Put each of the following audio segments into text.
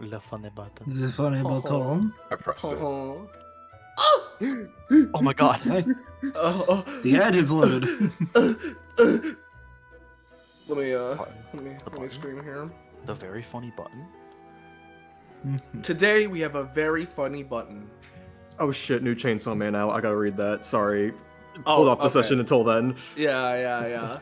Le funny button. The funny button. I pressed it. Oh my god. Hey, the ad is loaded. Let me button. scream here. The very funny button. Today we have a very funny button. Oh shit, new Chainsaw Man out. I gotta read that. Sorry. Oh, Hold off the okay. session until then. Yeah.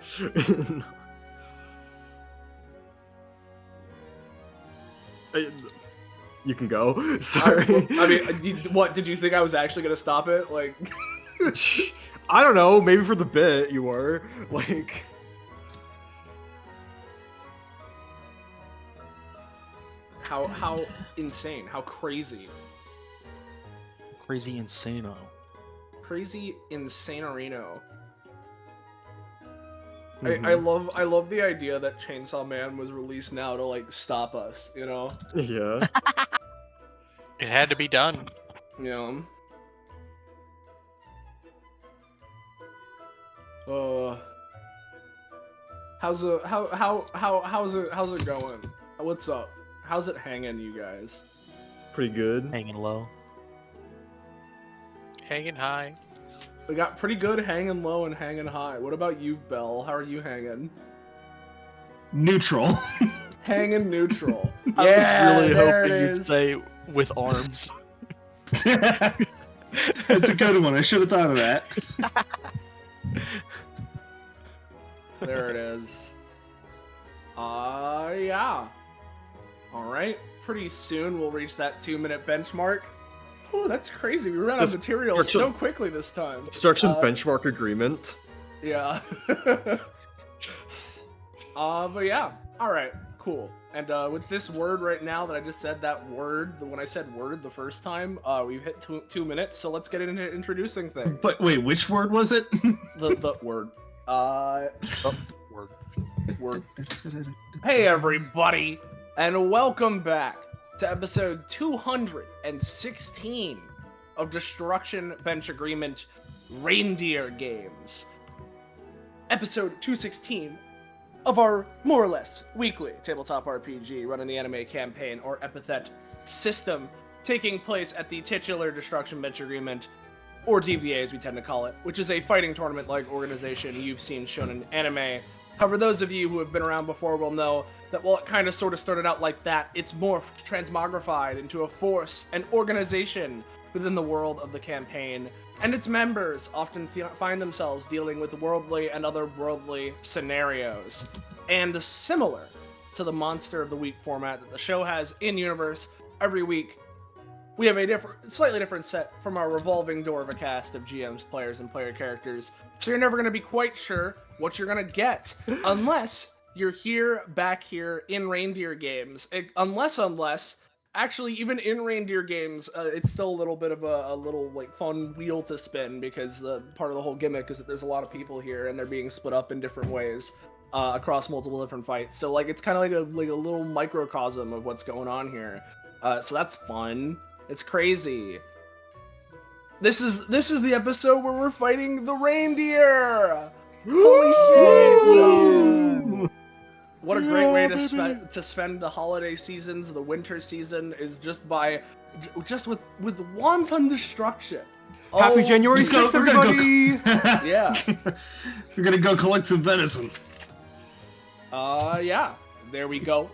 You can go. Sorry. I mean, what did you think I was actually gonna stop it? Like, I don't know. Maybe for the bit you were like. how insane, how crazy, Crazy insano. crazy insanerino. Mhm. I love the idea that Chainsaw Man was released now to like stop us, you know? Yeah. It had to be done. You know. How's it going? What's up? How's it hanging, you guys? Pretty good. Hanging low. Hanging high. We got pretty good hanging low and hanging high. What about you, Belle? How are you hanging? Neutral. Hanging neutral. I was really hoping you'd say with arms. It's a good one. I should have thought of that. There it is. Yeah. Alright. Pretty soon we'll reach that 2-minute benchmark. Oh, that's crazy. We ran out of material so quickly this time. Destruction benchmark agreement. Yeah. But yeah. Alright, cool. And with this word right now that I just said, that word, when I said word the first time, we've hit 2 minutes, so let's get into introducing things. But wait, which word was it? The word. Word. Word. Hey everybody, and welcome back to episode 216 of Destruction Bench Agreement Reindeer Games. Episode 216 of our more or less weekly tabletop RPG running the anime campaign, or Epithet System, taking place at the titular Destruction Bench Agreement, or DBA as we tend to call it, which is a fighting tournament-like organization you've seen shown in anime. However, those of you who have been around before will know that while it kind of sort of started out like that, it's morphed, transmogrified into a force, an organization within the world of the campaign, and its members often find themselves dealing with worldly and otherworldly scenarios. And similar to the Monster of the Week format that the show has in-universe every week, we have a slightly different set from our revolving door of a cast of GMs, players, and player characters, so you're never going to be quite sure what you're going to get, unless you're back here in Reindeer games. Unless, actually, even in Reindeer games, it's still a little bit of a little, like, fun wheel to spin, because part of the whole gimmick is that there's a lot of people here, and they're being split up in different ways, across multiple different fights. So, like, it's kind of like a little microcosm of what's going on here. So that's fun. It's crazy. This is the episode where we're fighting the reindeer. Holy shit! What a great way to spend the holiday seasons. The winter season is just with wanton destruction. Happy January 6th, everybody! Yeah. We're gonna go collect some venison. Yeah. There we go.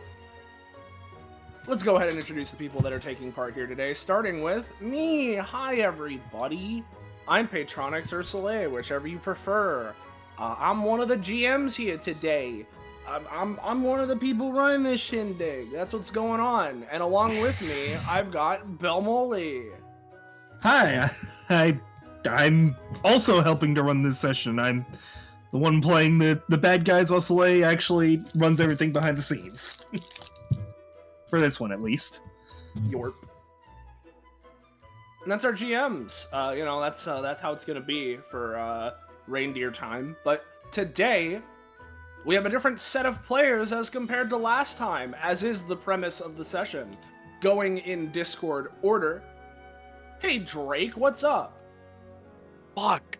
Let's go ahead and introduce the people that are taking part here today, starting with me. Hi, everybody. I'm Patronix or Soleil, whichever you prefer. I'm one of the GMs here today. I'm one of the people running this shindig. That's what's going on. And along with me, I've got Belmoley. Hi, I'm also helping to run this session. I'm the one playing the bad guys, while Soleil actually runs everything behind the scenes. For this one, at least. Yorp. And that's our GMs. That's how it's gonna be for Reindeer time. But today, we have a different set of players as compared to last time, as is the premise of the session. Going in Discord order. Hey Drake, what's up? Fuck.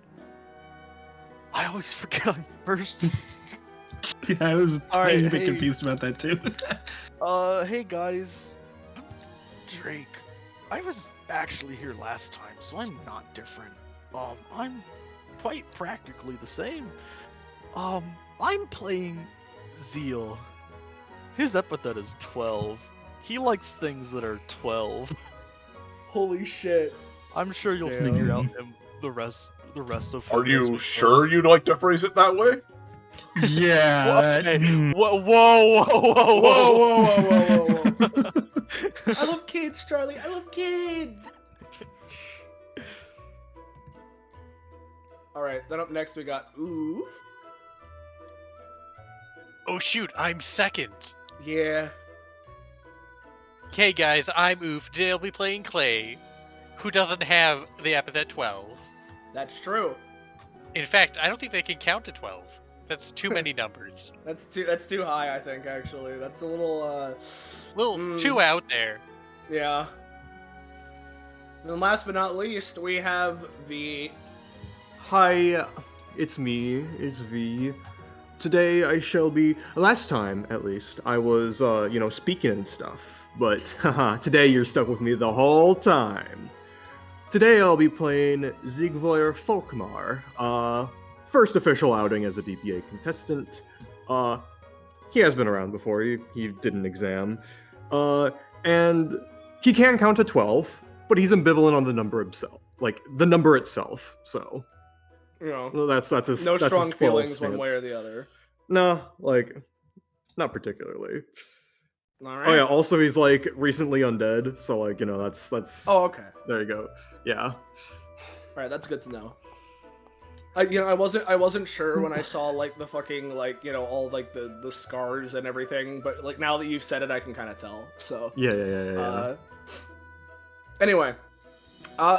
I always forget I'm first. Yeah, I was a All right, tiny bit hey. confused about that too. Hey guys. I'm Drake. I was actually here last time, so I'm not different. I'm quite practically the same. I'm playing Zeal. His epithet is 12. He likes things that are 12. Holy shit. I'm sure you'll Damn. figure out the rest of. Are him as you we go. sure you'd like to phrase it that way? Yeah. Hey, mm. whoa, whoa, whoa, whoa, Whoa. I love kids, Charlie. I love kids. All right, then up next we got Oof. Oh shoot, I'm second. Yeah. Okay, guys, I'm Oof. Today I'll be playing Clay, who doesn't have the epithet 12. That's true. In fact, I don't think they can count to 12. That's too many numbers. That's too high, I think, actually. That's a little Too out there. yeah. And last but not least, we have the Hi, it's me, it's V. Today I shall be. Last time, at least, I was, speaking and stuff. But, haha, today you're stuck with me the whole time. Today I'll be playing Ziegvoir Folkmar, first official outing as a DBA contestant. He has been around before, he did an exam. And he can count to 12, but he's ambivalent on the number himself. Like, the number itself, so. Well, that's his. no that's strong his 12 feelings one stance. way or the other. No, like, not particularly. All right. Oh yeah. Also, he's like recently undead, so like that's. Oh, okay. There you go. Yeah. All right, that's good to know. I wasn't sure when I saw like the fucking all like the scars and everything, but like now that you've said it, I can kind of tell. So Yeah. anyway,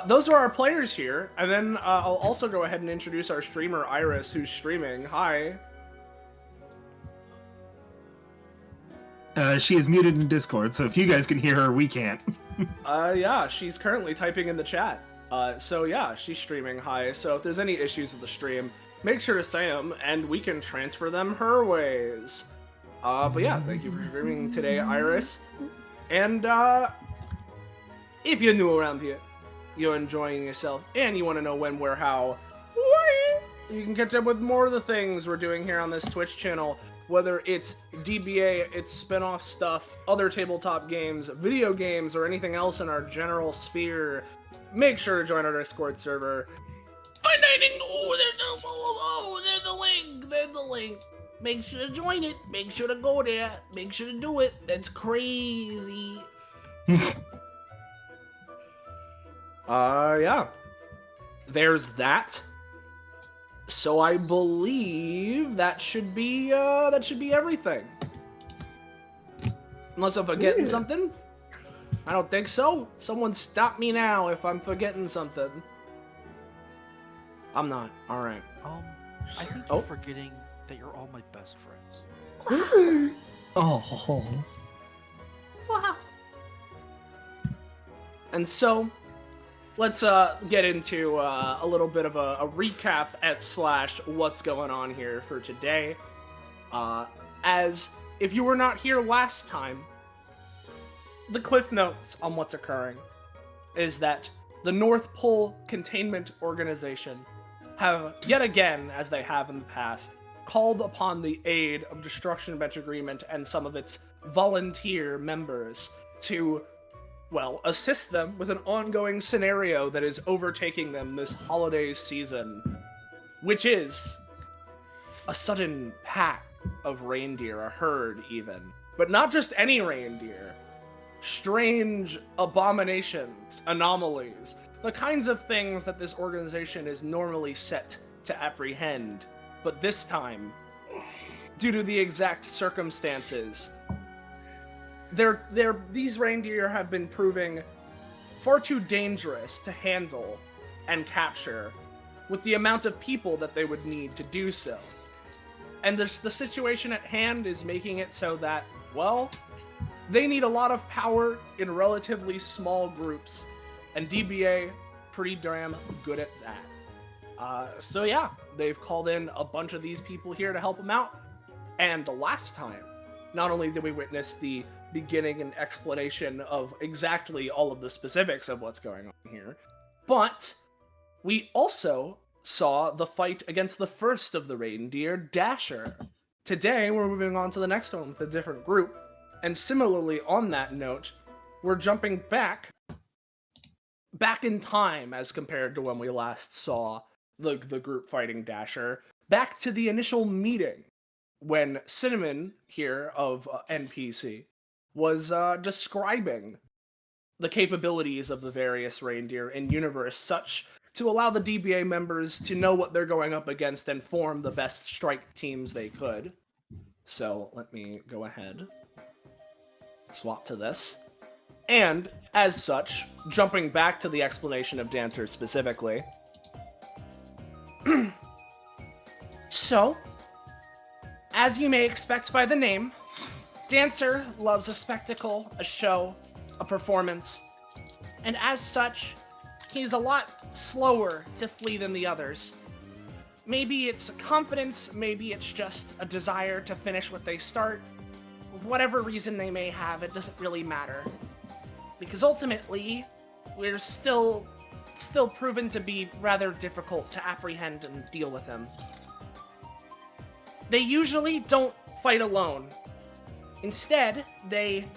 those are our players here, and then I'll also go ahead and introduce our streamer Iris, who's streaming. Hi. She is muted in Discord, so if you guys can hear her, we can't. Yeah, she's currently typing in the chat. So yeah, she's streaming. Hi. So if there's any issues with the stream, make sure to say them, and we can transfer them her ways. But yeah, thank you for streaming today, Iris. And if you're new around here, you're enjoying yourself, and you want to know when, where, how, why, you can catch up with more of the things we're doing here on this Twitch channel. Whether it's DBA, it's spin-off stuff, other tabletop games, video games, or anything else in our general sphere, make sure to join our Discord server. There's the link. Make sure to join it. Make sure to go there. Make sure to do it. That's crazy. Yeah. There's that. So I believe that should be everything. Unless I'm forgetting something. I don't think so. Someone stop me now if I'm forgetting something. I'm not. All right. I think you're forgetting that you're all my best friends. Oh. And so, let's get into a little bit of a recap / what's going on here for today. As if you were not here last time, the cliff notes on what's occurring is that the North Pole Containment Organization have yet again, as they have in the past, called upon the aid of Destruction Bench Agreement and some of its volunteer members to, well, assist them with an ongoing scenario that is overtaking them this holiday season, which is a sudden pack of reindeer, a herd even. But not just any reindeer. Strange abominations, anomalies, the kinds of things that this organization is normally set to apprehend. But this time, due to the exact circumstances, these reindeer have been proving far too dangerous to handle and capture with the amount of people that they would need to do so. And the situation at hand is making it so that, well, they need a lot of power in relatively small groups, and DBA pretty damn good at that. So yeah, they've called in a bunch of these people here to help them out. And the last time, not only did we witness the beginning an explanation of exactly all of the specifics of what's going on here. But we also saw the fight against the first of the Reindeer, Dasher. Today, we're moving on to the next one with a different group. And similarly, on that note, we're jumping back in time as compared to when we last saw the group fighting Dasher, back to the initial meeting when Cinnamon here of NPC was describing the capabilities of the various reindeer in universe such to allow the DBA members to know what they're going up against and form the best strike teams they could. So let me go ahead, swap to this. And, as such, jumping back to the explanation of Dancer specifically. So, as you may expect by the name, Dancer loves a spectacle, a show, a performance, and as such, he's a lot slower to flee than the others. Maybe it's confidence, maybe it's just a desire to finish what they start. Whatever reason they may have, it doesn't really matter. Because ultimately, we're still proven to be rather difficult to apprehend and deal with him. They usually don't fight alone. Instead, they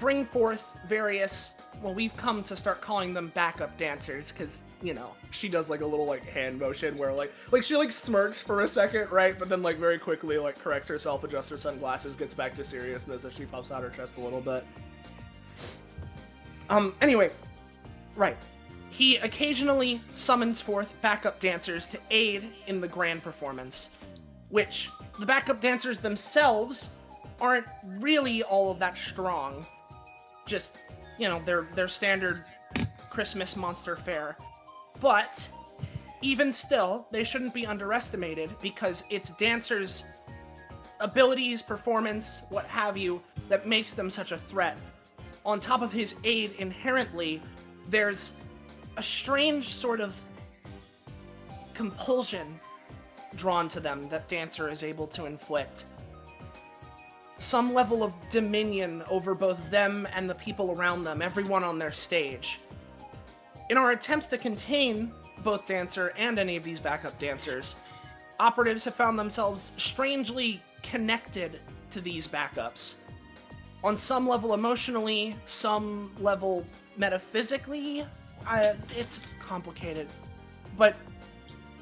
bring forth various, well, we've come to start calling them backup dancers, because, you know, she does like a little like hand motion where like she like smirks for a second, right? But then like very quickly like corrects herself, adjusts her sunglasses, gets back to seriousness as she puffs out her chest a little bit. Anyway, right. He occasionally summons forth backup dancers to aid in the grand performance, which the backup dancers themselves aren't really all of that strong. Just, you know, their standard Christmas monster fare. But even still, they shouldn't be underestimated because it's dancers' abilities, performance, what have you, that makes them such a threat. On top of his aid inherently, there's a strange sort of compulsion drawn to them that Dancer is able to inflict. Some level of dominion over both them and the people around them, everyone on their stage. In our attempts to contain both Dancer and any of these backup dancers, operatives have found themselves strangely connected to these backups. On some level emotionally, some level metaphysically, it's complicated. But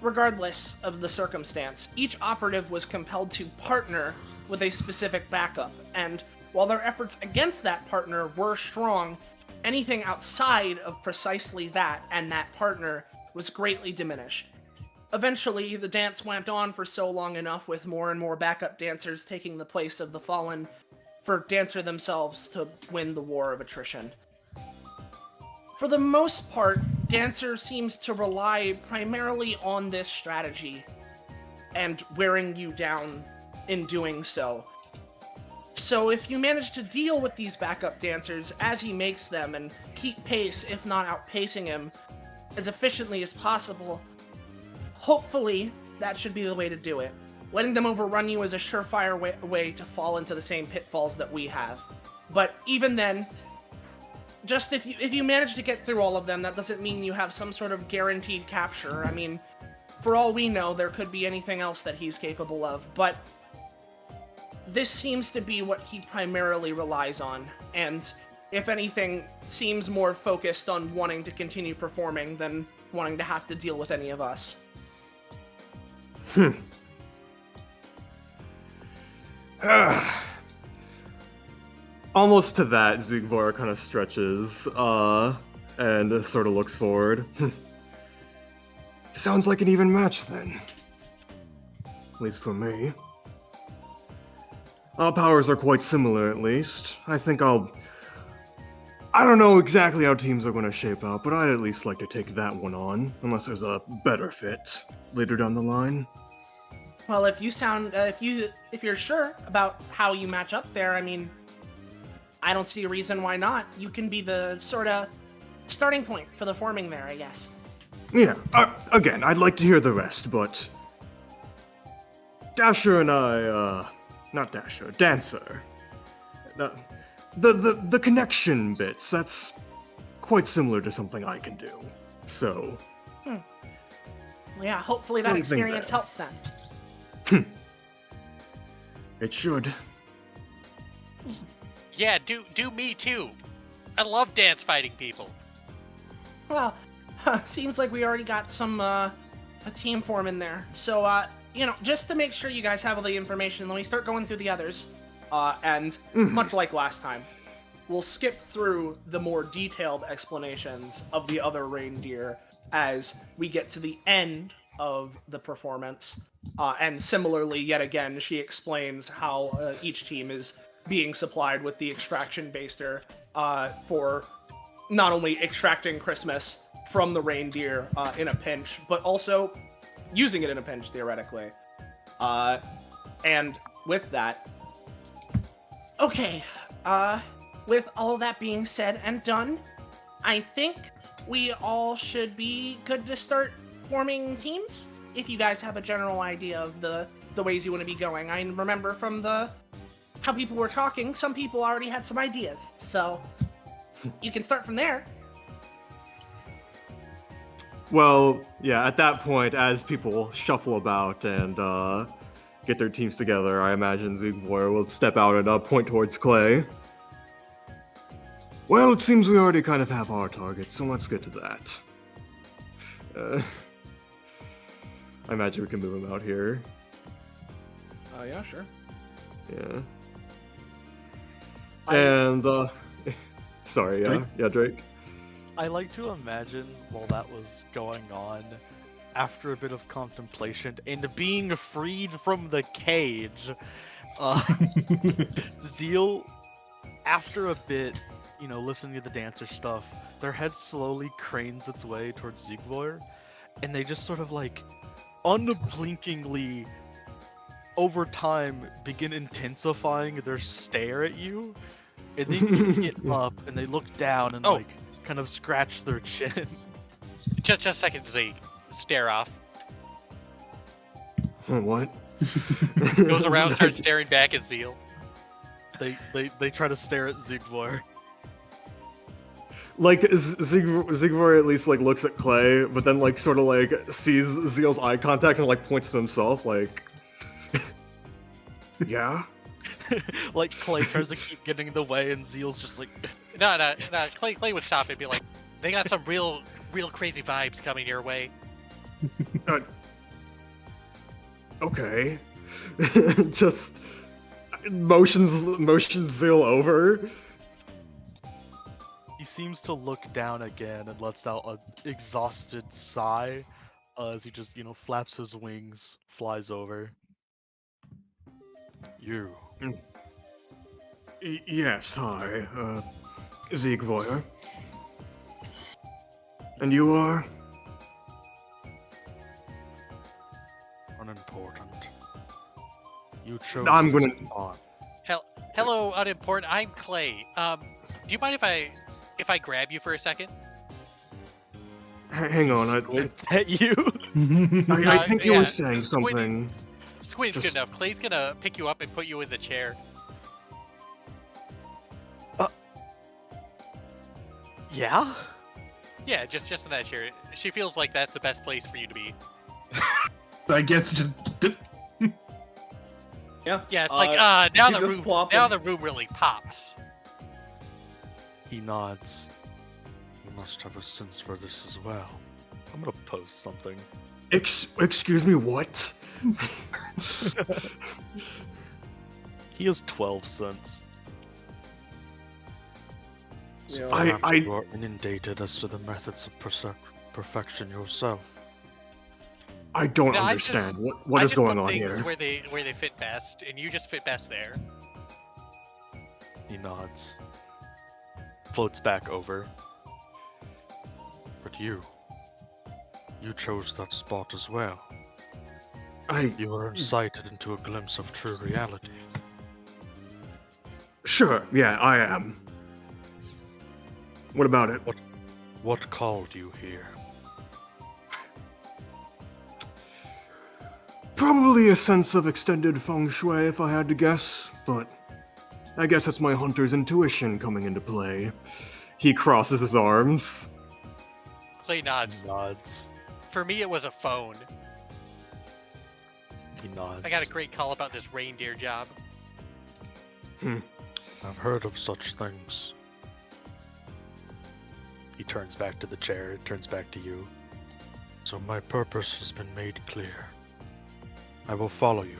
regardless of the circumstance, each operative was compelled to partner with a specific backup, and while their efforts against that partner were strong, anything outside of precisely that and that partner was greatly diminished. Eventually, the dance went on for so long enough with more and more backup dancers taking the place of the fallen for Dancer themselves to win the war of attrition. For the most part, Dancer seems to rely primarily on this strategy and wearing you down in doing so. So if you manage to deal with these backup dancers as he makes them and keep pace, if not outpacing him, as efficiently as possible, hopefully that should be the way to do it. Letting them overrun you is a surefire way to fall into the same pitfalls that we have. But even then, just if you manage to get through all of them, that doesn't mean you have some sort of guaranteed capture. I mean, for all we know, there could be anything else that he's capable of, but this seems to be what he primarily relies on, and if anything, seems more focused on wanting to continue performing than wanting to have to deal with any of us. Almost to that, Zigvar kind of stretches, and sort of looks forward. Sounds like an even match, then. At least for me. Our powers are quite similar, at least. I don't know exactly how teams are going to shape out, but I'd at least like to take that one on, unless there's a better fit later down the line. Well, if you're sure about how you match up there, I mean, I don't see a reason why not. You can be the sort of starting point for the forming there, I guess. Yeah, again, I'd like to hear the rest, but Dasher and I, not Dasher, Dancer. the connection bits, that's quite similar to something I can do. So, Well, yeah, hopefully that What do you think experience then? helps then. it should. Yeah, do me too. I love dance fighting people. Well, seems like we already got some a team form in there. So, just to make sure you guys have all the information, let me start going through the others. And much like last time, we'll skip through the more detailed explanations of the other reindeer as we get to the end of the performance. And similarly, yet again, she explains how each team is being supplied with the extraction baster for not only extracting Christmas from the reindeer in a pinch, but also using it in a pinch, theoretically. And with that... Okay, with all that being said and done, I think we all should be good to start forming teams. If you guys have a general idea of the ways you want to be going. I remember from how people were talking, some people already had some ideas, so you can start from there. Well, yeah, at that point, as people shuffle about and get their teams together, I imagine Ziegler will step out and point towards Clay. Well, it seems we already kind of have our target, so let's get to that. I imagine we can move him out here. Yeah, sure. Yeah. And, sorry, yeah. Drake? Yeah, Drake. I like to imagine while that was going on, after a bit of contemplation and being freed from the cage, Zeal, after a bit, listening to the dancer stuff, their head slowly cranes its way towards Ziegler, and they just sort of unblinkingly, over time, begin intensifying their stare at you, and then you get up and they look down and kind of scratch their chin. Just a second, Zeke. Stare off. What? Goes around, starts staring back at Zeal. They try to stare at Ziegler. Ziegler at least looks at Clay, but then sees Zeal's eye contact and points to himself yeah. Clay tries to keep getting in the way, and Zeal's just No. Clay would stop and be like, they got some real crazy vibes coming your way. Okay. Just motions Zeal over. He seems to look down again and lets out an exhausted sigh as he just, flaps his wings, flies over. You. Yes, hi. Ziegler. And you are? Unimportant. You chose I'm gonna... on. Hello, unimportant. I'm Clay. Do you mind if I grab you for a second? Hang on, Squints at you. I think you yeah, were saying something. Squint's good enough. Clay's gonna pick you up and put you in the chair. Yeah? Yeah, just in that chair. She feels like that's the best place for you to be. I guess just Yeah. Yeah, it's now you the just room plop now him. the room really pops. He nods. You must have a sense for this as well. I'm gonna post something. Excuse me, what? He has 12 cents. Yeah. Perhaps you are inundated as to the methods of perfection yourself. I don't No, I understand. just- What I is just going put on things here? where they fit best, and you just fit best there. He nods. Floats back over. But you chose that spot as well. You were incited into a glimpse of true reality. Sure, yeah, I am. What about it? What called you here? Probably a sense of extended feng shui if I had to guess, but I guess that's my hunter's intuition coming into play. He crosses his arms. Clay nods. Nods. For me, it was a phone. He nods. I got a great call about this reindeer job. I've heard of such things. He turns back to the chair, turns back to you. So my purpose has been made clear. I will follow you,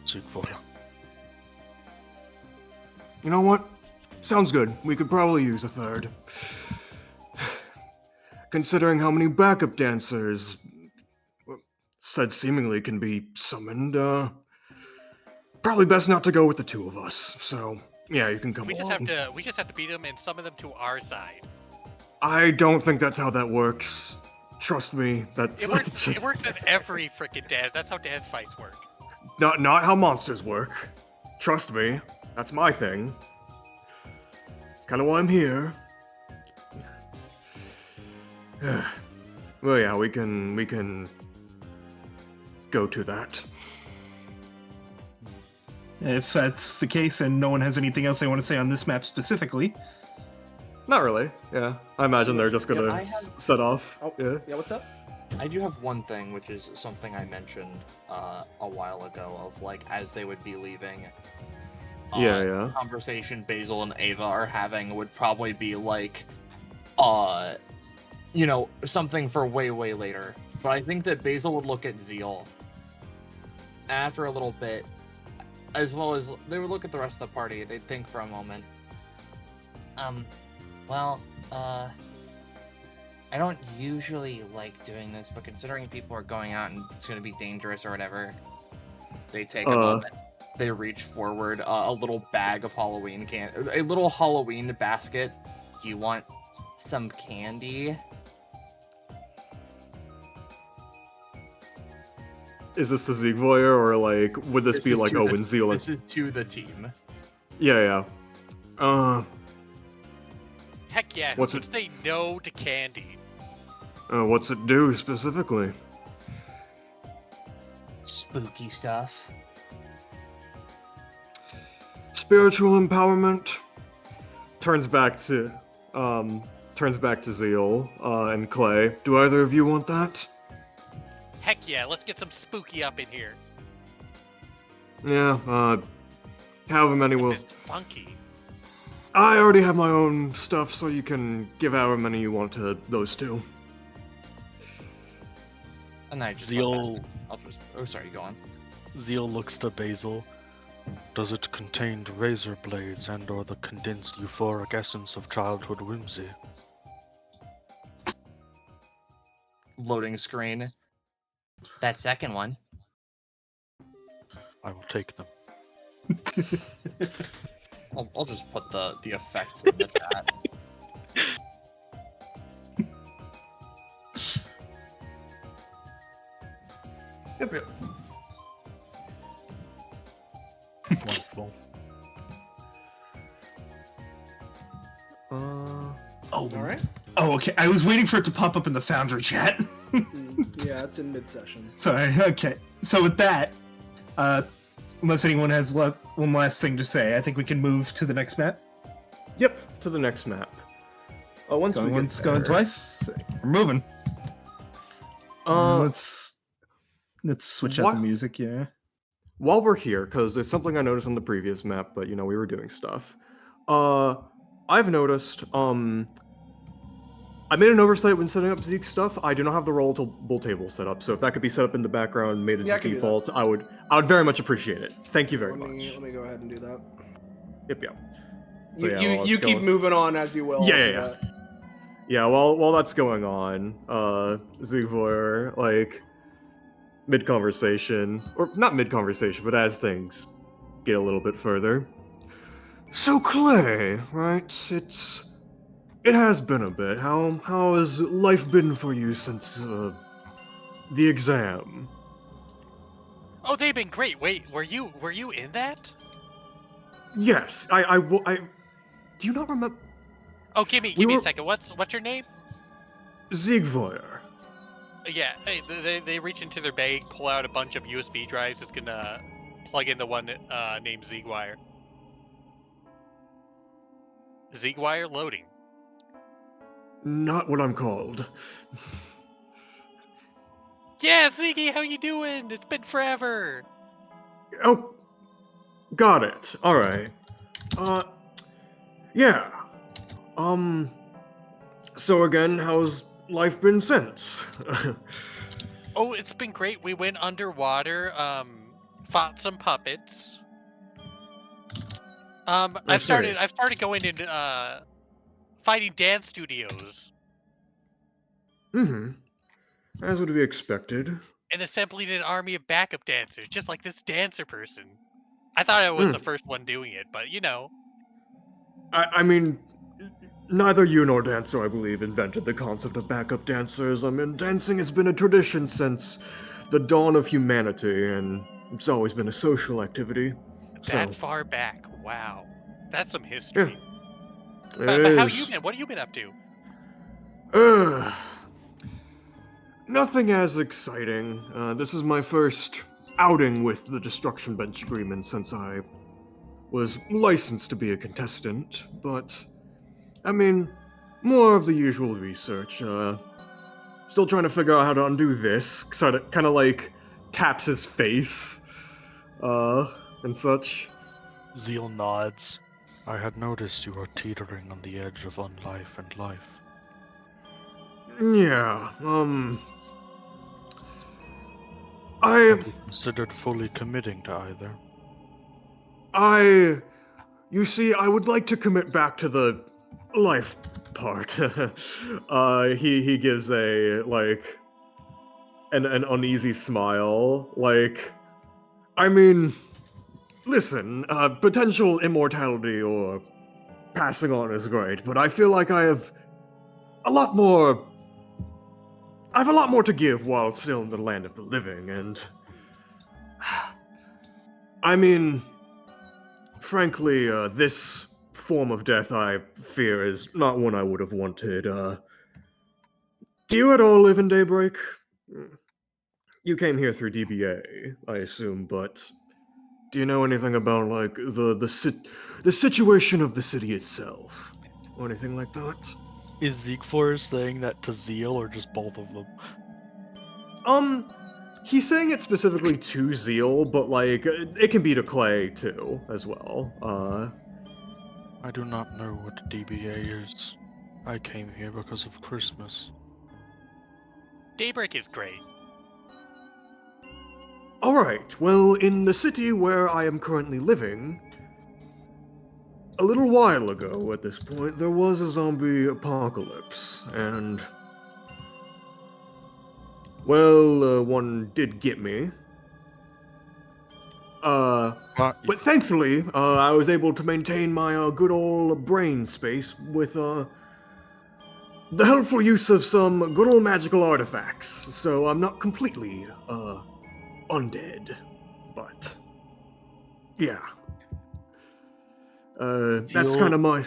Siegfried. You know what? Sounds good. We could probably use a third. Considering how many backup dancers said seemingly can be summoned, probably best not to go with the two of us. So, yeah, you can come We just along. have to beat them and summon them to our side. I don't think that's how that works. Trust me, that's It works. just It works in every freaking dance. That's how dance fights work. not how monsters work. Trust me, that's my thing. It's kind of why I'm here. Well, yeah, we can go to that. If that's the case and no one has anything else they want to say on this map specifically, Not really. Yeah, I imagine they're just gonna I have- set off. Oh, Yeah. yeah, what's up? I do have one thing, which is something I mentioned a while ago, of like as they would be leaving. Yeah. Conversation Basil and Ava are having would probably be like, something for way later. But I think that Basil would look at Zeal after a little bit, as well as they would look at the rest of the party. They'd think for a moment. I don't usually like doing this, but considering people are going out and it's going to be dangerous or whatever, They take a moment. They reach forward, a little bag of Halloween a little Halloween basket. do you want some candy? Is this the Siegvoyer, or like would this be is like to the- Owen Zeal? This is to the team. Yeah. Heck yeah! What's Who it- could say no to candy? What's it do specifically? Spooky stuff. Spiritual empowerment. Turns back to Zeal and Clay. Do either of you want that? Heck yeah! Let's get some spooky up in here. Yeah. However many This will. is funky. I already have my own stuff, so you can give however many you want to those two. And I just Zeal- Oh, sorry. Go on. Zeal looks to Basil. Does it contain razor blades and or the condensed euphoric essence of childhood whimsy? Loading screen. That second one. I will take them. I'll just put the effects in the chat. Yep. Wonderful. Oh, All right. Oh, okay. I was waiting for it to pop up in the Foundry chat. Yeah, it's in mid-session. Sorry. Okay. So with that, unless anyone has one last thing to say, I think we can move to the next map. Yep, to the next map. Once Going we get once, going there- twice. We're moving. let's switch out what- the music. Yeah. While we're here, because there's something I noticed on the previous map, but we were doing stuff. I've noticed, I made an oversight when setting up Zeke's stuff. I do not have the rollable table set up, so if that could be set up in the background, made as Yeah, I can do that. default, I would very much appreciate it. Thank you very Let much. me go ahead and do that. Yep. You, yeah, you, while you it's keep going- moving on as you will. I'll Yeah, do yeah, yeah. that. Yeah, while that's going on, Zigvoir, like, mid-conversation, or not mid-conversation, but as things get a little bit further. So Clay, right? It has been a bit. How has life been for you since the exam? Oh, they've been great. Wait, were you in that? Yes, I do you not remember Oh, give me We a were- second. What's your name? Zigvoir? Yeah, hey, they reach into their bag, pull out a bunch of USB drives. It's gonna plug in the one named Zegwire. Zeke wire loading. Not what I'm called. Yeah, Zeke, how you doing? It's been forever. Oh, got it. Alright. Yeah. So again, how's life been since? Oh, it's been great. We went underwater, fought some puppets. I've started going into fighting dance studios Mm-hmm. As would be expected. and assembling an army of backup dancers, just like this dancer person. I thought I was the first one doing it, but you know. I mean, neither you nor Dancer, I believe, invented the concept of backup dancers. I mean, dancing has been a tradition since the dawn of humanity, and it's always been a social activity. That So, far back. Wow. That's some yeah, history. it But how you is. been? What have you been up to? Ugh. Nothing as exciting. This is my first outing with the Destruction Bench Agreement since I was licensed to be a contestant, but I mean, more of the usual research. Still trying to figure out how to undo this. Kind of like taps his face, and such. Zeal nods. I had noticed you were teetering on the edge of unlife and life. Yeah, Have you considered fully committing to either? You see, I would like to commit back to the life part. He gives a like an uneasy smile. Like, I mean, listen, potential immortality or passing on is great, but I feel like I have a lot more. I have a lot more to give while still in the land of the living, and I mean, frankly, this form of death I fear is not one I would have wanted. Do you at all live in Daybreak? You came here through DBA, I assume, but do you know anything about like the situation of the city itself, or anything like that? Is Zeke saying that to Zeal or just both of them? He's saying it specifically to Zeal, but like it can be to Clay too, as well. I do not know what DBA is. I came here because of Christmas. Daybreak is great. Alright, well, in the city where I am currently living, a little while ago at this point, there was a zombie apocalypse, and. Well, one did get me. But thankfully, I was able to maintain my good old brain space with the helpful use of some good old magical artifacts, so I'm not completely undead. But yeah, that's kind of my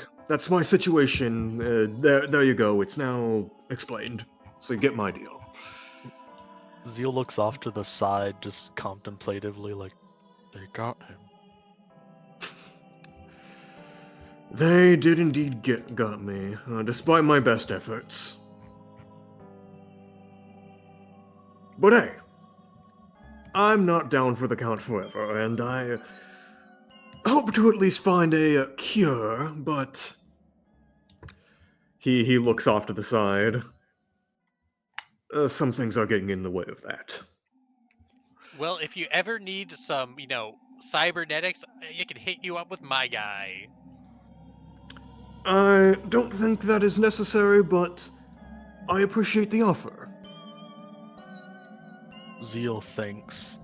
situation. There you go. It's now explained, so you get my deal. Zeal looks off to the side, just contemplatively, like, they got him. They did indeed got me, despite my best efforts. But hey, I'm not down for the count forever, and I hope to at least find a cure, but... He looks off to the side. Some things are getting in the way of that. Well, if you ever need some, cybernetics, you can hit you up with my guy. I don't think that is necessary, but I appreciate the offer. Zeal thinks.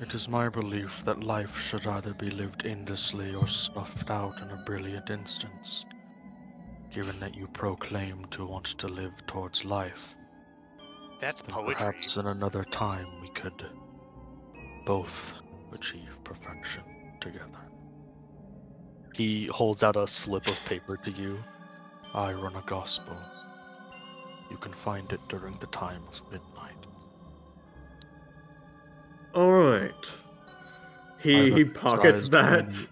It is my belief that life should either be lived endlessly or snuffed out in a brilliant instance. Given that you proclaim to want to live towards life, That's then poetry. perhaps in another time we could both achieve perfection together. He holds out a slip of paper to you. I run a gospel. You can find it during the time of midnight. Alright. He pockets that.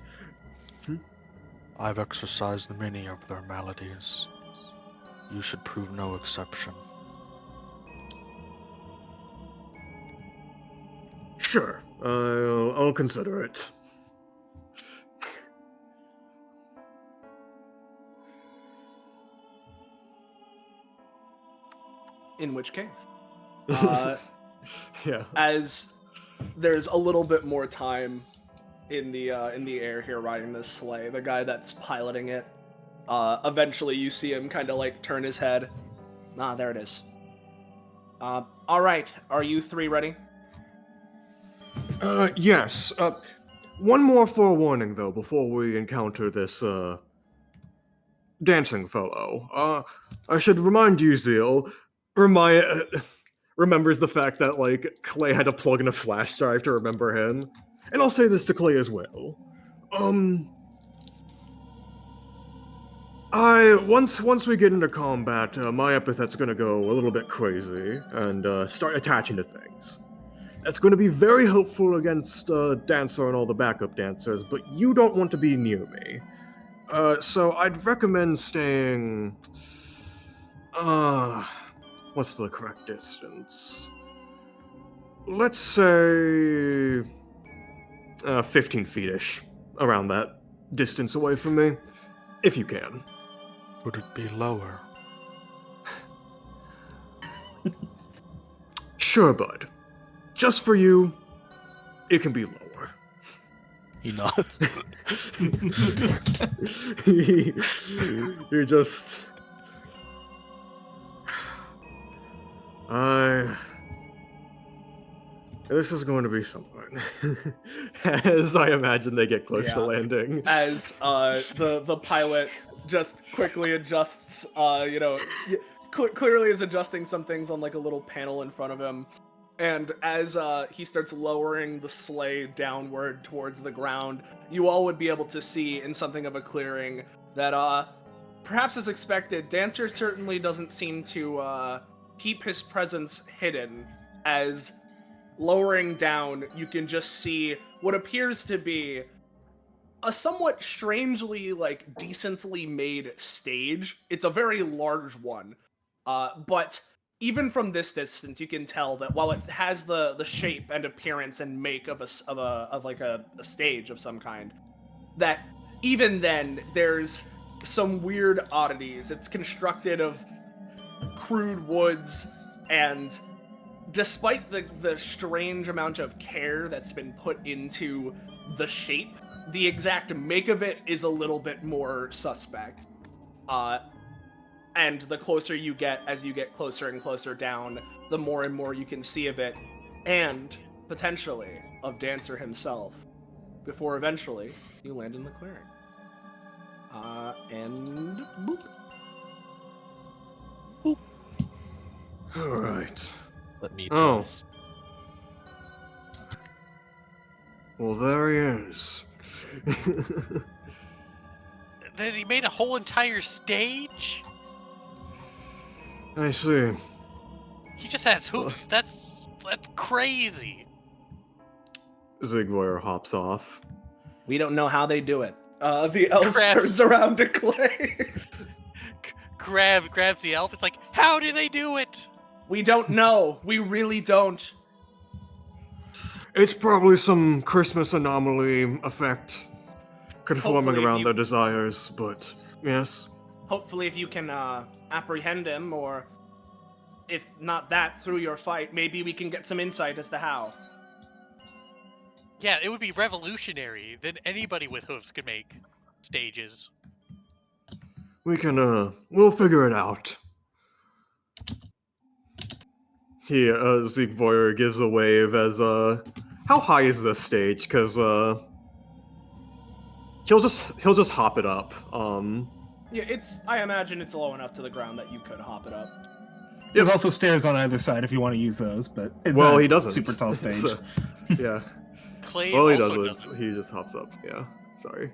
I've exorcised many of their maladies. You should prove no exception. Sure, I'll consider it. In which case, Yeah. as there's a little bit more time in the air here riding this sleigh, the guy that's piloting it, eventually you see him kind of like turn his head. Ah, there it is. All right, are you three ready? Yes. One more forewarning, though, before we encounter this, dancing fellow. I should remind you, Zeal, remembers the fact that, like, Clay had to plug in a flash drive to remember him. And I'll say this to Clay as well. Once we get into combat, my epithet's gonna go a little bit crazy and start attaching to things. That's going to be very helpful against Dancer and all the backup dancers, but you don't want to be near me. So I'd recommend staying... what's the correct distance? Let's say... 15 feet-ish. Around that distance away from me. If you can. Would it be lower? Sure, bud. Just for you, it can be lower. He nods. You're just... This is going to be something. As I imagine they get close to landing. As the pilot just quickly adjusts, clearly is adjusting some things on like a little panel in front of him. And as he starts lowering the sleigh downward towards the ground, you all would be able to see in something of a clearing that, perhaps as expected, Dancer certainly doesn't seem to keep his presence hidden. As lowering down, you can just see what appears to be a somewhat strangely, like, decently made stage. It's a very large one, but even from this distance, you can tell that while it has the shape and appearance and make of a stage of some kind, that even then there's some weird oddities. It's constructed of crude woods, and despite the strange amount of care that's been put into the shape, the exact make of it is a little bit more suspect. And the closer you get, as you get closer and closer down, the more and more you can see of it, and potentially of Dancer himself, before eventually you land in the clearing. And boop. Boop. Alright. Let me Oh. pause. Well, there he is. He made a whole entire stage? I see. He just has hoops. That's crazy. Zigwire hops off. We don't know how they do it. The elf Crabs. turns around to Clay. Grabs the elf. It's like, how do they do it? We don't know. We really don't. It's probably some Christmas anomaly effect conforming Hopefully, if around you- their desires, but yes. Hopefully, if you can apprehend him, or if not that, through your fight, maybe we can get some insight as to how. Yeah, it would be revolutionary. Then anybody with hooves could make stages. We can, we'll figure it out. He, Zigvoyer gives a wave as, how high is this stage? Cause, he'll just hop it up. Yeah, I imagine it's low enough to the ground that you could hop it up. There's also stairs on either side if you want to use those, but it's Well, not he a doesn't. super tall stage. So, yeah. Clay Well, he also doesn't. He just hops up. Yeah. Sorry.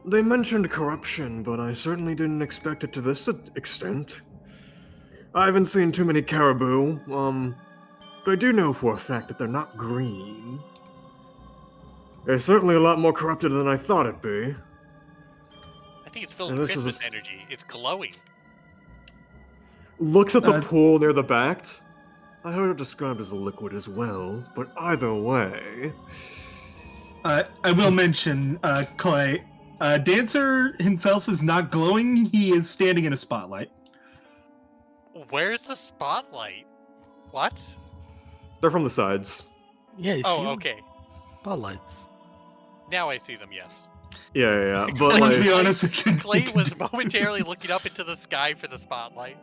They mentioned corruption, but I certainly didn't expect it to this extent. I haven't seen too many caribou. but I do know for a fact that they're not green. They're certainly a lot more corrupted than I thought it'd be. I think it's filled And with this is Christmas energy. It's glowing. Looks at the pool near the back. I heard it described as a liquid as well, but either way... I will mention, Clay, Dancer himself is not glowing. He is standing in a spotlight. Where's the spotlight? What? They're from the sides. Yeah, you see Oh, them? okay. Spotlights. Now I see them, yes. Yeah. But Let's like, be honest. Clay was momentarily looking up into the sky for the spotlight.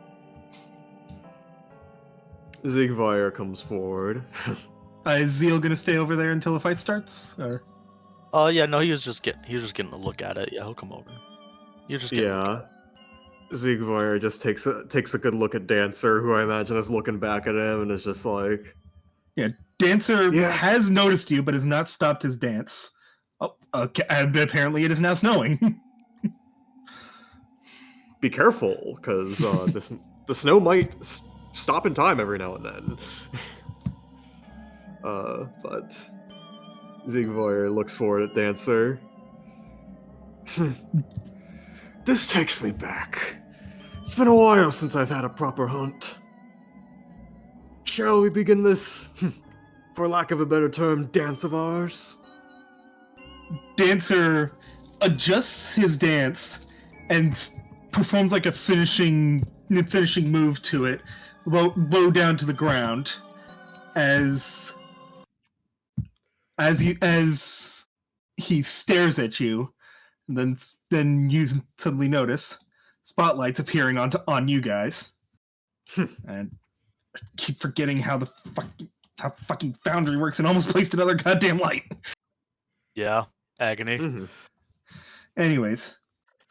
Ziegfire comes forward. Is Zeal gonna stay over there until the fight starts? Or Yeah, no, he was just getting a look at it. Yeah, he'll come over. You're just getting a look Yeah. at it. Ziegfire just takes a good look at Dancer, who I imagine is looking back at him and is just like... Dancer Yeah. has noticed you, but has not stopped his dance. Oh, okay. And apparently, it is now snowing. Be careful, because the snow might stop in time every now and then. But Ziegfire looks forward at Dancer. This takes me back. It's been a while since I've had a proper hunt. Shall we begin this, for lack of a better term, dance of ours? Dancer adjusts his dance and performs like a finishing move to it, low down to the ground, as he stares at you, and then you suddenly notice spotlights appearing on you guys, and I keep forgetting how fucking Foundry works, and almost placed another goddamn light. Yeah, agony. Mm-hmm. Anyways,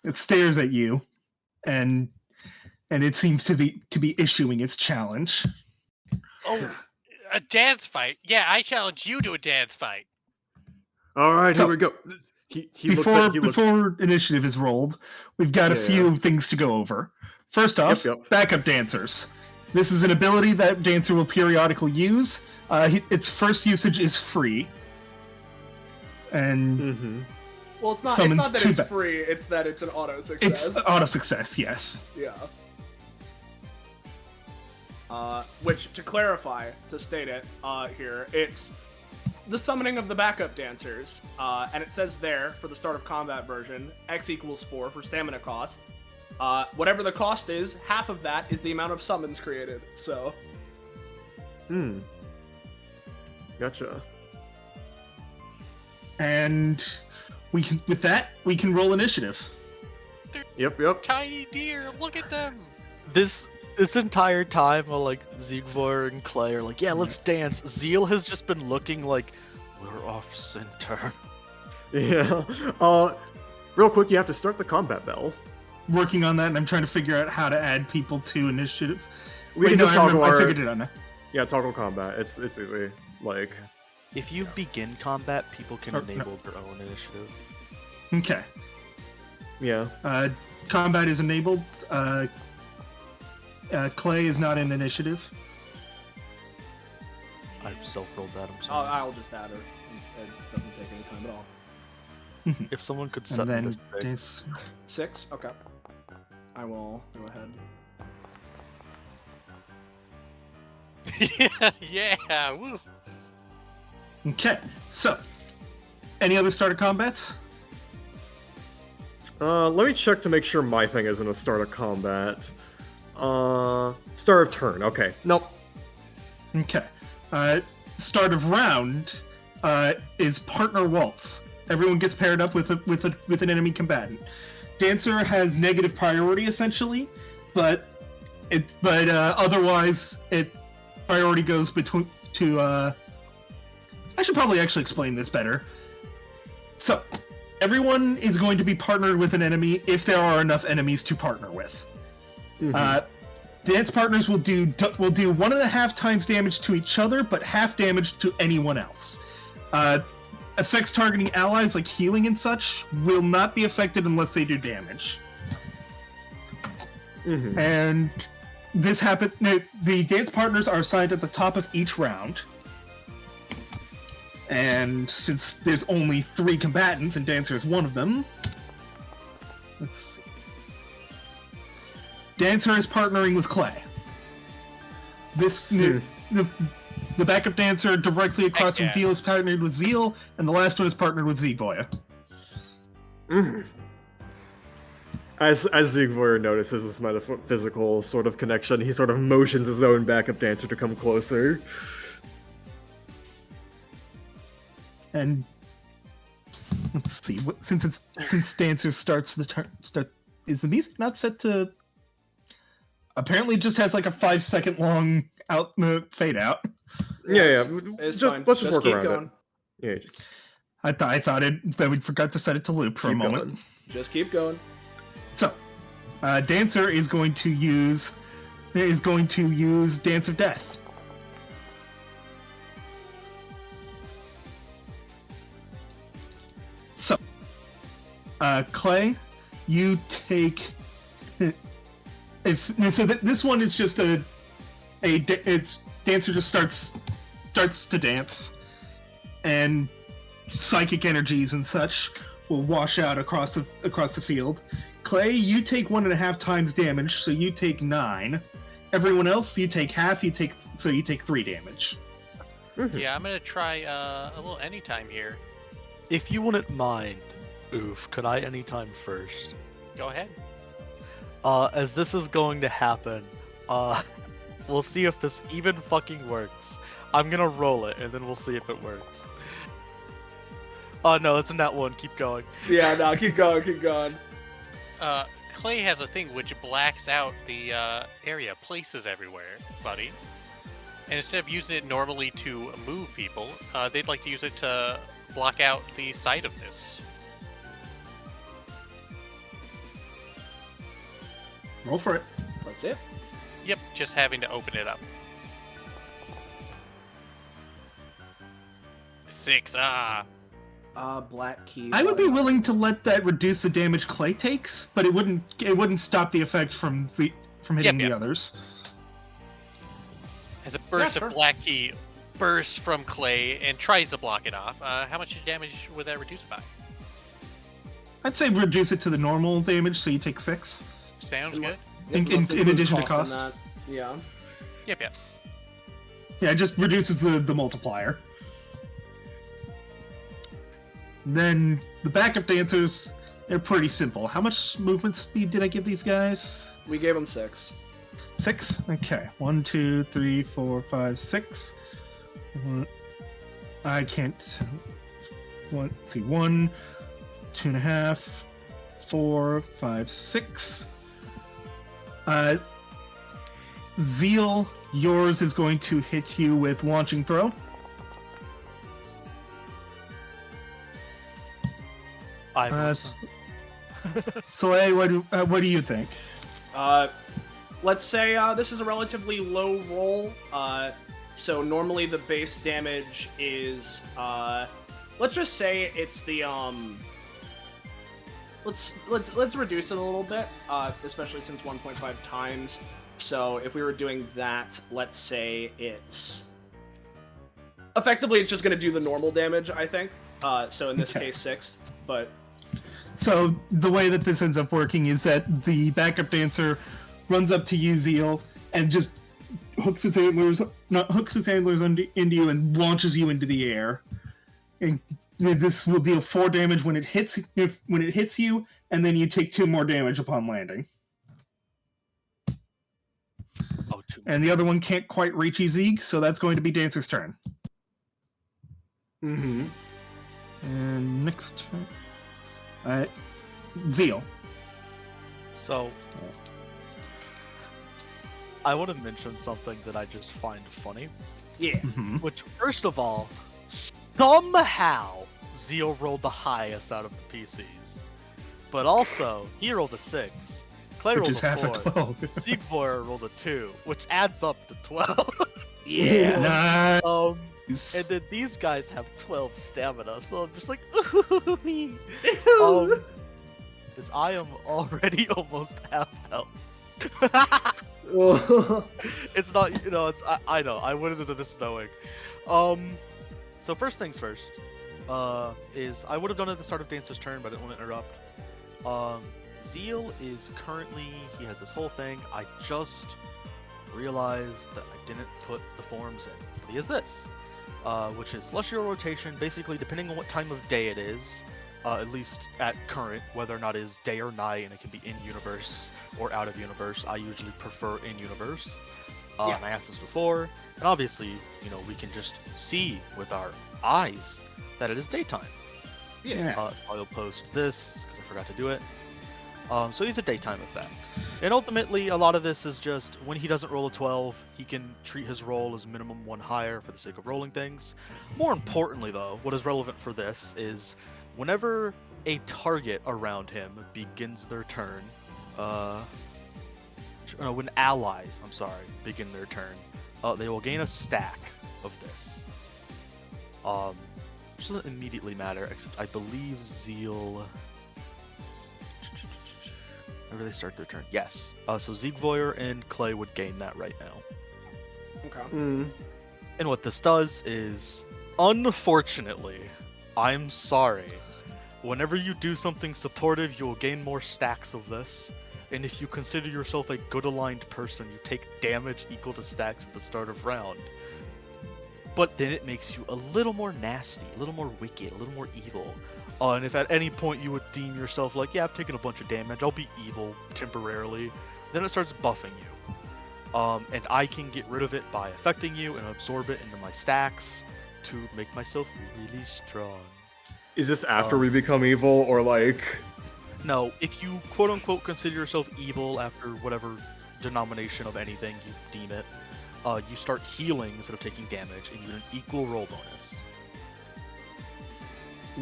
it stares at you, and it seems to be issuing its challenge. Oh, a dance fight? Yeah, I challenge you to a dance fight. All right, So, here we go. Before initiative is rolled, we've got a Yeah. few things to go over. First off, Yep. backup dancers. This is an ability that Dancer will periodically use. Its first usage is free, and Mm-hmm. Well, it's not Summons that two it's back. free, it's that it's an auto success. it's auto success. Yes. Yeah. Which, to clarify, to state it here, it's the summoning of the backup dancers, and it says there, for the start of combat version, X equals 4 for stamina cost. Whatever the cost is, half of that is the amount of summons created, so... Gotcha. And we can roll initiative. Yep. Tiny deer, look at them. This entire time, while like Ziegfire and Clay are like, yeah, let's dance. Zeal has just been looking like we're off center. Yeah. Real quick, you have to start the combat bell. Working on that, and I'm trying to figure out how to add people to initiative. We can just toggle I our... figured it out now. Yeah, toggle combat. It's easy. Like... If you begin combat, people can enable their own initiative. Okay. Yeah. Combat is enabled. Clay is not in initiative. I've self-rolled that. I'm sorry. I'll just add her. It doesn't take any time at all. If someone could And set me then to 6. 6? Okay. I will go ahead. yeah, woo. Okay, so any other starter combats? Let me check to make sure my thing isn't a start of combat. Start of turn. Okay. Nope. Okay. Start of round is partner waltz. Everyone gets paired up with an enemy combatant. Dancer has negative priority essentially, but otherwise priority goes to. I should probably actually explain this better. So, everyone is going to be partnered with an enemy if there are enough enemies to partner with. Mm-hmm. Dance partners will do 1.5 times damage to each other, but half damage to anyone else. Effects targeting allies like healing and such will not be affected unless they do damage. Mm-hmm. And this happened. The dance partners are assigned at the top of each round. And since there's only 3 combatants and Dancer is one of them, let's see. Dancer is partnering with Clay. The backup dancer directly across from Zeal is partnered with Zeal, and the last one is partnered with Zegboya. As Zegboya notices this metaphysical sort of connection, he sort of motions his own backup dancer to come closer. And let's see, since Dancer starts the turn, is the music not set to? Apparently, it just has like a 5-second long fade out. Yeah. It's fine. Let's just work keep around going. it. Yeah. I thought that we forgot to set it to loop for a moment. Going. Just keep going. So, Dancer is going to use Dance of Death. So, Clay, you take. This one is just it's Dancer just starts to dance, and psychic energies and such will wash out across the field. Clay, you take 1.5 times damage, so you take 9. Everyone else, you take half. You take 3 damage. Yeah, I'm gonna try a little anytime here. If you wouldn't mind, Oof, could I anytime first? Go ahead. As this is going to happen, we'll see if this even fucking works. I'm gonna roll it, and then we'll see if it works. Oh no, it's a nat 1. Keep going. Yeah, no, keep going. Clay has a thing which blacks out the area, places everywhere, buddy. And instead of using it normally to move people, they'd like to use it to block out the site of this. Roll for it. That's it. Yep, just having to open it up. 6, Black key. I would be willing to let that reduce the damage Clay takes, but it wouldn't stop the effect from hitting the others. As a burst of black key bursts from Clay and tries to block it off, how much damage would that reduce by? I'd say reduce it to the normal damage, so you take 6. Sounds good. In addition to cost. Yeah. Yep. Yeah, it just reduces the multiplier. Then the backup dancers, they're pretty simple. How much movement speed did I give these guys? We gave them 6. 6? Okay. 1, 2, 3, 4, 5, 6. I can't. Let's see. 1, 2.5, 4, 5, 6. Zeal, yours is going to hit you with launching throw. Soleil, what do you think? Let's say this is a relatively low roll. So normally the base damage is let's just say it's the let's reduce it a little bit, especially since 1.5 times. So if we were doing that, let's say it's effectively it's just going to do the normal damage, I think. So in this case 6, but so the way that this ends up working is that the backup dancer runs up to you, Zeal, and just hooks its antlers into you and launches you into the air. And this will deal 4 damage when it hits you, and then you take 2 more damage upon landing. And the other one can't quite reach you, Zeeg, so that's going to be Dancer's turn. Mm-hmm. And next turn, Zeal. So, I want to mention something that I just find funny. yeah. Mm-hmm. Which, first of all, somehow Zeal rolled the highest out of the PCs. But also, he rolled a 6. Clay Which rolled is a half 4. a 12. Zegboya rolled a 2, which adds up to 12. Yeah. Nice. And then these guys have 12 stamina, so I'm just like, ooh, me. Because I am already almost half health. It's not, it's I know. I went into this knowing. So first things first, is I would have done it at the start of Dancer's turn, but I didn't want to interrupt. Zeal is currently, he has this whole thing. I just realized that I didn't put the forms in. But he has this, which is Celestial Rotation, basically depending on what time of day it is, at least at current, whether or not it is day or night, and it can be in-universe or out-of-universe. I usually prefer in-universe. Yeah. I asked this before, and obviously, we can just see with our eyes that it is daytime. Yeah. So I'll post this, because I forgot to do it. So he's a daytime effect. And ultimately, a lot of this is just, when he doesn't roll a 12, he can treat his roll as minimum 1 higher for the sake of rolling things. More importantly, though, what is relevant for this is, whenever a target around him begins their turn, when allies, begin their turn, they will gain a stack of this. Which doesn't immediately matter, except I believe Zeal... Whenever they start their turn. Yes. So Ziegvoyer and Clay would gain that right now. Okay. And what this does is, unfortunately, I'm sorry, whenever you do something supportive, you will gain more stacks of this. And if you consider yourself a good aligned person, you take damage equal to stacks at the start of round. But then it makes you a little more nasty, a little more wicked, a little more evil. And if at any point you would deem yourself like, yeah, I've taken a bunch of damage, I'll be evil temporarily, then it starts buffing you. And I can get rid of it by affecting you and absorb it into my stacks to make myself really strong. Is this after we become evil, or like... No, if you quote-unquote consider yourself evil after whatever denomination of anything you deem it, you start healing instead of taking damage, and you get an equal roll bonus.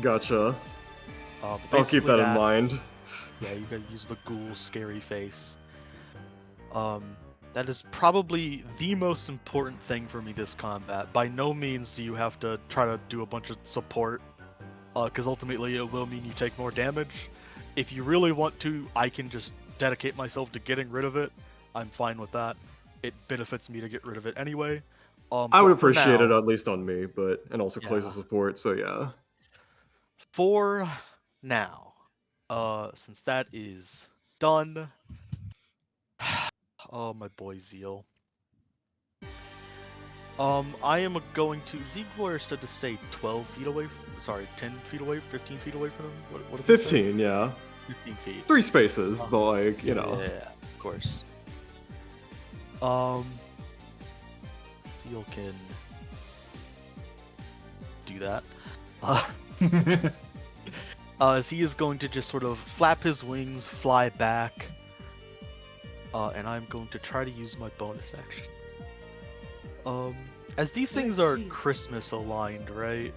Gotcha. I'll keep Basically that in mind. Yeah, you gotta use the ghoul scary face. That is probably the most important thing for me this combat. By no means do you have to try to do a bunch of support, because ultimately it will mean you take more damage. If you really want to, I can just dedicate myself to getting rid of it. I'm fine with that. It benefits me to get rid of it anyway. I would appreciate it, at least on me, and also Clay's support, so yeah. For now, since that is done, oh, my boy Zeal. I am going to... Ziegvoyer stood to stay 12 feet away from... 10 feet away, 15 feet away from him? What did we say? 15, yeah. 15 feet. 3 spaces, but Yeah, of course. Zeal can do that. As he is going to just sort of flap his wings, fly back, and I'm going to try to use my bonus action. As these things are Christmas aligned, right?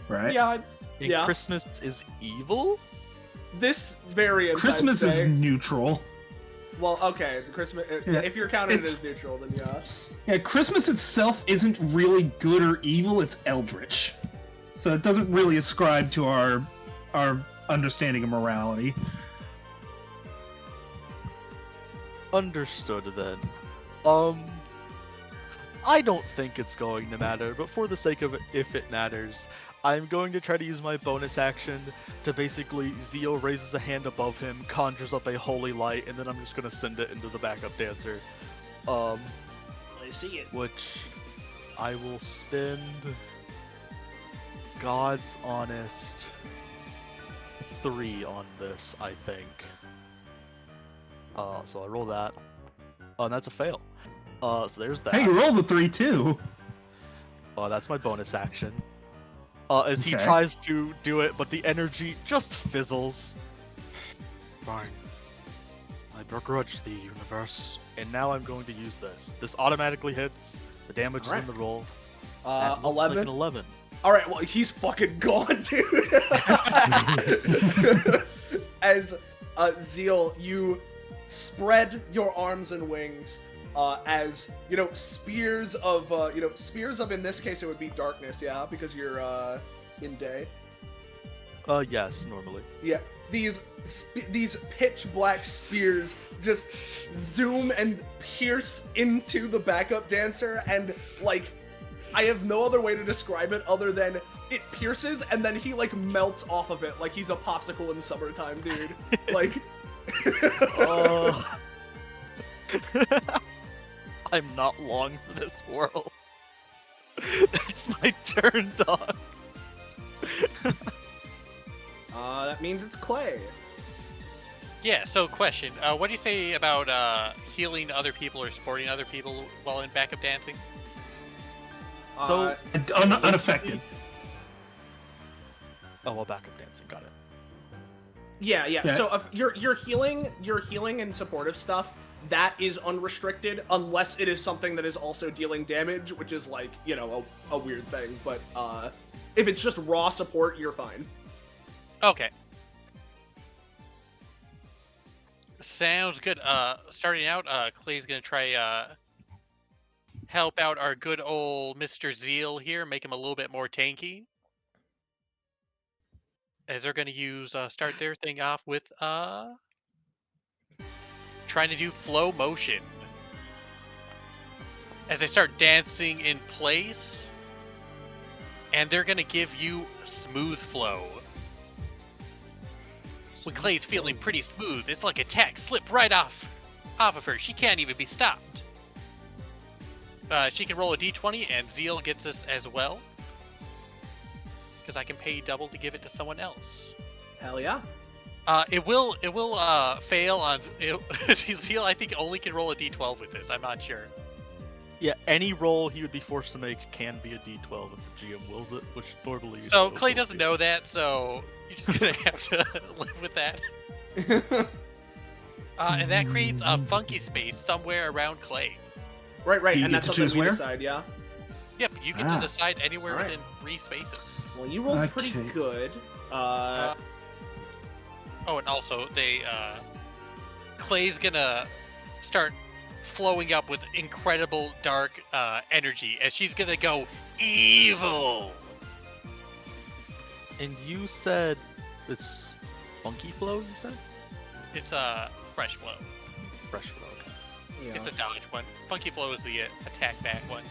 Right? Yeah. And Yeah. Christmas is evil? This variant. Christmas I'd is say. neutral. Well, okay. Christmas. Yeah, If you're counting it it's- as neutral, then yeah. Yeah, Christmas itself isn't really good or evil, it's eldritch. So it doesn't really ascribe to our understanding of morality. Understood then. I don't think it's going to matter, but for the sake of it, if it matters, I'm going to try to use my bonus action to basically Zeal raises a hand above him, conjures up a holy light, and then I'm just gonna send it into the backup dancer. I see it. Which I will spend God's honest 3 on this, I think. So I roll that. Oh, and that's a fail. So there's that. Hey, you rolled a 3 too. That's my bonus action. As he Okay. tries to do it, but the energy just fizzles. Fine. I begrudge the universe. And now I'm going to use this. This automatically hits. The damage is in the roll. That looks like 11. an 11. All right. Well, he's fucking gone, dude. As Zeal, you spread your arms and wings. As spears of in this case it would be darkness, yeah, because you're in day. Yes, normally. Yeah, these pitch black spears just zoom and pierce into the backup dancer, and like, I have no other way to describe it other than it pierces and then he like melts off of it like he's a popsicle in summertime, dude. Like, Oh. I'm not long for this world. It's my turn, dog. That means it's Clay. Yeah, so question. What do you say about healing other people or supporting other people while in backup dancing? So, Unaffected. Oh, well, backup dancing, got it. Yeah. So if your healing and supportive stuff, that is unrestricted unless it is something that is also dealing damage, which is like, you know, a weird thing. But if it's just raw support, you're fine. Okay. Sounds good. Starting out, Clay's gonna try help out our good old Mr. Zeal here, make him a little bit more tanky. As they're gonna use start their thing off with trying to do flow motion. As they start dancing in place, and they're gonna give you smooth flow. When Clay's feeling pretty smooth, it's like a tack slipped right off of her. She can't even be stopped. She can roll a d20, and Zeal gets this as well. Because I can pay double to give it to someone else. Hell yeah. It will fail on... Zeal, I think, only can roll a d12 with this. I'm not sure. Yeah, any roll he would be forced to make can be a d12 if the GM wills it, which normally... So Clay doesn't know that, so you're just gonna have to live with that. And that creates a funky space somewhere around Clay. Right, Do you and get that's to something choose we where? decide, yeah? Yep, you get to decide anywhere Alright. within 3 spaces. Well, you rolled pretty Okay. good. Oh, and also Clay's gonna start flowing up with incredible dark energy as she's gonna go evil. And you said it's funky flow, you said? It's fresh flow. Fresh flow, okay. yeah. It's a dodge one. Funky flow is the attack back one.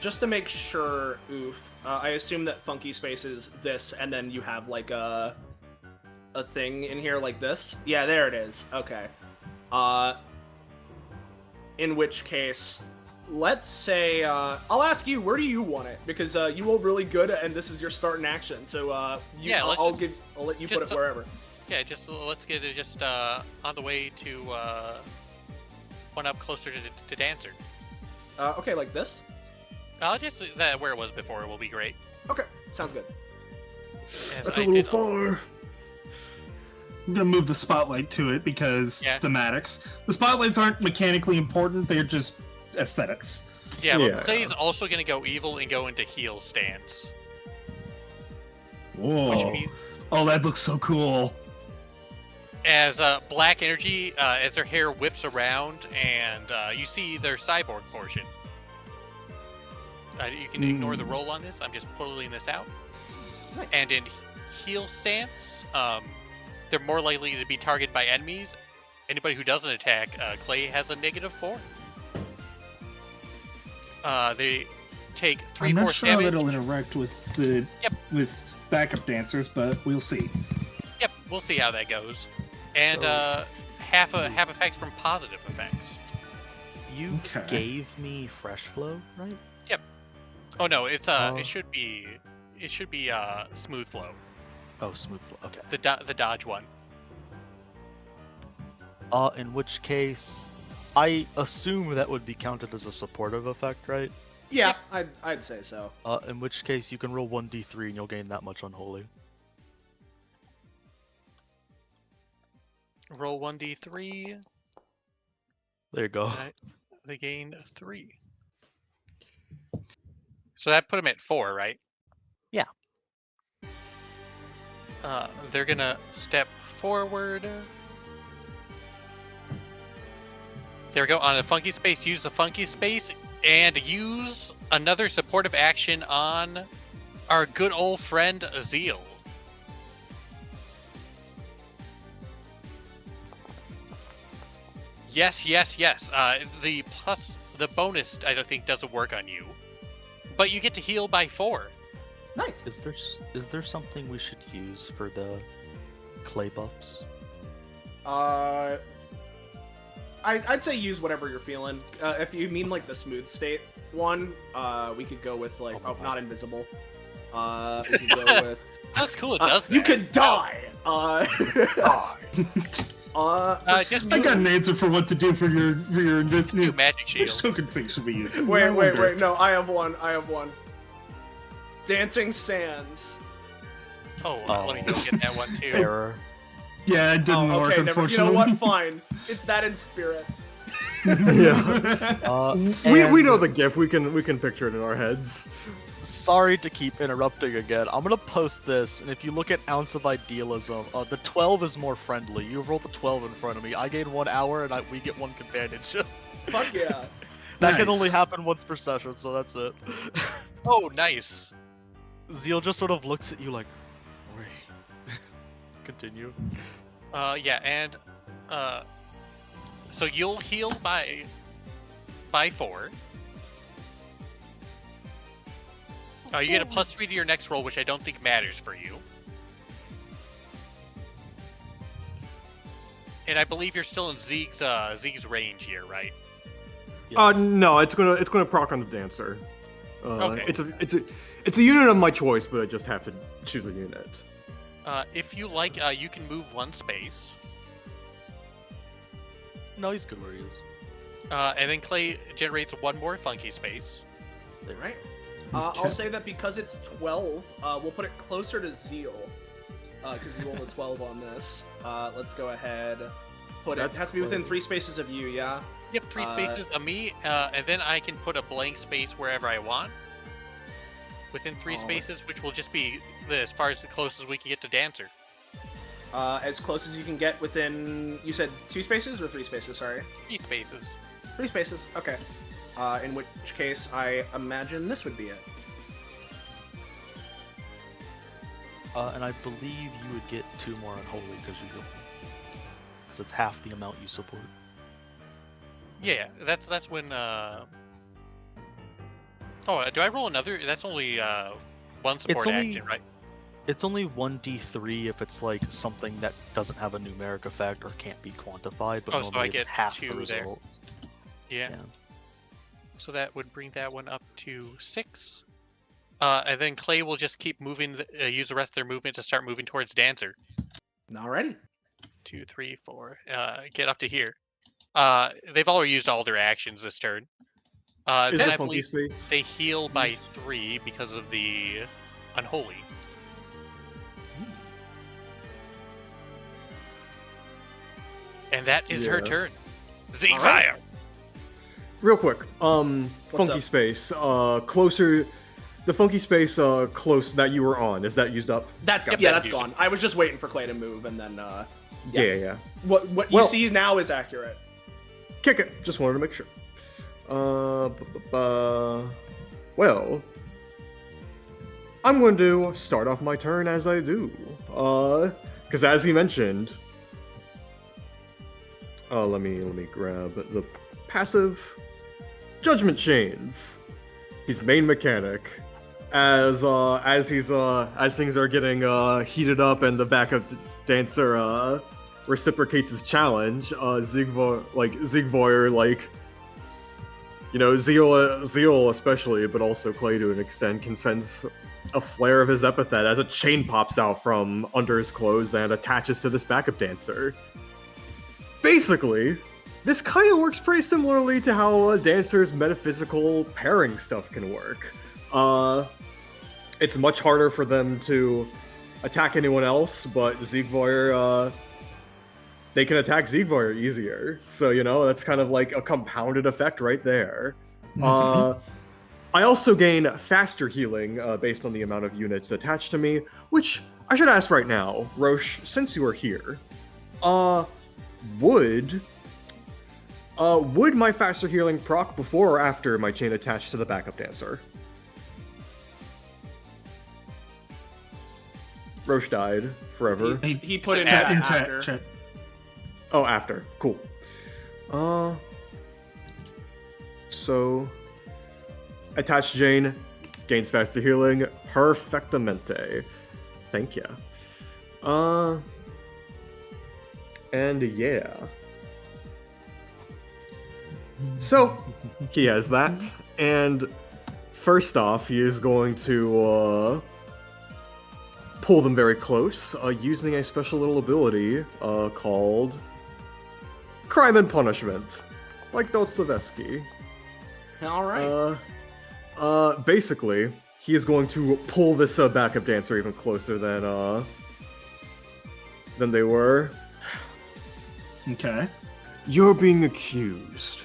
Just to make sure, I assume that funky space is this, and then you have like a thing in here like this. Yeah, there it is. Okay. In which case, let's say I'll ask you, where do you want it? Because you rolled really good, and this is your start in action. So I'll let you put it wherever. Yeah, just let's get it just on the way to one up closer to Dancer. Okay, like this. I'll just that where it was before will be great. Okay, sounds good. As That's I a little did- far. I'm gonna move the spotlight to it because Yeah. thematics. The spotlights aren't mechanically important; they're just aesthetics. Yeah, Yeah. but Clay's also gonna go evil and go into heal stance, Whoa! which means Oh, that looks so cool. as black energy, as their hair whips around, and you see their cyborg portion. You can ignore the roll on this. I'm just pulling this out. Nice. And in heal stance, they're more likely to be targeted by enemies. Anybody who doesn't attack, Clay has a -4. They take I'm not 3/4 sure how damage. that'll interact with the Yep. with backup dancers, but we'll see. Yep, we'll see how that goes. And half effects from positive effects. You Okay. gave me fresh flow, right? Oh no, it's it should be smooth flow. Oh, smooth flow, okay. The dodge one. In which case, I assume that would be counted as a supportive effect, right? Yeah, I'd say so. In which case, you can roll 1d3 and you'll gain that much unholy. Roll 1d3. There you go. They gain 3. So that put them at 4, right? Yeah. They're gonna step forward. There we go. On a funky space, use the funky space and use another supportive action on our good old friend Zeal. Yes. The bonus I don't think doesn't work on you, but you get to heal by 4. Nice. Is there something we should use for the clay buffs? I'd say use whatever you're feeling. If you mean like the smooth state one, we could go with like not invisible. We could go with. That's cool. It does. You that. could die. Just I got an answer for what to do for your do investment. magic Which shield. token thing should we use? Wait. No, I have one. Dancing Sands. Oh, let me go get that one too. Error. Yeah, it didn't work, Okay, never. You know unfortunately. what? Fine. It's that in spirit. Yeah. We know the GIF. We can picture it in our heads. Sorry to keep interrupting again. I'm gonna post this, and if you look at Ounce of Idealism, the 12 is more friendly. You roll the 12 in front of me. I gain 1 hour, and we get 1 companionship. Fuck yeah. That can only Nice. happen once per session, so that's it. Oh, nice. Zeal just sort of looks at you like, wait. Continue. Yeah, and so you'll heal by 4. You get a +3 to your next roll, which I don't think matters for you. And I believe you're still in Zeke's range here, right? Yes. No, it's gonna proc on the dancer. Okay. It's a unit of my choice, but I just have to choose a unit. If you like, you can move 1 space. No, he's good where he is. And then Clay generates 1 more funky space. Right. I'll say that because it's 12, we'll put it closer to Zeal. Because you rolled a 12 on this. Let's go ahead. It has to be within 3 spaces of you, yeah? Yep, 3 spaces of me, and then I can put a blank space wherever I want. Within 3 spaces, which will just be as far as the closest we can get to Dancer. As close as you can get within. You said 2 spaces or 3 spaces? Sorry. 3 spaces. 3 spaces. Okay. In which case, I imagine this would be it. And I believe you would get 2 more unholy because it's half the amount you support. Yeah, that's when. Oh, do I roll another? That's only 1 support action, right? It's only 1d3 if it's like something that doesn't have a numeric effect or can't be quantified, but Oh, so normally I get it's half 2 the there. result. Yeah. Yeah. So that would bring that one up to 6. And then Clay will just keep moving, use the rest of their movement to start moving towards Dancer. Alrighty. 2, 3, 4. Get up to here. They've already used all their actions this turn. Is Then it I funky believe space? they heal by 3 because of the unholy. And that is her Yeah. turn. Z All right. fire. Real quick, funky up? space, closer. The funky space, close that you were on. Is that used up? That's Yep, yeah, that that's usually- gone. I was just waiting for Clay to move, and then Yeah. what you Well- see now is accurate. Kick it. Just wanted to make sure. Well, I'm going to start off my turn as I do. Because as he mentioned, let me grab the passive Judgment Chains. His main mechanic. As things are getting heated up and the backup dancer reciprocates his challenge, Zigvoyer, Zeal especially, but also Clay to an extent, can sense a flare of his epithet as a chain pops out from under his clothes and attaches to this backup dancer. Basically, this kind of works pretty similarly to how a dancer's metaphysical pairing stuff can work. It's much harder for them to attack anyone else, but Zigvoyer, they can attack Zigvoyer easier. So, that's kind of like a compounded effect right there. I also gain faster healing based on the amount of units attached to me, which I should ask right now, Roche, since you are here, would my faster healing proc before or after my chain attached to the backup dancer? Roche died forever. He put in Chat- chat In after. chat. Oh, after. Cool. So attached Jane gains faster healing. Perfectamente. Thank ya. And yeah. So he has that, and first off, he is going to pull them very close, using a special little ability called Crime and Punishment, like Dostoevsky. All right. Basically, he is going to pull this backup dancer even closer than they were. Okay. You're being accused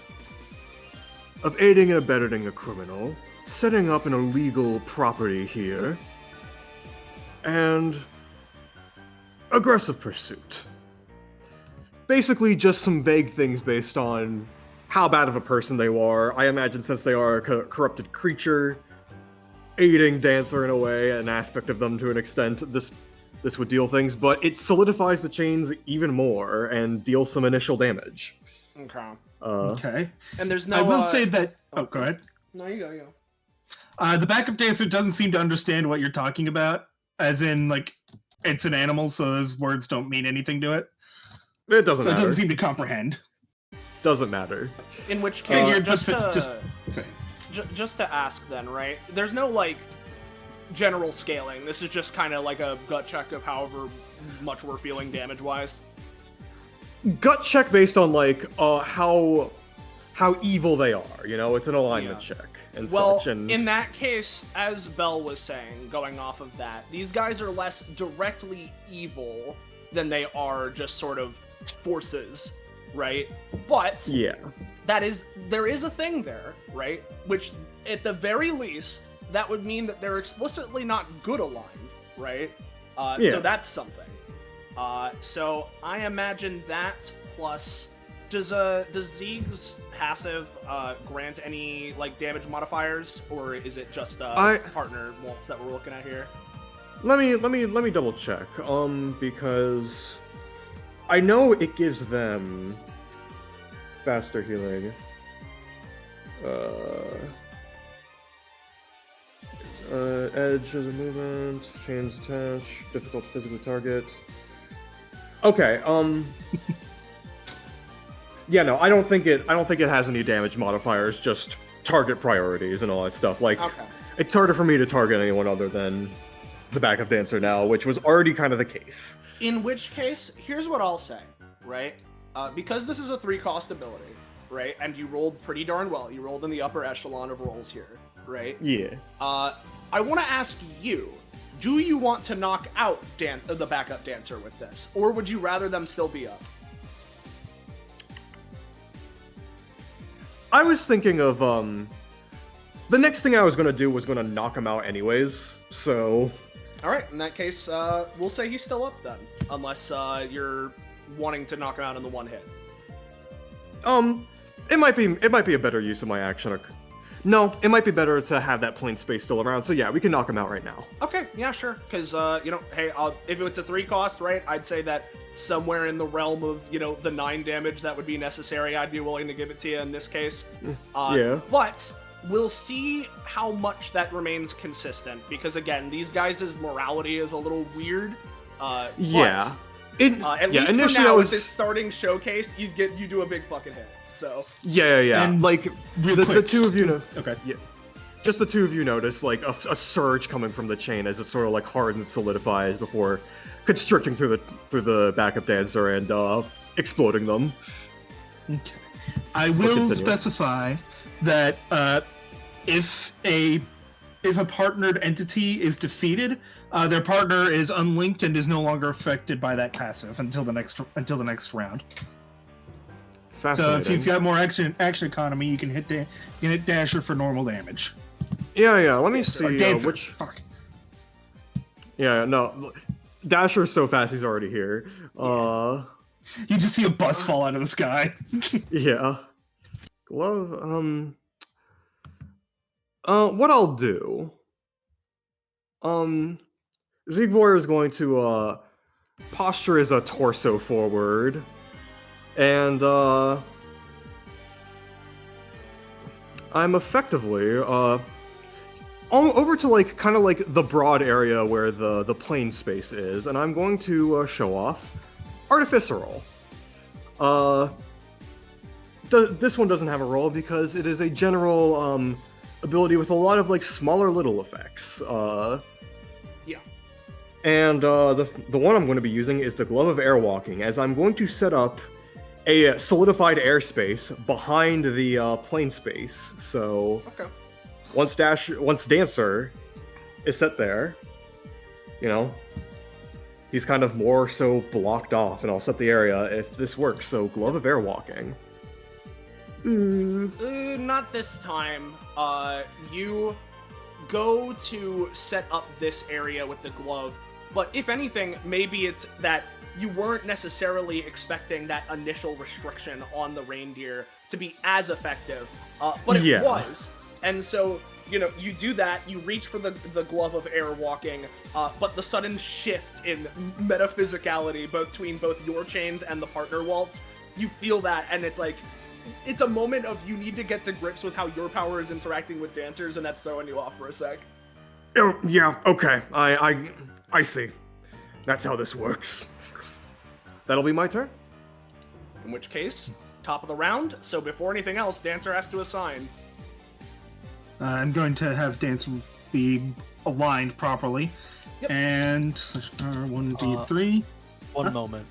of aiding and abetting a criminal, setting up an illegal property here, and aggressive pursuit. Basically, just some vague things based on how bad of a person they are. I imagine since they are a corrupted creature, aiding Dancer in a way, an aspect of them to an extent, this would deal things, but it solidifies the chains even more and deals some initial damage. Okay. Okay. And there's no. I will say that. Oh, go ahead. No, you go. The backup dancer doesn't seem to understand what you're talking about, as in, like, it's an animal, so those words don't mean anything to it. It doesn't So it matter. doesn't seem to comprehend. Doesn't matter. In which case, Figured, just to ask then, right? There's no like general scaling. This is just kind of like a gut check of however much we're feeling damage-wise. Gut check based on like how evil they are. You know, it's an alignment check and such. And in that case, as Bell was saying, going off of that, these guys are less directly evil than they are just sort of forces, right? But yeah, there is a thing there, right? Which at the very least, that would mean that they're explicitly not good aligned, right? Yeah. So that's something. So I imagine that plus does Zeeg's passive grant any like damage modifiers, or is it just partner waltz that we're looking at here? Let me double check. Because I know it gives them faster healing. Edge as a movement, chains attach, difficult to physically target. Okay, yeah, no, I don't think it has any damage modifiers, just target priorities and all that stuff. Like, Okay. it's harder for me to target anyone other than the backup dancer now, which was already kind of the case. In which case, here's what I'll say, right? Because this is a 3-cost ability, right? And you rolled pretty darn well. You rolled in the upper echelon of rolls here, right? Yeah. I want to ask you, do you want to knock out the backup dancer with this? Or would you rather them still be up? I was thinking of, the next thing I was gonna do was gonna knock him out anyways, so... Alright, in that case, we'll say he's still up then. Unless you're wanting to knock him out in the one hit. It might be a better use of my action. No, it might be better to have that plain space still around, so yeah, we can knock him out right now. Okay, yeah, sure. Because, hey, if it's a 3-cost, right, I'd say that somewhere in the realm of, the 9 damage that would be necessary, I'd be willing to give it to you in this case. Yeah. But we'll see how much that remains consistent, because, again, these guys' morality is a little weird. Yeah. At least for now, with this starting showcase, you do a big fucking hit. So yeah. And like the two of you know. Okay. Yeah. Just the two of you notice like a surge coming from the chain as it sort of like hardens, solidifies before constricting through the backup dancer and exploding them. Okay. I will specify that if a partnered entity is defeated, their partner is unlinked and is no longer affected by that passive until the next round. So if you've got more action economy, you can hit Dasher for normal damage. Yeah. Let me see which. Fuck. Yeah, no. Dasher's so fast he's already here. You just see a bus fall out of the sky. Yeah. Glove. What I'll do. Ziegler is going to posture as a torso forward, and I'm effectively over to like kind of like the broad area where the plane space is, and I'm going to show off Artificer Roll. This one doesn't have a roll because it is a general ability with a lot of like smaller little effects. Yeah. And the one I'm going to be using is the Glove of Airwalking, as I'm going to set up a solidified airspace behind the plane space. So Okay. once Dancer is set there, you know, he's kind of more so blocked off, and I'll set the area if this works. So Glove of Airwalking. Not this time. You go to set up this area with the glove, but if anything, maybe it's that you weren't necessarily expecting that initial restriction on the reindeer to be as effective, but it was. And so, you know, you do that, you reach for the Glove of Airwalking, but the sudden shift in metaphysicality between both your chains and the partner waltz, you feel that, and it's like, it's a moment of you need to get to grips with how your power is interacting with Dancer's, and that's throwing you off for a sec. Oh, yeah, okay. I see. That's how this works. That'll be my turn. In which case, top of the round, so before anything else, Dancer has to assign. I'm going to have Dancer be aligned properly. Yep. And 1d3. One moment.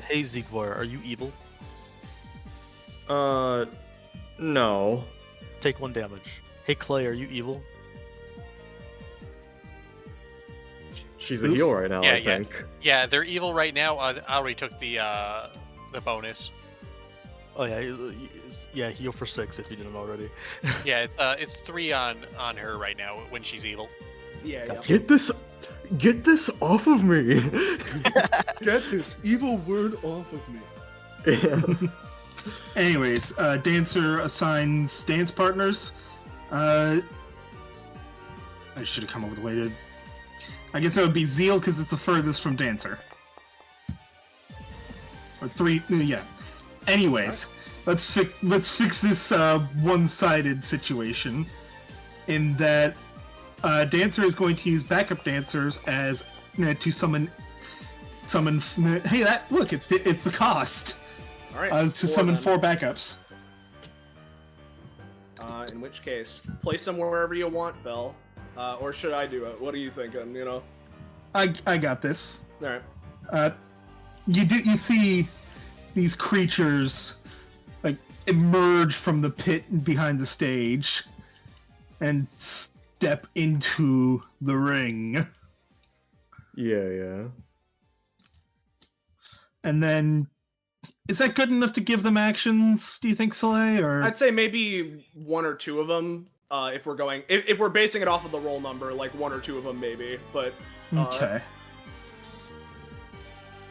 Hey Ziegler, are you evil? No. Take 1 damage. Hey Clay, are you evil? She's a heal right now, I think. Yeah, they're evil right now. I already took the bonus. Oh yeah, heal for 6 if you didn't already. Yeah, it's 3 on her right now when she's evil. Yeah. Get this off of me. Get this evil word off of me. Yeah. Anyways, Dancer assigns dance partners. I should have come up with a way to... I guess that would be Zeal, because it's the furthest from Dancer. Or 3... Yeah. Anyways, let's fix this one-sided situation. In that Dancer is going to use backup dancers as to summon. Hey, look! It's the cost. All right. To summon 4 backups. In which case, place them wherever you want, Bell. Or should I do it? What are you thinking? You know. I got this. All right. You see these creatures like emerge from the pit behind the stage and step into the ring. Yeah. And then is that good enough to give them actions, do you think, Soleil? Or I'd say maybe 1 or 2 of them. If we're basing it off of the roll number, like 1 or 2 of them maybe. But okay.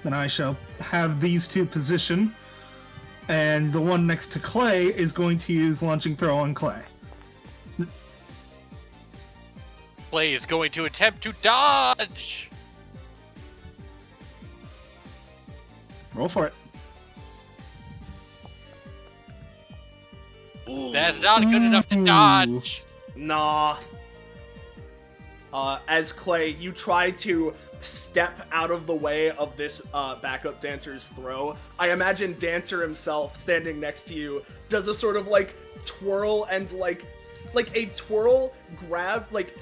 Then I shall have these 2 position, and the one next to Clay is going to use launching throw on Clay. Clay is going to attempt to dodge. Roll for it. That's not good enough to dodge. Nah. As Clay, you try to step out of the way of this backup dancer's throw. I imagine Dancer himself standing next to you does a sort of like twirl and like a twirl grab, like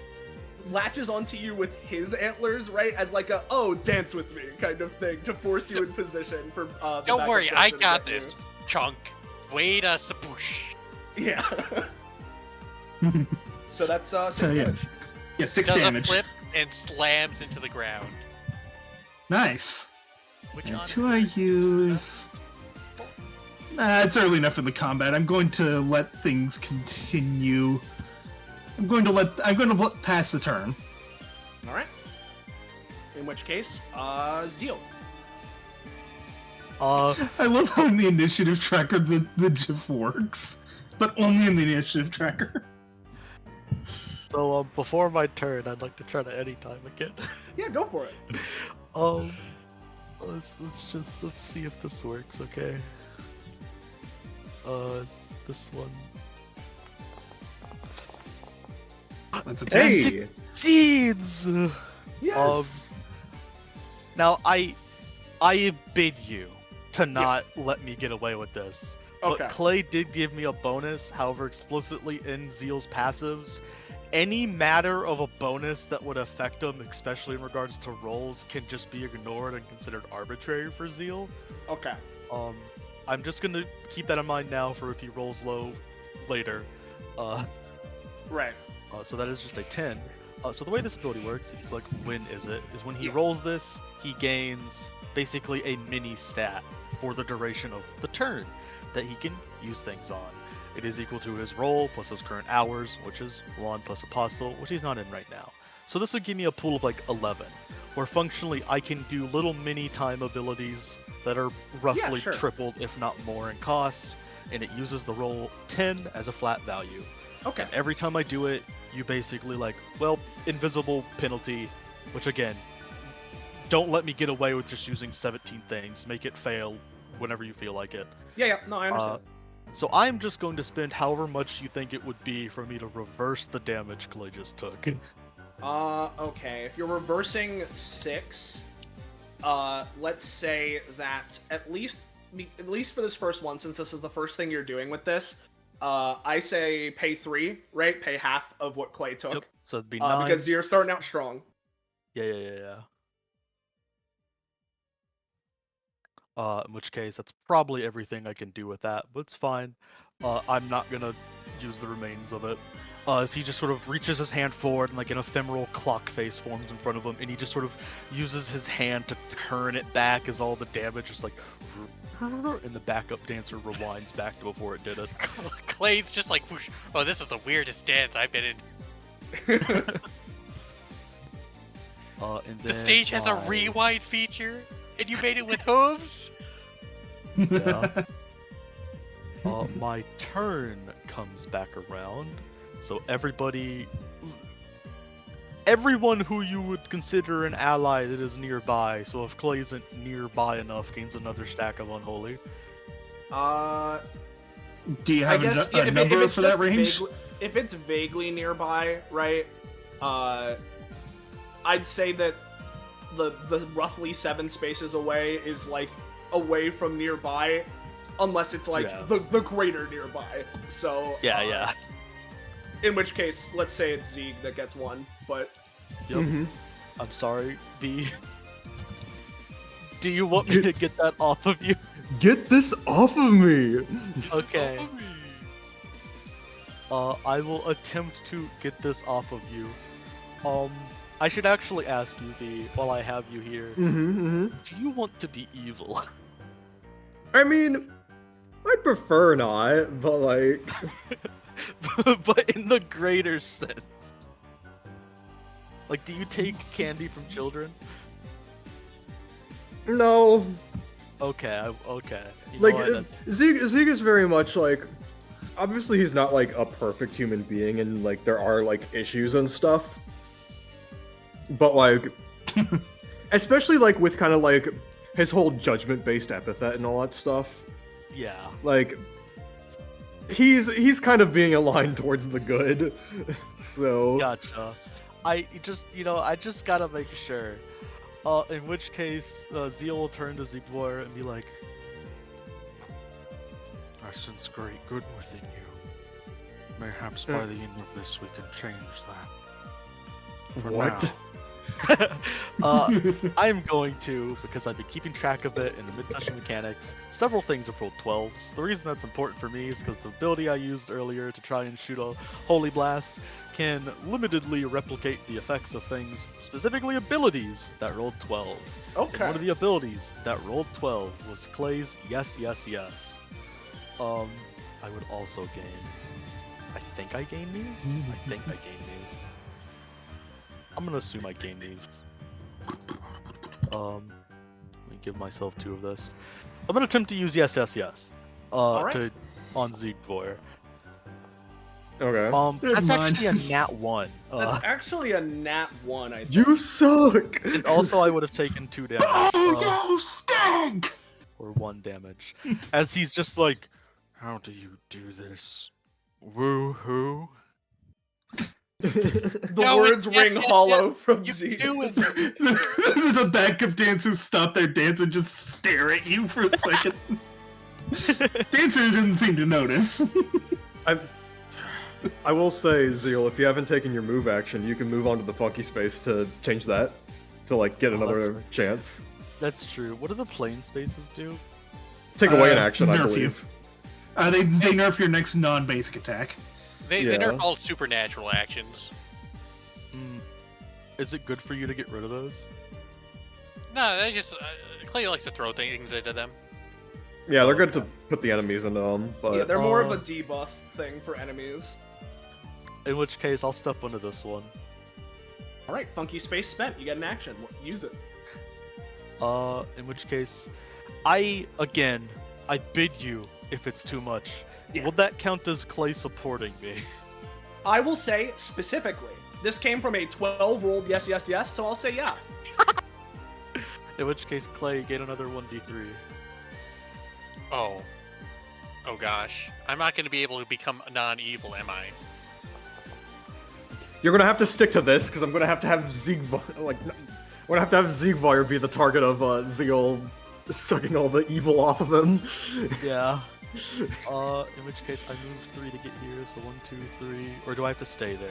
latches onto you with his antlers, right? As like a, oh, dance with me kind of thing to force you in position for the Don't backup worry, dancer I to got get you. this, chunk. Wait a saboosh. Yeah. So that's 6 So, yeah. damage. Yeah, 6 Does damage. a flip and slams into the ground. Nice. Which And on do I use... it's early enough in the combat. I'm going to let things continue. I'm going to let pass the turn. All right. In which case, Zeal. I love how in the initiative tracker the GIF works, but only in the initiative tracker. So before my turn, I'd like to try to anytime again. Yeah, go for it. um, let's see if this works. Okay. It's this one. That's a Hey! Seeds. Yes. Now I bid you to not let me get away with this. Okay. But Clay did give me a bonus, however, explicitly in Zeal's passives. Any matter of a bonus that would affect him, especially in regards to rolls, can just be ignored and considered arbitrary for Zeal. Okay. I'm just gonna keep that in mind now for if he rolls low later. Right. So that is just a 10. So the way this ability works, if you like, when is when he Yeah. rolls this, he gains basically a mini stat for the duration of the turn that he can use things on. It is equal to his roll plus his current hours, which is 1 plus Apostle, which he's not in right now. So this would give me a pool of like 11, where functionally I can do little mini time abilities that are roughly sure. tripled, if not more, in cost, and it uses the roll 10 as a flat value. Okay. And every time I do it, you basically like, well, invisible penalty, which again, don't let me get away with just using 17 things. Make it fail whenever you feel like it. Yeah. No, I understand. So I'm just going to spend however much you think it would be for me to reverse the damage Clay just took. Okay. If you're reversing 6, let's say that at least for this first one, since this is the first thing you're doing with this, I say pay 3, right? Pay half of what Clay took. Yep. So it'd be 9. Because you're starting out strong. Yeah. In which case, that's probably everything I can do with that, but it's fine. I'm not gonna use the remains of it. As he just sort of reaches his hand forward and like an ephemeral clock face forms in front of him, and he just sort of uses his hand to turn it back as all the damage just like, and the backup dancer rewinds back to before it did it. Clay's just like, whoosh. Oh, this is the weirdest dance I've been in. And The then stage has a rewind feature, and you made it with hooves? Yeah. My turn comes back around, so everyone who you would consider an ally that is nearby, so if Clay isn't nearby enough, gains another stack of Unholy. Do you have guess, a number it's for that just range? if it's vaguely nearby, right? I'd say that the roughly 7 spaces away is like away from nearby, unless it's like the greater nearby. So Yeah. In which case, let's say it's Zeeg that gets 1, but Yep. I'm sorry, V. Do you want me to get that off of you? Get this off of me! Okay. I will attempt to get this off of you. I should actually ask you, V, while I have you here. Do you want to be evil? I mean, I'd prefer not, but like... But in the greater sense. Like, do you take candy from children? No. Okay, okay. You Like, know what, Zeeg is very much like... Obviously, he's not like a perfect human being, and like there are like issues and stuff. But like... especially like with kind of like his whole judgment-based epithet and all that stuff. yeah. Like... He's kind of being aligned towards the good, so... Gotcha. I just gotta make sure. In which case, Zeal will turn to Ziegler and be like, I sense great good within you. Perhaps by the end of this we can change that. For What? now. I'm going to, because I've been keeping track of it in the mid-session mechanics, several things have rolled 12s. The reason that's important for me is because the ability I used earlier to try and shoot a Holy Blast can limitedly replicate the effects of things, specifically abilities that rolled 12. And okay. one of the abilities that rolled 12 was Clay's Yes, Yes, Yes. I would also gain... I think I gained these? I'm gonna assume I gained these. Let me give myself 2 of this. I'm gonna attempt to use Yes, Yes, Yes. Alright. On Ziegler. Okay. That's Never mind. actually a nat 1. That's actually a nat 1, I think. You suck! And also, I would have taken 2 damage. Oh, you stink! Or 1 damage. As he's just like, how do you do this? Woo-hoo? The No, words yeah, ring yeah, hollow from You Z. do it. The backup dancers stop their dance and just stare at you for a second. Dancer didn't seem to notice. I will say, Zeal, if you haven't taken your move action, you can move on to the funky space to change that. To, like, get another that's right. chance. That's true. What do the plane spaces do? Take away an action, I nerf believe. you. They nerf your next non-basic attack. They Yeah. nerf all supernatural actions. Is it good for you to get rid of those? No, they just Clay likes to throw things into them. Yeah, they're good to put the enemies into them, but... Yeah, they're more of a debuff thing for enemies. In which case, I'll step into this one. Alright, funky space spent. You get an action. Use it. In which case, I bid you if it's too much. Yeah. Will that count as Clay supporting me? I will say, specifically, this came from a 12 rolled yes, yes, yes, so I'll say yeah. In which case, Clay, get another 1d3. Oh. Oh gosh. I'm not going to be able to become non-evil, am I? You're gonna have to stick to this, because I'm gonna have Ziegvar, like, I'm gonna have to have Ziegvar be the target of, Zeal sucking all the evil off of him. Yeah. In which case, I move 3 to get here, so 1, 2, 3. Or do I have to stay there?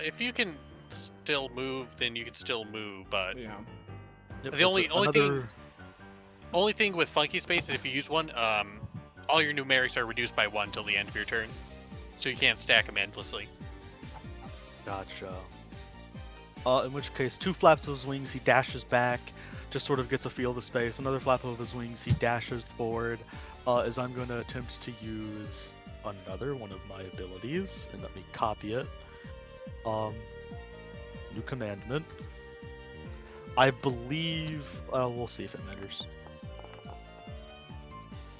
If you can still move, then you can still move, but... Yeah. Yep, The only another... only thing with funky space is if you use one, all your numerics are reduced by 1 till the end of your turn. So you can't stack them endlessly. Gotcha. In which case, 2 flaps of his wings, he dashes back, just sort of gets a feel of the space. Another flap of his wings, he dashes forward, as I'm going to attempt to use another one of my abilities, and let me copy it. New commandment. I believe, we'll see if it matters.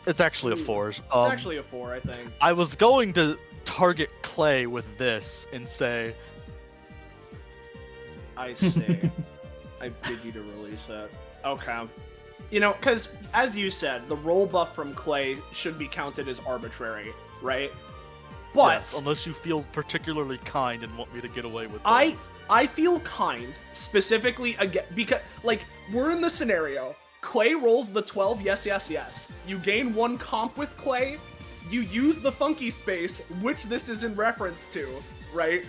It's actually a 4. It's actually a 4, I think. I was going to target Clay with this and say, I say, I bid you to release that. Okay. You know, because, as you said, the roll buff from Clay should be counted as arbitrary, right? But yes, unless you feel particularly kind and want me to get away with I those. feel kind, specifically, again, because, like, we're in the scenario. Clay rolls the 12 yes, yes, yes. You gain 1 comp with Clay. You use the funky space, which this is in reference to, right?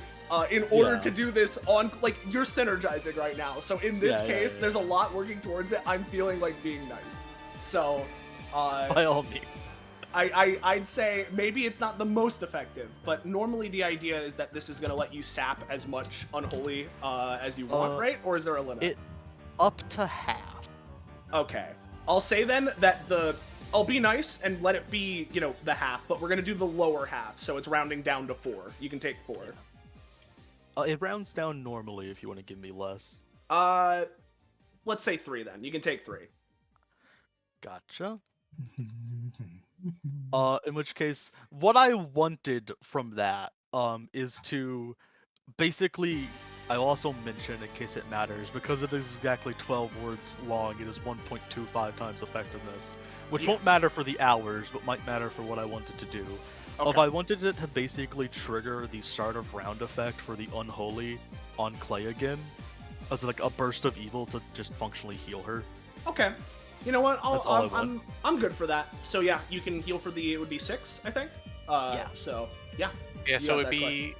In order to do this on, like, you're synergizing right now. So in this case, there's a lot working towards it. I'm feeling like being nice. So, By all means. I'd say maybe it's not the most effective, but normally the idea is that this is going to let you sap as much unholy as you want, right? Or is there a limit? Up to half. Okay. I'll say then that I'll be nice and let it be, you know, the half, but we're going to do the lower half, so it's rounding down to 4. You can take 4. It rounds down normally if you want to give me less. Let's say 3 then. You can take 3. Gotcha. In which case, what I wanted from that, is to basically, I also mention in case it matters, because it is exactly 12 words long, it is 1.25 times effectiveness, which won't matter for the hours, but might matter for what I wanted to do. Okay. If I wanted it to basically trigger the start of round effect for the unholy on Clay again, as like a burst of evil to just functionally heal her. Okay. You know what? That's all I want. I'm good for that. So yeah, you can heal for it would be 6, I think. Yeah. So yeah. Yeah, You so got it'd that, be...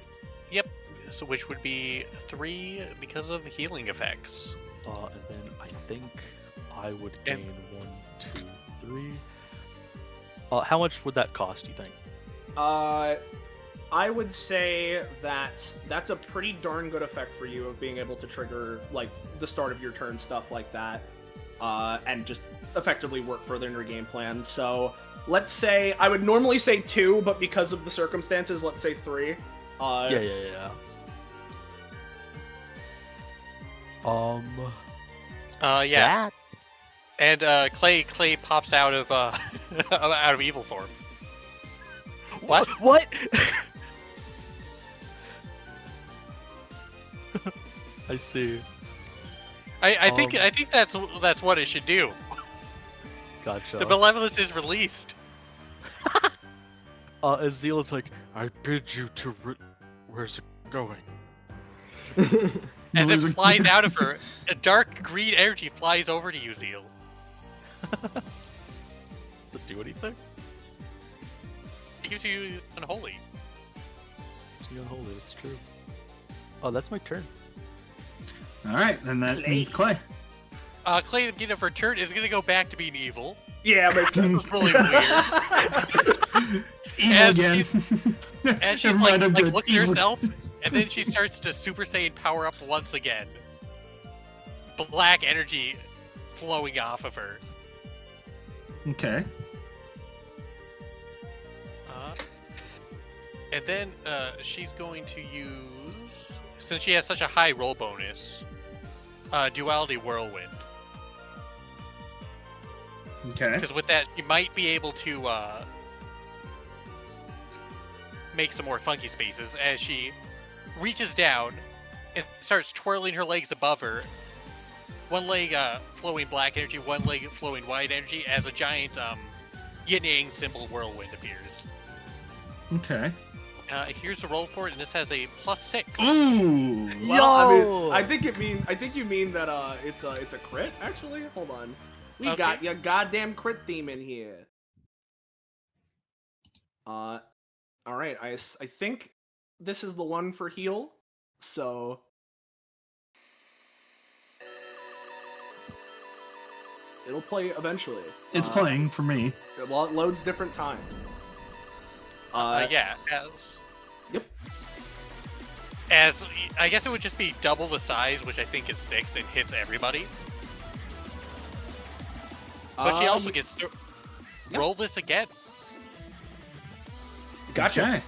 Yep. So which would be 3 because of healing effects. And then I think I would gain 1, 2, 3. How much would that cost, do you think? I would say that that's a pretty darn good effect for you of being able to trigger, like, the start of your turn, stuff like that, and just effectively work further in your game plan. So let's say, I would normally say 2, but because of the circumstances, let's say 3. Yeah. Yeah. And Clay pops out of out of evil form. What? What? I see. I think that's what it should do. Gotcha. The malevolence is released. As Zeal is like, I bid you to. Where's it going? As it flies out of her, a dark green energy flies over to you, Zeal. Does it do anything? It gives you unholy. It's me unholy. That's true. Oh, that's my turn. All right, then that means Clay. Clay, at the beginning of her turn, is gonna go back to being evil. Yeah, makes sense. This is really weird. Evil As again. And she's Never mind, I'm like good. looks at Evil. herself, and then she starts to Super Saiyan power up once again. Black energy flowing off of her. Okay. And then she's going to use, since she has such a high roll bonus, Duality Whirlwind. Okay. Because with that, you might be able to make some more funky spaces as she reaches down and starts twirling her legs above her. One leg flowing black energy, one leg flowing white energy, as a giant yin-yang symbol whirlwind appears. Okay. Here's the roll for it, and this has a +6. Ooh. Well, I think you mean that it's a crit actually. Hold on, we Okay. got your goddamn crit theme in here. All right, I think this is the one for heal. So it'll play eventually. It's playing for me. Well, it loads different time. Yeah, as I guess it would just be double the size, which I think is 6, and hits everybody. But she also gets to roll this again. Gotcha. Okay.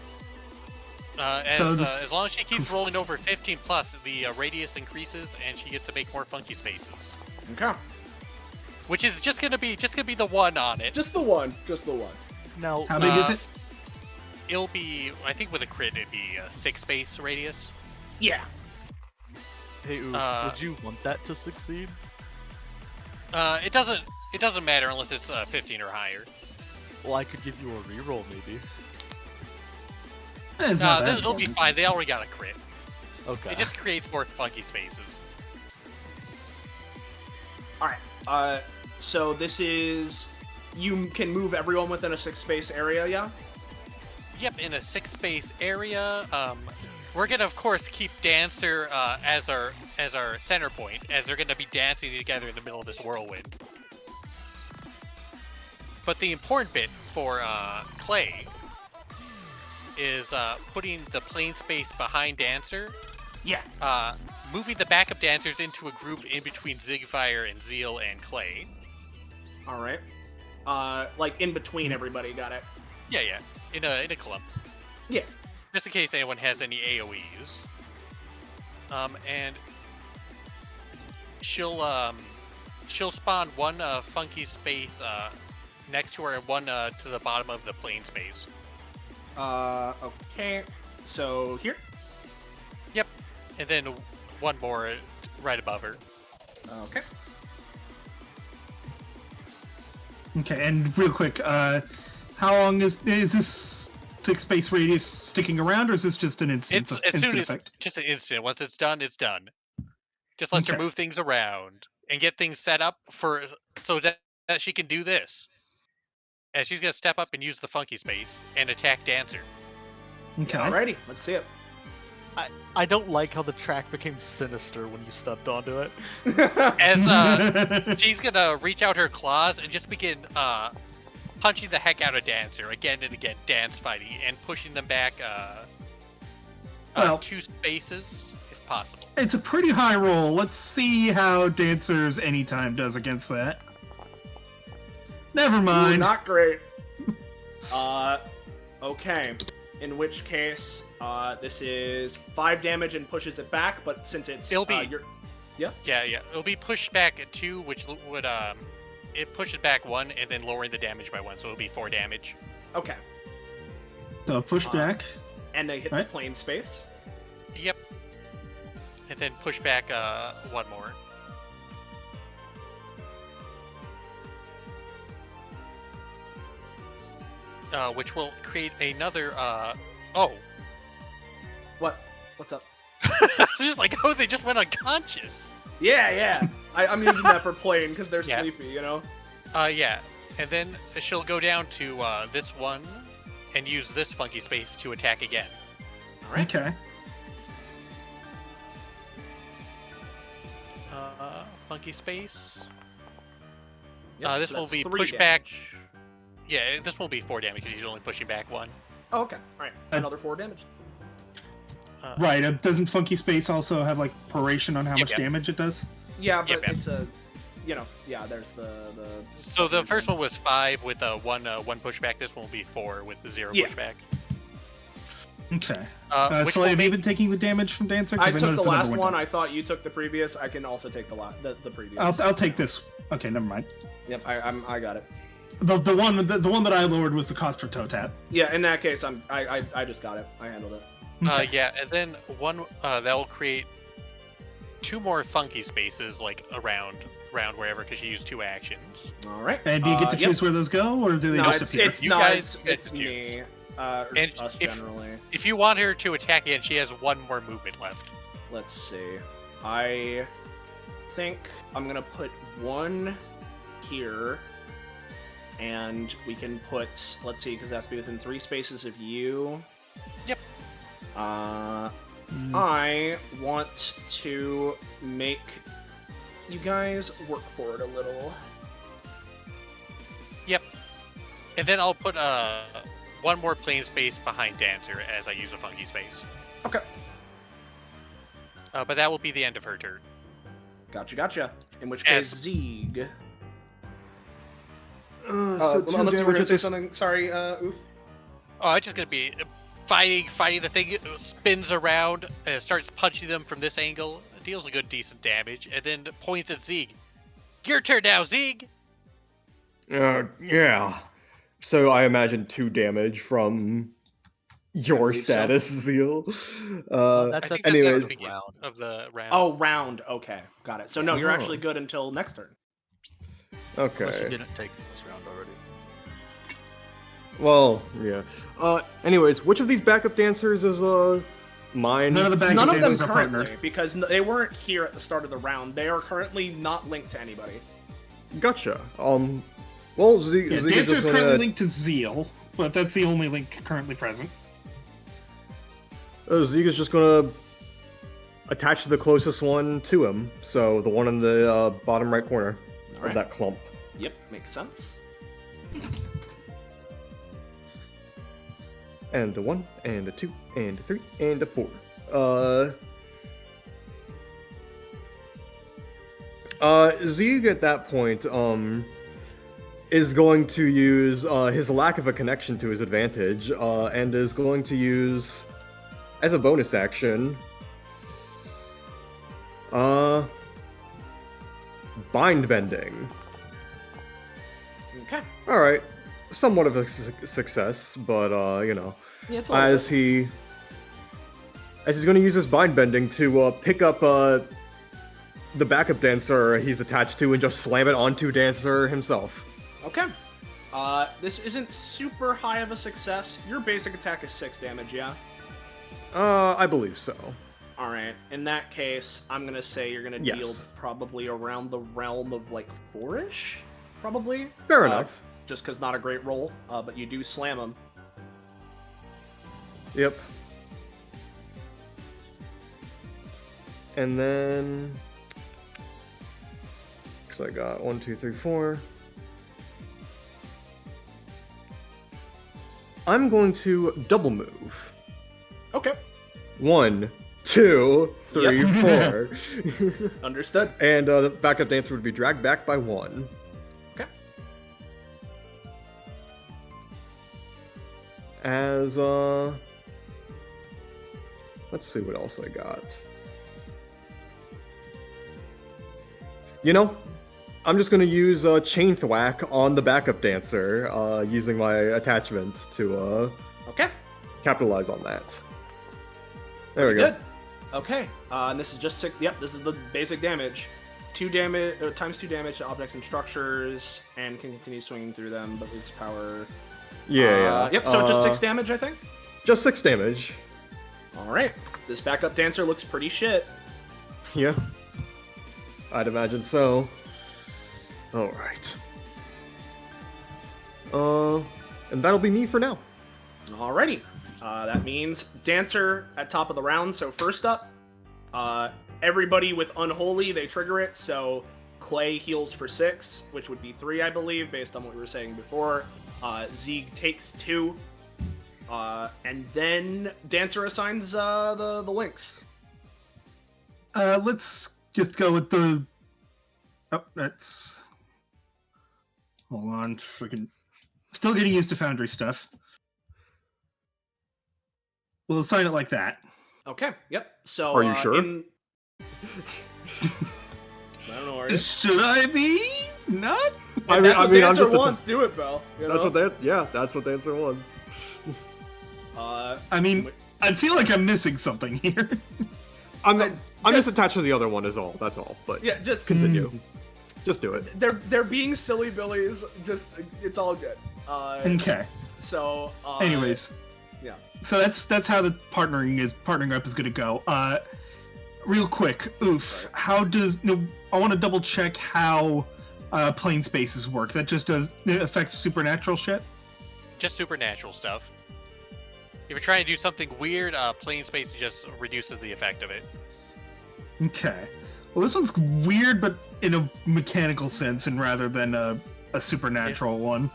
As long as she keeps rolling over 15 plus, the radius increases, and she gets to make more funky spaces. Okay. Which is just gonna be the one on it. Just the one. Now, How big is it? It'll be, I think with a crit, it'd be a 6 space radius. Yeah. hey, Oof, would you want that to succeed? It doesn't matter unless it's 15 or higher. Well, I could give you a reroll, maybe. It's not that It'll be important. fine. They already got a crit. Okay. It just creates more funky spaces. All right. So this is you can move everyone within a 6 space area. Yeah. Yep, in a 6 space area. We're gonna, of course, keep Dancer as our center point, as they're gonna be dancing together in the middle of this whirlwind. But the important bit for Clay is putting the plane space behind Dancer. Yeah. Moving the backup dancers into a group in between Zigfire and Zeal and Clay. All right. Like in between everybody. Got it. Yeah, in a clump. Yeah. Just in case anyone has any AoEs. And she'll spawn one funky space next to her and one to the bottom of the plane space. Okay. So here. Yep. And then one more right above her. Okay. Okay, and real quick, how long is this 6 space radius sticking around, or is this just an instant? It's as soon as effect? just an instant. Once it's done, it's done. Just lets her Okay. move things around and get things set up so that she can do this. And she's gonna step up and use the funky space and attack Dancer. Okay. Alrighty. Let's see it. I don't like how the track became sinister when you stepped onto it. As she's gonna reach out her claws and just begin punching the heck out of Dancer again and again, dance fighting and pushing them back Well- 2 spaces if possible. It's a pretty high roll. Let's see how Dancers Anytime does against that. Never Ooh, mind. not great. Okay. In which case, this is 5 damage and pushes it back. But since it's It'll be- yeah. Yeah, it'll be pushed back at 2, which would it pushes back 1 and then lowering the damage by 1, so it'll be 4 damage. Okay. So push back. And they hit Right. the plane space. Yep. And then push back one more. Which will create another. Oh. What? What's up? It's just like, oh, they just went unconscious. Yeah. I'm using that for plane because they're Yeah. sleepy, you know? Yeah. And then she'll go down to this one and use this funky space to attack again. Alright. Okay. Funky space. Yep, this so will that's be 3 push back. damage. Yeah, this will be 4 damage because he's only pushing back 1. Oh, okay. Alright. Another 4 damage. Right. Doesn't Funky Space also have like proration on how much Yep. damage it does? Yeah, but Yep. it's a, there's the. So the first one was 5 with one pushback. This one will be 4 with the 0 Yeah. pushback. Okay. Which So will have you make- been taking the damage from Dancer? 'Cause I took the noticed another last one. down. I thought you took the previous. I can also take the previous. I'll take this. Okay, never mind. Yep, I got it. The one that I lowered was the cost for toe tap. Yeah, in that case, I just got it. I handled it. Okay. Yeah, and then one that will create 2 more funky spaces like around wherever because you use 2 actions. All right. And do you get to yep. choose where those go, or do they No, just it's appear? it's You no, guys get it's to choose. me. Or And us if- generally. If you want her to attack again, she has 1 more movement left. Let's see. I think I'm gonna put 1 here, and we can put. Let's see, because it has to be within 3 spaces of you. Yep. I want to make you guys work for it a little. Yep. And then I'll put 1 more plane space behind Dancer as I use a funky space. Okay. But that will be the end of her turn. Gotcha. In which case, As- Zeeg. So two Unless you were gonna damage say at something. Sorry, Oof. Oh, it's just gonna be fighting the thing. It spins around, starts punching them from this angle, deals a good decent damage, and then points at Zeeg. Your turn now, Zeeg. Yeah. So I imagine 2 damage from your believe so. status, Zeal. I That's think at that's the at anyways. the beginning of the round. Oh, round. Okay, got it. So no, you're Oh. actually good until next turn. Unless you Okay. didn't take this round already. Well, yeah. Anyways, which of these backup dancers is mine? None of the backup None of them dancers are currently, partnered. because they weren't here at the start of the round. They are currently not linked to anybody. Gotcha. Well, Zeke Yeah, is Dancer is just currently gonna, linked to Zeal, but that's the only link currently present. Zeke is just gonna attach the closest one to him. So the one in the bottom right corner of Alright. that clump. Yep, makes sense. And a 1, and a 2, and a 3, and a 4. Zeke at that point, is going to use his lack of a connection to his advantage, and is going to use, as a bonus action, bind bending. Okay. Alright, somewhat of a success, but, you know, Yeah, it's as he's going to use his bind bending to pick up the backup dancer he's attached to and just slam it onto Dancer himself. Okay. This isn't super high of a success. Your basic attack is 6 damage, yeah? I believe so. Alright, in that case, I'm gonna say you're gonna deal Yes. probably around the realm of like 4-ish? Probably? Fair enough. Just because not a great roll, but you do slam him. Yep. And then... So I got 1, 2, 3, 4. I'm going to double move. Okay. 1, 2, 3, Yep. 4. Understood. And the backup dancer would be dragged back by 1. Okay. As, let's see what else I got. You know, I'm just gonna use chain thwack on the backup dancer, using my attachment to, Okay. capitalize on that. There we go. Good. Okay. And this is just 6. Yep, this is the basic damage. 2 damage, times 2 damage to objects and structures, and can continue swinging through them, but loses power. Yeah. Yep. So just 6 damage, I think. Just 6 damage. All right. This backup dancer looks pretty shit. Yeah. I'd imagine so. All right. And that'll be me for now. Alrighty. That means dancer at top of the round. So first up, everybody with unholy, they trigger it. So Clay heals for 6, which would be 3, I believe, based on what we were saying before. Zeeg takes 2. And then dancer assigns the links. Let's just go with the. Oh, that's. Hold on, freaking. Still getting used to Foundry stuff. We'll assign it like that. Okay. Yep. So Are you sure? I don't know. Are you? Should I be? Not? I That's what I'm dancer just wants. Do it, Bell. You That's know? what that's what the answer wants. I mean, I feel like I'm missing something here. I'm just attached to the other one is all. That's all. But Yeah. Just continue. Just do it. They're being silly billies. Just it's all good. Okay. So. Anyways. Yeah. So that's how the partnering up is gonna go. Real quick, oof. How does I want to double check how plane spaces work. That just it affects supernatural shit. Just supernatural stuff. If you're trying to do something weird, plane space just reduces the effect of it. Okay. Well, this one's weird, but in a mechanical sense, and rather than a supernatural one.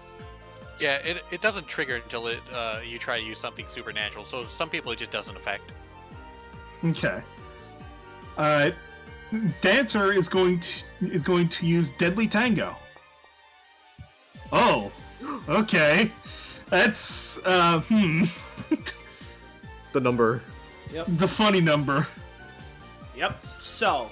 Yeah, it doesn't trigger until you try to use something supernatural. So some people it just doesn't affect. Okay. Dancer is going to use Deadly Tango. Oh. Okay. That's The number. Yep. the funny number. Yep. So,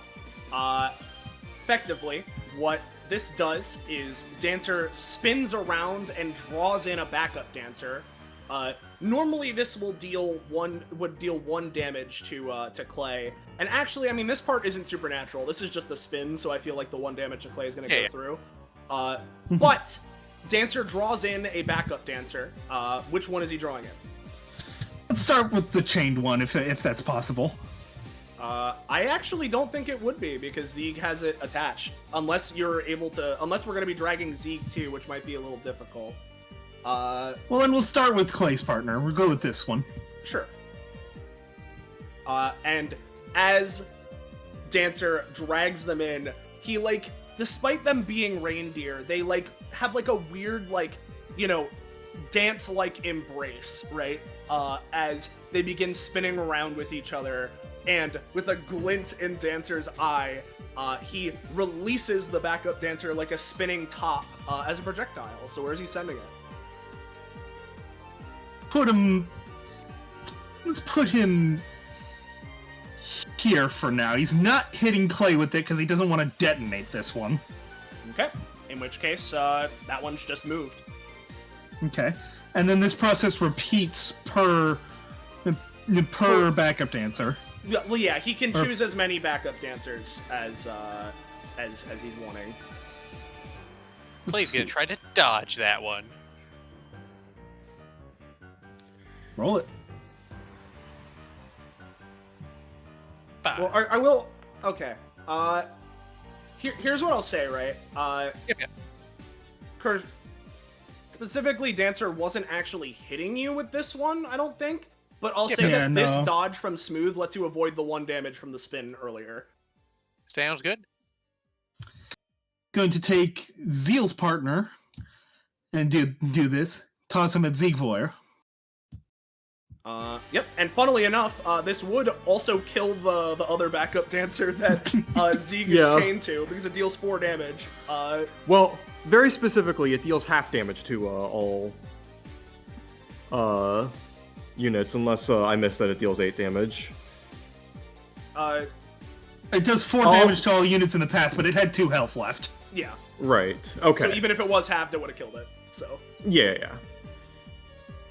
effectively, what this does is dancer spins around and draws in a backup dancer. Normally this will deal 1 damage to Clay. And actually, I mean, this part isn't supernatural. This is just a spin, so I feel like the 1 damage to Clay is going to go through. But dancer draws in a backup dancer. Which one is he drawing in? Let's start with the chained one, if that's possible. I actually don't think it would be, because Zeeg has it attached. Unless we're going to be dragging Zeeg too, which might be a little difficult. Well, then we'll start with Clay's partner. We'll go with this one. Sure. And as dancer drags them in, he, despite them being reindeer, they, have, a weird, dance-like embrace, right? As they begin spinning around with each other. And with a glint in dancer's eye, he releases the backup dancer like a spinning top as a projectile. So where's he sending it? Let's put him here for now. He's not hitting Clay with it because he doesn't want to detonate this one. Okay. In which case, that one's just moved. Okay. And then this process repeats per backup dancer. Well, yeah, he can choose as many backup dancers as he's wanting. Clay's gonna try to dodge that one. Roll it. Well, I will. Okay. Here's what I'll say. Right. Kurt, specifically, dancer wasn't actually hitting you with this one. I don't think. But I'll say that this dodge from Smooth lets you avoid the 1 damage from the spin earlier. Sounds good. Going to take Zeal's partner and do this. Toss him at Ziegvoyer. Yep. And funnily enough, this would also kill the other backup dancer that Zeeg is chained to, because it deals 4 damage. Well, very specifically, it deals half damage to all units, unless I missed that it deals 8 damage. It does 4 damage to all units in the path, but it had 2 health left. Yeah. Right. Okay. So even if it was halved, it would have killed it. So. Yeah.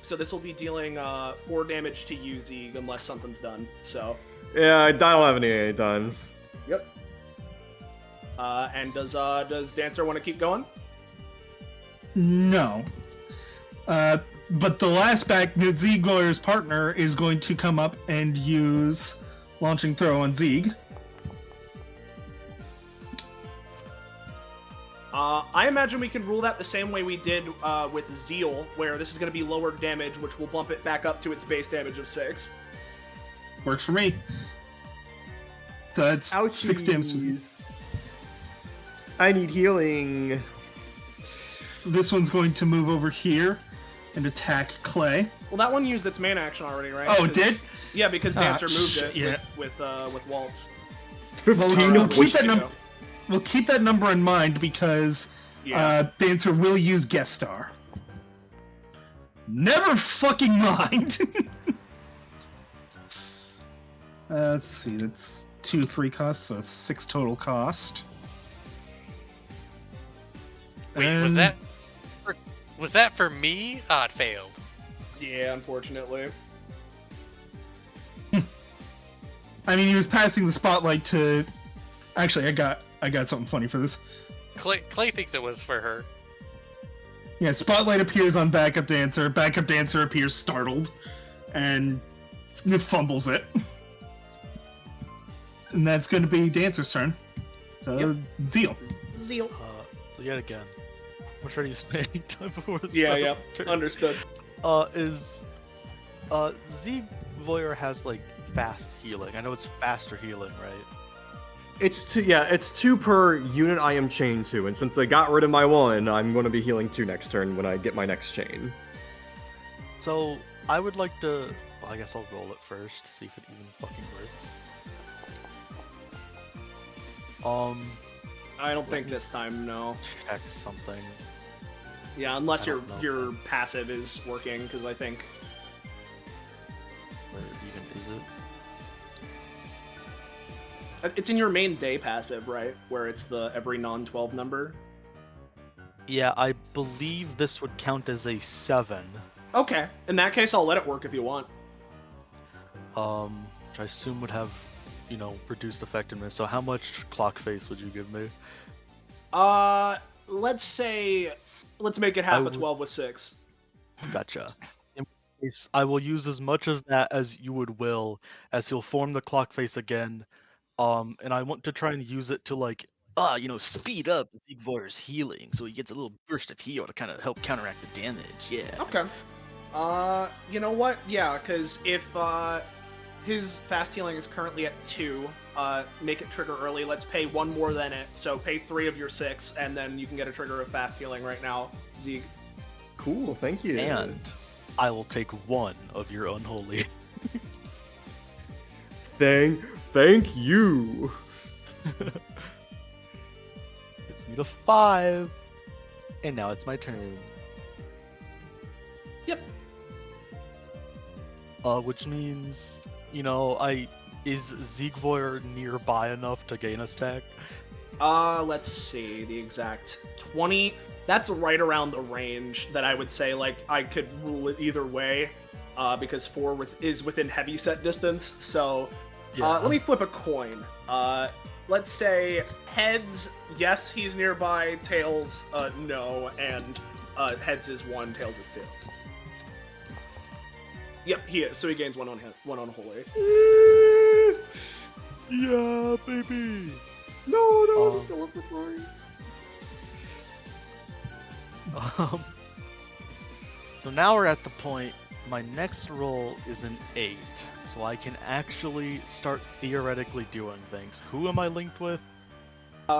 so this will be dealing 4 damage to you, Zeeg, unless something's done. So. Yeah, I don't have any times. Yep. And does Dancer want to keep going? No. But the last back, Zeeg's partner is going to come up and use launching throw on Zeeg. I imagine we can rule that the same way we did with Zeal, where this is going to be lower damage, which will bump it back up to its base damage of 6. Works for me. So that's 6 damage to Zeeg. I need healing. This one's going to move over here and attack Clay. Well, that one used its main action already, right? Oh, it did? Yeah, because Dancer moved it yeah. with Waltz. 15 we'll of keep which that We'll keep that number in mind because Dancer will use guest star. Never fucking mind. Let's see, that's 2 3 costs, so that's 6 total cost. Wait, was that for me? Ah, it failed. Yeah, unfortunately. I mean, he was passing the spotlight to. Actually, I got something funny for this. Clay thinks it was for her. Yeah, spotlight appears on backup dancer. Backup dancer appears startled, and fumbles it. And that's going to be dancer's turn. So Zeal. Zeal. So yet again, I'm sure you standing time before the Yeah, turn. understood. Is Z Voyeur has like fast healing. I know it's faster healing, right? It's 2 per unit I am chained to, and since I got rid of my 1, I'm going to be healing 2 next turn when I get my next chain. So I would like to. Well, I guess I'll roll it first, see if it even fucking works. I don't think this time, no. Check something. Yeah, unless I your don't know your if that's- passive is working, because I think. Where even is it? It's in your main day passive, right? Where it's the every non-12 number. Yeah, I believe this would count as a 7. Okay, in that case, I'll let it work if you want. Which I assume would have, reduced effectiveness. So how much clock face would you give me? Let's make it half I a would- 12 with 6. Gotcha. In which case, I will use as much of that as you would will, as he'll form the clock face again. And I want to try and use it to speed up Zeeg Voyeur's healing, so he gets a little burst of heal to kind of help counteract the damage. Yeah. Okay. You know what? Yeah, because if his fast healing is currently at 2, make it trigger early. Let's pay 1 more than it. So pay 3 of your 6, and then you can get a trigger of fast healing right now, Zeeg. Cool, thank you. And I will take 1 of your unholy. Thank you. Gets me to 5. And now it's my turn. Yep. Which means, is Zeeg Voyeur nearby enough to gain a stack? Let's see the exact 20. That's right around the range that I would say, I could rule it either way, because 4 is within heavy set distance. So, let me flip a coin. Let's say heads, yes, he's nearby. Tails, no. And heads is 1, tails is 2. Yep, he is. So he gains 1 on holy. Yeah, baby. No, that wasn't celebratory. So now we're at the point, my next roll is an 8, so I can actually start theoretically doing things. Who am I linked with?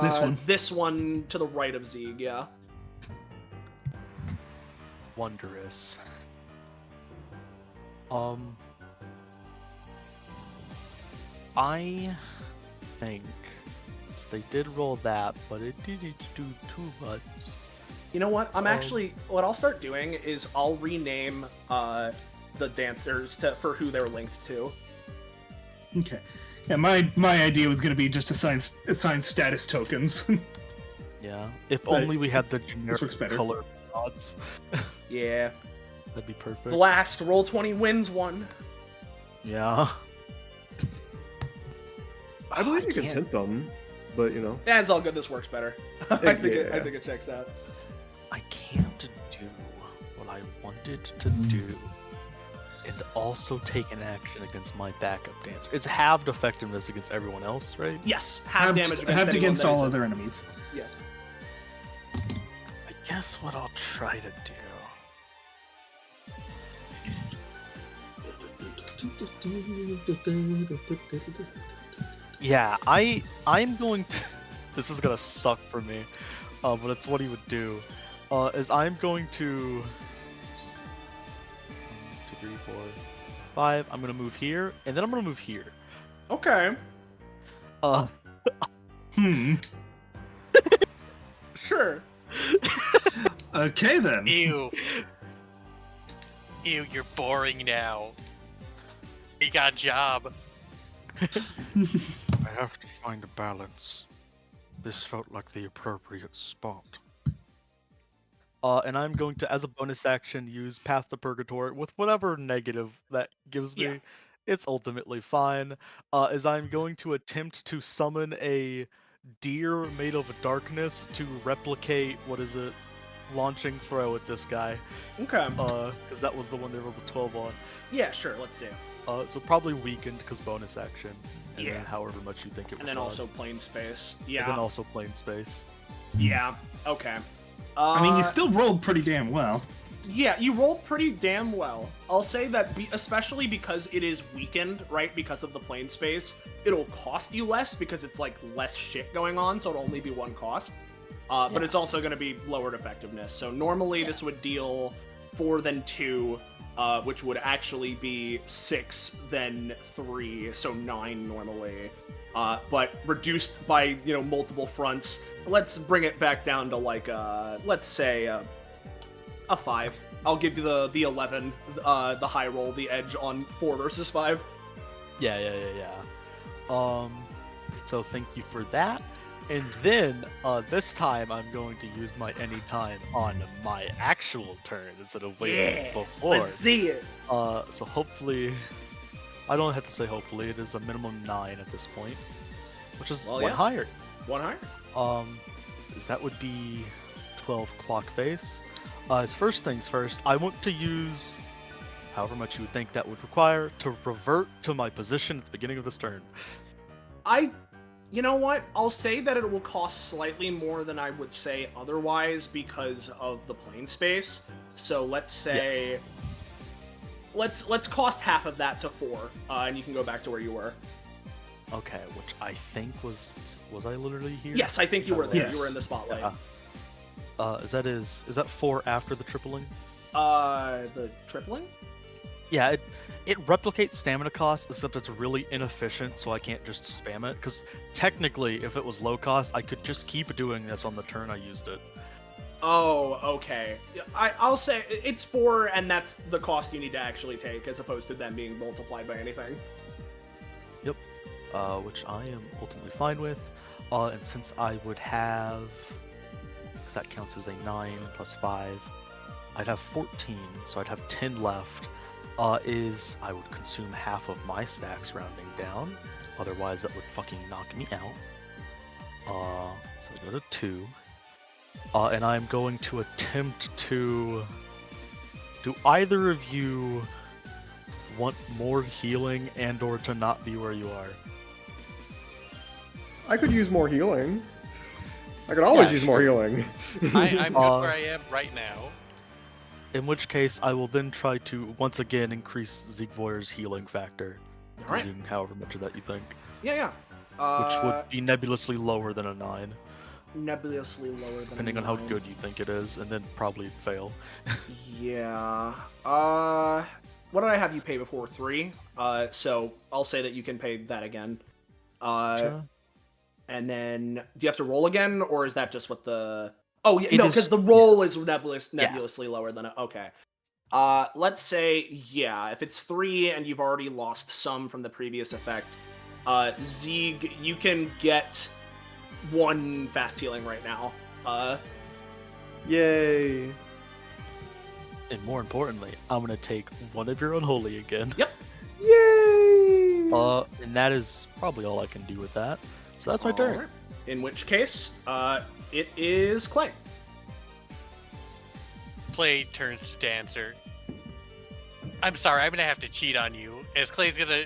This one. This one to the right of Zeeg, yeah. Wondrous. I think they did roll that, but it didn't do too much. You know what? What I'll start doing is I'll rename the dancers for who they're linked to. Okay. Yeah, my idea was going to be just assign status tokens. Yeah. If But only we had the works generic better. color odds. Yeah. That'd be perfect. Blast. Roll 20 wins one. Yeah. I believe you can can't- tint them, but you know. Yeah, it's all good. This works better. I think it checks out. I can't do what I wanted to do and also take an action against my backup dancer. It's halved effectiveness against everyone else, right? Yes, half damage against halved anyone against that all isn't- other enemies. Yes. I guess what I'll try to do. Yeah, I'm going to. This is gonna suck for me, but it's what he would do. Is I'm going to. 1, 2, 3, 4, 5. I'm gonna move here, and then I'm gonna move here. Okay. Sure. Okay then. Ew. Ew, you're boring now. You got a job. I have to find a balance. This felt like the appropriate spot. And I'm going to, as a bonus action, use Path to Purgatory with whatever negative that gives me. Yeah. It's ultimately fine. As I'm going to attempt to summon a deer made of darkness to replicate, what is it? Launching throw at this guy. Okay. Because that was the one they rolled a 12 on. Yeah, sure. Let's do. So probably weakened because bonus action. And Yeah. then however much you think it would And then cost. also plane space. And Yeah. then also plane space. Yeah. Okay. I mean, you still rolled pretty damn well. Yeah, you rolled pretty damn well. I'll say that, especially because it is weakened, right? Because of the plane space, it'll cost you less because it's like less shit going on, so it'll only be 1 cost. But it's also going to be lowered effectiveness. So normally this would deal 4 then 2, which would actually be 6 then 3, so 9 normally. But reduced by, multiple fronts. Let's bring it back down to like, let's say a 5. I'll give you the 11, the high roll, the edge on 4 versus 5. Yeah. So thank you for that. And then, this time I'm going to use my anytime on my actual turn instead of waiting before. Let's see it. So hopefully, I don't have to say hopefully, it is a minimum 9 at this point, which is one higher. 1 higher. That would be 12 clock face. As first things first, I want to use however much you would think that would require to revert to my position at the beginning of this turn. You know what? I'll say that it will cost slightly more than I would say otherwise because of the plane space. So let's say, let's cost half of that to 4, and you can go back to where you were. Okay, which I think was I literally here? Yes, I think you were there. Yes. You were in the spotlight. Is that 4 after the tripling? The tripling? Yeah, it replicates stamina cost, except it's really inefficient, so I can't just spam it. Because technically, if it was low cost, I could just keep doing this on the turn I used it. Oh, okay. I'll say it's 4, and that's the cost you need to actually take, as opposed to them being multiplied by anything. Yep. Which I am ultimately fine with. And since I would have, because that counts as a 9 plus 5, I'd have 14, so I'd have 10 left. I would consume half of my stacks rounding down. Otherwise, that would fucking knock me out. So I go to 2. And I'm going to attempt to... Do either of you want more healing and or to not be where you are? I could use more healing. I could always Yeah, use more healing. I'm good where I am right now. In which case, I will then try to once again increase Ziegvoir's healing factor. All right. Using however much of that you think. Yeah. Which would be nebulously lower than a 9. Nebulously lower than Depending a on how 9. good you think it is, and then probably fail. Yeah. What did I have you pay before? 3. So I'll say that you can pay that again. Sure. And then do you have to roll again, or is that just what the? Oh yeah, It no, is- because the roll is nebulously lower than okay. Let's say if it's 3 and you've already lost some from the previous effect, Zieg, you can get 1 fast healing right now. Yay. And more importantly, I'm gonna take one of your unholy again. Yep. Yay! And that is probably all I can do with that. So that's my turn. Alright. In which case, it is Clay. Clay turns to Dancer. I'm sorry, I'm gonna have to cheat on you, as Clay's gonna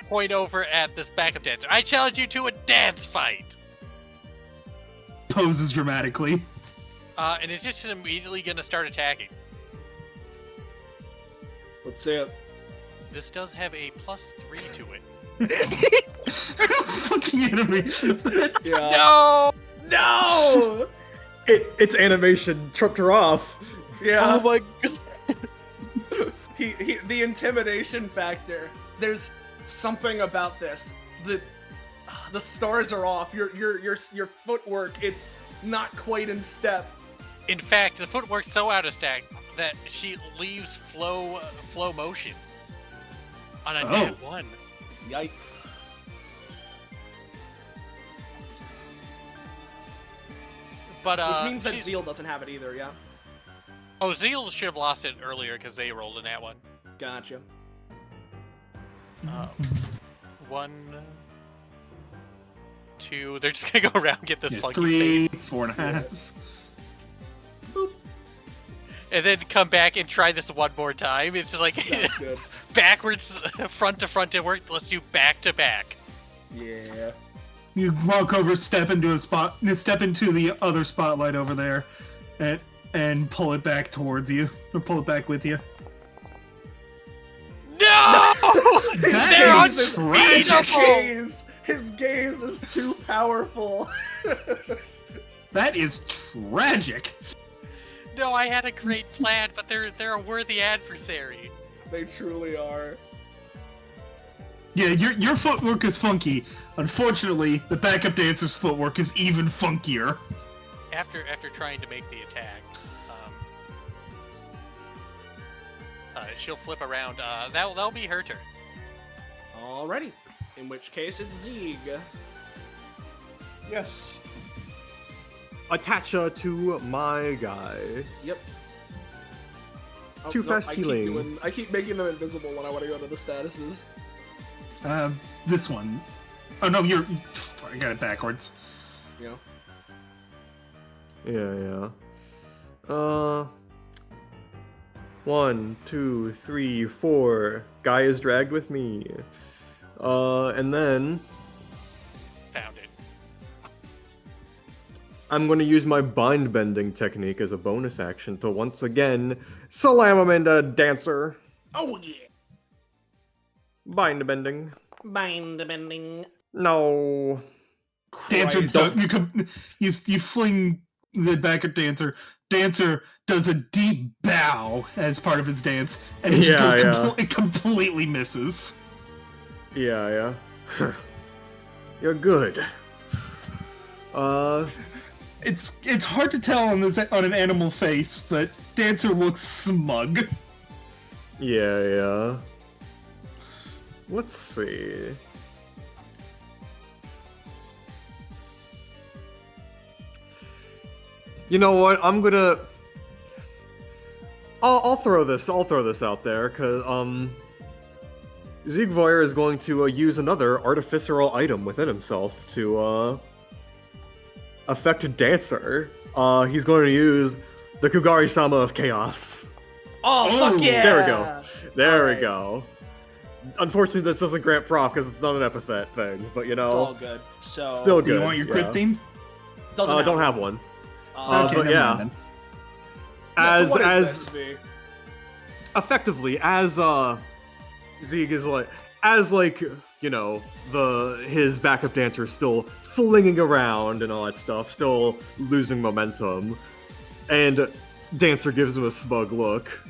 point over at this backup dancer. I challenge you to a dance fight! Poses dramatically. And it's just immediately gonna start attacking. Let's see it. This does have a +3 to it. Fucking enemy. Yeah. No! No! Its animation tripped her off. Yeah. Oh my god. The intimidation factor. There's something about this. The stars are off. Your footwork, it's not quite in step. In fact, the footwork's so out of step that she leaves flow motion on a nat 1. Yikes. But Which means that Zeal doesn't have it either, yeah? Oh, Zeal should have lost it earlier because they rolled a nat 1. Gotcha. 1, 2. They're just gonna go around and get this Yeah, funky 3, face, 4.5. and then come back and try this one more time. It's just like Sounds good. backwards, front to front. It worked. Let's do back to back. Yeah. You walk over, step into the other spotlight over there, and pull it back towards you, or pull it back with you. No! They're That is tragic. His gaze is too powerful. That is tragic. No, I had a great plan, but they're a worthy adversary. They truly are. Yeah, your footwork is funky. Unfortunately, the backup dancer's footwork is even funkier. After trying to make the attack, she'll flip around. That'll be her turn. Alrighty. In which case, it's Zeeg. Yes. Attach her to my guy. Yep. Too fast healing. I keep making them invisible when I want to go to the statuses. This one. Oh no, I got it backwards. You Yeah. know? 1, 2, 3, 4. Guy is dragged with me. And then Found it. I'm going to use my bind bending technique as a bonus action to once again slam him into Dancer. Oh yeah. Bind bending. Bind bending. No. Dancer, Christ. you fling the backup dancer. Dancer does a deep bow as part of his dance, and he it completely misses. Yeah. You're good. It's hard to tell on an animal face, but Dancer looks smug. Yeah. Let's see. You know what? I'm gonna. I'll throw this out there, cause Ziegvoyer is going to use another artificial item within himself to affect Dancer. He's going to use the Kugari-sama of Chaos. Oh, fuck yeah! There we go. There we Alright. go. Unfortunately, this doesn't grant proc because it's not an epithet thing, but you know, It's all good. So still good. Do you want your crit theme? doesn't Don't have one. Okay, but never yeah. mind then. So what is As this, V? effectively as Zeeg is like you know his backup dancer is still flinging around and all that stuff, still losing momentum, and Dancer gives him a smug look.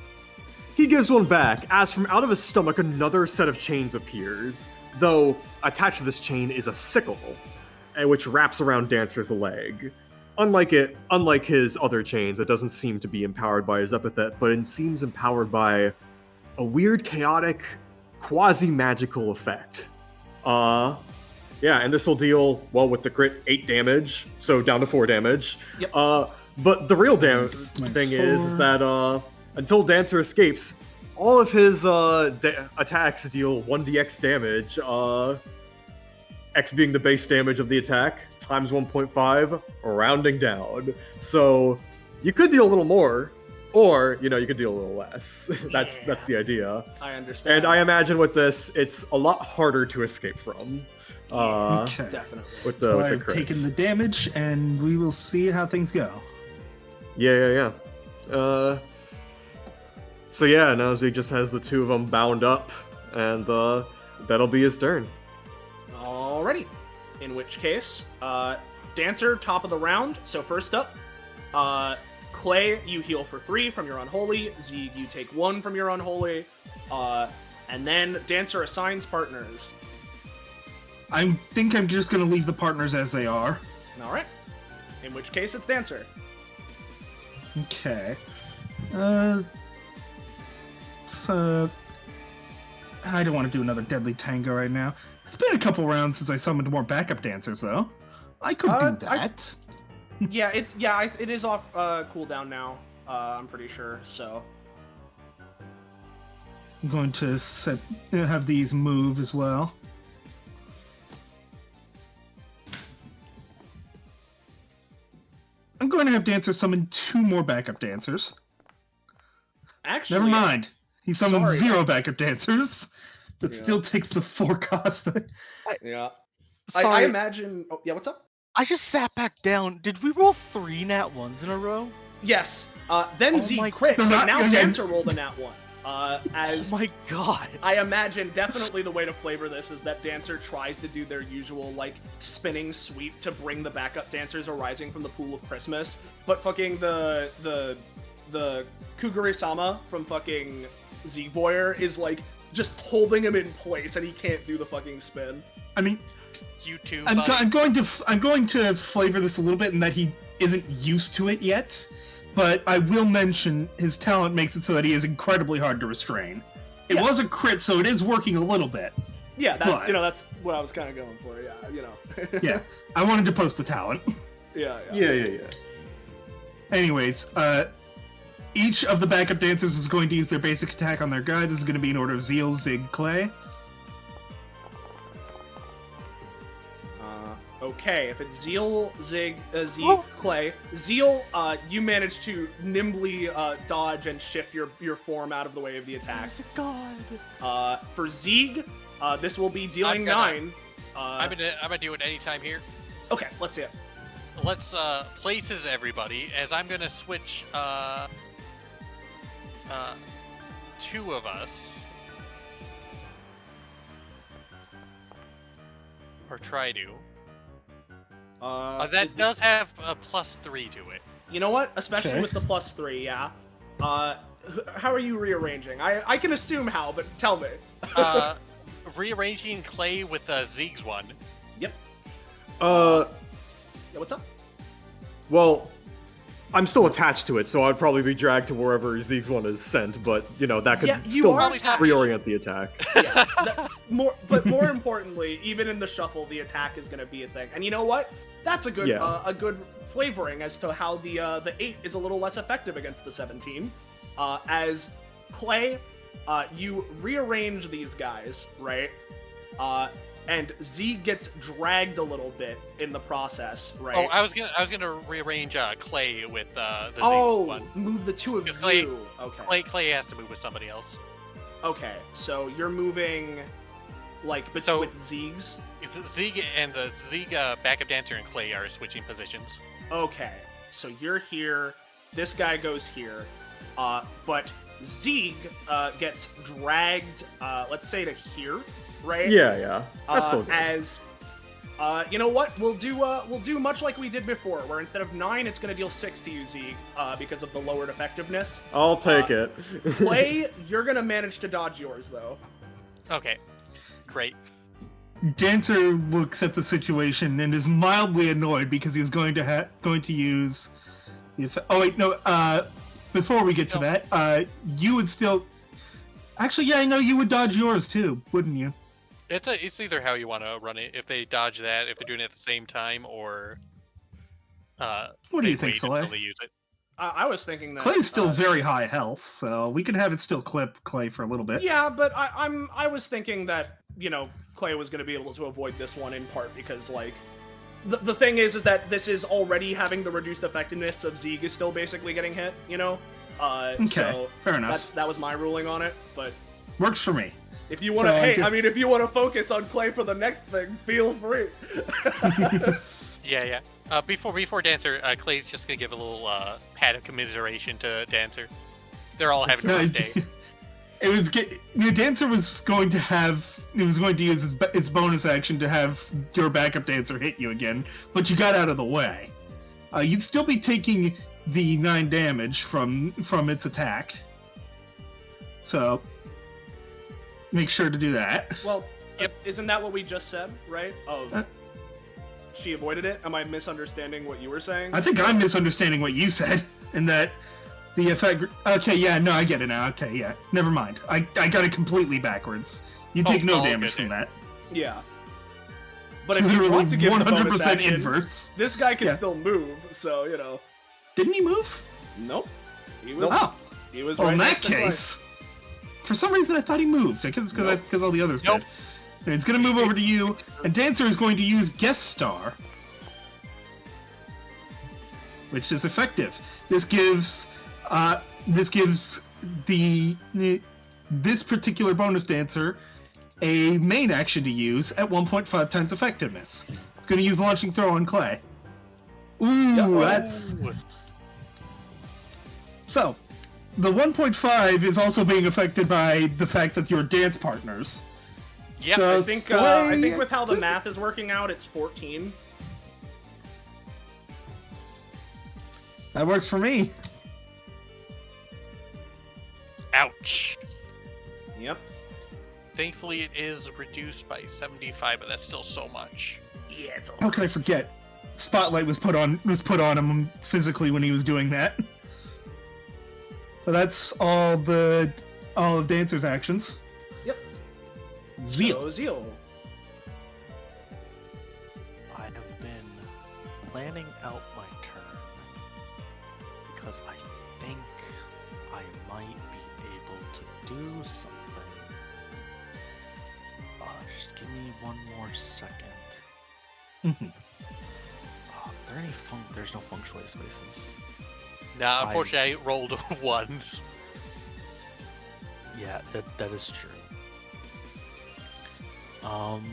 He gives one back, as from out of his stomach another set of chains appears, though attached to this chain is a sickle, which wraps around Dancer's leg. Unlike his other chains, it doesn't seem to be empowered by his epithet, but it seems empowered by a weird, chaotic, quasi-magical effect. Yeah, and this will deal, well, with the crit, 8 damage, so down to 4 damage. Yep. But the real Minus thing is 4. that until Dancer escapes, all of his attacks deal 1dx damage. X being the base damage of the attack times 1.5, rounding down. So you could deal a little more, or you could deal a little less. That's the idea. I understand. And I imagine with this, it's a lot harder to escape from. Okay. Definitely. With the I've crits. taken the damage, and we will see how things go. Yeah. So yeah, now Zeke just has the two of them bound up, and that'll be his turn. Alrighty. In which case, Dancer, top of the round. So first up, Clay, you heal for 3 from your Unholy. Zeeg, you take 1 from your Unholy. And then Dancer assigns partners. I think I'm just going to leave the partners as they are. Alright. In which case, it's Dancer. Okay. So I don't want to do another Deadly Tango right now. It's been a couple rounds since I summoned more backup dancers, though. I could do that. It is off cooldown now. I'm pretty sure. So I'm going to have these move as well. I'm going to have Dancer summon 2 more backup dancers. actually, Never mind. He summoned Sorry. 0 backup dancers, but Yeah. still takes the 4 cost. Yeah. Sorry, I imagine. Oh, yeah. What's up? I just sat back down. Did we roll 3 nat 1s in a row? Yes. Then Oh Z my- crit, No, but not now again. Dancer rolled a nat 1. Oh As my god. I imagine, definitely the way to flavor this is that Dancer tries to do their usual, like, spinning sweep to bring the backup dancers arising from the pool of Christmas, but fucking the Kugure-sama from fucking Zegboyer is, like, just holding him in place and he can't do the fucking spin. I mean, You too, I'm buddy. going to flavor this a little bit in that he isn't used to it yet, but I will mention his talent makes it so that he is incredibly hard to restrain. It Yeah. was a crit, so it is working a little bit. Yeah, that's, But- that's what I was kind of going for, yeah, Yeah, I wanted to post the talent. yeah. Yeah. Anyways, each of the backup dancers is going to use their basic attack on their guy. This is going to be in order of Zeal, Zig, Clay. Okay, if it's Zeal, Zig, Clay, Zeal, you manage to nimbly dodge and shift your form out of the way of the attack. God. For Zeeg, this will be dealing I'm gonna- 9. I'm gonna do it anytime here. Okay, let's see it. Let's places everybody as I'm gonna switch 2 of us, or try to. That is the- does have a +3 to it. You know what? Especially Okay. with the +3, yeah. How are you rearranging? I can assume how, but tell me. Rearranging Clay with Zeeg's one. Yep. Uh, Yeah, what's up? well, I'm still attached to it, so I'd probably be dragged to wherever Zeke's one is sent, but, that could Yeah, you still are attached. reorient the attack. Yeah, but more importantly, even in the shuffle, the attack is going to be a thing. And you know what? That's a good Yeah. a good flavoring as to how the 8 is a little less effective against the 17. As Clay, you rearrange these guys, right? And Z gets dragged a little bit in the process, right? Oh, I was gonna rearrange Clay with the Zeeg Oh, one. move the 2 of Because Clay- you. Okay. Clay has to move with somebody else. Okay, so you're moving, like, So- with Zeeg's? Zeeg and the Zeeg backup dancer and Clay are switching positions. Okay, so you're here, this guy goes here, but Zeeg gets dragged, let's say to here, right? Yeah. That's still good. As, you know what? We'll do much like we did before, where instead of 9, it's gonna deal 6 to you, Zeeg, because of the lowered effectiveness. I'll take it. Play, you're gonna manage to dodge yours, though. Okay, great. Dancer looks at the situation and is mildly annoyed because he was going to use. Oh wait, no. Before we get to that, you would still. Actually, yeah, I know you would dodge yours too, wouldn't you? It's either how you want to run it. If they dodge that, if they're doing it at the same time, or What do you they think, wait Soleil? until they use it. I was thinking that Clay's still very high health, so we can have it still clip Clay for a little bit. Yeah, but I was thinking that, you know, Clay was going to be able to avoid this one in part because, like, the thing is that this is already having the reduced effectiveness of Zeeg is still basically getting hit, you know? Okay, So fair enough. that was my ruling on it, but Works for me. if you want to, if you want to focus on Clay for the next thing, feel free. Yeah. Before Dancer, Clay's just gonna give a little pat of commiseration to Dancer. They're all having a rough day. Dancer was going to use its bonus action to have your backup dancer hit you again, but you got out of the way. You'd still be taking the 9 damage from its attack. So make sure to do that. Well, isn't that what we just said, right? She avoided it? Am I misunderstanding what you were saying? I think I'm misunderstanding what you said, and that the effect... Okay, yeah, no, I get it now. Okay, yeah, never mind. I got it completely backwards. You take no damage from that. Yeah. But if you want to give 100% the bonus action, inverse. This guy can still move, so, you know. Didn't he move? Nope. He was well, right in that next to Clay. case... For some reason, I thought he moved. I guess it's because all the others did. And it's going to move over to you, and Dancer is going to use Guest Star, which is effective. This gives this particular bonus dancer a main action to use at 1.5 times effectiveness. It's going to use Launching Throw on Clay. Ooh, that's... So, the 1.5 is also being affected by the fact that you're dance partners. Yeah, so I think with how the math is working out, it's 14. That works for me. Ouch. Yep. Thankfully, it is reduced by 75, but that's still so much. Yeah, it's a lot. How could I forget? Spotlight was put on him physically when he was doing that. So that's all of Dancer's actions. Yep. Zeal. So, Zeal. I have been planning out my turn because I think I might be able to do something. Just give me one more second. There's no feng shui spaces. Nah, unfortunately, I rolled ones. Yeah, that is true. I'm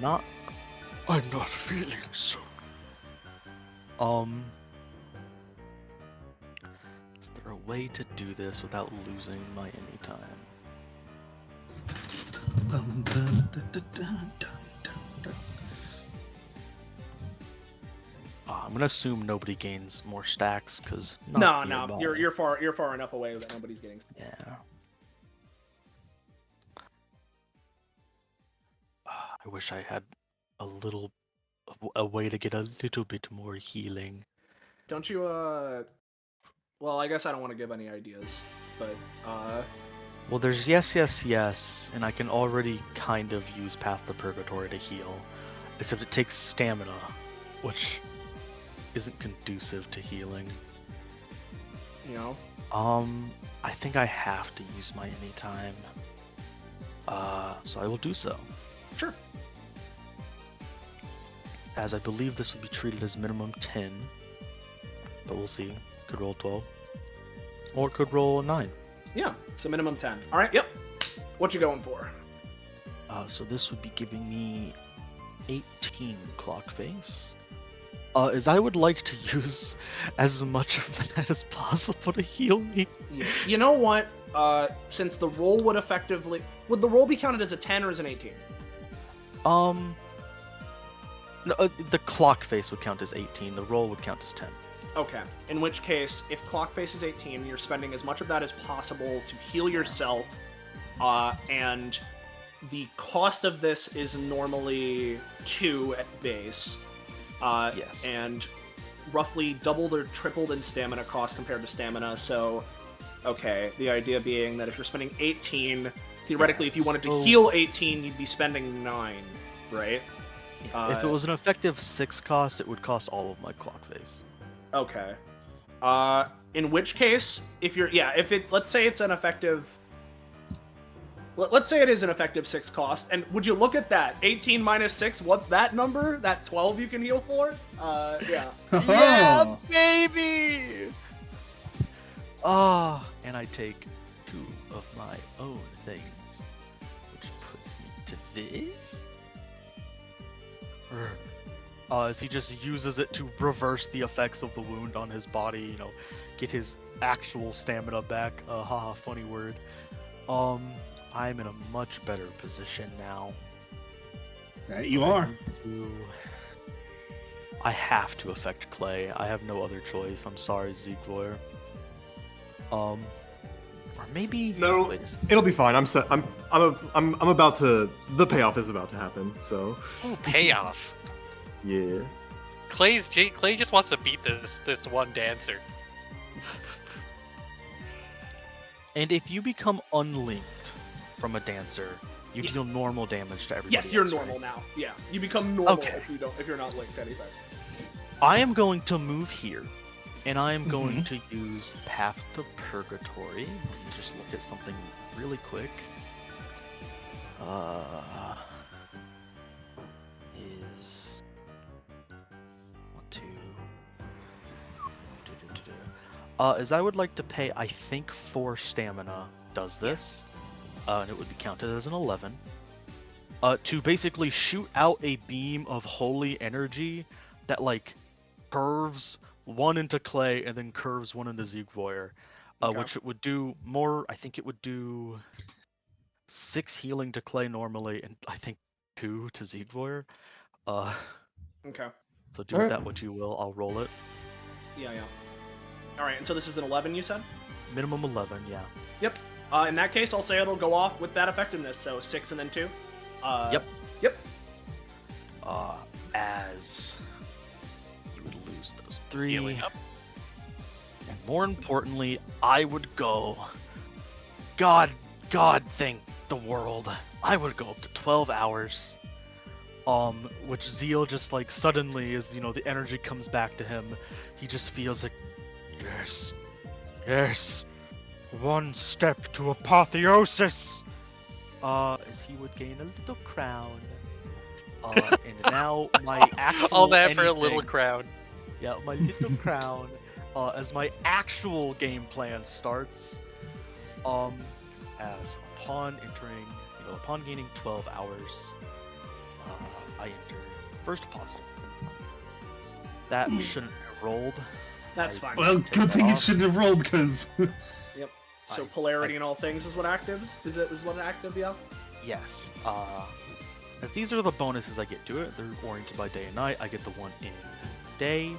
not feeling so. Is there a way to do this without losing my anytime? I'm gonna assume nobody gains more stacks because No, you're far enough away that nobody's getting. Yeah. I wish I had a way to get a little bit more healing. Don't you? Well, I guess I don't want to give any ideas, but Well, there's yes, and I can already kind of use Path to Purgatory to heal, except it takes stamina, which isn't conducive to healing. You know. I think I have to use my anytime. So I will do so. Sure. As I believe this will be treated as minimum 10, but we'll see. Could roll 12, or could roll 9. Yeah, it's a minimum 10. All right. Yep. What you going for? So this would be giving me 18 clock face. As I would like to use as much of that as possible to heal me. Yeah. You know what? Since the roll would the roll be counted as a 10 or as an 18? No, the clock face would count as 18. The roll would count as 10. Okay. In which case, if clock face is 18, you're spending as much of that as possible to heal yourself, and the cost of this is normally 2 at base. Yes. And roughly doubled or tripled in stamina cost compared to stamina, so... Okay, the idea being that if you're spending 18, theoretically if you wanted to heal 18, you'd be spending 9, right? If it was an effective 6 cost, it would cost all of my clock face. Okay. In which case, let's say it's an effective. Let's say it is an effective 6 cost, and would you look at that? 18 minus 6, what's that number? That 12 you can heal for? Yeah. Yeah, baby! And I take 2 of my own things, which puts me to this. As he just uses it to reverse the effects of the wound on his body, you know, get his actual stamina back. Haha, funny word. I'm in a much better position now. That you are. I have to affect Clay. I have no other choice. I'm sorry, Ziegler. Or maybe No, wait a second. it'll be fine. I'm set. I'm about to. The payoff is about to happen. So. Ooh, payoff. Yeah. Clay just wants to beat this one dancer. And if you become unlinked from a dancer, you deal normal damage to everybody. Yes, you're else, normal right? now. Yeah, you become normal Okay. if you're not linked to anything. I am going to move here, and I am going to use Path to Purgatory. Let me just look at something really quick. Is 1, 2. As I would like to pay, I think 4 stamina does this, and it would be counted as an 11. To basically shoot out a beam of holy energy that like curves one into Clay and then curves one into Ziegvoyer, which it would do more. I think it would do 6 healing to Clay normally, and I think 2 to Ziegvoyer. Okay. So do with that what you will. I'll roll it. Yeah. All right, and so this is an 11, you said? Minimum 11, yeah. Yep. In that case, I'll say it'll go off with that effectiveness. So 6 and then 2. Yep. Yep. As you would lose those 3. Healing up. And more importantly, I would go. God, thank the world. I would go up to 12 hours. Which Zeal just like suddenly, as you know, the energy comes back to him, he just feels like, yes, one step to apotheosis. As he would gain a little crown. And now my actual All that for a anything- little crown. Yeah, my little crown. As my actual game plan starts, as upon entering, upon gaining 12 hours, I enter First Apostle. That shouldn't have rolled. That's fine. Well, good thing it shouldn't have rolled, because... Yep. So polarity in all things is what actives? Is what active, yeah? Yes. As these are the bonuses I get to it, they're oriented by day and night. I get the one in day.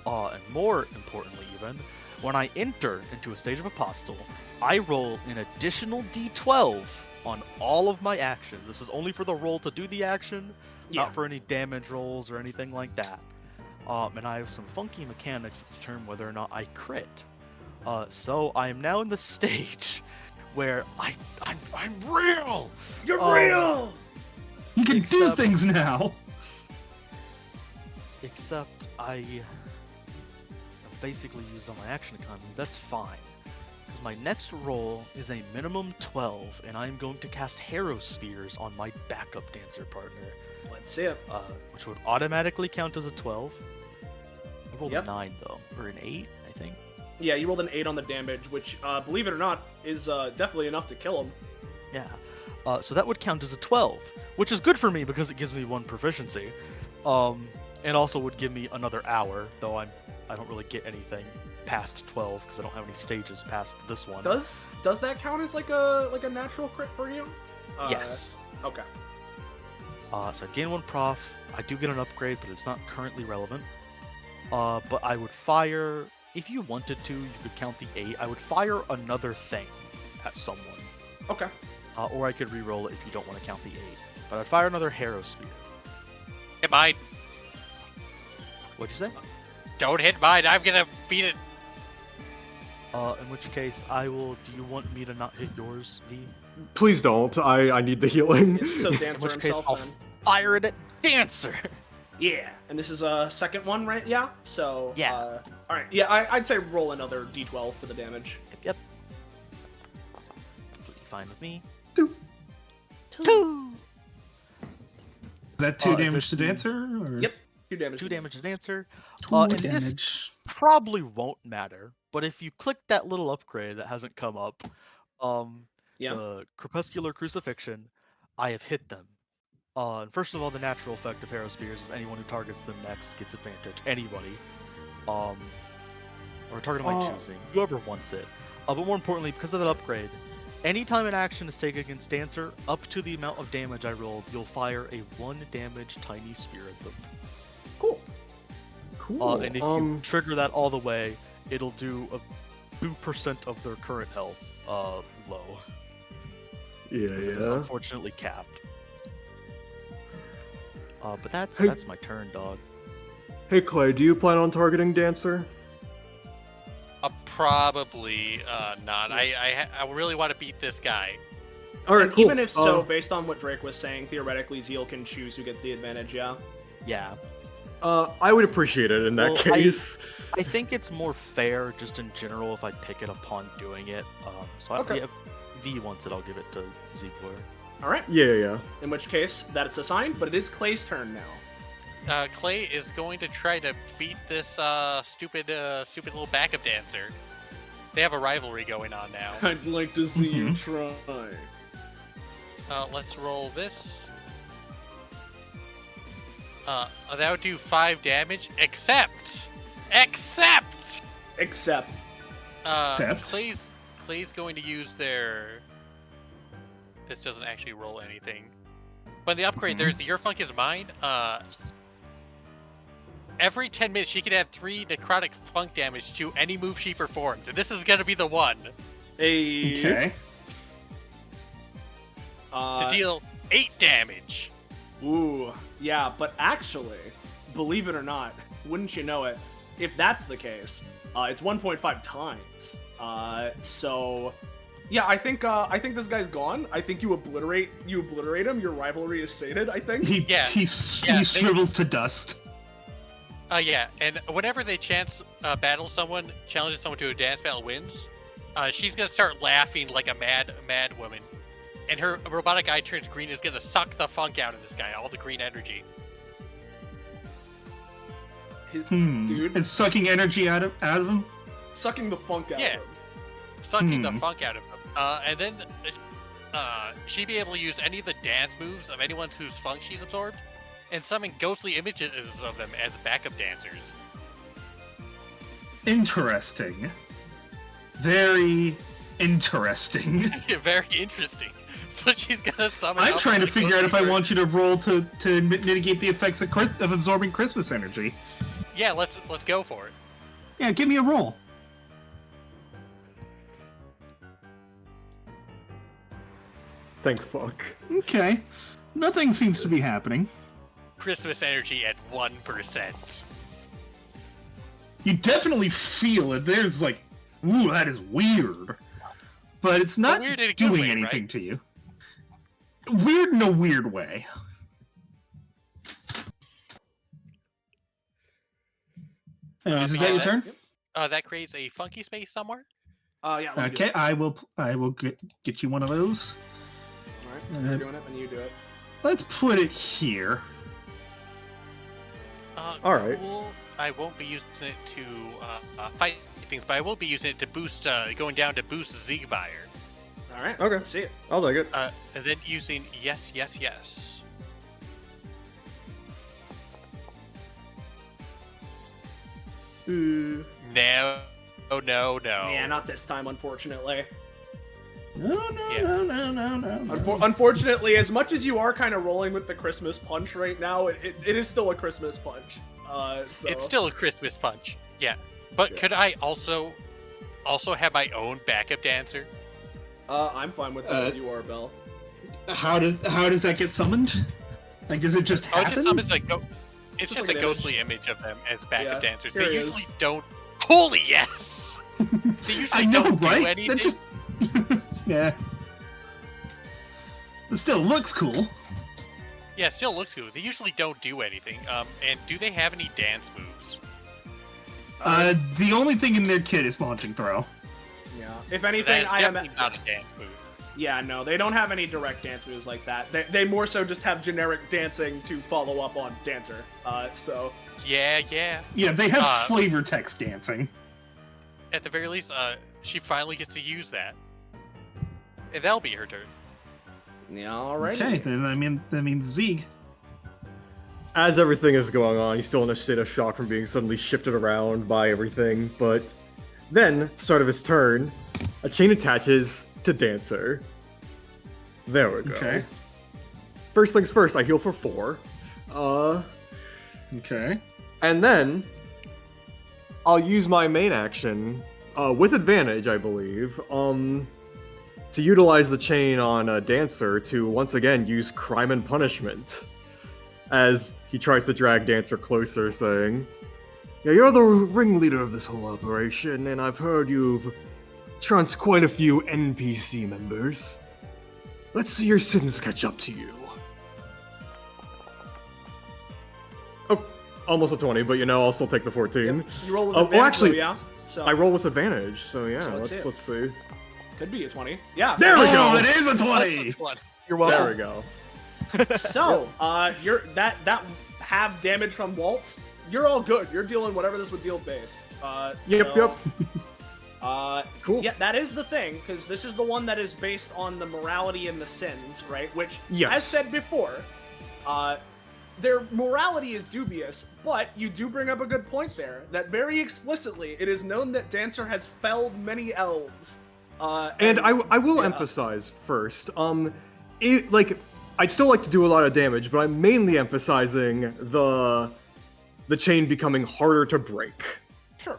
And more importantly even, when I enter into a stage of Apostle, I roll an additional d12 on all of my actions. This is only for the roll to do the action, not for any damage rolls or anything like that. And I have some funky mechanics that determine whether or not I crit. So I am now in the stage where I'm real. You're real. You can do things now! Except I basically used all my action economy. That's fine. Because my next roll is a minimum 12, and I'm going to cast Harrow Spears on my backup dancer partner. Let's see it. Which would automatically count as a 12. I rolled a 9 though, or an 8, I think. Yeah, you rolled an 8 on the damage, which, believe it or not, is definitely enough to kill him. Yeah. So that would count as a 12, which is good for me because it gives me 1 proficiency. And also would give me another hour, though I don't really get anything past 12 because I don't have any stages past this one. Does that count as like a natural crit for you? Yes. Okay. So I gain 1 prof. I do get an upgrade, but it's not currently relevant. But I would fire, if you wanted to, you could count the 8. I would fire another thing at someone. Okay. Or I could re-roll it if you don't want to count the 8. But I'd fire another Harrow Spear. Hit mine. What'd you say? Don't hit mine. I'm gonna beat it. In which case, I will. Do you want me to not hit yours, V? Please don't. I need the healing. So In dancer which case, himself I'll then. fire it at dancer. Yeah, and this is a second one, right? Yeah. So. Yeah. All right. Yeah, I'd say roll another d12 for the damage. Yep. Completely fine with me. Two. Two. Is that 2 is damage it to Dancer? Or? Yep. 2 damage. 2 damage to dancer. 2 And damage. this probably won't matter, but if you click that little upgrade that hasn't come up, Yeah. the Crepuscular Crucifixion, I have hit them. And first of all, the natural effect of Hero Spears is anyone who targets them next gets advantage. Anybody. Or a target of my choosing. Whoever wants it. But more importantly, because of that upgrade, anytime an action is taken against Dancer, up to the amount of damage I rolled, you'll fire a 1 damage tiny spear at them. Cool. Cool. And if you trigger that all the way, it'll do a 2% of their current health low. Yeah, It is yeah. unfortunately capped. But that's Hey. that's my turn, dog. Hey Clay, do you plan on targeting Dancer? Probably not. I really want to beat this guy. All right, And cool. even if so, based on what Drake was saying, theoretically Zeal can choose who gets the advantage. Yeah. Yeah. I would appreciate it in that Well, case. I think it's more fair, just in general, if I pick it upon doing it. Okay. If V wants it, I'll give it to Ziegler. All right. Yeah. In which case, that's assigned, but it is Clay's turn now. Clay is going to try to beat this stupid little backup dancer. They have a rivalry going on now. I'd like to see you try. Let's roll this. That would do 5 damage, except. Except. Except? Clay's going to use their. This doesn't actually roll anything. But in the upgrade, there's Your Funk is Mine. Every 10 minutes, she can add 3 necrotic funk damage to any move she performs, and this is gonna be the one. Okay. To deal 8 damage. Ooh, yeah, but actually, believe it or not, wouldn't you know it, if that's the case, it's 1.5 times. So, yeah, I think this guy's gone. I think you obliterate him. Your rivalry is sated, I think. He shrivels to dust. Yeah, and whenever they challenges someone to a dance battle wins, she's gonna start laughing like a mad woman. And her robotic eye turns green, is gonna suck the funk out of this guy, all the green energy. Dude. It's sucking energy out of him? Sucking the funk out of him. Sucking the funk out of him. And then she'd be able to use any of the dance moves of anyone whose funk she's absorbed, and summon ghostly images of them as backup dancers. Interesting. Very interesting. Very interesting. So she's gonna summon. I'm up trying to the figure out if I ghostly want you to roll to mitigate the effects of absorbing Christmas energy. Yeah, let's go for it. Yeah, give me a roll. Thank fuck. Okay. Nothing seems to be happening. Christmas energy at 1%. You definitely feel it. There's like, ooh, that is weird. But it's not weird in a good doing way, anything right? to you. Weird in a weird way. Anyways, is that your turn? That creates a funky space somewhere. Yeah. let me do Okay, it. I will get you one of those. All right. You're doing it, then you do it. Let's put it here. Alright. Cool. I won't be using it to fight things, but I will be using it to boost, going down to boost Ziegfire. All right. Okay. Let's see it. I'll take it. And then using yes. No. Yeah, not this time, unfortunately. No. Unfortunately, as much as you are kind of rolling with the Christmas punch right now, it is still a Christmas punch. So. It's still a Christmas punch. Yeah. But could I also have my own backup dancer? I'm fine with that. You are, Bell. How does that get summoned? Like, does it just happen? It just summons it's just like a an ghostly image of them as backup dancers. here They it usually is. don't. Holy yes! They usually I know, don't right? do anything. That just... yeah. It still looks cool. Yeah, it still looks cool. They usually don't do anything. And do they have any dance moves? The only thing in their kit is launching throw. Yeah. If anything, That is I am. definitely not a dance move. Yeah, no, they don't have any direct dance moves like that. They more so just have generic dancing to follow up on Dancer. So. Yeah. Yeah, they have flavor text dancing. At the very least, she finally gets to use that. And that'll be her turn. Yeah, alright. Okay, then that means Zeeg. As everything is going on, he's still in a state of shock from being suddenly shifted around by everything, but then, start of his turn, a chain attaches to Dancer. There we go. Okay. First things first, I heal for 4. Okay. And then, I'll use my main action, with advantage, I believe, to utilize the chain on Dancer to once again use Crime and Punishment. As he tries to drag Dancer closer, saying, "Yeah, you're the ringleader of this whole operation, and I've heard you've trounced quite a few NPC members. Let's see your sins catch up to you." Oh, almost a 20, but I'll still take the 14. Yep. You roll with Oh, advantage, actually, though, yeah? So I roll with advantage, so yeah, So let's let's see. could be a 20. Yeah. There we go! Oh, it is a 20! You're welcome. There we go. So, you're that half damage from Waltz, you're all good. You're dealing whatever this would deal base. Yep. Cool. Yeah, that is the thing, because this is the one that is based on the morality and the sins, right? Which, Yes. as said before, their morality is dubious, but you do bring up a good point there, that very explicitly, it is known that Dancer has felled many elves. And I will emphasize first, I'd still like to do a lot of damage, but I'm mainly emphasizing the chain becoming harder to break. Sure.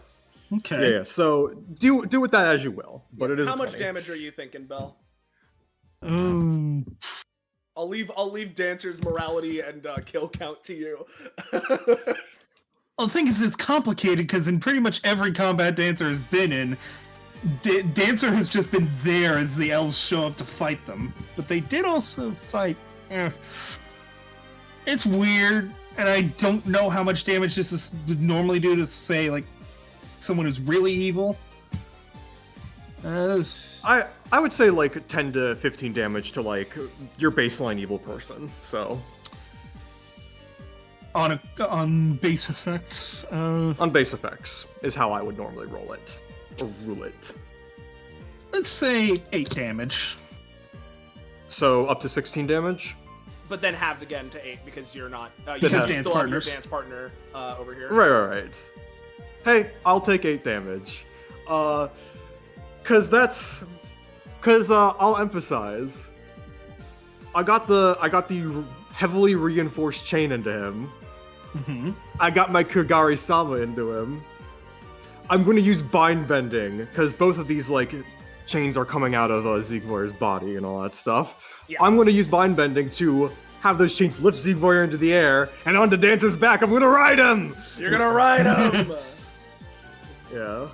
Okay. Yeah, so do with that as you will, but it is How much 20. damage are you thinking, Bell? Well, I'll leave Dancer's morality and kill count to you. the thing is, it's complicated because in pretty much every combat Dancer has been in, Dancer has just been there as the elves show up to fight them. But they did also fight. It's weird, and I don't know how much damage this would normally do to, say, like, someone who's really evil. I would say like 10 to 15 damage to like your baseline evil person. So on base effects. On base effects is how I would normally roll it or rule it. Let's say 8 damage. So up to 16 damage. But then halved again to 8 because you're not. Because you dance still have your partners. dance partner over here. Right. Hey, I'll take 8 damage. Cause I'll emphasize. I got the heavily reinforced chain into him. Mm-hmm. I got my Kugari-sama into him. I'm going to use bind bending because both of these like chains are coming out of Ziegvoir's body and all that stuff. Yeah. I'm going to use bind bending to have those chains lift Ziegvoir into the air and onto Dancer's back. I'm going to ride him. You're gonna ride him. Yeah.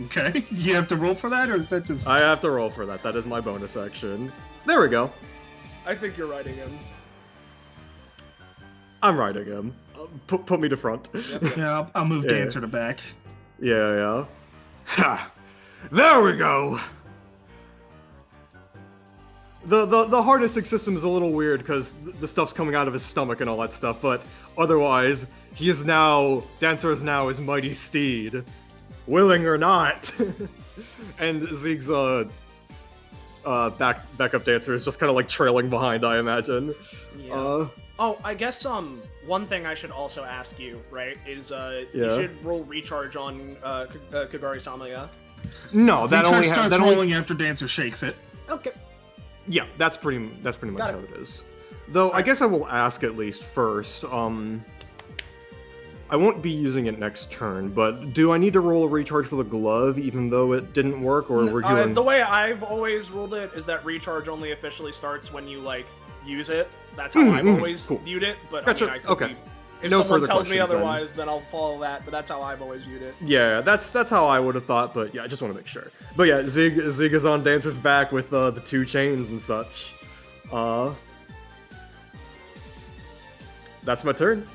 Okay, you have to roll for that, or is that just... I have to roll for that. That is my bonus action. There we go. I think you're riding him. I'm riding him. Put me to front. Yep. Yeah, I'll move Yeah. Dancer to back. Yeah. Ha! There we go! The harnessing system is a little weird because the stuff's coming out of his stomach and all that stuff, but otherwise, Dancer is now his mighty steed. Willing or not. And Zeeg's backup Dancer is just kind of like trailing behind, I imagine. Yeah. I guess one thing I should also ask you, right, is you should roll recharge on Kagari-sama, yeah? No, that Recharge only starts that rolling after Dancer shakes it. Okay. Yeah, that's pretty much Got how it. it is. Though I guess I will ask at least first. I won't be using it next turn, but do I need to roll a recharge for the glove even though it didn't work, or we're doing? The way I've always ruled it is that recharge only officially starts when you like use it. That's how I've always cool. viewed it. But Gotcha, I mean, I could okay. be, if No someone further tells me questions, then. otherwise, then I'll follow that. But that's how I've always viewed it. Yeah, that's how I would have thought, but yeah, I just want to make sure. But yeah, Zig is on Dancer's back with the 2 chains and such. That's my turn.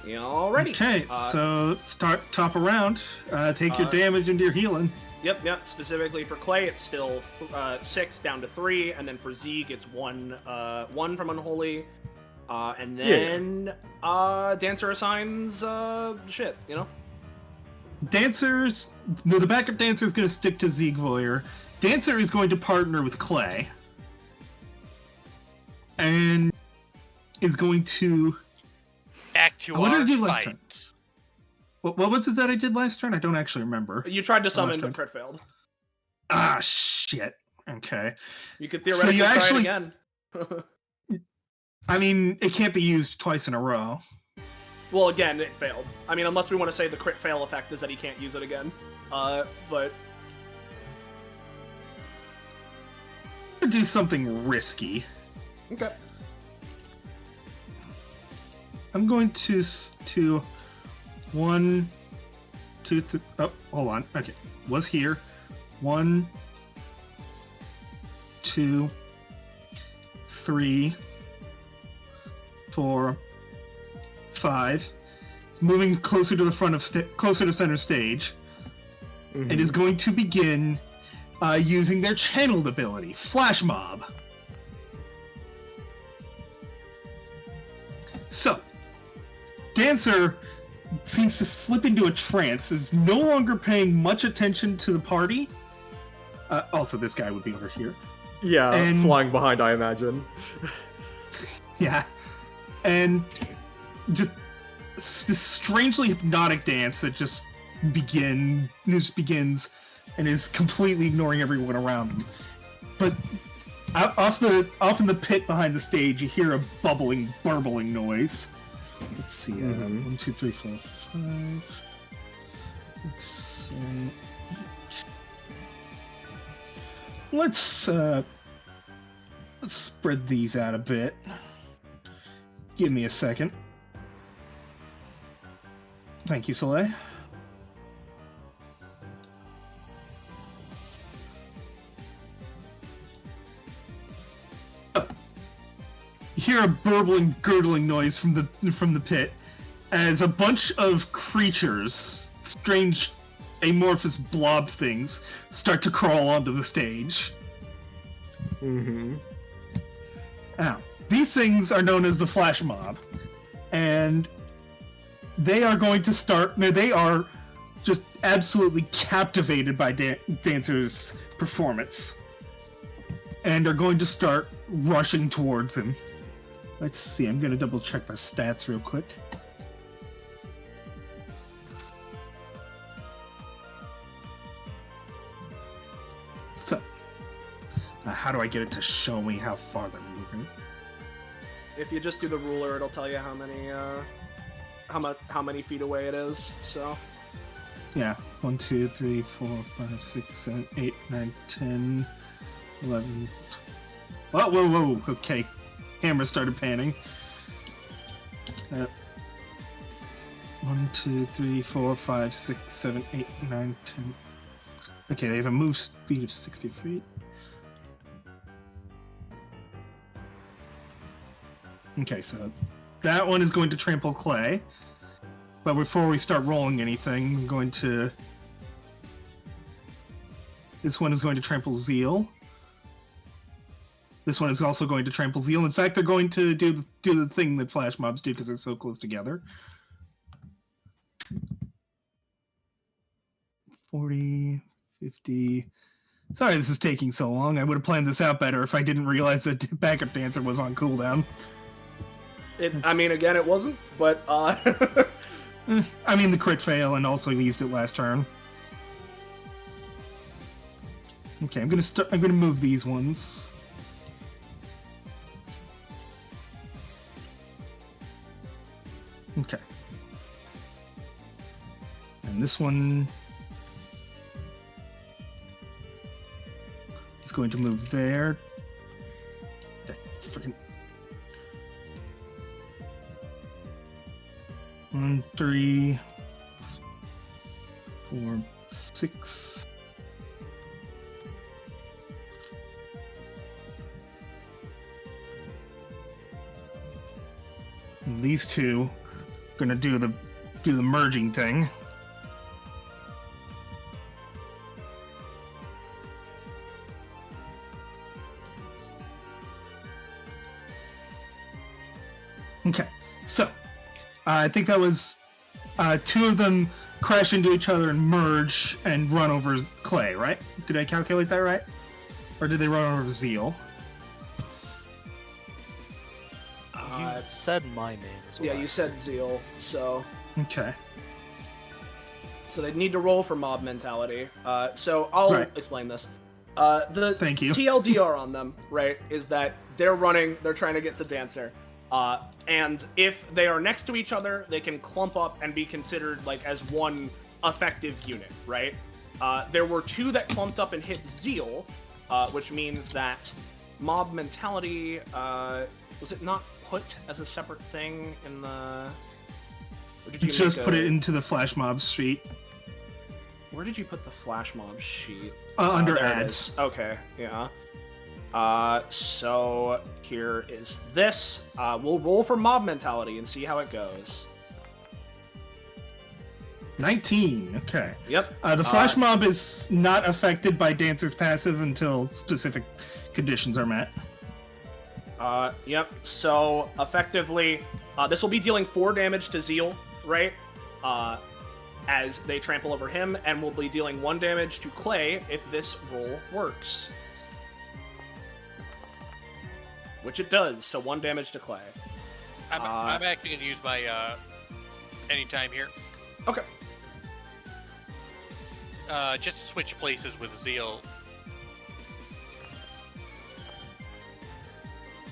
Alrighty. Okay, so start top of round. Take your damage into your healing. Yep. Specifically for Clay, it's still 6 down to 3, and then for Zeke, it's 1 from Unholy. And then Dancer assigns shit, you know? Dancers... No, the backup dancer is going to stick to Zeke Voyer. Dancer is going to partner with Clay. And is going to... Back to What did our I do last fight. turn? What was it that I did last turn? I don't actually remember. You tried to summon, turn. but crit failed. Ah, shit. Okay. You could theoretically try it again. I mean, it can't be used twice in a row. Well, again, it failed. I mean, unless we want to say the crit fail effect is that he can't use it again. But... Do something risky. Okay. I'm going to 1, 2, 3. Oh, hold on. Okay, was here. 1, 2, 3, 4, 5. It's moving closer to the front of closer to center stage, and is going to begin using their channeled ability, Flash Mob. So, Dancer seems to slip into a trance, is no longer paying much attention to the party. Also, this guy would be over here. Yeah, And- flying behind, I imagine. Yeah. And just this strangely hypnotic dance that just begins and is completely ignoring everyone around him. But off in the pit behind the stage, you hear a burbling noise. Let's see. 1, 2, 3, 4, 5, 6, 7, 8. Let's spread these out a bit. Give me a second. Thank you, Soleil. You hear a burbling, gurgling noise from the pit as a bunch of creatures, strange, amorphous blob things, start to crawl onto the stage. Now, these things are known as the Flash Mob, and they are going to start. They are just absolutely captivated by Dancer's performance, and are going to start rushing towards him. Let's see. I'm going to double check their stats real quick. So, how do I get it to show me how far they're moving? If you just do the ruler, it'll tell you how many feet away it is. So Yeah, 1, 2, 3, 4, 5, 6, 7, 8, 9, 10, 11. Oh, whoa! Okay, camera started panning. 1, 2, 3, 4, 5, 6, 7, 8, 9, 10. Okay, they have a move speed of 60 feet. Okay, so that one is going to trample Clay. But before we start rolling anything, I'm going to... This one is going to trample Zeal. This one is also going to trample Zeal. In fact, they're going to do the thing that Flash Mobs do because they're so close together. 40, 50... Sorry this is taking so long. I would have planned this out better if I didn't realize that Backup Dancer was on cooldown. I mean, again, it wasn't, but I mean, the crit fail, and also we used it last turn. Okay, I'm gonna move these ones. Okay. And this one is going to move there. That freaking 1, 3, 4, 6. these two gonna do the merging thing. Okay, so I think that was two of them crash into each other and merge and run over Clay, right? Did I calculate that right? Or did they run over Zeal? You said my name as well. Yeah, you said Zeal, so Okay. they'd need to roll for mob mentality. So I'll Right. explain this. The Thank you. TLDR on them, right, is that they're trying to get to Dancer. And if they are next to each other, they can clump up and be considered like as one effective unit, right? There were two that clumped up and hit Zeal, which means that mob mentality, was it not put as a separate thing in the... Or did you Just make put a- it into the flash mob sheet. Where did you put the flash mob sheet? Under there it ads. is. Okay, yeah. So here is this. We'll roll for mob mentality and see how it goes. 19. Okay. Yep. The flash mob is not affected by Dancer's passive until specific conditions are met. Yep. So effectively, this will be dealing 4 damage to Zeal, right? As they trample over him, and will be dealing 1 damage to Clay if this roll works. Which it does, so 1 damage to Clay. I'm actually going to use my anytime here. Okay. Just to switch places with Zeal.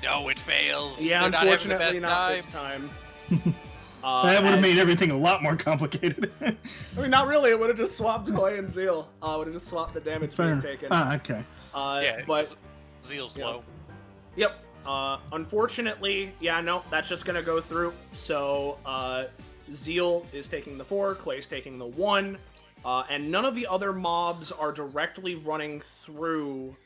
No, it fails. Yeah, They're not having the unfortunately best not time. this time. That would have made everything a lot more complicated. I mean, not really. It would have just swapped Clay and Zeal. Would have just swapped the damage being taken. Okay. Yeah, but Zeal's yeah. low. Yep. Unfortunately, yeah, no, that's just gonna go through. So, Zeal is taking the 4, Clay's taking the 1, and none of the other mobs are directly running through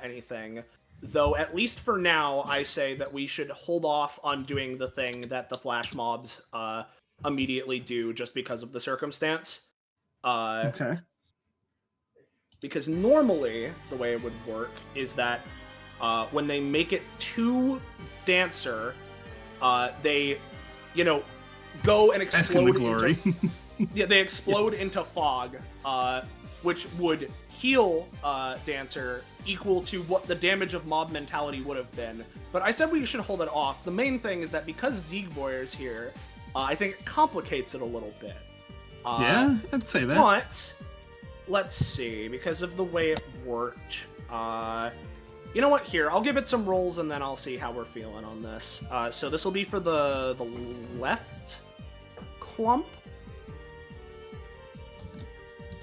anything. Though, at least for now, I say that we should hold off on doing the thing that the flash mobs immediately do, just because of the circumstance. Okay. Because normally, the way it would work is that when they make it to Dancer, they, go and Asking the explode glory. yeah, they explode into fog, which would heal Dancer equal to what the damage of mob mentality would have been. But I said we should hold it off. The main thing is that because Siegboyer's here, I think it complicates it a little bit. Yeah, I'd say that. But let's see, because of the way it worked. You know what? Here, I'll give it some rolls and then I'll see how we're feeling on this. So this will be for the left clump.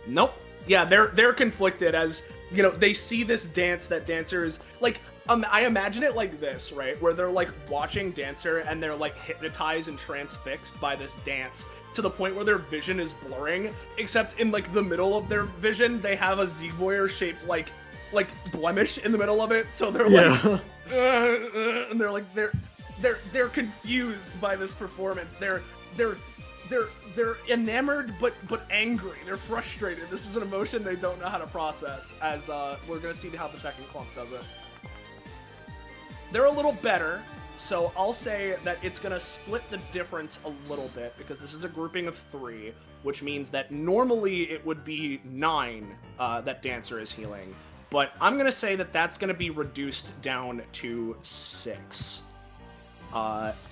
Nope. Yeah, they're conflicted as they see this dance that Dancer is like. I imagine it like this, right? Where they're like watching Dancer and they're like hypnotized and transfixed by this dance to the point where their vision is blurring. Except in like the middle of their vision, they have a Siegboyer shaped like blemish in the middle of it. So they're like, and they're like they're confused by this performance. They're enamored but angry. They're frustrated. This is an emotion they don't know how to process. As we're gonna see how the second clump does it. They're a little better, so I'll say that it's gonna split the difference a little bit because this is a grouping of 3, which means that normally it would be 9 that Dancer is healing, but I'm gonna say that that's gonna be reduced down to 6.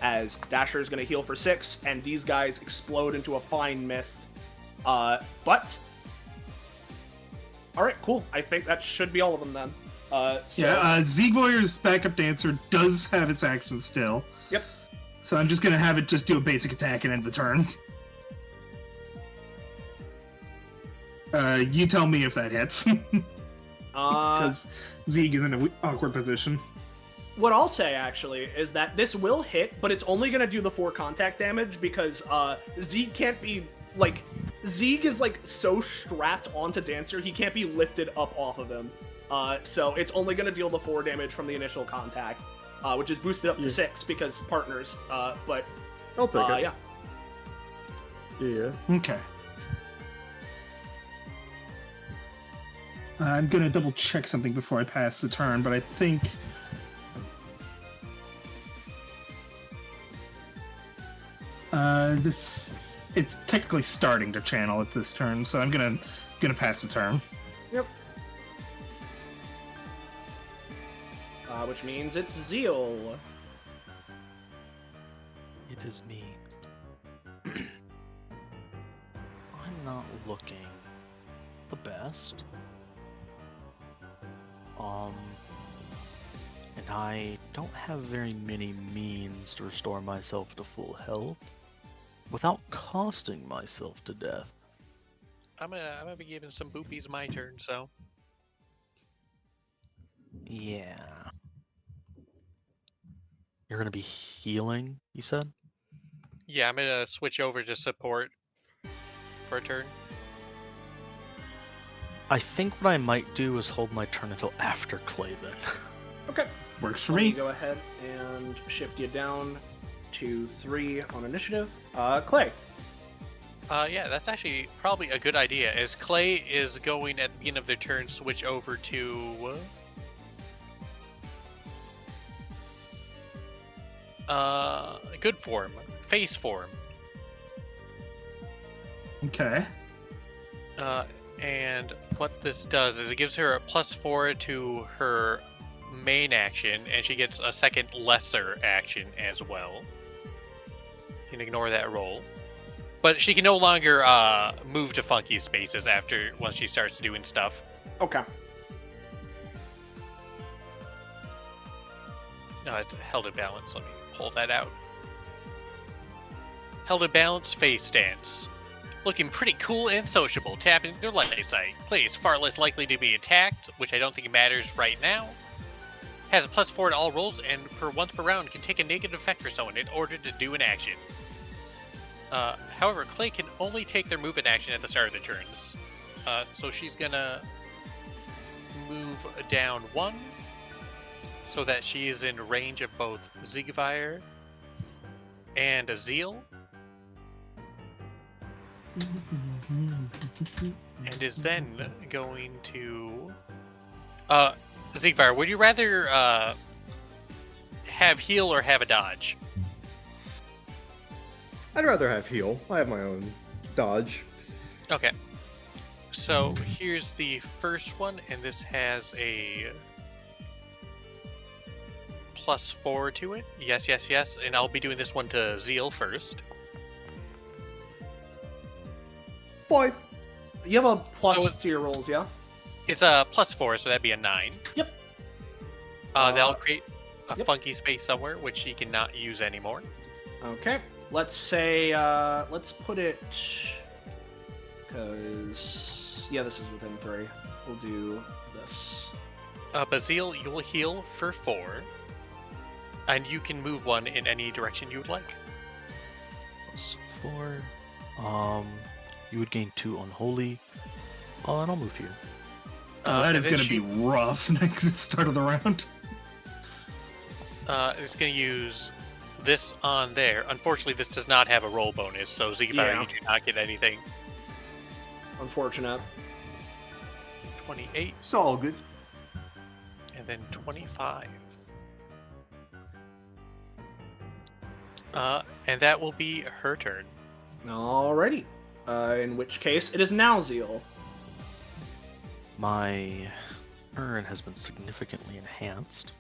As Dasher is going to heal for 6, and these guys explode into a fine mist. But... Alright, cool. I think that should be all of them then. Siegboyer's backup Dancer does have its action still. Yep. So I'm just going to have it just do a basic attack and end the turn. You tell me if that hits. Because Zieg is in an awkward position. What I'll say, actually, is that this will hit, but it's only going to do the 4 contact damage because Zieg can't be, Zieg is, so strapped onto Dancer, he can't be lifted up off of him. So it's only going to deal the 4 damage from the initial contact, which is boosted up to 6 because partners, but I'll take it. Yeah. Yeah. Okay. I'm gonna double check something before I pass the turn, but I think it's technically starting to channel at this turn, so I'm gonna pass the turn. Yep. Which means it's Zeal. It is me. I'm not looking the best. And I don't have very many means to restore myself to full health without costing myself to death. I'm gonna be giving some boopies my turn, so. Yeah. You're gonna be healing, you said? Yeah, I'm gonna switch over to support for a turn. I think what I might do is hold my turn until after Clay then. Okay. Works for Let me me. go ahead and shift you down to 3 on initiative. Clay. Yeah, that's actually probably a good idea, as Clay is going at the beginning of their turn switch over to... good form. Face form. Okay. And what this does is it gives her a +4 to her main action, and she gets a second lesser action as well. You can ignore that roll. But she can no longer move to funky spaces once she starts doing stuff. Okay. No, it's held in balance. Let me pull that out. Held in balance, face stance. Looking pretty cool and sociable. Tapping their light sight. Clay is far less likely to be attacked, which I don't think matters right now. Has a +4 to all rolls, and once per round can take a negative effect for someone in order to do an action. However, Clay can only take their movement action at the start of the turns. So she's gonna move down 1, so that she is in range of both Ziegfire and a Zeal. And is then going to... Ziegfire, would you rather have heal or have a dodge? I'd rather have heal. I have my own dodge. Okay. So here's the first one, and this has a +4 to it. Yes, yes, yes. And I'll be doing this one to Zeal first. 5. You have a plus So to your rolls, yeah? It's a +4, so that'd be a 9. Yep. That'll create a yep. funky space somewhere, which he cannot use anymore. Okay. Let's say, let's put it... Because... Yeah, this is within 3. We'll do this. Bazil, you'll heal for 4. And you can move 1 in any direction you would like. +4. You would gain 2 unholy. And I'll move here. That is going to be rough at the start of the round. It's going to use this on there. Unfortunately, this does not have a roll bonus, so Ziegfire, you do not get anything. Unfortunate. 28. It's all good. And then 25. And that will be her turn. Alrighty. In which case, it is now Zeal. My urn has been significantly enhanced.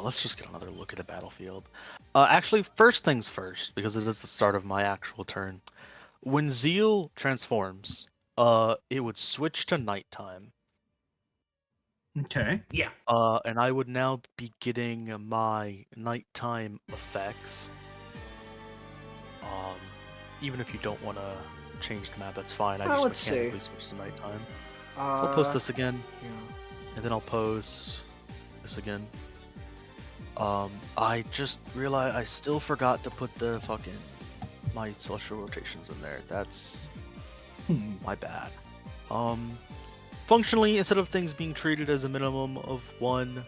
Let's just get another look at the battlefield. Actually, first things first, because it is the start of my actual turn. When Zeal transforms, it would switch to nighttime. Okay. Yeah. And I would now be getting my nighttime effects. Even if you don't want to change the map, that's fine. I just let's mechanically see. switch to nighttime. So I'll post this again, Yeah. and then I'll post this again. I just realized I still forgot to put the my celestial rotations in there. That's my bad. Functionally, instead of things being treated as a minimum of 1,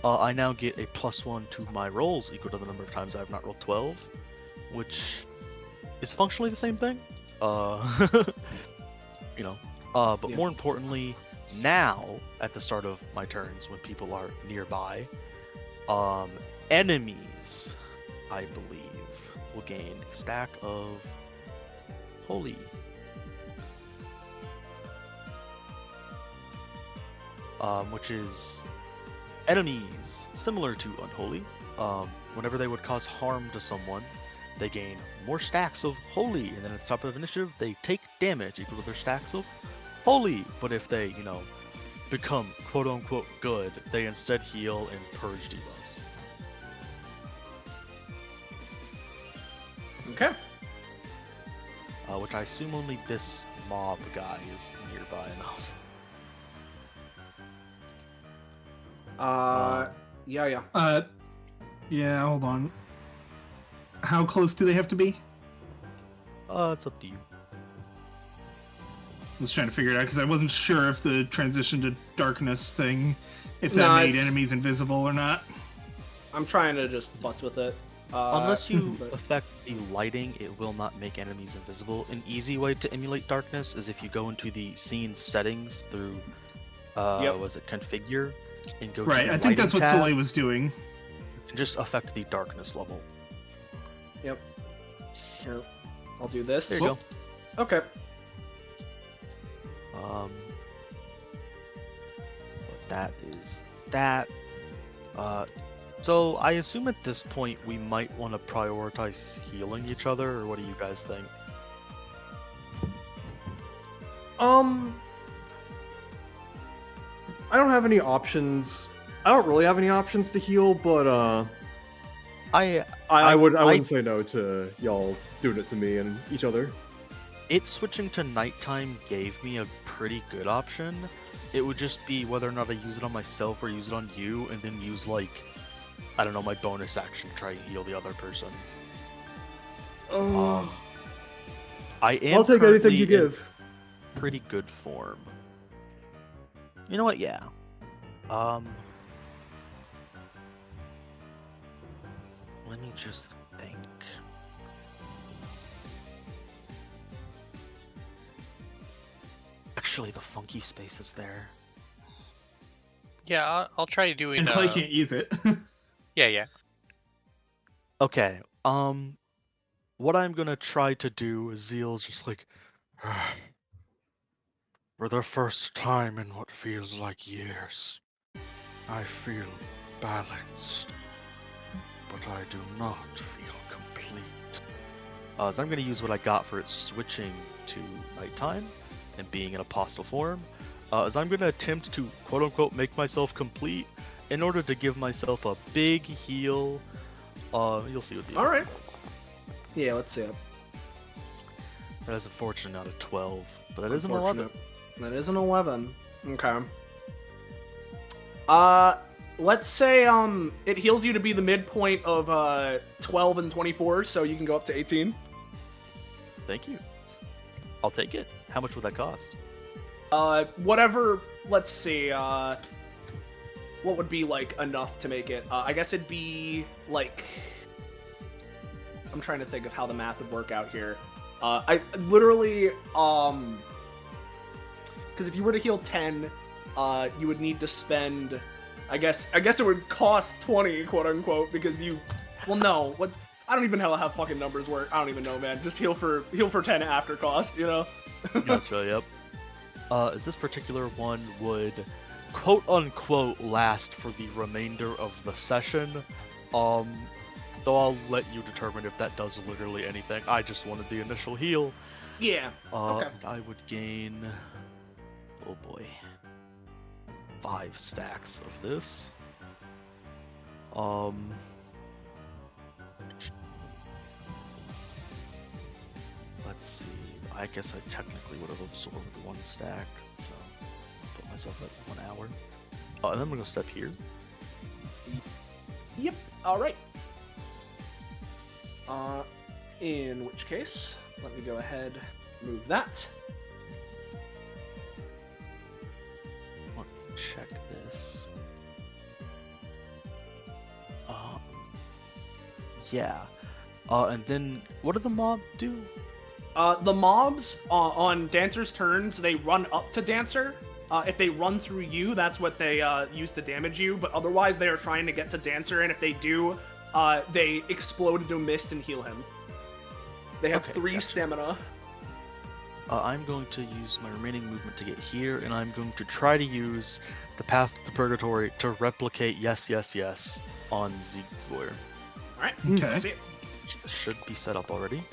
I now get a +1 to my rolls equal to the number of times I have not rolled 12. which is functionally the same thing. You know, but Yeah. more importantly, now at the start of my turns when people are nearby, enemies, I believe, will gain a stack of holy. Which is enemies similar to unholy. Whenever they would cause harm to someone, they gain more stacks of holy, and then at the top of initiative, they take damage equal to their stacks of holy. But if they, you know, become quote-unquote good, they instead heal and purge debuffs. Okay. Which I assume only this mob guy is nearby enough. Yeah. Yeah, hold on. How close do they have to be? It's up to you. I was trying to figure it out because I wasn't sure if the transition to darkness thing, if that No, made it's- enemies invisible or not. I'm trying to just futz with it. Unless you but- affect the lighting, it will not make enemies invisible. An easy way to emulate darkness is if you go into the scene settings through, was it configure, and go Right, to the I think that's what lighting tab, Soleil was doing. and just affect the darkness level. Yep. Here, I'll do this. There you go. Okay. But that is that. So I assume at this point we might want to prioritize healing each other, or what do you guys think? I don't have any options. I don't really have any options to heal, but I wouldn't say no to y'all doing it to me and each other. It switching to nighttime gave me a pretty good option. It would just be whether or not I use it on myself or use it on you, and then use, like, I don't know, my bonus action to try and heal the other person. I am I'll take anything you currently in give. pretty good form. You know what? Yeah. Let me just think. Actually, the funky space is there. Yeah, I'll try doing. And Clay can't use it. Yeah. Okay. What I'm gonna try to do is Zeal's just like, for the first time in what feels like years, I feel balanced, but I do not feel complete. So I'm gonna use what I got for it switching to nighttime and being in apostle form. As I'm gonna attempt to quote unquote make myself complete in order to give myself a big heal. You'll see what the Alright. is. Yeah, let's see it. That is unfortunate, not a 12, but that is an 11. Unfortunate. That is an 11. Okay. Let's say it heals you to be the midpoint of 12 and 24, so you can go up to 18. Thank you. I'll take it. How much would that cost? Whatever. Let's see. What would be like enough to make it? I guess it'd be like. I'm trying to think of how the math would work out here. I literally because if you were to heal 10, you would need to spend. I guess it would cost 20, quote unquote, because you. Well, no. What? I don't even know how fucking numbers work. I don't even know, man. Just heal for 10 after cost, you know. Gotcha. Yep. As this particular one would quote unquote last for the remainder of the session. Though I'll let you determine if that does literally anything. I just wanted the initial heal. Yeah. Okay. I would gain. Oh boy. 5 stacks of this. Let's see. I guess I technically would have absorbed 1 stack, so I'll put myself at 1 hour. And then I'm gonna step here. Yep. All right. In which case, let me go ahead, move that. I want to check this. Yeah. And then what do the mob do? The mobs on Dancer's turns, they run up to Dancer. If they run through you, that's what they use to damage you. But otherwise, they are trying to get to Dancer, and if they do, they explode into mist and heal him. They have 3 gotcha. stamina. I'm going to use my remaining movement to get here, and I'm going to try to use the Path to Purgatory to replicate yes, yes, yes on Siegfried. Alright, Okay. let's see it. Should be set up already.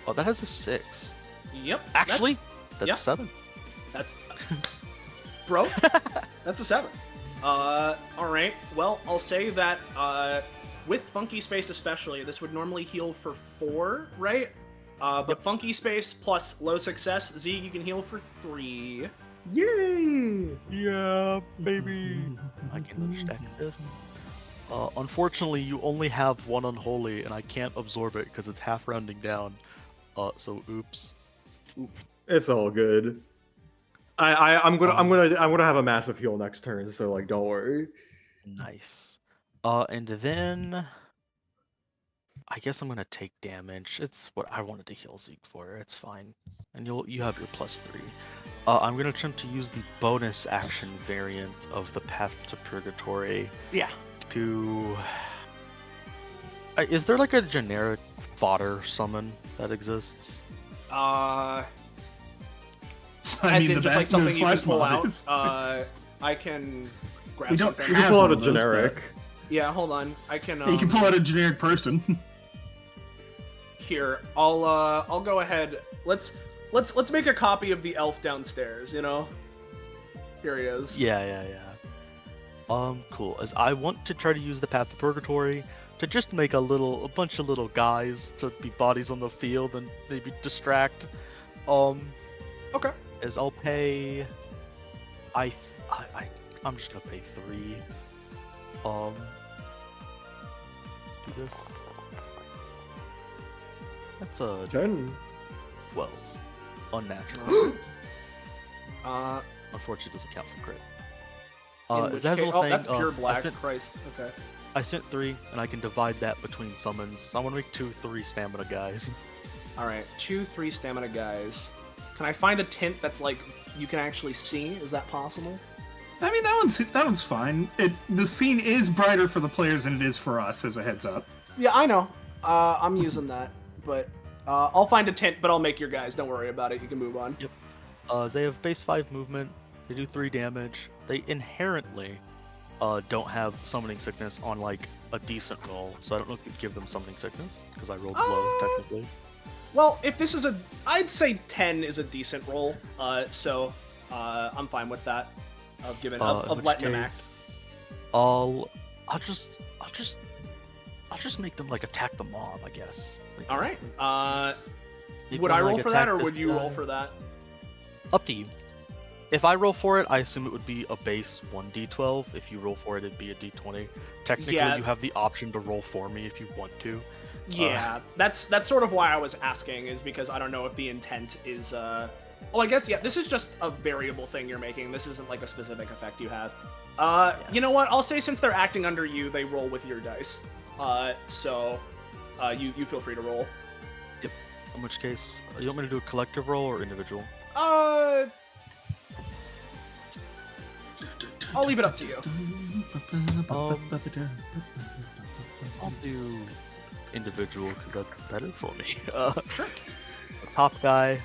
Oh, that has a 6. Yep. Actually, that's yeah. 7. That's... Bro, that's a 7. Alright, well, I'll say that, with Funky Space especially, this would normally heal for 4, right? But Funky Space plus low success, Zeke, you can heal for 3. Yay! Yeah, baby. I can understand this. Unfortunately, you only have 1 unholy, and I can't absorb it because it's half rounding down. So oops. It's all good. I'm gonna have a massive heal next turn, so like don't worry. Nice. And then I guess I'm gonna take damage. It's what I wanted to heal Zeke for. It's fine. And you have your +3. I'm gonna attempt to use the bonus action variant of the Path to Purgatory. Yeah. To is there like a generic fodder summon that exists? I As mean, in the just like the something you can flash pull mob out. is- I can grab We don't something. You can have pull one out a of those, generic. Yeah, hold on. I can. You can pull out a generic person. Here, I'll go ahead. Let's make a copy of the elf downstairs. You know. Here he is. Yeah. Cool. As I want to try to use the Path to Purgatory to just make a bunch of little guys to be bodies on the field and maybe distract. Okay. As I'll pay. I'm just gonna pay 3. Do this. That's a 10. 12. Unnatural. Uh, Unfortunately, it doesn't count for crit. in Is which that case, little thing? that's pure I black. spent- Christ. Okay. I spent 3, and I can divide that between summons. So I want to make 2 3 stamina guys. All right. 2, 3 stamina guys. Can I find a tint that's like you can actually see? Is that possible? I mean, that one's fine. The scene is brighter for the players than it is for us, as a heads up. Yeah, I know. I'm using that, but I'll find a tint, but I'll make your guys. Don't worry about it. You can move on. They have base 5 movement. They do 3 damage. They inherently don't have summoning sickness on like a decent roll, so I don't know if you'd give them summoning sickness because I rolled low technically. Well, if this is I'd say 10 is a decent roll. So I'm fine with that. Of giving In of which letting them act. case, I'll just make them like attack the mob, I guess. Like, All right. maybe Would I like, roll for that, attack or this would you guy. roll for that? Up to you. If I roll for it, I assume it would be a base 1d12. If you roll for it, it'd be a d20. Technically, Yeah. you have the option to roll for me if you want to. Yeah, that's sort of why I was asking, is because I don't know if the intent is. Well, I guess yeah. This is just a variable thing you're making. This isn't like a specific effect you have. You know what? I'll say since they're acting under you, they roll with your dice. So you feel free to roll. Yep. In which case, you want me to do a collective roll or individual? I'll leave it up to you. I'll do individual because that's better for me. Sure. The top guy.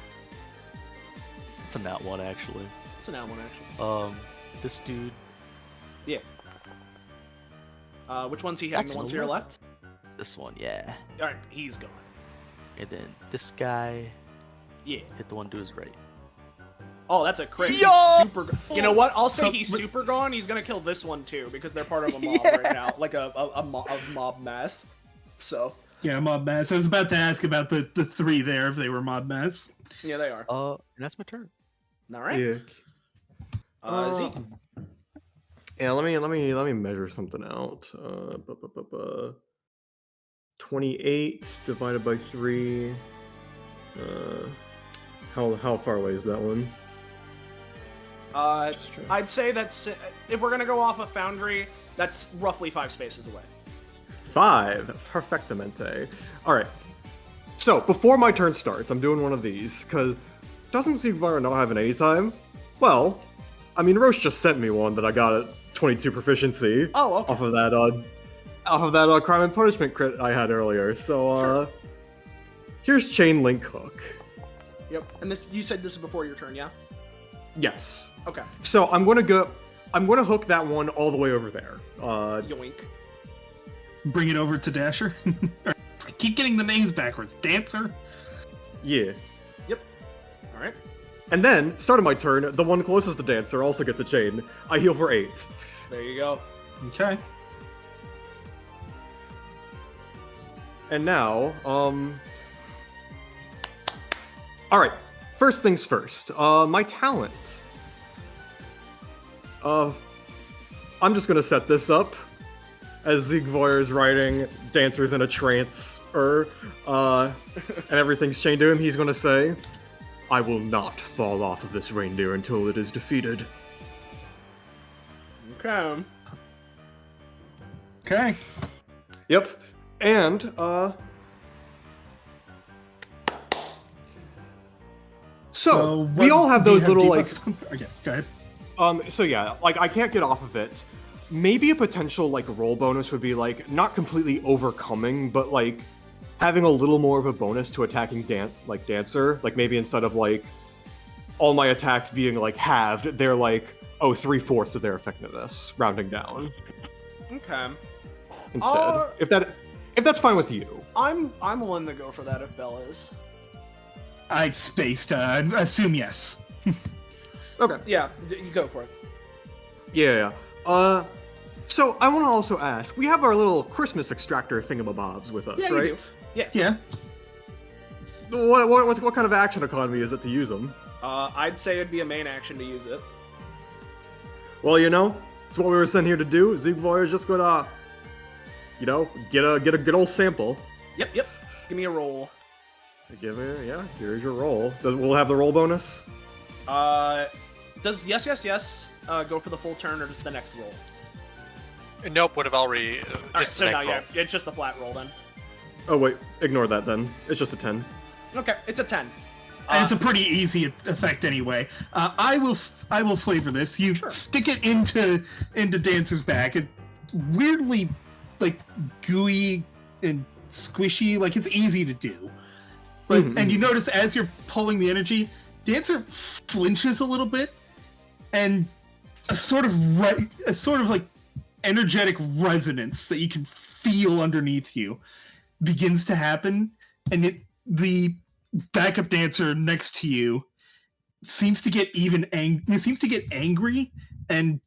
It's a nat 1 actually. It's an one actually. This dude. Yeah. Which one's he hitting? That's The one an to your 11. left? This one, yeah. All right, he's going. And then this guy Yeah. hit the one to his right. Oh, that's a crit. He's Yo! super. You know what? I'll say So- he's super gone. He's gonna kill this one too because they're part of a mob right now, like a mob mass. So Yeah, mob mass. I was about to ask about the 3 there, if they were mob mass. yeah, they are. And that's my turn. All right. Yeah. Zeke. Yeah, let me measure something out. 28 divided by 3. How far away is that one? Just trying- I'd say that's if we're gonna go off a foundry, that's roughly 5 spaces away. 5. Perfectamente. Alright. So, before my turn starts, I'm doing one of these, because doesn't Siegwire not have an anytime? Well, I mean, Roche just sent me one that I got at 22 proficiency. Oh, okay. Off of that crime and punishment crit I had earlier. So, Sure. Here's Chain Link Hook. Yep. And this, you said this is before your turn, yeah? Yes. Okay. So I'm gonna hook that one all the way over there. Yoink. Bring it over to Dasher. I keep getting the names backwards. Dancer? Yeah. Yep. All right. And then, start of my turn, the one closest to Dancer also gets a chain. I heal for 8. There you go. Okay. And now, alright, first things first. My talent. I'm just gonna set this up as Siegwire is writing Dancers in a Trance, and everything's chained to him. He's gonna say, I will not fall off of this reindeer until it is defeated. Okay. Okay. Yep. And, So, we all have those little, like... Okay, go ahead. So yeah, like, I can't get off of it. Maybe a potential, like, roll bonus would be, like, not completely overcoming, but, like, having a little more of a bonus to attacking Dancer. Like, maybe instead of, like, all my attacks being, like, halved, they're, like, 3/4 of their effectiveness, rounding down. Okay. Instead. If that's fine with you. I'm willing to go for that if Bell is. I spaced. Assume yes. Okay. Yeah, you go for it. Yeah. So I want to also ask, we have our little Christmas extractor thingamabobs with us, Yeah, you right? do. Yeah. Yeah. What kind of action economy is it to use them? I'd say it'd be a main action to use it. Well, you know, it's what we were sent here to do. Siegwire is just gonna, you know, get a good old sample. Yep. Give me a roll. Here's your roll. We'll have the roll bonus? Does yes go for the full turn or just the next roll? Nope, would have already. Alright, Just so the now next yeah, it's just a flat roll then. Oh wait, ignore that then. It's just a 10. Okay, it's a 10. And it's a pretty easy effect anyway. I will flavor this. You stick it into Dancer's back. It's weirdly like gooey and squishy. Like it's easy to do. But and you notice as you're pulling the energy, Dancer flinches a little bit, and a sort of like energetic resonance that you can feel underneath you begins to happen, and the backup dancer next to you seems to get angry and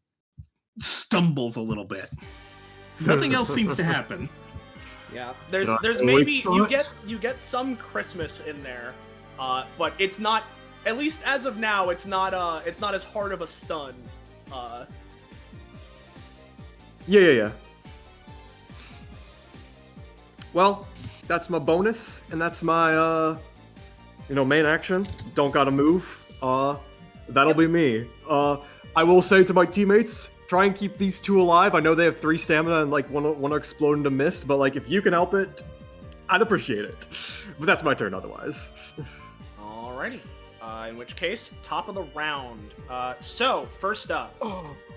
stumbles a little bit. Nothing else seems to happen. Yeah, there's maybe you get some Christmas in there, but it's not, at least as of now, it's not as hard of a stun. Yeah. Well, that's my bonus, and that's my main action. Don't gotta move. That'll be me. I will say to my teammates, try and keep these two alive. I know they have 3 stamina and like want to explode into mist, but like if you can help it, I'd appreciate it. But that's my turn otherwise. Alrighty. In which case, top of the round. So first up,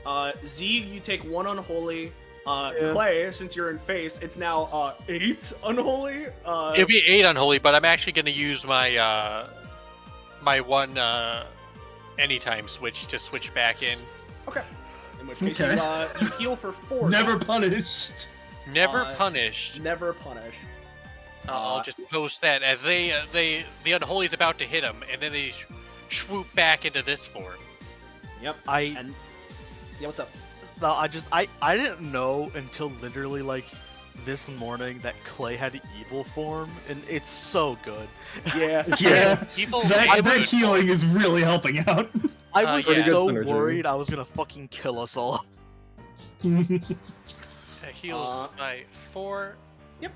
Zeeg, you take 1 unholy. Clay, since you're in face, it's now 8 unholy. It'll be 8 unholy, but I'm actually going to use my my one anytime switch to switch back in. Okay. In which case, you heal for 4. Never punished. Never punished. Never punished. I'll just post that as the unholy's about to hit him, and then they swoop back into this form. Yep. Yeah, what's up? No, I didn't know until literally like this morning that Clay had evil form, and it's so good. Yeah. That healing is really helping out. I was yeah. so Synergy. worried I was gonna fucking kill us all. It heals by 4. Yep.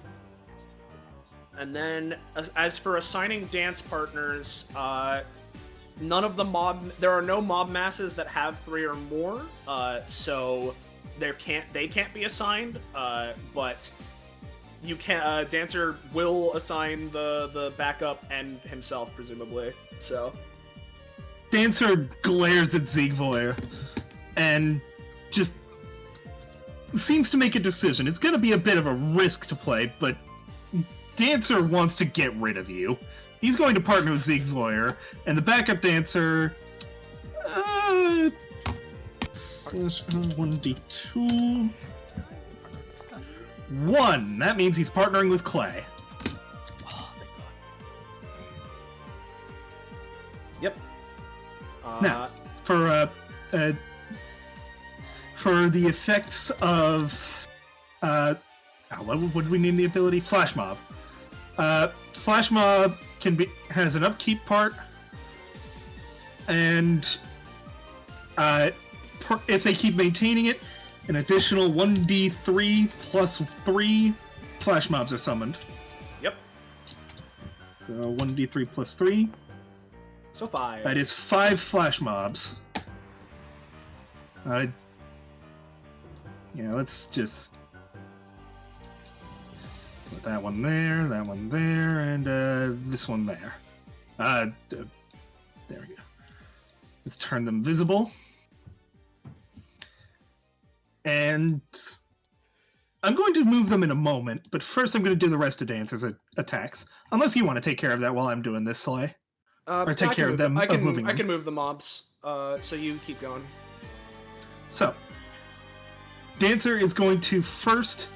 And then, as for assigning dance partners, none of the there are no mob masses that have 3 or more, so they can't be assigned. But you can Dancer will assign the backup and himself presumably. So Dancer glares at Siegvoyer and just seems to make a decision. It's going to be a bit of a risk to play, but Dancer wants to get rid of you. He's going to partner with Siegvoyer, and the backup Dancer... 1d2... 1. That means he's partnering with Clay. yep. Now, for the effects of what did we name the ability? Flash Mob. Flash Mob has an upkeep part, and if they keep maintaining it, an additional 1d3 plus 3 Flash Mobs are summoned. Yep. So 1d3 plus 3. So 5. That is 5 Flash Mobs. Yeah, let's just put that one there, and this one there. There we go. Let's turn them visible. And I'm going to move them in a moment, but first I'm going to do the rest of Dancer's attacks. Unless you want to take care of that while I'm doing this, Soleil. Or take care of them, I can moving them. I can move the mobs. So you keep going. So, Dancer is going to first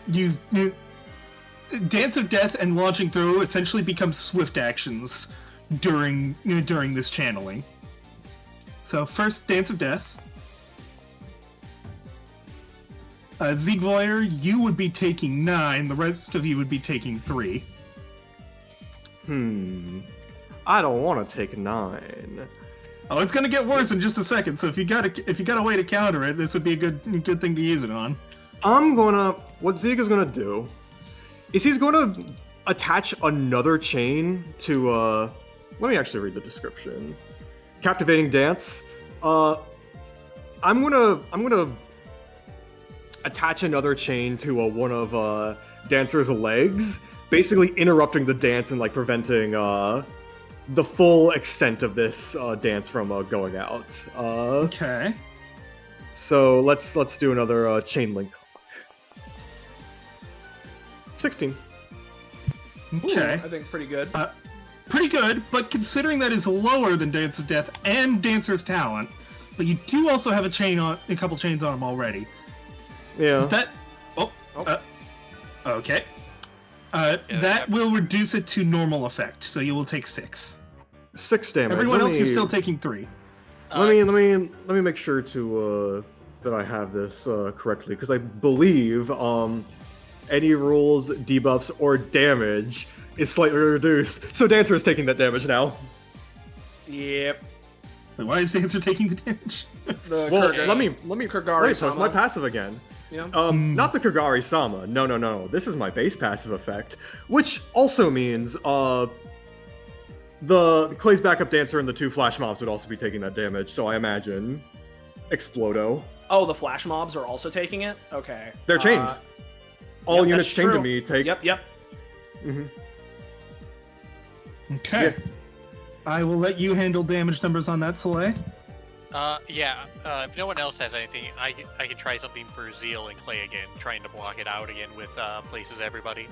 use Dance of Death and launching through essentially become swift actions during this channeling. So first, Dance of Death. Siegvoyer, you would be taking 9. The rest of you would be taking 3. I don't want to take 9. Oh, it's gonna get worse in just a second. So if you got a way to counter it, this would be a good thing to use it on. What Zieg is gonna do is he's gonna attach another chain to let me actually read the description. Captivating Dance. I'm gonna attach another chain to one of Dancer's legs, basically interrupting the dance and like preventing the full extent of this dance from going out. Okay. So let's do another chain link. 16. Okay. I think pretty good. Pretty good, but considering that is lower than Dance of Death and Dancer's talent, but you do also have a couple chains on him already. Yeah. Okay. That will reduce it to normal effect, so you will take 6. 6 damage. Everyone else, you're still taking 3. Let me make sure to that I have this correctly, because I believe any rules, debuffs, or damage is slightly reduced. So Dancer is taking that damage now. Yep. Wait, why is Dancer taking the damage? Let me Kagari wait, so it's my passive again. Yeah. Not the Kagari Sama. No. This is my base passive effect, which also means the Clay's backup Dancer and the 2 flash mobs would also be taking that damage. So I imagine Explodo. Oh, the flash mobs are also taking it? Okay. They're chained. All units that's chained true. to me take. Yep. Mm-hmm. Okay. Yeah. I will let you handle damage numbers on that, Soleil. If no one else has anything, I can try something for Zeal and Clay again, trying to block it out again with places everybody.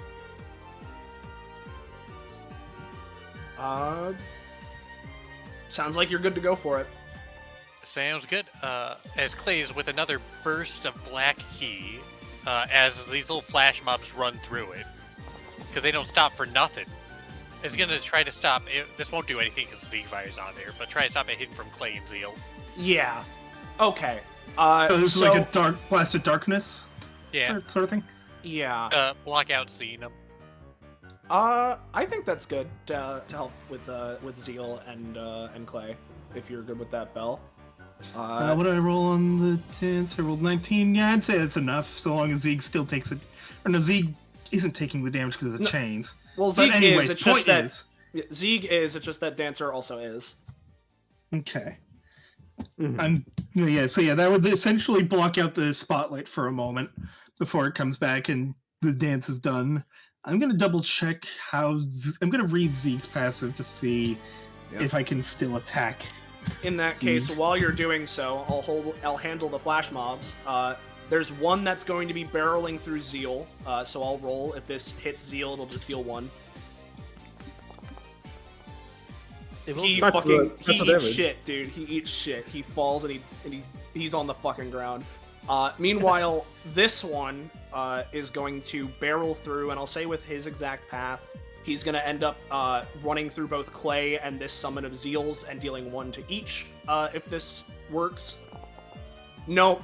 Sounds like you're good to go for it. Sounds good. As Clay's with another burst of black key, as these little flash mobs run through it, because they don't stop for nothing. It's gonna try to stop it. This won't do anything because Siegvoyer's on there, but try to stop it hidden from Clay and Zeal. Yeah. Okay. So this is like a dark blast of darkness. Yeah. Sort of thing. Yeah. Block out seeing them. I think that's good to help with Zeal and Clay, if you're good with that, Bell. What did I roll on the dance? I rolled 19. Yeah, I'd say that's enough, so long as Zeeg still takes it. Or no, Zeeg isn't taking the damage because of the chains. Well, But Zeeg anyways, is. It's point just that is. Zeeg is. It's just that Dancer also is. Okay. Mm-hmm. So that would essentially block out the spotlight for a moment before it comes back, and the dance is done, I'm gonna double check how I'm gonna read Zeke's passive to see if I can still attack. In that case, while you're doing so, I'll handle the flash mobs. There's one that's going to be barreling through Zeal, so I'll roll. If this hits Zeal, it'll just deal 1. He eats shit, dude. He eats shit. He falls and he's on the fucking ground. Meanwhile, this one is going to barrel through, and I'll say with his exact path, he's going to end up running through both Clay and this summon of Zeals and dealing 1 to each, if this works. No,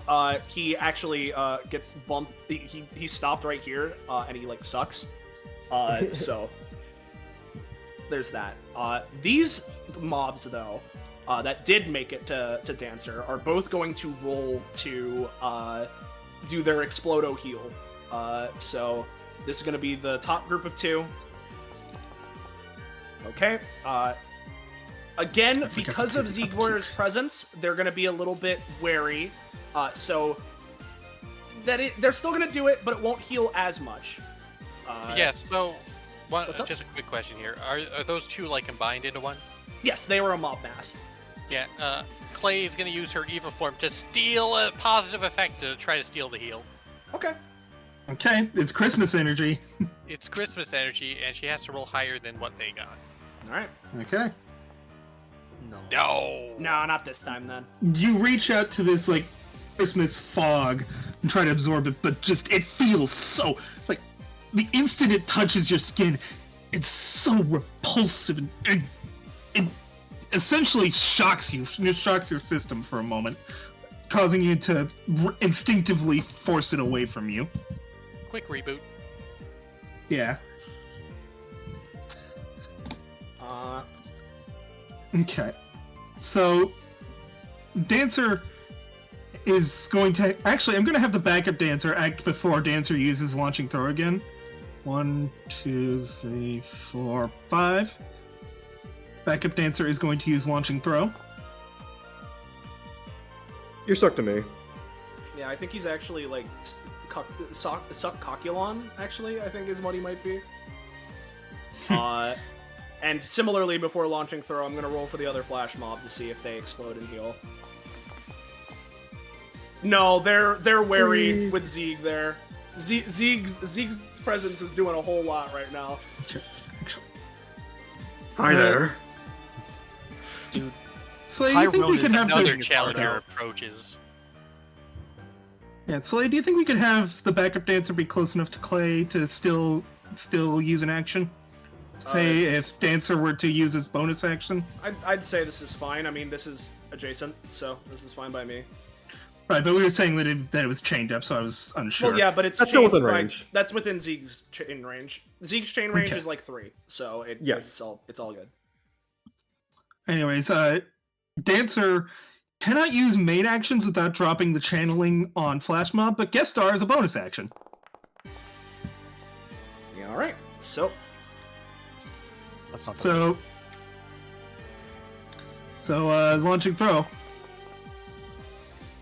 he actually gets bumped. He stopped right here, and he, like, sucks. So, there's that. These mobs, though, that did make it to Dancer are both going to roll to do their Explodo heal. So, this is going to be the top group of 2. Okay. Again, because of Ziegler's presence, they're going to be a little bit wary. So they're still going to do it, but it won't heal as much. Yes. So, just a quick question here: Are those 2 like combined into one? Yes, they were a mob mass. Yeah. Clay is going to use her Eva form to steal a positive effect to try to steal the heal. Okay. Okay, it's Christmas energy. It's Christmas energy, and she has to roll higher than what they got. All right. Okay. No, not this time then. You reach out to this, like, Christmas fog and try to absorb it, but just it feels so, like, the instant it touches your skin, it's so repulsive, and it essentially shocks you. It shocks your system for a moment, causing you to instinctively force it away from you. Quick reboot. Yeah. Okay. So, Dancer is going to... Actually, I'm going to have the backup Dancer act before Dancer uses launching throw again. 1, 2, 3, 4, 5. Backup Dancer is going to use launching throw. You're stuck to me. Yeah, I think he's actually, like, Coculon, actually, I think is what he might be. And similarly, before launching throw, I'm going to roll for the other flash mob to see if they explode and heal. No, they're wary with Zeeg there. Zeeg's presence is doing a whole lot right now. Hi there. Dude. So you think we could have another challenger approaches? Yeah, so do you think we could have the backup Dancer be close enough to Clay to still use an action? Say if Dancer were to use his bonus action? I'd say this is fine. I mean, this is adjacent, so this is fine by me. Right, but we were saying that it was chained up, so I was unsure. Well, yeah, but that's still within range. That's within Zeeg's chain range. Zeeg's chain range is like 3, so it's all good. Anyways, Dancer cannot use main actions without dropping the channeling on Flash Mob, but Guest Star is a bonus action. Yeah, all right. So that's not so launching throw.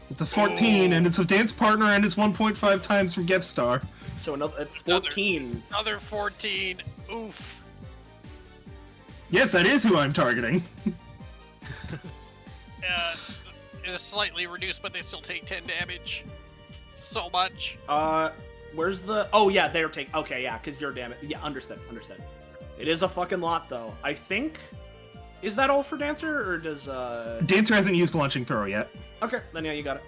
It's a 14, and it's a dance partner, and it's 1.5 times from Guest Star. So it's 14. Another 14. Oof. Yes, that is who I'm targeting. It is slightly reduced, but they still take 10 damage. So much. Where's the... Oh, yeah, they're taking... Okay, yeah, because you're damage. Yeah, understood. It is a fucking lot, though. I think... Is that all for Dancer, or does... Dancer hasn't used launching throw yet. Okay, then yeah, you got it.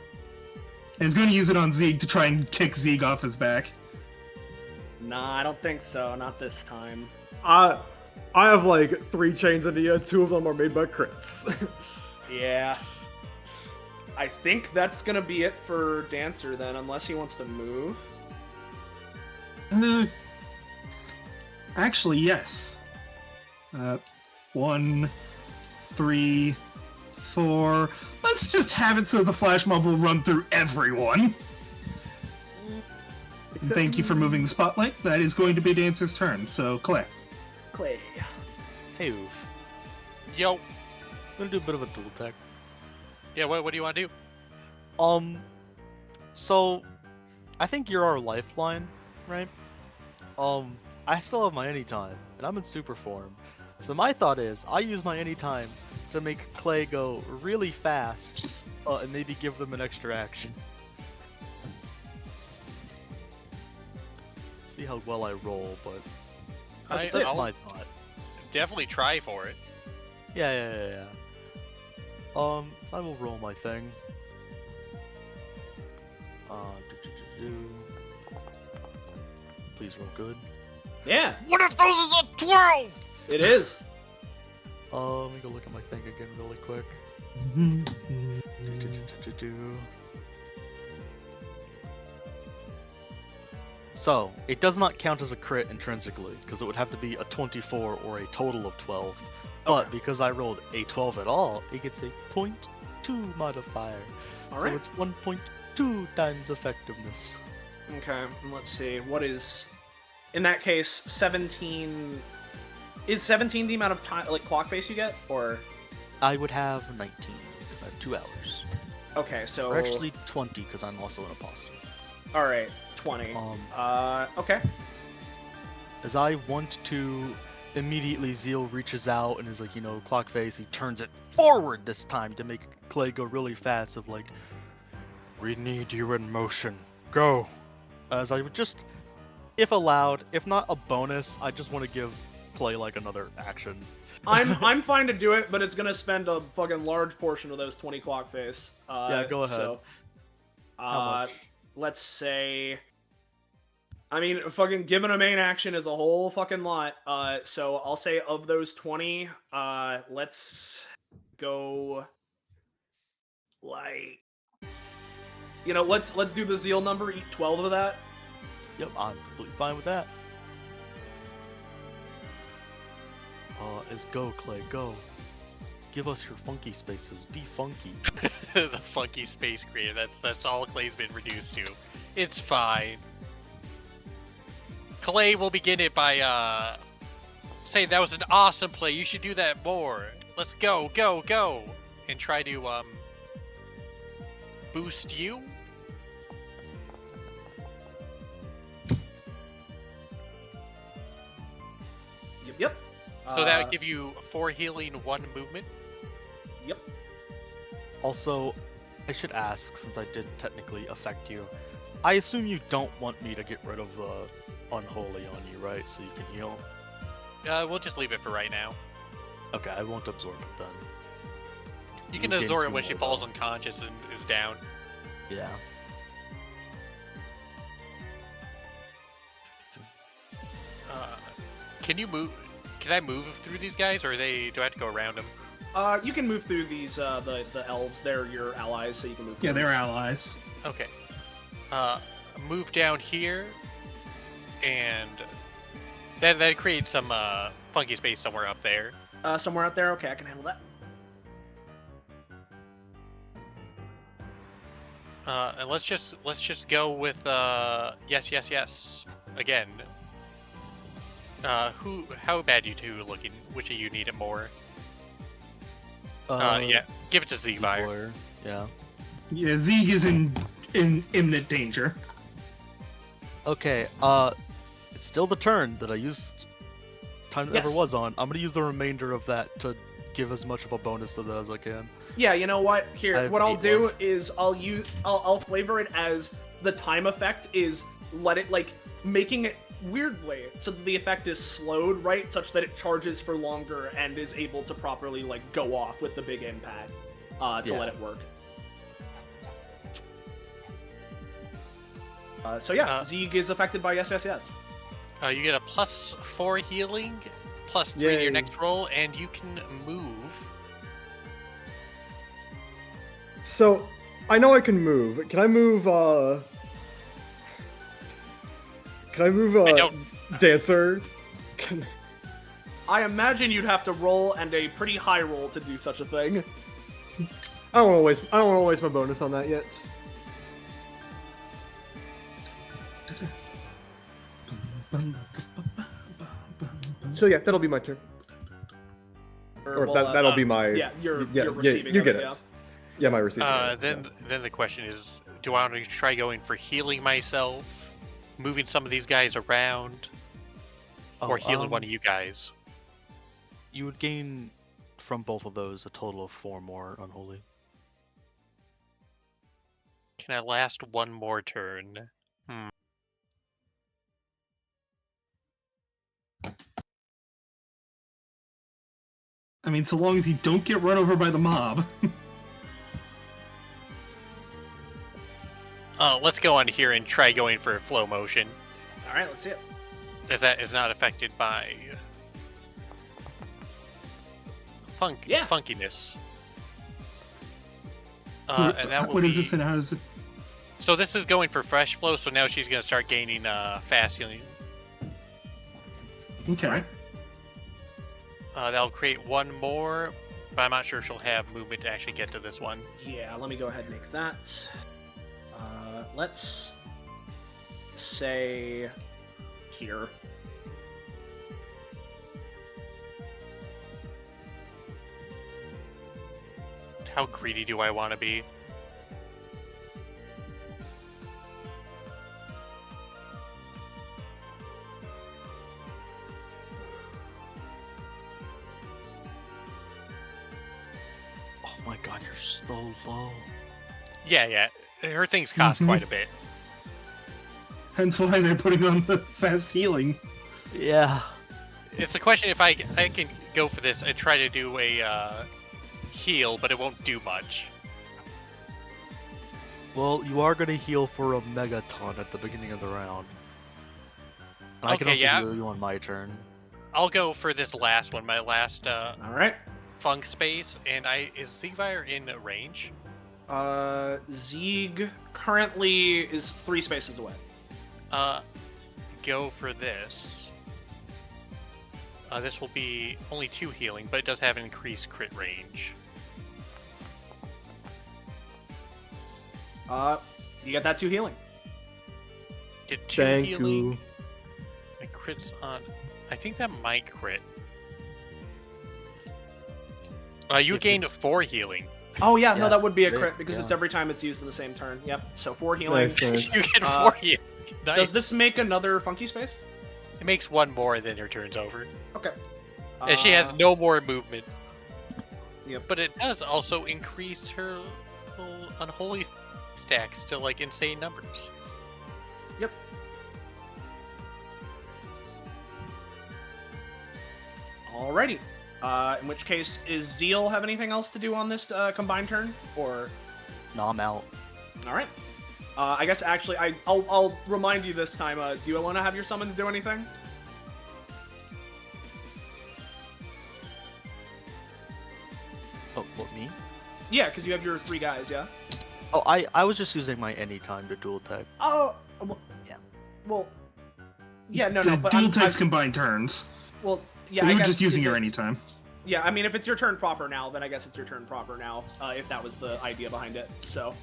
And he's going to use it on Zeeg to try and kick Zeeg off his back. Nah, I don't think so. Not this time. I have like 3 chains into you. 2 of them are made by crits. Yeah. I think that's gonna be it for Dancer then, unless he wants to move. Actually, yes. 1, 3, 4. Let's just have it so the flash mob will run through everyone. Thank you for moving the spotlight. That is going to be Dancer's turn. So, Clay. Hey, Oof. Yo. I'm gonna do a bit of a dual attack. Yeah, what do you want to do? So I think you're our lifeline, right? I still have my anytime, and I'm in super form. So my thought is, I use my anytime to make Clay go really fast, and maybe give them an extra action. See how well I roll, but that's my thought. Definitely try for it. Yeah. So I will roll my thing. Please roll good. Yeah, What if those is a 12? it is. Let me go look at my thing again really quick. So, it does not count as a crit intrinsically, because it would have to be a 24 or a total of 12. But because I rolled a 12 at all, it gets a 0.2 modifier. So it's 1.2 times effectiveness. Okay, let's see. What is... In that case, 17... Is 17 the amount of time, like, clock face you get, or...? I would have 19, because I have 2 hours. Okay, so... Or actually 20, because I'm also an apostle. Alright, 20. Okay. As I want to... Immediately, Zeal reaches out and is like, clock face. He turns it forward this time to make Clay go really fast. Of like, we need you in motion. Go. As I would just, if allowed, if not a bonus, I just want to give Clay like another action. I'm fine to do it, but it's gonna spend a fucking large portion of those 20 clock face. Yeah, go ahead. So, How much? let's say. I mean, fucking giving a main action is a whole fucking lot. So I'll say of those 20, let's go like, let's do the Zeal number, eat 12 of that. Yep, I'm completely fine with that. Is go, Clay, go. Give us your funky spaces. Be funky. The funky space creator. That's all Clay's been reduced to. It's fine. Clay will begin it by saying that was an awesome play. You should do that more. Let's go, go, go, and try to boost you. Yep. So that would give you 4 healing, 1 movement. Yep. Also, I should ask, since I did technically affect you, I assume you don't want me to get rid of the unholy on you, right? So you can heal? We'll just leave it for right now. Okay, I won't absorb it then. You can gain absorb 2 it when she more, falls though. unconscious and is down. Yeah. Can you move? Can I move through these guys, or do I have to go around them? You can move through these, the elves. They're your allies, so you can move through Yeah, they're them. allies. Okay. Move down here, and that creates some funky space somewhere up there. Somewhere out there? Okay, I can handle that. And let's just go with yes again. How bad you two looking? Which of you need it more? Yeah, give it to Z-Fire. Yeah. Yeah, Zeeg is in imminent danger. Okay, it's still the turn that I used time that ever was on. I'm gonna use the remainder of that to give as much of a bonus to that as I can. Yeah, you know what? Here, have what I'll 8 do left. is I'll flavor it as the time effect is making it weirdly so that the effect is slowed, right, such that it charges for longer and is able to properly go off with the big impact to let it work. So yeah, Zeeg is affected by yes. You get a +4 healing, +3 to your next roll, and you can move. So, I know I can move. Can I move, Dancer? I imagine you'd have to roll, and a pretty high roll to do such a thing. I don't want to waste my bonus on that yet. So yeah, that'll be my turn. Or that'll be my... Yeah, you're receiving you of get it, it. yeah. Yeah, my receiving. of it, Then the question is, do I want to try going for healing myself, moving some of these guys around? or healing one of you guys. You would gain from both of those a total of 4 more unholy. Can I last one more turn? I mean, so long as you don't get run over by the mob. Let's go on here and try going for flow motion. All right, let's see it. As that is not affected by funkiness. And that will What be... is this and how does it? So this is going for fresh flow, so now she's going to start gaining fast healing. Okay. That'll create one more, but I'm not sure she'll have movement to actually get to this one. Yeah, let me go ahead and make that. Let's say here. How greedy do I want to be? Oh my god, you're so low. Yeah. Her things cost quite a bit. Hence why they're putting on the fast healing. Yeah. It's a question if I can go for this and try to do a heal, but it won't do much. Well, you are going to heal for a megaton at the beginning of the round. And I can also heal you on my turn. I'll go for this last one, my last All right. funk space, and is Siegfried in range? Zieg currently is 3 spaces away. Go for this. This will be only 2 healing, but it does have an increased crit range. You get that 2 healing. Get 2 Thank healing. you. And crits on. I think that might crit. You gained 4 healing. Oh yeah, no, Yeah, that would be a that's crit big, because it's yeah. every time it's used in the same turn. Yep. So 4 healing. Nice, nice. You get 4 healing. Nice. Does this make another funky space? It makes 1 more, then your turn's over. Okay. And she has no more movement. Yep. But it does also increase her unholy stacks to like insane numbers. Yep. Alrighty. In which case, is Zeal have anything else to do on this combined turn, or? No, I'm out. All right. I guess actually, I'll remind you this time. Do you want to have your summons do anything? Oh, what, me? Yeah, because you have your 3 guys. Yeah. Oh, I was just using my anytime to dual tech. Oh. Well, Yeah. Well. Yeah. No. The No. But dual takes combined turns. Well. Yeah. So I you're guess, just using is your it- anytime. Yeah. I mean, if it's your turn proper now, then I guess it's your turn proper now. If that was the idea behind it. So.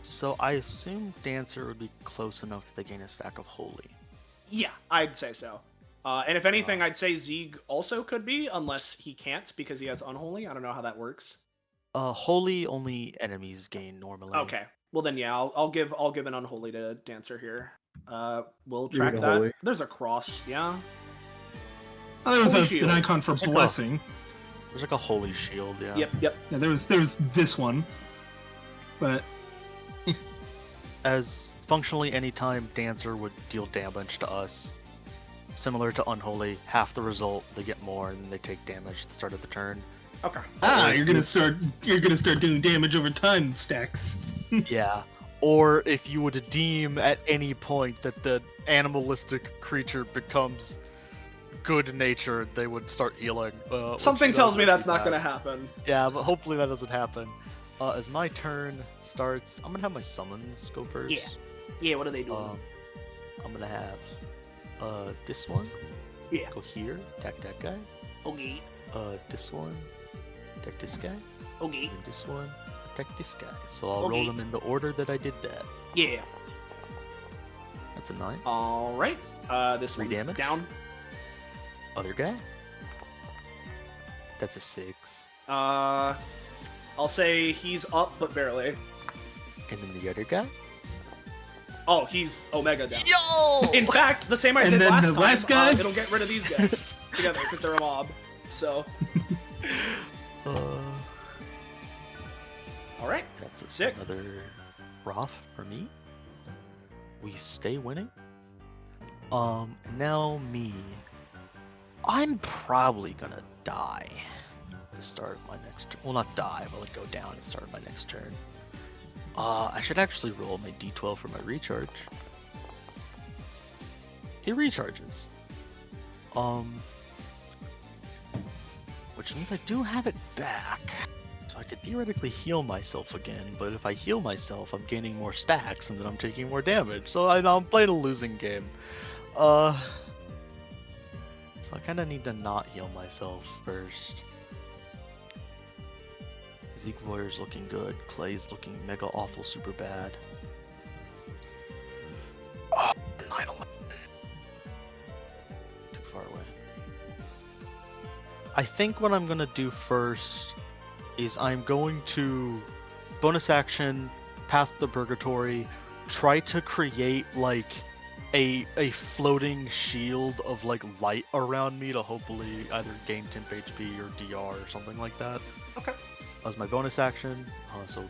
So I assume Dancer would be close enough to gain a stack of Holy. Yeah, I'd say so. And if anything, I'd say Zieg also could be, unless he can't because he has Unholy. I don't know how that works. Holy only enemies gain normally. Okay. Well then, yeah, I'll give an Unholy to Dancer here. We'll Give it track a that. Holy. There's a cross, yeah. Oh, there was Holy an shield. icon for There's like a- blessing. There's like a Holy Shield, yeah. Yep. Yeah, there was this one, but As functionally anytime Dancer would deal damage to us, similar to Unholy, half the result, they get more, and then they take damage at the start of the turn. Okay. you're gonna start doing damage over time stacks. Yeah. Or if you were to deem at any point that the animalistic creature becomes good-natured, they would start healing. Something tells me that's not gonna happen. Yeah, but hopefully that doesn't happen. As my turn starts, I'm gonna have my summons go first. Yeah. Yeah. What are they doing? I'm gonna have this one. Yeah. Go here, attack that guy. Okay. This one, attack this guy. Okay. And this one, attack this guy. So I'll roll Okay. them in the order that I did that. Yeah. That's a 9. All right. This 3 one's damage. down. Other guy. That's a 6. I'll say he's up, but barely. And then the other guy. Oh, he's Omega down. Yo! In fact, the same I And did then last the time. last guy? It'll get rid of these guys together because they're a mob. So, all right. That's Sick. another Roth for me. We stay winning. Now me. I'm probably gonna die to start my next turn. Well, not die, but like go down and start my next turn. I should actually roll my D12 for my recharge. It recharges. Which means I do have it back. So I could theoretically heal myself again, but if I heal myself, I'm gaining more stacks and then I'm taking more damage. So I'm playing a losing game. So I kind of need to not heal myself first. Zeke Warrior's looking good. Clay's looking mega awful, super bad. Oh, 9/11. Too far away. I think what I'm gonna do first is I'm going to bonus action, Path to Purgatory, try to create like a floating shield of like light around me to hopefully either gain temp HP or DR or something like that. Okay. As my bonus action, so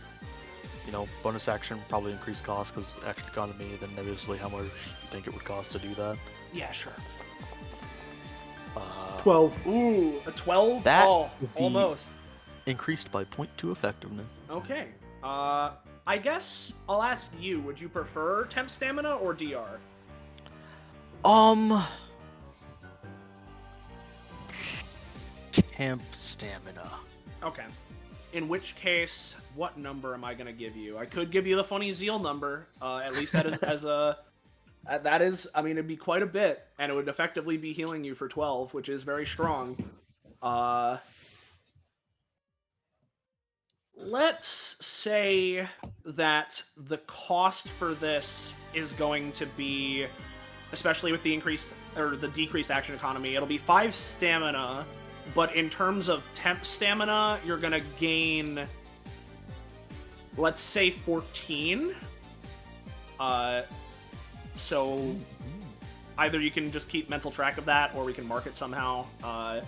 you know, bonus action probably increased cost because action economy, then obviously how much you think it would cost to do that. Yeah, sure. 12. Ooh, a 12? That Oh, would be- almost. Increased by 0.2 effectiveness. Okay. I guess I'll ask you, would you prefer temp stamina or DR? Temp stamina. Okay. In which case, what number am I gonna give you? I could give you the funny Zeal number. At least that is as a. That is, I mean, it'd be quite a bit, and it would effectively be healing you for 12, which is very strong. Let's say that the cost for this is going to be, especially with the increased or the decreased action economy, it'll be 5 stamina, but in terms of temp stamina, you're gonna gain, let's say 14. So either you can just keep mental track of that, or we can mark it somehow. I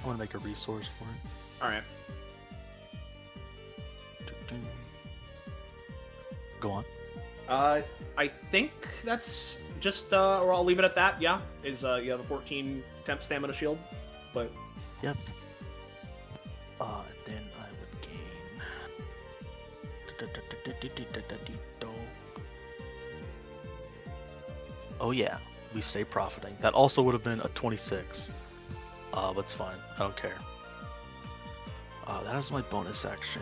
want to make a resource for it. All right. Go on. I think that's just, or I'll leave it at that. Yeah, is you have a 14 temp stamina shield, but Yep. And then I would gain. Oh yeah, we stay profiting. That also would have been a 26. But it's fine. I don't care. That is my bonus action.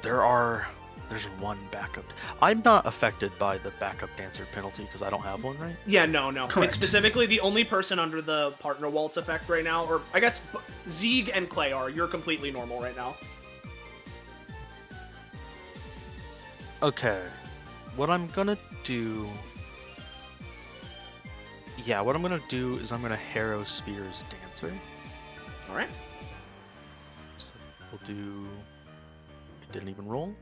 There's one backup. I'm not affected by the backup dancer penalty because I don't have one, right? yeah, no. Correct. It's specifically the only person under the partner waltz effect right now, or I guess Zeeg and Clay are. You're completely normal right now. Okay. What I'm gonna do... Yeah, what I'm gonna do is I'm gonna Harrow Spears Dancer. All right. So we'll do... It didn't even roll.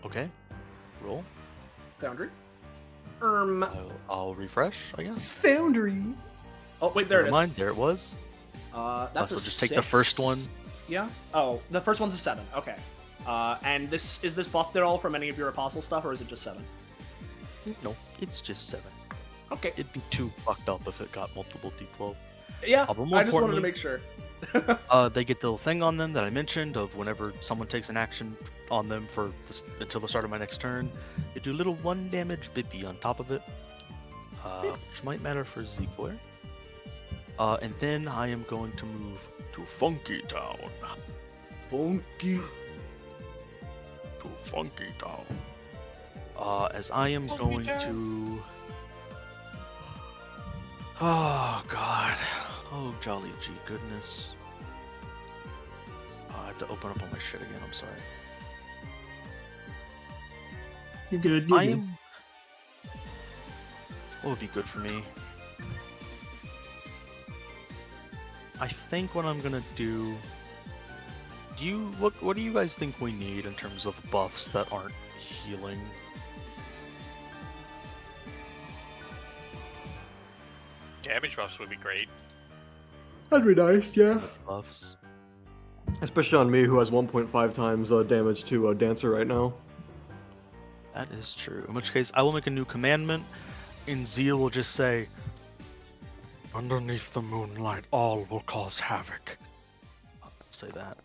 Okay. Roll. Foundry. I'll refresh, I guess. Foundry. Oh wait, there Never it is. mind, there it was. That's So a just take the 6. first one. Yeah. Oh, the first one's a 7. Okay. And this buffed at all from any of your apostle stuff, or is it just 7? No, it's just 7. Okay. It'd be too fucked up if it got multiple D12. Yeah. but more I just wanted to importantly- make sure. They get the little thing on them that I mentioned of whenever someone takes an action on them for until the start of my next turn, they do a little 1 damage bippy on top of it, which might matter for Zeeboy. And then I am going to move to Funky Town. Funky. To Funky Town. As I am Funky going Town. to... Oh, God. Oh, jolly gee goodness. I have to open up all my shit again, I'm sorry. You're good. You're I good. am... What would be good for me? I think what I'm gonna do... What do you guys think we need in terms of buffs that aren't healing? damage buffs would be great. That'd be nice, yeah. Buffs. Especially on me, who has 1.5 times damage to Dancer right now. That is true. In which case, I will make a new commandment, and Zeal will just say, "Underneath the moonlight, all will cause havoc." I'll say that.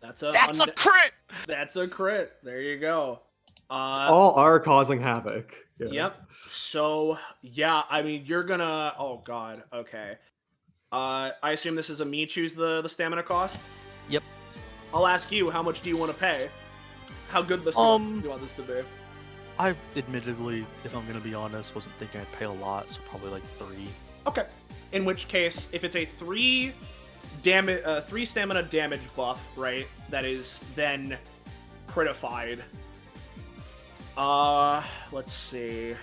That's a crit! That's a crit. There you go. All are causing havoc. Yeah. Yep. So yeah, I mean, you're gonna. Oh God. Okay. I assume this is a me choose the stamina cost. Yep. I'll ask you, how much do you want to pay? How good this do you want this to be? I admittedly, if I'm gonna be honest, wasn't thinking I'd pay a lot, so probably like 3. Okay. In which case, if it's a 3 stamina damage buff, right? That is then critified. Let's see.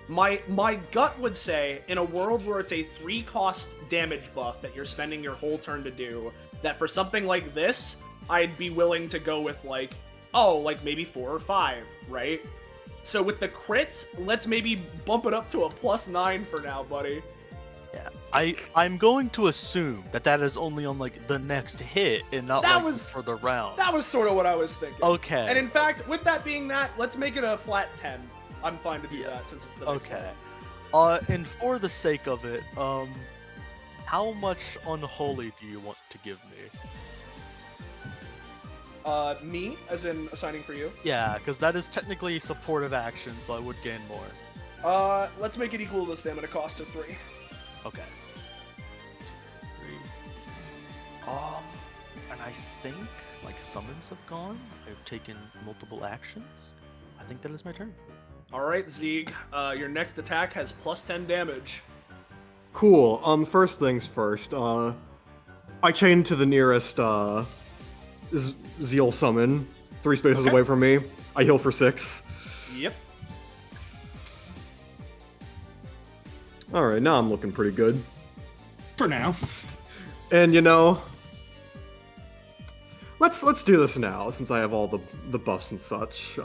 My gut would say, in a world where it's a 3 cost damage buff that you're spending your whole turn to do, that for something like this, I'd be willing to go with like maybe 4 or 5, right? So with the crits, let's maybe bump it up to a +9 for now, buddy. Yeah, I'm going to assume that is only on like the next hit and not for the round. That was sort of what I was thinking. Okay. And in fact, with that being that, let's make it a flat 10. I'm fine to do that since it's the next one. And for the sake of it, how much unholy do you want to give me? Me, as in assigning for you? Yeah, because that is technically a supportive action, so I would gain more. Let's make it equal to the stamina cost of 3. Okay. 3. And I think, like, summons have gone. I've taken multiple actions. I think that is my turn. Alright, Zeeg, your next attack has +10 damage. Cool. First things first. I chain to the nearest Zeal summon, 3 spaces away from me. I heal for 6. Yep. Alright, now I'm looking pretty good. For now. And let's do this now, since I have all the buffs and such.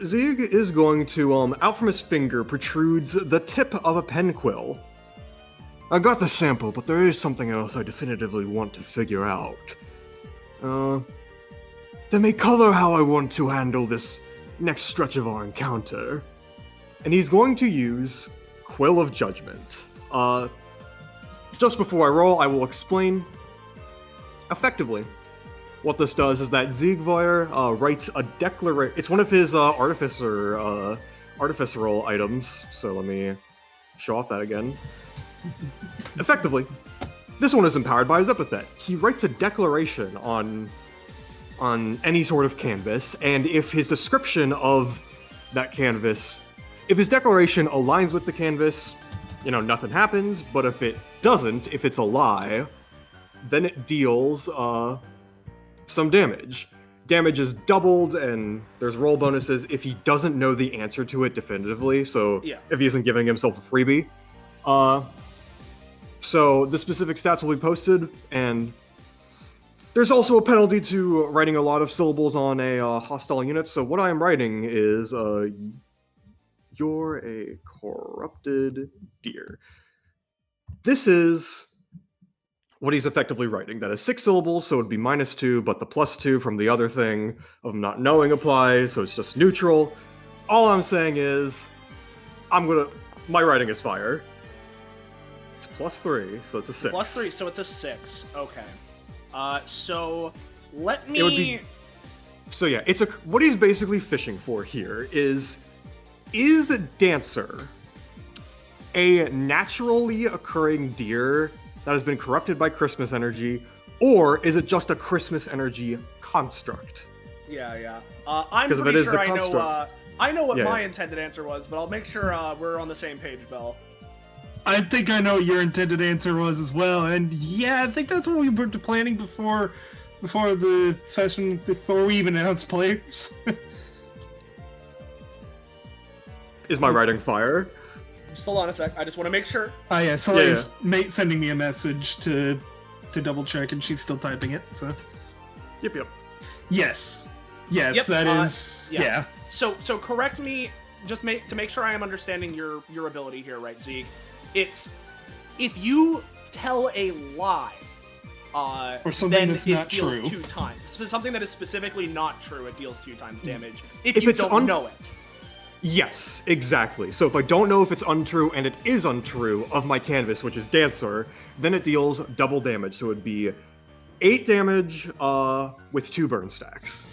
Zeeg is going to, out from his finger protrudes the tip of a pen quill. I got the sample, but there is something else I definitively want to figure out. That may color how I want to handle this next stretch of our encounter. And he's going to use Quill of Judgment. Just before I roll, I will explain effectively. What this does is that Zeegvire writes a declaration. It's one of his artificer role items. So let me show off that again. Effectively, this one is empowered by his epithet. He writes a declaration on any sort of canvas, and if his description of that canvas, if his declaration aligns with the canvas, nothing happens. But if it doesn't, if it's a lie, then it deals some damage. Damage is doubled, and there's roll bonuses if he doesn't know the answer to it definitively. So if he isn't giving himself a freebie. So the specific stats will be posted, and there's also a penalty to writing a lot of syllables on a hostile unit. So what I am writing is, you're a corrupted deer. This is what he's effectively writing. That is 6 syllables, so it'd be -2, but the +2 from the other thing of not knowing applies, so it's just neutral. All I'm saying is, my writing is fire. It's +3, so it's a 6. +3, so it's a 6. Okay. So let me. It would be. So yeah, what he's basically fishing for here is Dancer a naturally occurring deer that has been corrupted by Christmas energy, or is it just a Christmas energy construct? Yeah. I'm pretty sure I know what my intended answer was, but I'll make sure we're on the same page, Bell. I think I know what your intended answer was as well, and yeah, I think that's what we were planning before the session, before we even announced players. Is my writing fire? Just hold on a sec. I just want to make sure. Oh yeah, Soleil's sending me a message to double check, and she's still typing it. So. Yep. Yes. Yes, Yep, that is. yeah. Yeah. So correct me, just to make sure I am understanding your ability here, right, Zeke? It's if you tell a lie, or something then that's it not deals true. 2 times. Something that is specifically not true, it deals 2 times damage. If you it's don't know it. Yes, exactly. So if I don't know if it's untrue and it is untrue of my canvas, which is Dancer, then it deals double damage. So it would be 8 damage with 2 burn stacks.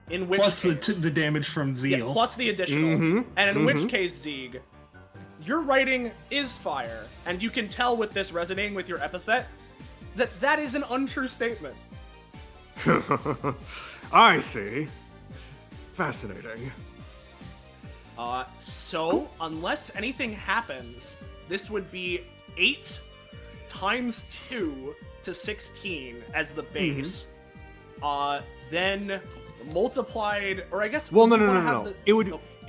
In which Plus case, the damage from Zeal. yeah, plus the additional. Mhm, And in which mhm. case, Zeeg, your writing is fire, and you can tell with this resonating with your epithet that is an untrue statement. I see. Fascinating. So, unless anything happens, this would be 8 times 2 to 16 as the base. Then multiplied, or I guess. Well, would no. you wanna have the- It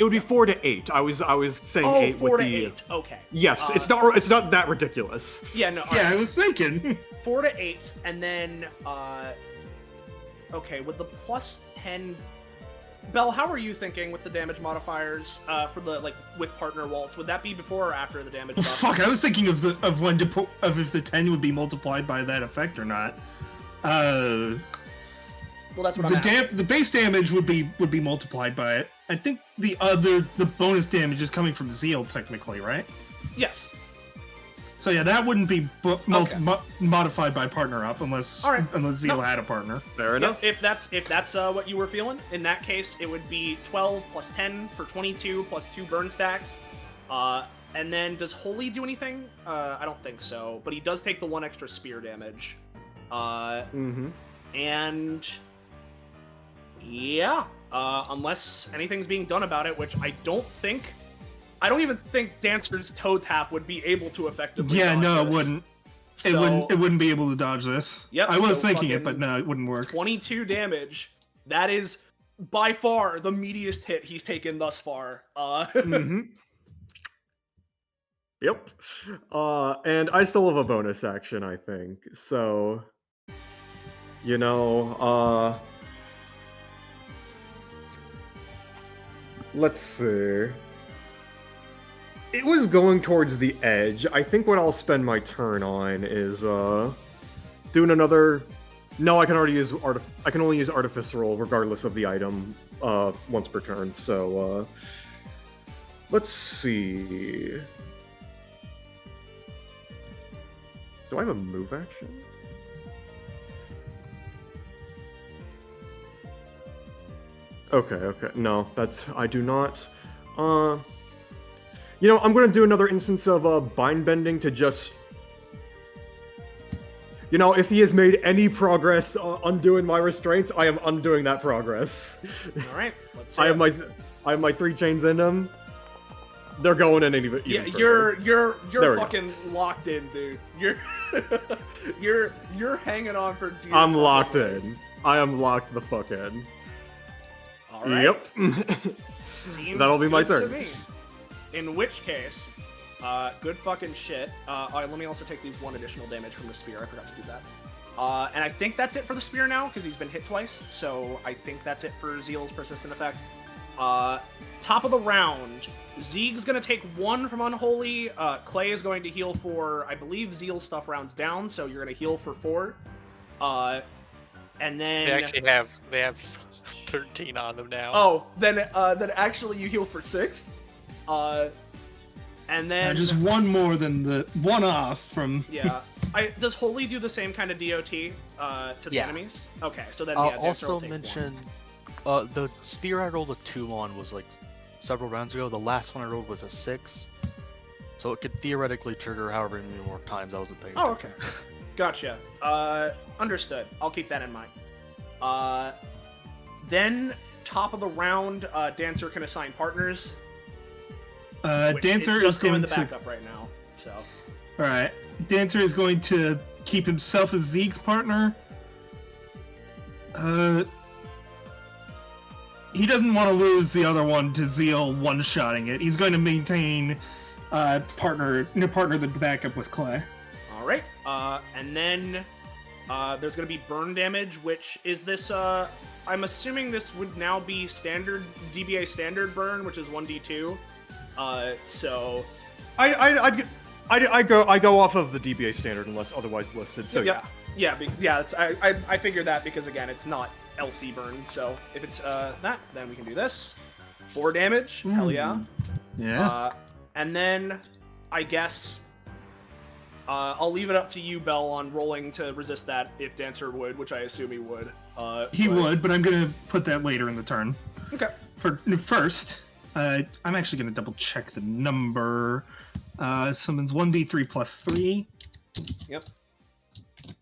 would be 4 to 8. I was saying 8 4 with to the. 8. Okay. Yes, it's not that ridiculous. Yeah, no. Yeah, I was thinking. 4 to 8, and then okay, with the plus 10. Bell, how are you thinking with the damage modifiers for the with partner waltz? Would that be before or after the damage? Oh, buff? fuck, I was thinking of when to put if the 10 would be multiplied by that effect or not. Well, that's what I'm asking. The base damage would be multiplied by it. I think the bonus damage is coming from Zeal technically, right? Yes. So yeah, that wouldn't be modified by partner up unless Zeal had a partner. Fair enough. If that's what you were feeling, in that case, it would be 12 plus 10 for 22 plus 2 burn stacks. And then does Holy do anything? I don't think so, but he does take the 1 extra spear damage. And yeah, unless anything's being done about it, which I don't even think Dancer's toe tap would be able to effectively. Yeah, dodge no, this. it wouldn't. So, It wouldn't be able to dodge this. Yep, I was so thinking it, fucking but no, it wouldn't work. 22 damage. That is by far the meatiest hit he's taken thus far. Yep. And I still have a bonus action, I think. So, let's see. It was going towards the edge. I think what I'll spend my turn on is doing another. No, I can only use artificial regardless of the item once per turn. So let's see. Do I have a move action? Okay. No, I do not. I'm gonna do another instance of bind bending to just. If he has made any progress undoing my restraints, I am undoing that progress. All right, let's see. I have my 3 chains in him. They're going in even you're There we fucking locked in, dude. You're hanging on for dear. I'm locked in. I am locked the fuck in. All right. Yep. Seems That'll be my good to turn. me. In which case, good fucking shit. Let me also take these 1 additional damage from the spear. I forgot to do that. And I think that's it for the spear now, because he's been hit twice. So I think that's it for Zeal's persistent effect. Top of the round, Zeeg's going to take 1 from Unholy. Clay is going to heal for, I believe, Zeal stuff rounds down, so you're going to heal for 4. And then... They have 13 on them now. Oh, then actually you heal for 6. And then... just 1 more than the 1 off from... Yeah. Does Holy do the same kind of DOT to the enemies? Okay, so then I'll yeah, Dancer will also take mention 1. the spear I rolled a 2 on was several rounds ago. The last one I rolled was a 6, so it could theoretically trigger however many more times I wasn't paying Oh, attention. okay. Gotcha. Understood. I'll keep that in mind. Then top of the round, Dancer can assign partners. Dancer is just is going in the to. backup right now. So. All right. Dancer is going to keep himself as Zeke's partner. He doesn't want to lose the other one to Zeal one-shotting it. He's going to maintain partner the backup with Clay. All right. And then There's going to be burn damage, which is this. I'm assuming this would now be standard DBA standard burn, which is 1d2. So I go off of the DBA standard unless otherwise listed. So yeah. I figured that because again, it's not LC burn. So if it's that, then we can do this. 4 damage. Hell yeah. Yeah. And then I guess I'll leave it up to you, Bell, on rolling to resist that if Dancer would, which I assume he would. He would, but I'm gonna put that later in the turn. Okay. First, I'm actually gonna double check the number. Summons 1d3 plus 3. Yep.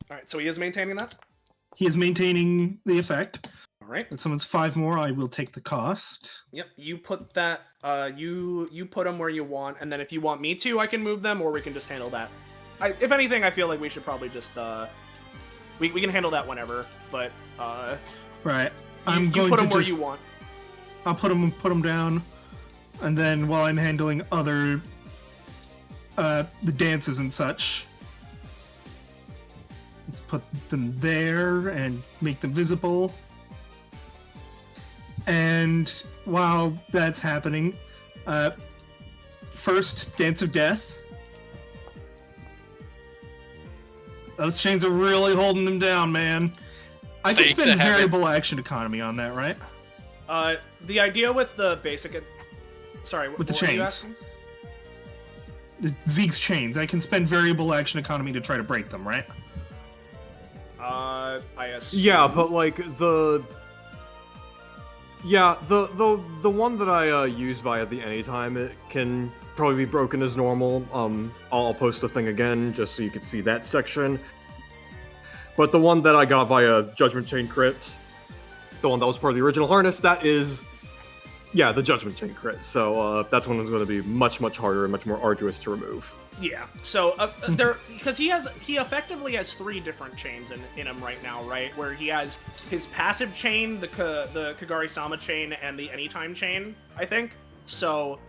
All right, so he is maintaining that? He is maintaining the effect. All right. It summons 5 more, I will take the cost. Yep, you put that, you put them where you want, and then if you want me to, I can move them, or we can just handle that. If anything, I feel like we should probably just, we can handle that whenever, but, Right. You put them where you want. I'll put them down, and then while I'm handling other, the dances and such, let's put them there and make them visible. And while that's happening, first, Dance of Death. Those chains are really holding them down, man. I can spend variable action economy on that, right? The idea with the basic... Sorry, with the what were you chains. asking? The Zeke's chains. I can spend variable action economy to try to break them, right? I assume... Yeah, but like the one that I use via the anytime, it can probably be broken as normal. I'll post the thing again just so you can see that section. But the one that I got via Judgment Chain crit, the one that was part of the original harness, that is, yeah, the Judgment Chain crit. So that's one that's going to be much harder and much more arduous to remove. Yeah. So there, because he effectively has 3 different chains in him right now, right? Where he has his passive chain, the Kagari-sama chain, and the anytime chain, I think. So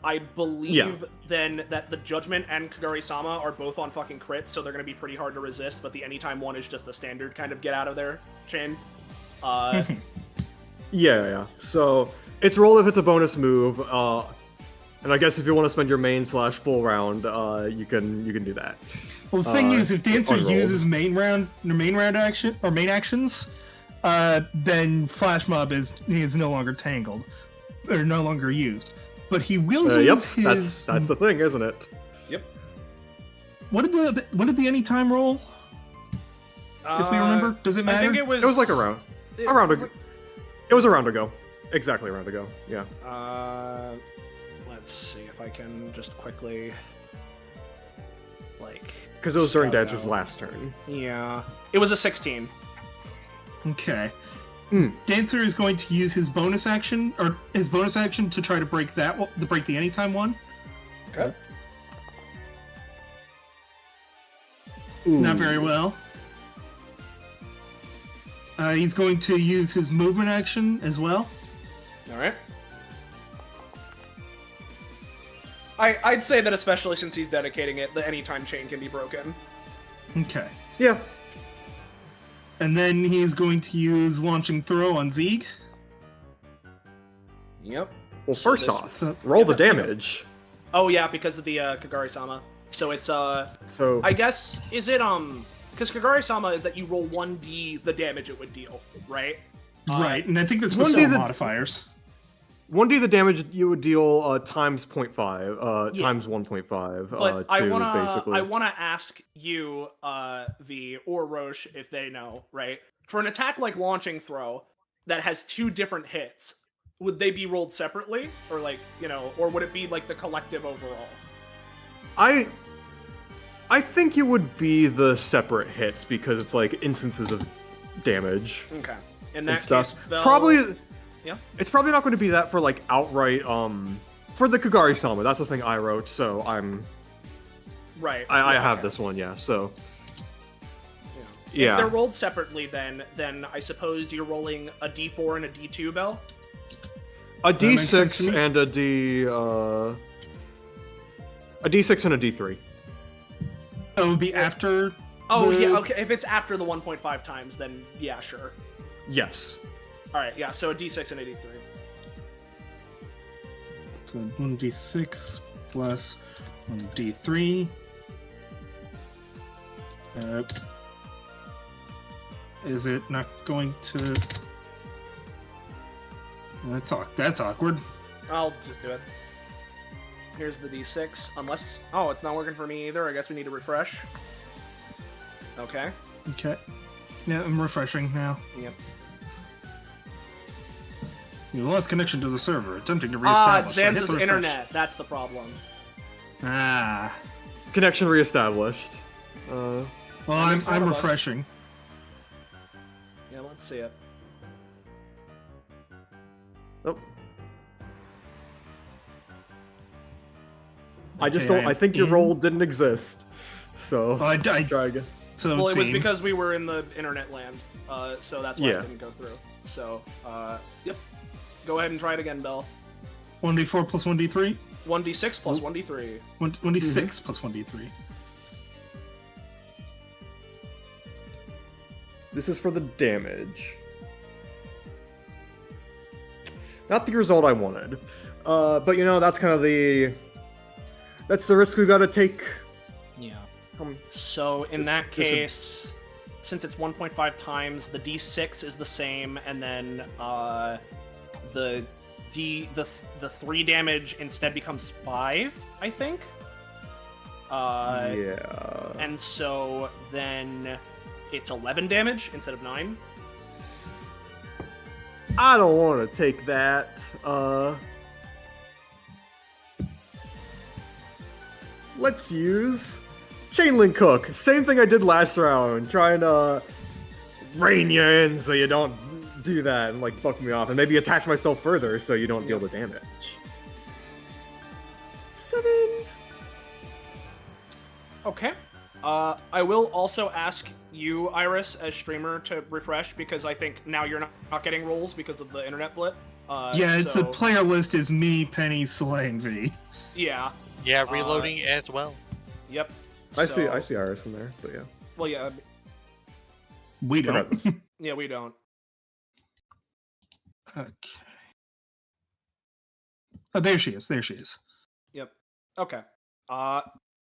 I believe then that the Judgment and Kagari-sama are both on fucking crits, so they're gonna be pretty hard to resist. But the anytime one is just a standard kind of get out of there chain. Yeah. So it's roll if it's a bonus move. And I guess if you want to spend your main / full round, you can do that. Well, the thing is, if Dancer unrolled. uses main action or main actions, then Flash Mob is no longer tangled or no longer used. But he will use his. That's the thing, isn't it? Yep. What did the anytime roll? If we remember, does it matter? I think it was like a round. It was a round ago. Exactly a round ago. Yeah. Let's see if I can just quickly, like... Because it was during scout Dancer's out. last turn. Yeah. It was a 16. Okay. Dancer is going to use his bonus action to try to break the anytime one. Okay. Ooh. Not very well. He's going to use his movement action as well. All right. I'd say that especially since he's dedicating it, the anytime chain can be broken. Okay. Yeah. And then he's going to use launching throw on Zeke. Yep. Well, So first this- off, roll the damage. Oh yeah, because of the Kagari-sama. So it's So I guess is it because Kagari-sama is that you roll 1d the damage it would deal, right? Right, and I think that's 1d the the- modifiers. 1d the damage you would deal times 0.5, Yeah. times 1.5 But to basically. I wanna ask you, V or Roche, if they know, right? For an attack like launching throw that has 2 different hits, would they be rolled separately, or like or would it be like the collective overall? I think it would be the separate hits because it's like instances of damage Okay. In and that stuff. case, Bell, Probably. Yeah. It's probably not going to be that for like outright. For the Kagari-sama, that's the thing I wrote. So right. I yeah, have okay. this one. Yeah. So. If Yeah. they're rolled separately, then I suppose you're rolling a d4 and a d2, Bell. A That makes sense to D6 me. and a D6 and a D3. That would be after Oh, The- yeah, okay. If it's after the 1.5 times, then yeah, sure. Yes. All right, yeah, so a d6 and a d3. So 1d6 plus 1d3. Is it not going to... That's awkward. I'll just do it. Here's the d6, unless... Oh, it's not working for me either. I guess we need to refresh. Okay. Okay. Yeah, I'm refreshing now. Yep. You lost connection to the server. Attempting to Ah, reestablish. I hit Zanza's the refresh. internet. That's the problem. Ah. Connection reestablished. Well, That makes one I'm of us. refreshing. Yeah, let's see it. Oh. I just Okay, don't. I am think your in. roll didn't exist. So Well, I try again. so Well, it was seen. because we were in the internet land, so that's why Yeah. it didn't go through. So, yep. Go ahead and try it again, Bell. 1d4 plus 1d3? 1d6 plus 1d3. 1d6 plus 1d3. This is for the damage. Not the result I wanted. But you know, that's kind of that's the risk we gotta take. Yeah. So in that this would- case, since it's 1.5 times, the d6 is the same, and then the 3 damage instead becomes 5, I think. Yeah. And so then it's 11 damage instead of 9. I don't want to take that. Let's use Chainlink Hook. Same thing I did last round, trying to rein you in so you don't do that and like fuck me off, and maybe attach myself further so you don't deal the damage. 7. Okay. I will also ask you, Iris, as streamer, to refresh because I think now you're not getting rolls because of the internet blip. Yeah, it's so, the player list is me, Penny, Soleil, and V. Yeah. Yeah, reloading as well. Yep. I So- see Iris in there, but yeah. Well, yeah. We don't. Yeah, we don't. Okay. Oh, there she is. There she is. Yep. Okay.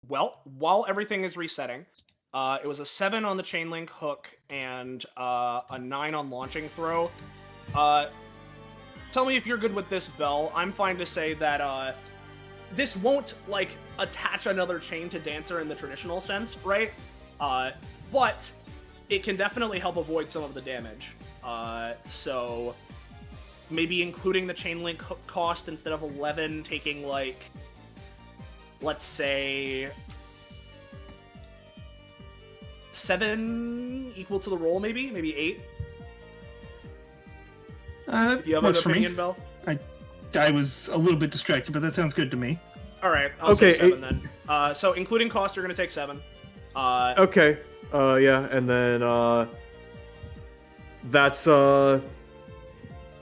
Well, while everything is resetting, it was a 7 on the chain link hook and a 9 on launching throw. Tell me if you're good with this, Bell. I'm fine to say that this won't like attach another chain to Dancer in the traditional sense, right? But it can definitely help avoid some of the damage. So maybe including the chain link hook cost instead of 11, taking like, let's say 7 equal to the roll, maybe 8. If you have an works for me. opinion, Bell. I was a little bit distracted, but that sounds good to me. All right, I'll Okay, say 7 then. So including cost, you're gonna take 7. Okay. Yeah, and then that's Also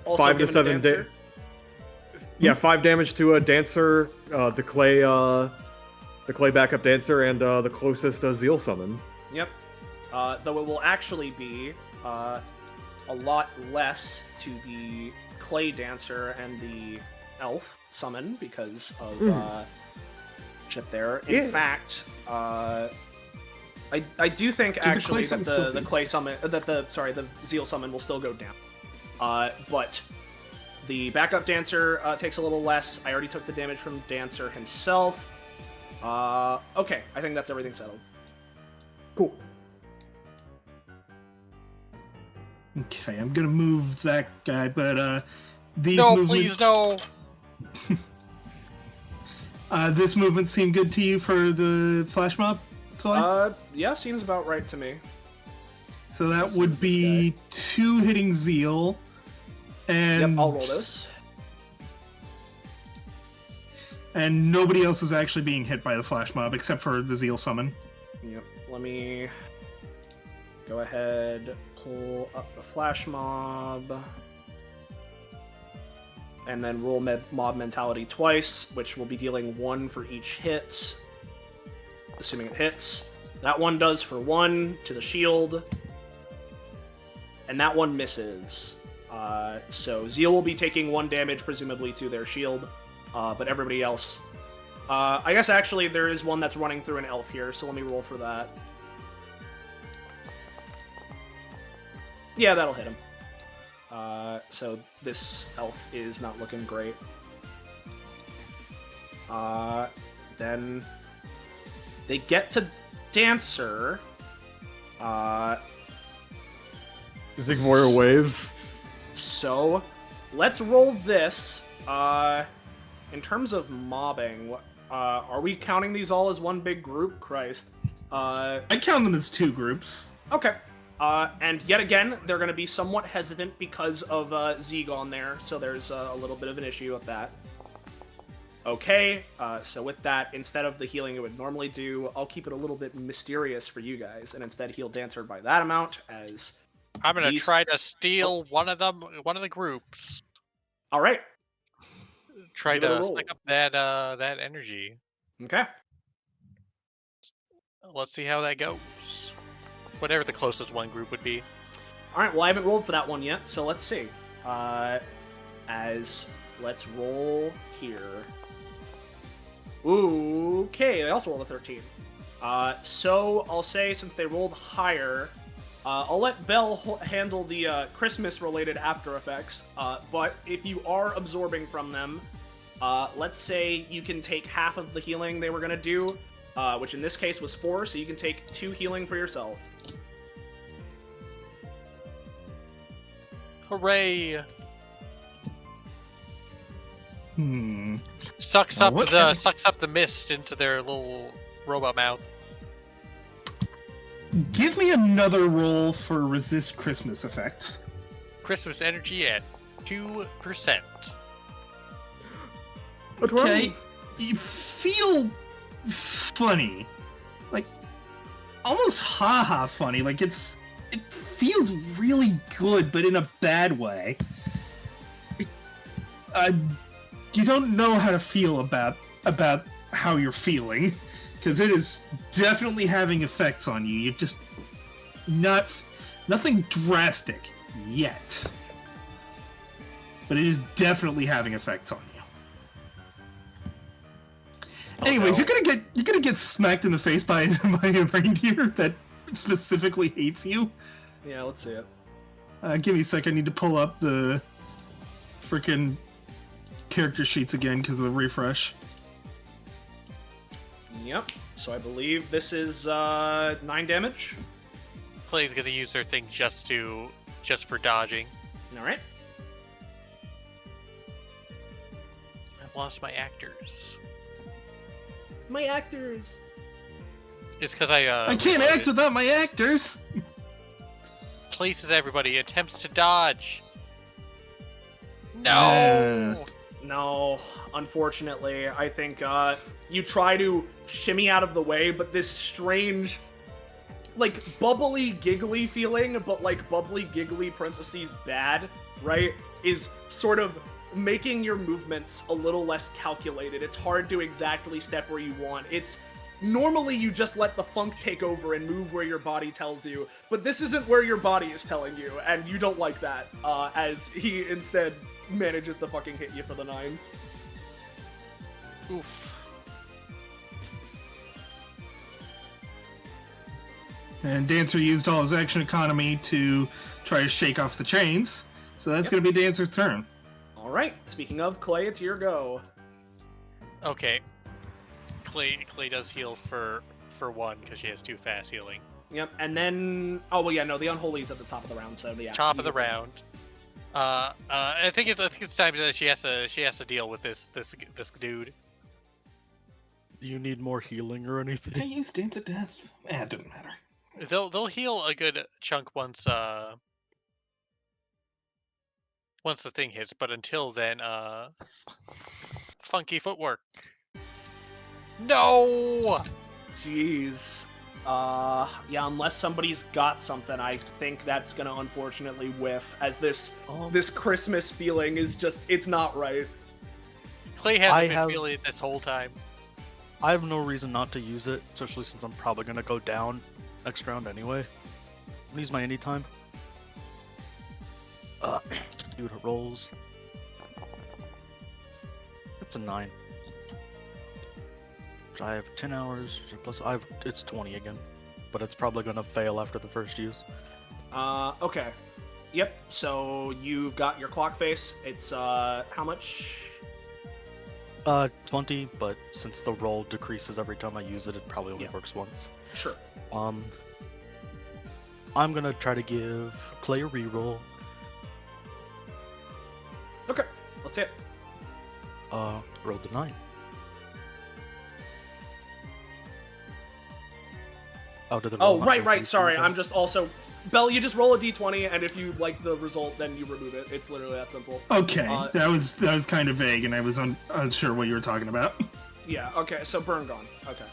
5 to given 7 Dancer. Yeah, 5 damage to a dancer, the clay backup dancer, and the closest zeal summon. Yep. Though it will actually be a lot less to the clay dancer and the elf summon because of shit there. In Yeah. fact, I do think the clay actually that summon still the be? clay summon the zeal summon will still go down. But the backup dancer takes a little less. I already took the damage from dancer himself. Okay, I think that's everything settled. Cool. Okay, I'm gonna move that guy, but these No, movements, please no. This movement seemed good to you for the flash mob, Soleil? Yeah, seems about right to me. So that let's would move this be 2 hitting Zeal, and Yep, I'll roll this. And nobody else is actually being hit by the flash mob except for the Zeal summon. Yep, let me go ahead, pull up the flash mob, and then roll mob mentality twice, which will be dealing 1 for each hit, assuming it hits. That one does for 1 to the shield. And that one misses. So Zeal will be taking 1 damage, presumably, to their shield. But everybody else... I guess, actually, there is one that's running through an elf here, so let me roll for that. Yeah, that'll hit him. So this elf is not looking great. Then they get to Dancer. Zigmoyer waves. So let's roll this. In terms of mobbing, are we counting these all as one big group? Christ. I count them as 2 groups. Okay. And yet again, they're going to be somewhat hesitant because of Zeeg on there, so there's a little bit of an issue with that. Okay, so with that, instead of the healing it would normally do, I'll keep it a little bit mysterious for you guys, and instead heal Dancer by that amount, as... I'm gonna try to steal one of the groups. Alright. Try Give it a to roll. suck up that energy. Okay. Let's see how that goes. Whatever the closest one group would be. Alright, well I haven't rolled for that one yet, so let's see. Let's roll here. Okay, they also rolled a 13. So I'll say, since they rolled higher, I'll let Bell handle the Christmas-related after effects, but if you are absorbing from them, let's say you can take half of the healing they were going to do, which in this case was 4, so you can take 2 healing for yourself. Hooray! Hmm. Sucks Now, up what the kind of- sucks up the mist into their little robot mouth. Give me another roll for resist Christmas effects. Christmas energy at 2%. Okay, you feel funny, like almost haha funny. Like it feels really good, but in a bad way. You don't know how to feel about how you're feeling, because it is definitely having effects on you. You're just nothing drastic yet, but it is definitely having effects on you. Anyways, no. you're gonna get smacked in the face by a reindeer that specifically hates you. Yeah, let's see it. Give me a sec. I need to pull up the freaking character sheets again because of the refresh. Yep. So I believe this is 9 damage. Clay's gonna use her thing just for dodging. All right. I've lost my actors. My actors. It's because I can't reloaded. act without my actors. Places everybody, attempts to dodge. No. No, unfortunately, I think you try to shimmy out of the way, but this strange, like, bubbly, giggly feeling, but like bubbly, giggly, parentheses, bad, right, is sort of making your movements a little less calculated. It's hard to exactly step where you want. It's normally you just let the funk take over and move where your body tells you, but this isn't where your body is telling you, and you don't like that, as he instead manages to fucking hit you for the 9. Oof. And Dancer used all his action economy to try to shake off the chains, so that's going to be Dancer's turn. All right. Speaking of Clay, it's your go. Okay. Clay does heal for 1 because she has 2 fast healing. Yep. And then, oh well, yeah, no, the Unholy's at the top of the round, so yeah. Top of the round. I think it's time that she has to deal with this dude. Do you need more healing or anything? I use Dance of Death. It doesn't matter. They'll heal a good chunk once the thing hits, but until then, funky footwork. No. Jeez. Yeah, unless somebody's got something, I think that's gonna unfortunately whiff, as this Christmas feeling is just, it's not right. Clay hasn't been feeling it this whole time. I have no reason not to use it, especially since I'm probably gonna go down next round anyway. I'm gonna use my anytime. See what it rolls. It's a 9. Which I have 10 hours, plus it's 20 again. But it's probably gonna fail after the first use. Okay. Yep, so you've got your clock face. It's, how much? 20, but since the roll decreases every time I use it, it probably only works once. Sure. I'm gonna try to give Clay a reroll. Okay, let's hit. Rolled the 9. Oh, did the roll not right, increase sorry, anything? I'm just also... Bell, you just roll a d20, and if you like the result, then you remove it. It's literally that simple. Okay, that was kind of vague, and I was unsure what you were talking about. Yeah, okay, so burn gone. Okay.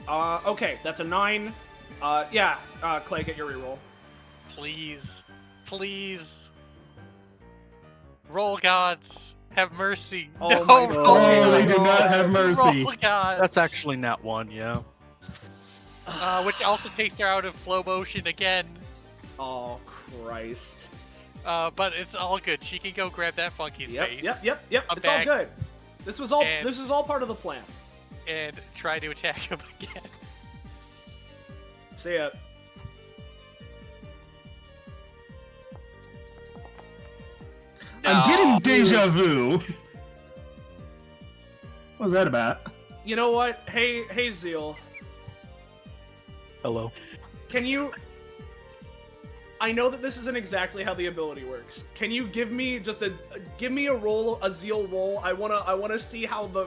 Okay, that's a 9. Clay, get your reroll. Please. Please. Roll gods. Have mercy. Oh no, my roll God. Oh, they do gods. not have mercy. Roll gods. That's actually nat 1, yeah. Which also takes her out of flow motion again. Oh, Christ. But it's all good. She can go grab that funky space. Yep. I'm It's all back. good. This is all part of the plan. And try to attack him again. See ya. I'm getting No. deja vu. What was that about? You know what? Hey, Zeal. Hello. Can you... I know that this isn't exactly how the ability works. Can you give me just give me a roll, a Zeal roll? I wanna see how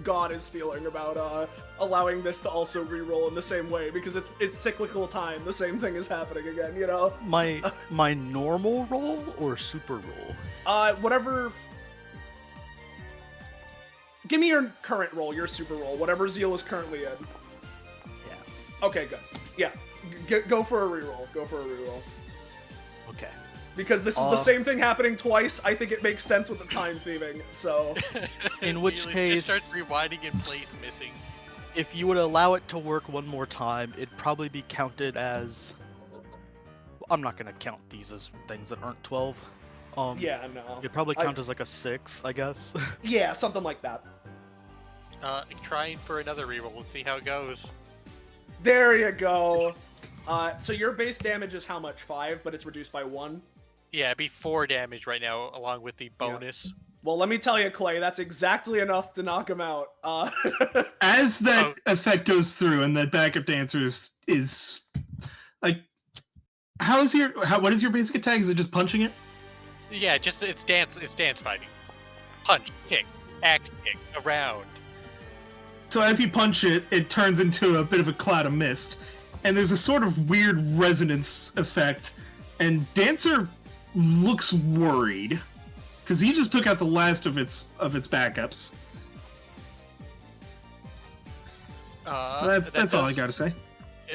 God is feeling about allowing this to also re-roll in the same way, because it's cyclical time. The same thing is happening again, you know. My normal roll or super roll? Whatever. Give me your current roll, your super roll, whatever Zeal is currently in. Yeah. Okay, good. Yeah. Go for a reroll. Go for a reroll. Okay. Because this is the same thing happening twice, I think it makes sense with the time theming, so... In which Felix case, just starts rewinding in place, missing. if you would allow it to work one more time, it'd probably be counted as... I'm not gonna count these as things that aren't 12. Yeah, no. It'd probably count as like a 6, I guess. Yeah, something like that. Trying for another reroll. Let's see how it goes. There you go. So your base damage is how much? 5, but it's reduced by 1? Yeah, it'd be 4 damage right now, along with the bonus. Well, let me tell you, Clay, that's exactly enough to knock him out. As that effect goes through and that backup dancer is like, what is your basic attack? Is it just punching it? Yeah, just it's dance fighting. Punch, kick, axe kick, around. So as you punch it, it turns into a bit of a cloud of mist, and there's a sort of weird resonance effect, and Dancer looks worried because he just took out the last of its backups. That's all I gotta say.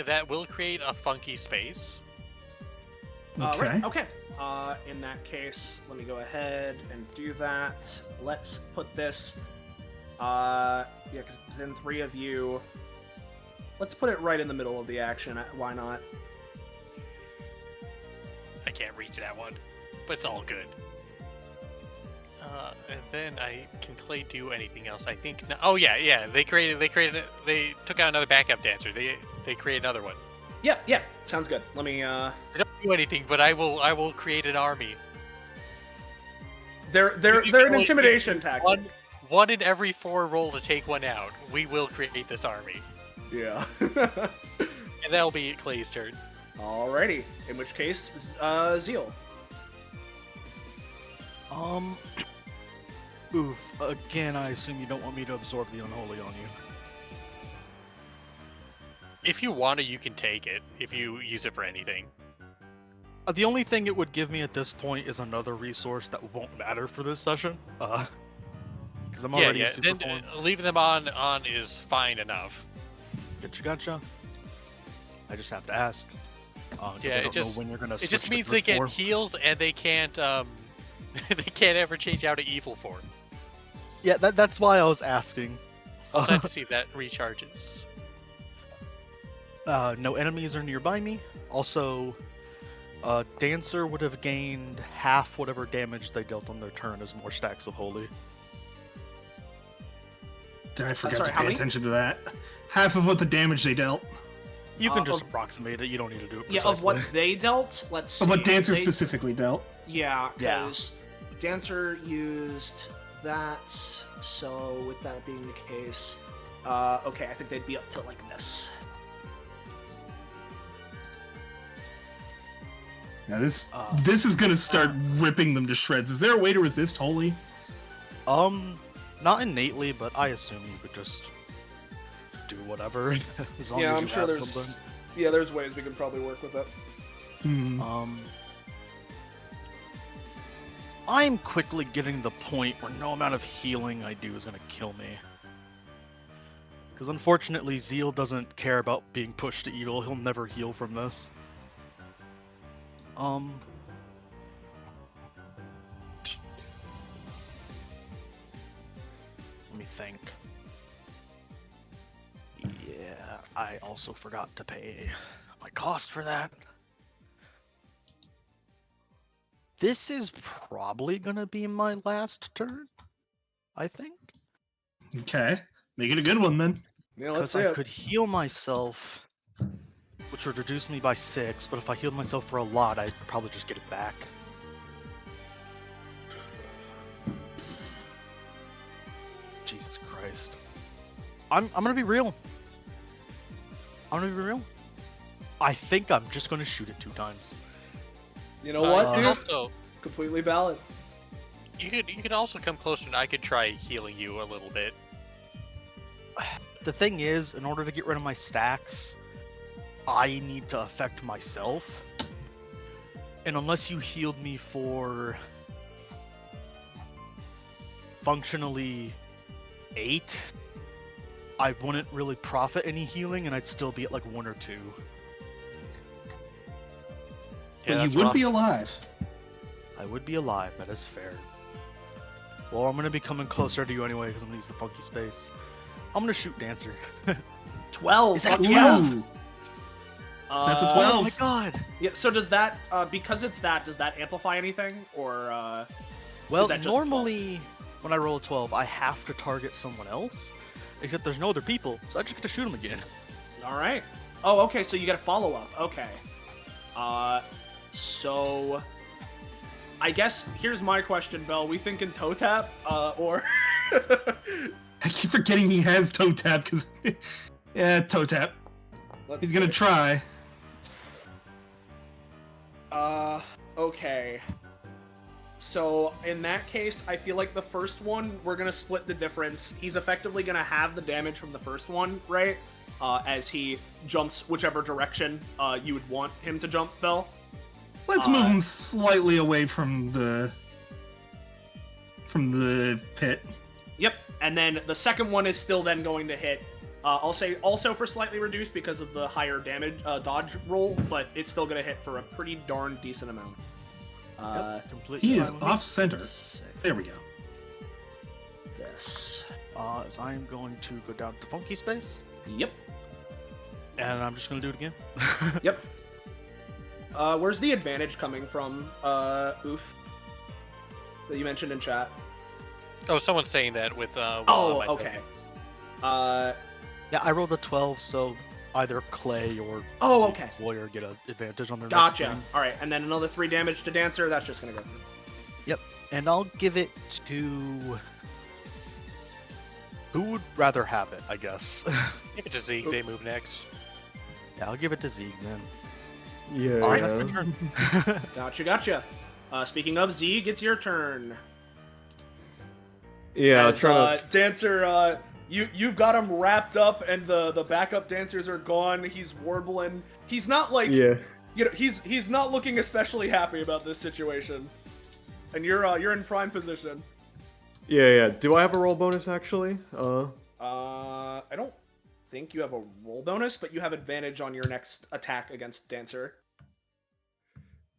That will create a funky space. Okay. Right, okay. In that case, let me go ahead and do that. Let's put this... yeah, because then 3 of you... Let's put it right in the middle of the action. Why not? I can't reach that one, but it's all good. And then can Clay do anything else? I think. No, oh yeah. They took out another backup dancer. They create another one. Yeah. Sounds good. Let me. I don't do anything, but I will create an army. They're an intimidation tactic. One in every 4 roll to take one out. We will create this army. Yeah. And that'll be Clay's turn. Alrighty. In which case, Zeal. Oof. Again, I assume you don't want me to absorb the unholy on you. If you want to, you can take it. If you use it for anything. The only thing it would give me at this point is another resource that won't matter for this session. Because I'm already in super Then form. leaving them on is fine enough. Gotcha. I just have to ask. Yeah, it just when you're gonna it just switch means to they grid get form. heals and they can't they can't ever change out of evil form. Yeah, that's why I was asking. Also have to see if that recharges. No enemies are nearby me. Also, Dancer would have gained half whatever damage they dealt on their turn as more stacks of Holy. I forgot sorry, to how pay many? attention to that. Half of what the damage they dealt. You can just of- approximate it. You don't need to do it Yeah, precisely. of what they dealt, let's see. Of what Dancer They- specifically dealt. Yeah, Yeah. because Dancer used that, so with that being the case, okay, I think they'd be up to like this. Now this is gonna start ripping them to shreds. Is there a way to resist Holy? Not innately, but I assume you could just do whatever as long Yeah, as I'm you sure have there's something. yeah, there's ways we can probably work with it. Hmm. I'm quickly getting to the point where no amount of healing I do is gonna kill me. Because unfortunately, Zeal doesn't care about being pushed to evil. He'll never heal from this. Let me think. Yeah, I also forgot to pay my cost for that. This is probably gonna be my last turn, I think. Okay. Make it a good one then. Yeah, let's Because see I it. could heal myself, which would reduce me by 6, but if I healed myself for a lot, I'd probably just get it back. Jesus Christ. I'm gonna be real. I'm gonna be real. I think I'm just gonna shoot it 2 times. You know what, Uh, dude? Also, Completely valid. you could also come closer, and I could try healing you a little bit. The thing is, in order to get rid of my stacks, I need to affect myself. And unless you healed me for functionally 8, I wouldn't really profit any healing, and I'd still be at like 1 or 2. Yeah, But that's you would rough. be alive. I would be alive, that is fair. Well, I'm gonna be coming closer to you anyway, because I'm gonna use the funky space. I'm gonna shoot Dancer. 12. Is that fuck 12? Ooh. That's a Uh, 12. Oh my god! Yeah, so does that, because it's that, does that amplify anything? Or, Well, that just normally when I roll a 12, I have to target someone else. Except there's no other people, so I just get to shoot them again. alright. Oh, okay, so you get a follow-up. Okay. So... I guess, here's my question, Bell. We thinking toe tap, or... I keep forgetting he has toe tap because, yeah, toe tap. Let's He's gonna see. try. Okay. So, in that case, I feel like the first one, we're gonna split the difference. He's effectively gonna have the damage from the first one, right? As he jumps whichever direction you would want him to jump, Bell. Let's move him slightly away from the pit. Yep. And then the second one is still then going to hit. I'll say also for slightly reduced because of the higher damage dodge roll, but it's still gonna hit for a pretty darn decent amount. Completely. He is fine with me. off center. There we go. This. As I am going to go down to funky space, Yep. and I'm just gonna do it again. Yep. Where's the advantage coming from, Oof? That you mentioned in chat. Oh, someone's saying that with Oh, my- okay. Yeah, I rolled a 12, so either Clay or Oh, okay. Lawyer get an advantage on their next Gotcha. thing. All right, and then another 3 damage to Dancer. That's just gonna go through. Yep, and I'll give it to... Who would rather have it, I guess? Give it to Zeke. They move next. Yeah, I'll give it to Zeke then. Yeah. Alright, that's my turn. Gotcha. Speaking of Z, it's your turn. Yeah, As, trying to. Dancer, you've got him wrapped up, and the backup dancers are gone. He's warbling. He's not like Yeah. you know he's not looking especially happy about this situation. And you're in prime position. Yeah. Do I have a roll bonus actually? I don't think you have a roll bonus, but you have advantage on your next attack against Dancer.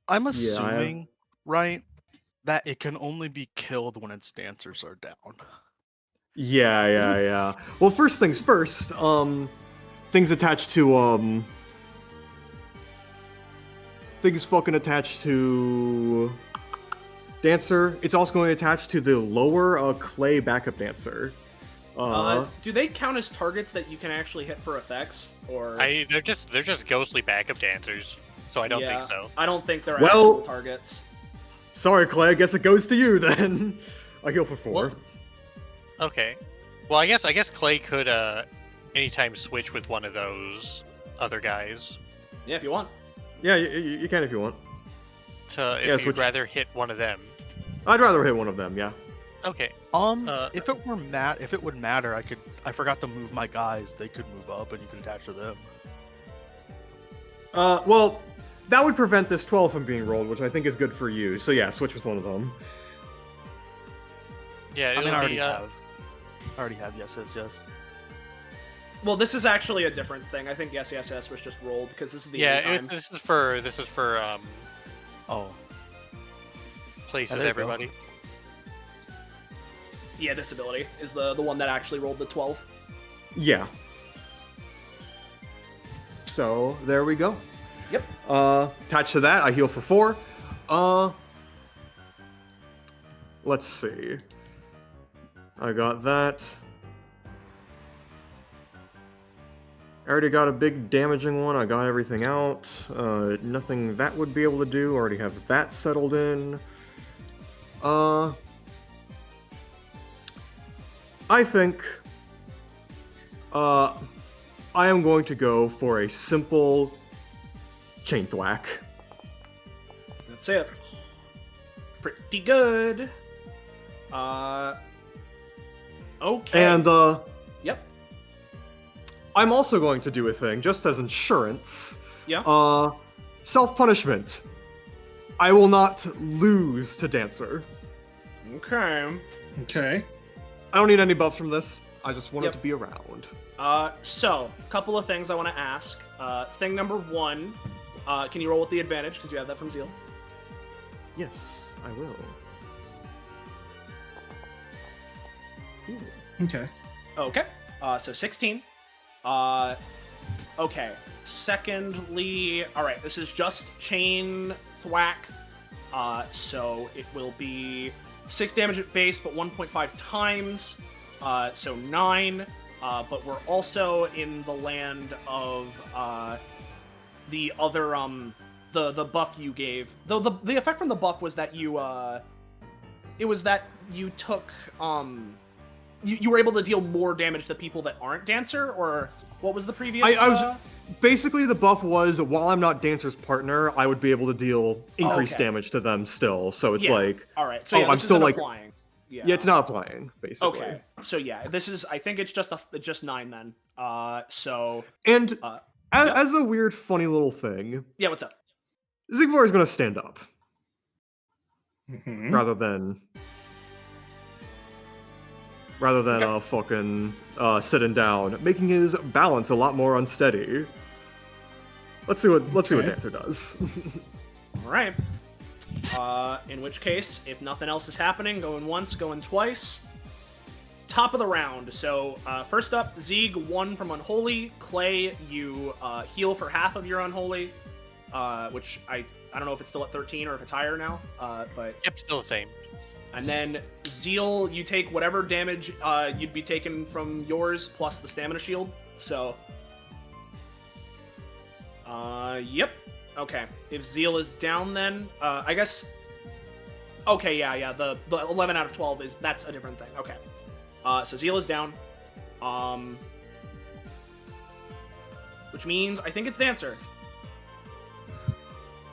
I'm Yeah, assuming, right, that it can only be killed when its dancers are down. Yeah. Well, first things first. Things attached to things fucking attached to dancer. It's also going to attach to the lower clay backup dancer. Do they count as targets that you can actually hit for effects, or? They're just ghostly backup dancers, so I don't think so. I don't think they're Well- actual targets. Sorry, Clay. I guess it goes to you then. I heal for 4. Well- Okay. Well, I guess Clay could anytime switch with one of those other guys. Yeah, if you want. Yeah, you can if you want. If Yeah, you'd switch. rather hit one of them. I'd rather hit one of them. Yeah. Okay. If it would matter, I forgot to move my guys. They could move up, and you could attach to them. Well, that would prevent this 12 from being rolled, which I think is good for you. So yeah, switch with one of them. Yeah, I mean, it'll I be, already have yes. Well, this is actually a different thing. I think yes was just rolled because this is the anytime. this is for Oh, places there you go. everybody. Yeah, this ability is the one that actually rolled the 12. Yeah. So there we go. Yep. Attached to that, I heal for 4. Let's see. I got that. I already got a big damaging one. I got everything out. Nothing that would be able to do. Already have that settled in. I think I am going to go for a simple chain thwack. That's it. Pretty good. Okay. And Yep. I'm also going to do a thing just as insurance. Yeah. Self-punishment. I will not lose to dancer. Okay. Okay. I don't need any buffs from this. I just want Yep. it to be around. So, couple of things I want to ask. Thing number 1, can you roll with the advantage because you have that from Zeal? Yes, I will. Okay. Okay. So 16. Okay. Secondly, all right. This is just chain thwack. So it will be 6 damage at base, but 1.5 times. So 9. But we're also in the land of the other the buff you gave. Though the effect from the buff was that you it was that you took you were able to deal more damage to people that aren't dancer, or what was the previous? I was basically, the buff was while I'm not dancer's partner, I would be able to deal increased okay. damage to them still. So it's Yeah. like, All right. So yeah, I'm this still isn't like, applying. Yeah. yeah, it's not applying basically. Okay. So yeah, this is. I think it's just 9 then. So And yeah. as a weird, funny little thing, yeah. What's up? Zigvar is gonna stand up Mhm. rather than fucking sitting down, making his balance a lot more unsteady. Let's see what Dancer does. All right. In which case, if nothing else is happening, going once, going twice. Top of the round. So first up, Zeeg 1 from Unholy. Clay, you heal for half of your Unholy, which I don't know if it's still at 13 or if it's higher now. But Yep, still the same. and then Zeal, you take whatever damage you'd be taken from yours plus the stamina shield. So, yep. Okay. If Zeal is down, then I guess. Okay, yeah. The 11 out of 12 that's a different thing. Okay. So Zeal is down. Which means I think it's Dancer.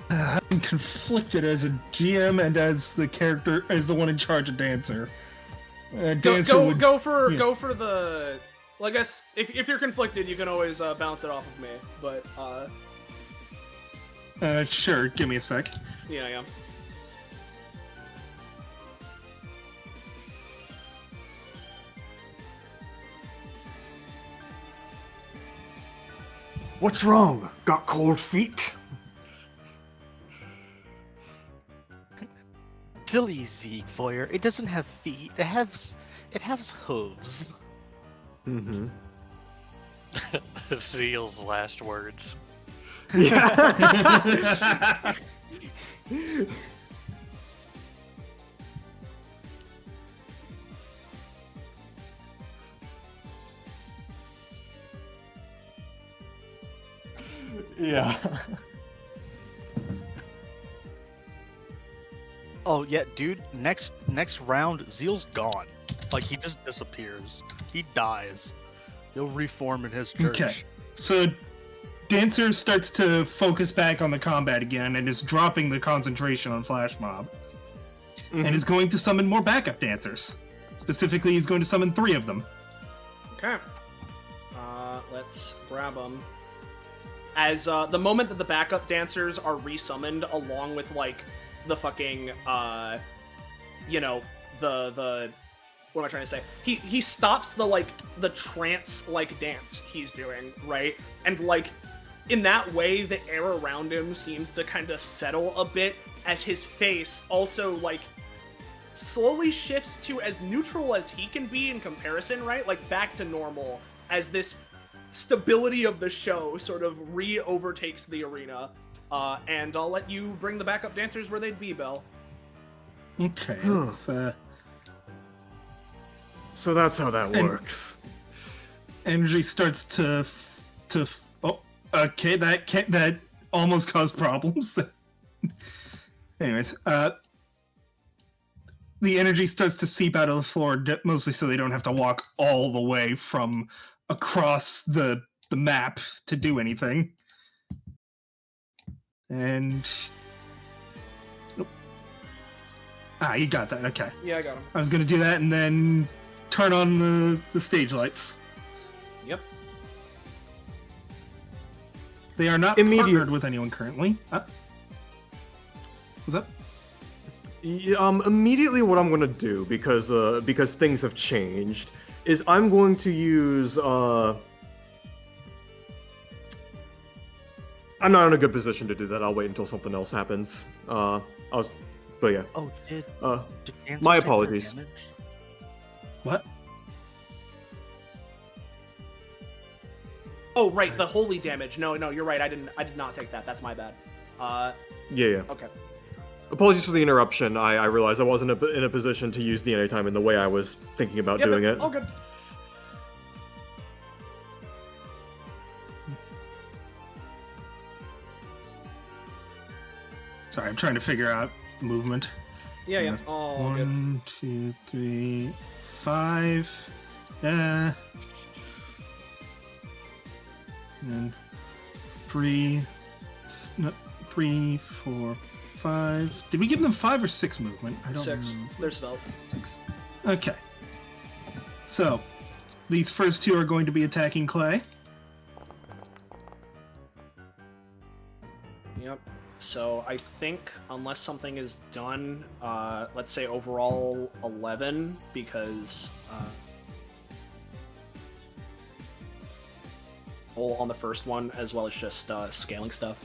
I'm conflicted as a GM and as the character, as the one in charge of Dancer. Dancer Go would, for yeah. the. Well, I guess if you're conflicted, you can always bounce it off of me. But Sure, give me a sec. yeah. What's wrong? Got cold feet? Silly Zeeg Foyer. It doesn't have feet. It It has hooves. Mm-hmm. Zeal's last words. Yeah. Yeah. Oh yeah, dude. Next round, Zeal's gone. Like he just disappears. He dies. He'll reform in his church. Okay. So Dancer starts to focus back on the combat again and is dropping the concentration on Flash Mob. And is going to summon more backup dancers. Specifically, he's going to summon 3 of them. Okay. Let's grab them. As the moment that the backup dancers are resummoned, along with like the fucking you know, the what am I trying to say? He stops the trance like dance he's doing, right? And like in that way, the air around him seems to kind of settle a bit as his face also like slowly shifts to as neutral as he can be in comparison, right? Like back to normal as this stability of the show sort of overtakes the arena. And I'll let you bring the backup dancers where they'd be, Bell. Okay. So that's how that works. Energy starts to oh, okay, that almost caused problems. Anyways, the energy starts to seep out of the floor, mostly so they don't have to walk all the way from across the map to do anything. And you got that. Okay. Yeah, I got him. I was gonna do that and then turn on the stage lights. Yep. They are not partnered with anyone currently. What's up? Immediately what I'm gonna do, because things have changed, is I'm going to use I'm not in a good position to do that. I'll wait until something else happens. But yeah. Oh, did Dancer my take their apologies. damage? What? Oh, right, the holy damage. No, you're right. I did not take that. That's my bad. Yeah. Okay. Apologies for the interruption. I realized I wasn't in a position to use the anytime in the way I was thinking about doing it. All good. Sorry, I'm trying to figure out movement. Yeah. All good. 1, 2, 3, 5. And 3, 4, 5. Did we give them 5 or 6 movement? I don't 6. remember. They're svelte. 6. Okay. So, these first 2 are going to be attacking Clay. Yep. So I think unless something is done, let's say overall 11, because all on the first one, as well as just scaling stuff.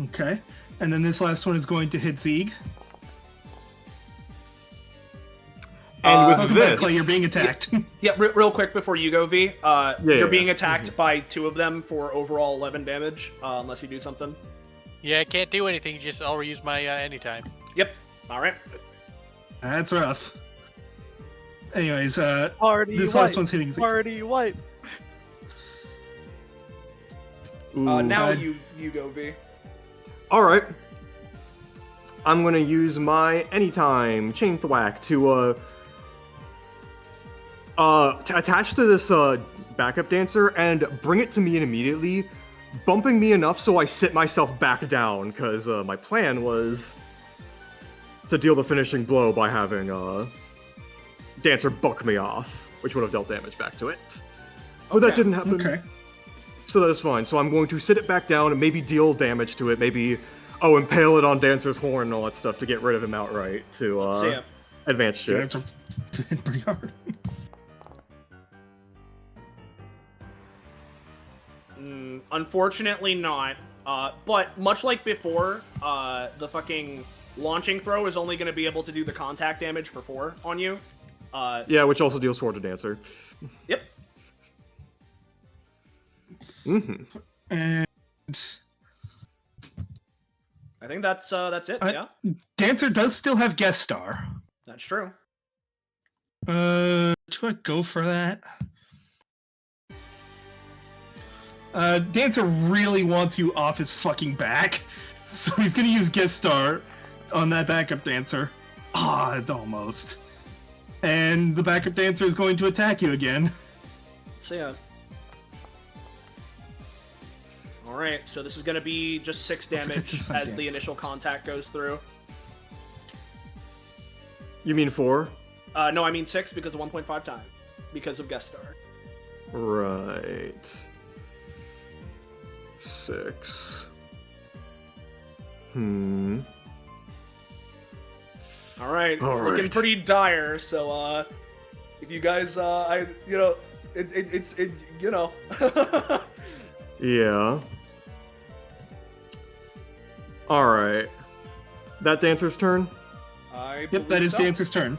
Okay. And then this last one is going to hit Zeeg. And with Welcome this, back, Clay, you're being attacked. Yeah, real quick before you go, V. You're being yeah. attacked by 2 of them for overall 11 damage, unless you do something. Yeah, I can't do anything. Just I'll reuse my anytime. Yep. All right. That's rough. Anyways, Party this wipe. last one's hitting Zeeg. Party wipe. Now you go, V. All right. I'm gonna use my anytime chain thwack to attach to this backup dancer and bring it to me immediately, bumping me enough so I sit myself back down, because my plan was to deal the finishing blow by having dancer buck me off, which would have dealt damage back to it. But that didn't happen. Okay. So that is fine. So I'm going to sit it back down and maybe deal damage to it, maybe impale it on Dancer's horn and all that stuff to get rid of him outright to Let's see it. advance shit. Hit pretty hard. Unfortunately not. But much like before, the fucking launching throw is only going to be able to do the contact damage for 4 on you. Yeah, which also deals 4 to Dancer. Yep. Mm-hmm. And I think that's it. Yeah, Dancer does still have guest star. that's true. Do I go for that? Dancer really wants you off his fucking back, so he's gonna use guest star on that backup dancer. It's almost. And the backup dancer is going to attack you again. Let's see. All right, so this is gonna be just 6 damage Just as some the initial contact goes through. You mean 4? No, I mean 6 because of 1.5 time, because of guest star. Right. 6. All right, it's All looking right. pretty dire. So, if you guys, it's Yeah. Alright. That Dancer's turn? I Yep, that believe is so. Dancer's turn.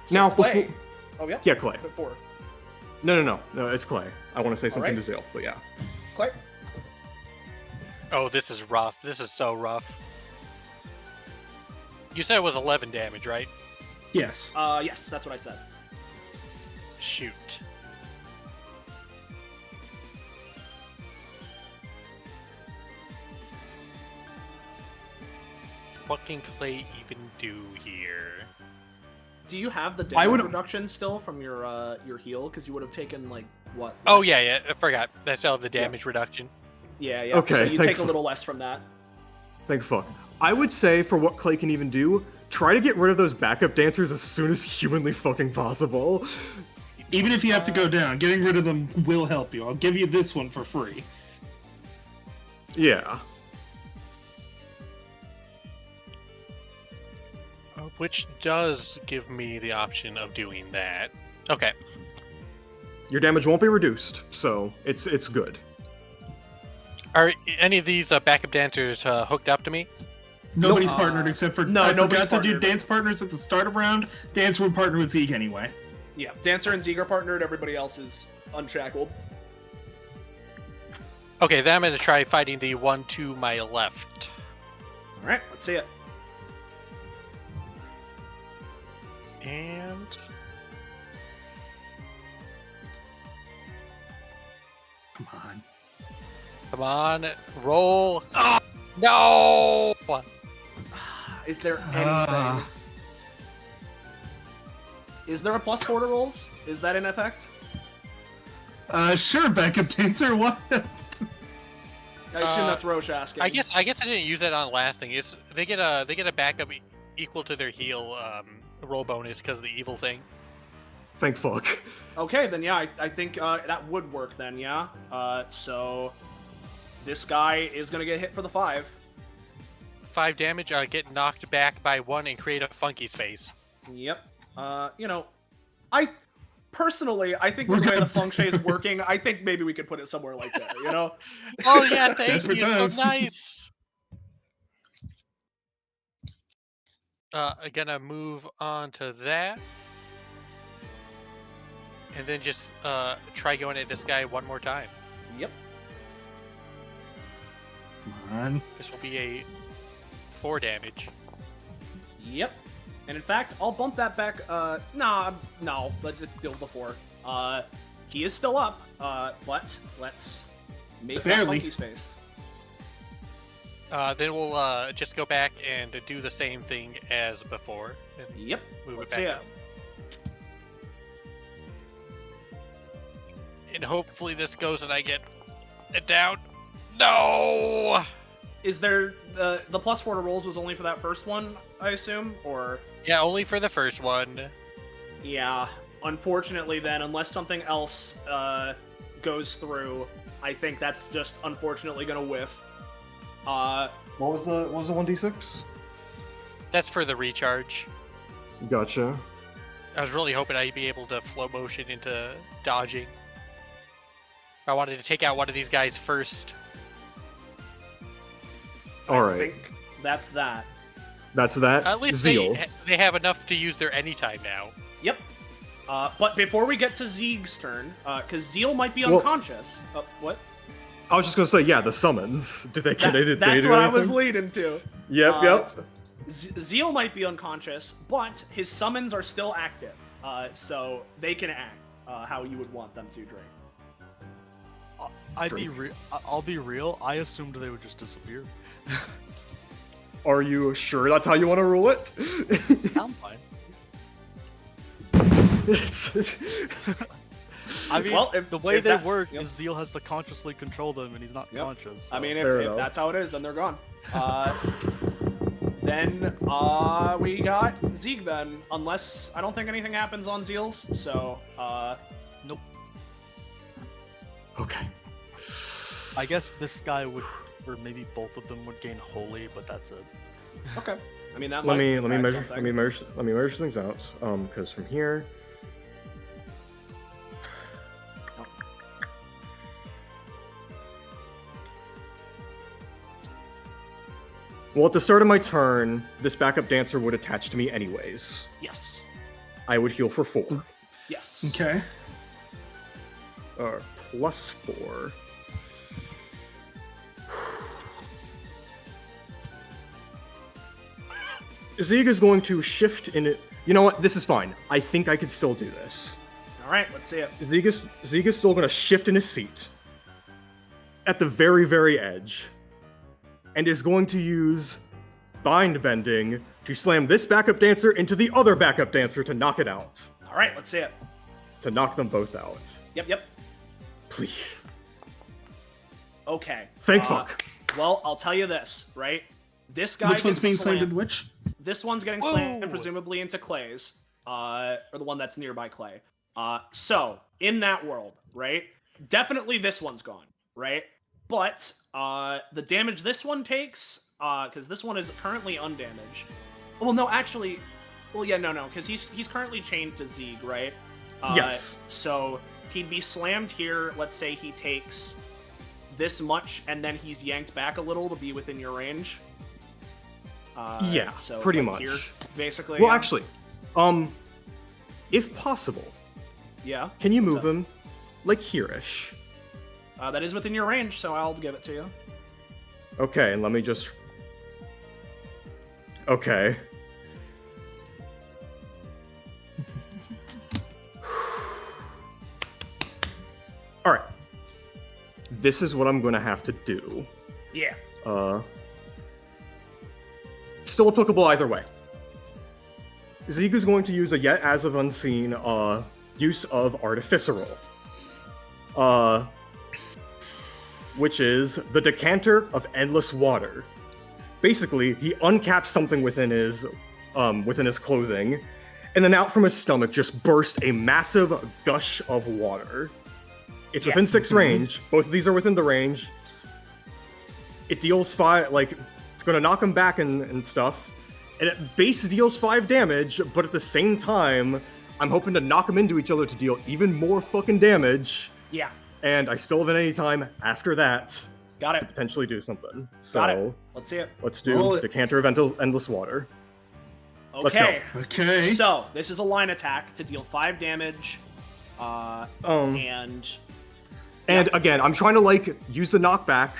So Now, Clay. before- Oh yeah. Yeah, Clay. Put 4. No, it's Clay. I want to say something Alright. to Zeal, but yeah. Clay. Oh, this is rough. This is so rough. You said it was 11 damage, right? Yes. Yes, that's what I said. Shoot. What can Clay even do here? Do you have the I damage would- reduction still from your heal? Because you would have taken like what? Oh less- yeah, I forgot. I still have the damage reduction. Yeah. Okay, So you take a thankful. little less from that. Thank fuck. I would say, for what Clay can even do, try to get rid of those backup dancers as soon as humanly fucking possible. Even if you have to go down, getting rid of them will help you. I'll give you this one for free. Yeah. Which does give me the option of doing that. Okay. Your damage won't be reduced, so it's good. Are any of these backup dancers hooked up to me? Nobody's partnered except for no, I nobody's forgot to do partnered. dance partners at the start of round. Dancer would partner with Zeke anyway. Yeah. Dancer and Zeke are partnered. Everybody else is unshackled. Okay, then I'm going to try fighting the one to my left. All right. Let's see it. And... Come on. Come on, roll. Oh, no! Is there anything? Ah. Is there a +4 to rolls? Is that in effect? Sure, backup dancer. What? I assume that's Roche asking. I guess I didn't use that on last thing. They get a backup equal to their heal roll bonus because of the evil thing. Thank fuck. Okay, then yeah, I think that would work then, yeah. So this guy is gonna get hit for the 5. 5 damage. Get knocked back by 1 and create a funky space. Yep. I personally, I think We're the way the good. feng shui is working, I think maybe we could put it somewhere like that, you know? Oh yeah, thank Desperate you. times. So nice. Gonna move on to that. And then just try going at this guy one more time. Yep. Come on. This will be a 4 damage. Yep. And in fact, I'll bump that back. No, let's just deal with the 4. He is still up. But let's make that Barely. funky space. Then we'll just go back and do the same thing as before. And Yep. move Let's it see back it. up. And hopefully this goes and I get it down. No! Is there the +4 to rolls was only for that first one, I assume, or? Yeah, only for the first one. Yeah. Unfortunately, then, unless something else goes through, I think that's just unfortunately gonna whiff. What was the 1d6? That's for the recharge. Gotcha. I was really hoping I'd be able to flow motion into dodging. I wanted to take out one of these guys first. I Alright. think that's that. That's that. At least Zeal. they have enough to use their anytime now. Yep. But before we get to Zeeg's turn, because Zeal might be unconscious. What? I was just gonna say, yeah, the summons. Did they That's do what I anything? was leading to. Yep. Zeal might be unconscious, but his summons are still active, so they can act how you would want them to, Drake. I'll be real. I assumed they would just disappear. Are you sure that's how you want to rule it? I'm fine. I mean, Well, the way they that- work yep. is Zeal has to consciously control them, and he's not conscious. I so- mean, Fair if enough. that's how it is, then they're gone. Then we got Zeeg then, unless I don't think anything happens on Zeal's. So nope. Okay. I guess this guy would, or maybe both of them would gain holy, but that's it. okay. I mean that. Let me might measure something. let me measure things out. Because from here. Well, at the start of my turn, this backup dancer would attach to me anyways. Yes. I would heal for 4. Yes. Okay. Plus 4. Zeeg is going to shift in it. You know what? This is fine. I think I could still do this. All right. Let's see it. Zeeg is still going to shift in his seat at the very, very edge, and is going to use bind bending to slam this backup dancer into the other backup dancer to knock it out. All right. Let's see it. To knock them both out. Yep. Please. Okay. Thank fuck. Well, I'll tell you this, right? This guy Which one's gets being slammed into which? This one's getting slammed presumably into Clay's, or the one that's nearby Clay. So in that world, right? Definitely this one's gone, right? But the damage this one takes, because this one is currently undamaged. Well, no, actually, no, because he's currently chained to Zeeg, right? Yes. So he'd be slammed here. Let's say he takes this much, and then he's yanked back a little to be within your range. Yeah, so pretty like much. here, basically. Well, yeah. actually, if possible, Yeah. can you move What's up? him like here-ish? That is within your range, so I'll give it to you. Okay, and let me just. Okay. All right. This is what I'm going to have to do. Yeah. Still applicable either way. Zeeg is going to use a yet as of unseen use of Artificeral. Which is the Decanter of Endless Water. Basically, he uncaps something within his clothing, and then out from his stomach just burst a massive gush of water. It's within 6 range. Both of these are within the range. It deals 5, it's gonna knock him back and stuff. And it base deals 5 damage, but at the same time, I'm hoping to knock them into each other to deal even more fucking damage. Yeah. And I still have any time after that Got to it. potentially do something. Got it. So Let's see it. let's do Roll it. Decanter of Endless Water. Let's Okay. Okay. So this is a line attack to deal 5 damage. And And again, I'm trying to use the knockback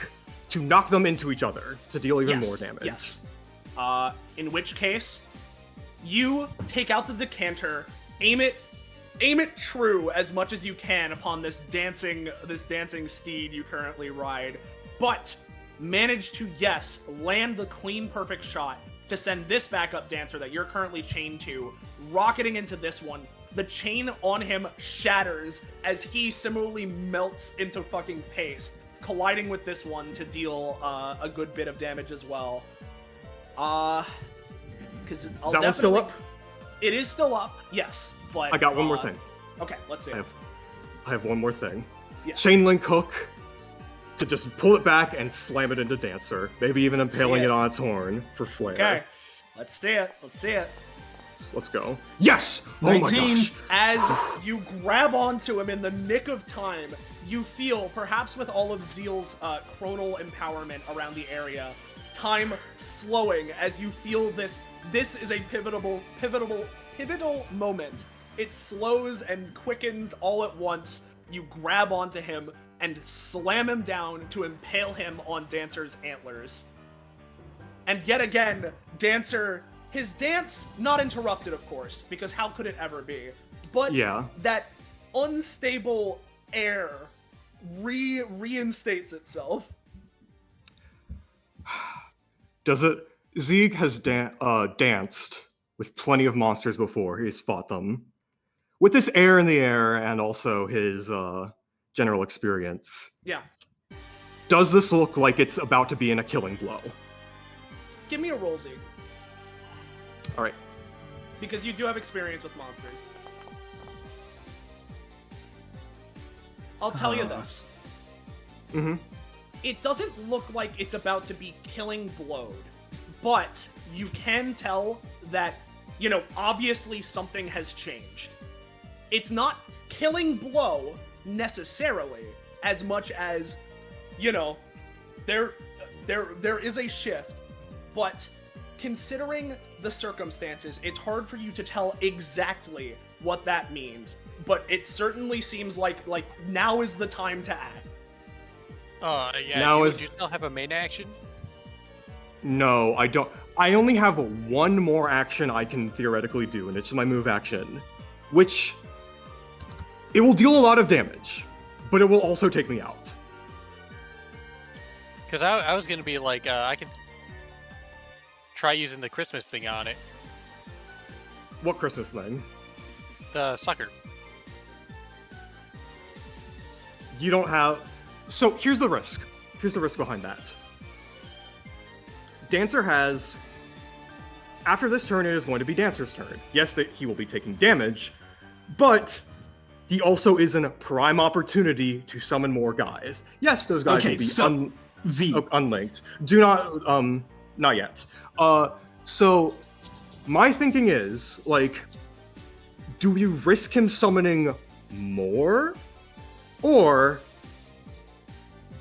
to knock them into each other to deal even more damage. Yes. In which case, you take out the decanter, aim it true as much as you can upon this dancing steed you currently ride, but manage to land the clean perfect shot to send this backup dancer that you're currently chained to rocketing into this one. The chain on him shatters as he similarly melts into fucking paste, colliding with this one to deal a good bit of damage as well. Because Is that one still up? It is still up, yes, but I got one more thing. Okay, let's see. I have one more thing. Yeah. Chain link hook to just pull it back and slam it into Dancer. Maybe even impaling it. it on its horn for flair. Okay, let's see it. Let's see it. Let's go. Yes! Oh my 19. gosh. As you grab onto him in the nick of time, you feel, perhaps with all of Zeal's chronal empowerment around the area, time slowing as you feel this is a pivotal moment it slows and quickens all at once. You grab onto him and slam him down to impale him on Dancer's antlers. And yet again, Dancer, his dance not interrupted, of course, because how could it ever be? But that unstable air reinstates itself. Does it? Zieg has danced with plenty of monsters before. He's fought them. With this air in the air and also his general experience. Yeah. Does this look like it's about to be in a killing blow? Give me a roll, Zieg. All right. Because you do have experience with monsters. I'll tell you this. Mm-hmm. It doesn't look like it's about to be killing blowed, but you can tell that, you know, obviously something has changed. It's not killing blow necessarily as much as, you know, there is a shift, but considering the circumstances, it's hard for you to tell exactly what that means, but it certainly seems like now is the time to act. Yeah, now do you still have a main action? No, I don't. I only have one more action I can theoretically do, and it's my move action, which it will deal a lot of damage, but it will also take me out. Because I was going to be like, I can try using the Christmas thing on it. What Christmas thing? The sucker. You don't have... So here's the risk. Here's the risk behind that. Dancer has... After this turn, it is going to be Dancer's turn. Yes, that he will be taking damage, but he also is in a prime opportunity to summon more guys. Yes, those guys will be unlinked. Do not... Not yet. So my thinking is, like, do we risk him summoning more? Or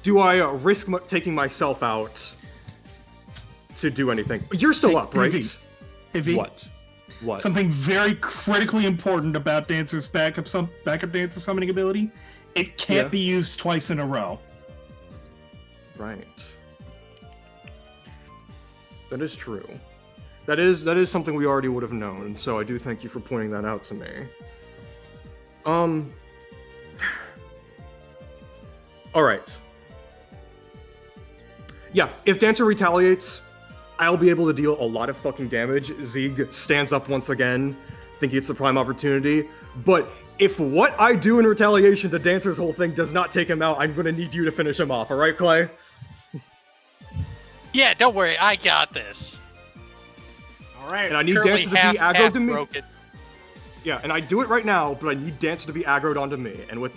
do I risk taking myself out to do anything? You're still up, right? Heavy. What? Something very critically important about Dancer's backup Dancer summoning ability. It can't be used twice in a row. Right. That is true. That is something we already would have known, so I do thank you for pointing that out to me. Alright. Yeah, if Dancer retaliates, I'll be able to deal a lot of fucking damage. Zieg stands up once again, thinking it's the prime opportunity. But if what I do in retaliation to Dancer's whole thing does not take him out, I'm gonna need you to finish him off, alright, Clay? Yeah, don't worry, I got this. Alright. And I need Dancer to be aggroed to me. Broken. Yeah, and I do it right now, but I need Dancer to be aggroed onto me. And with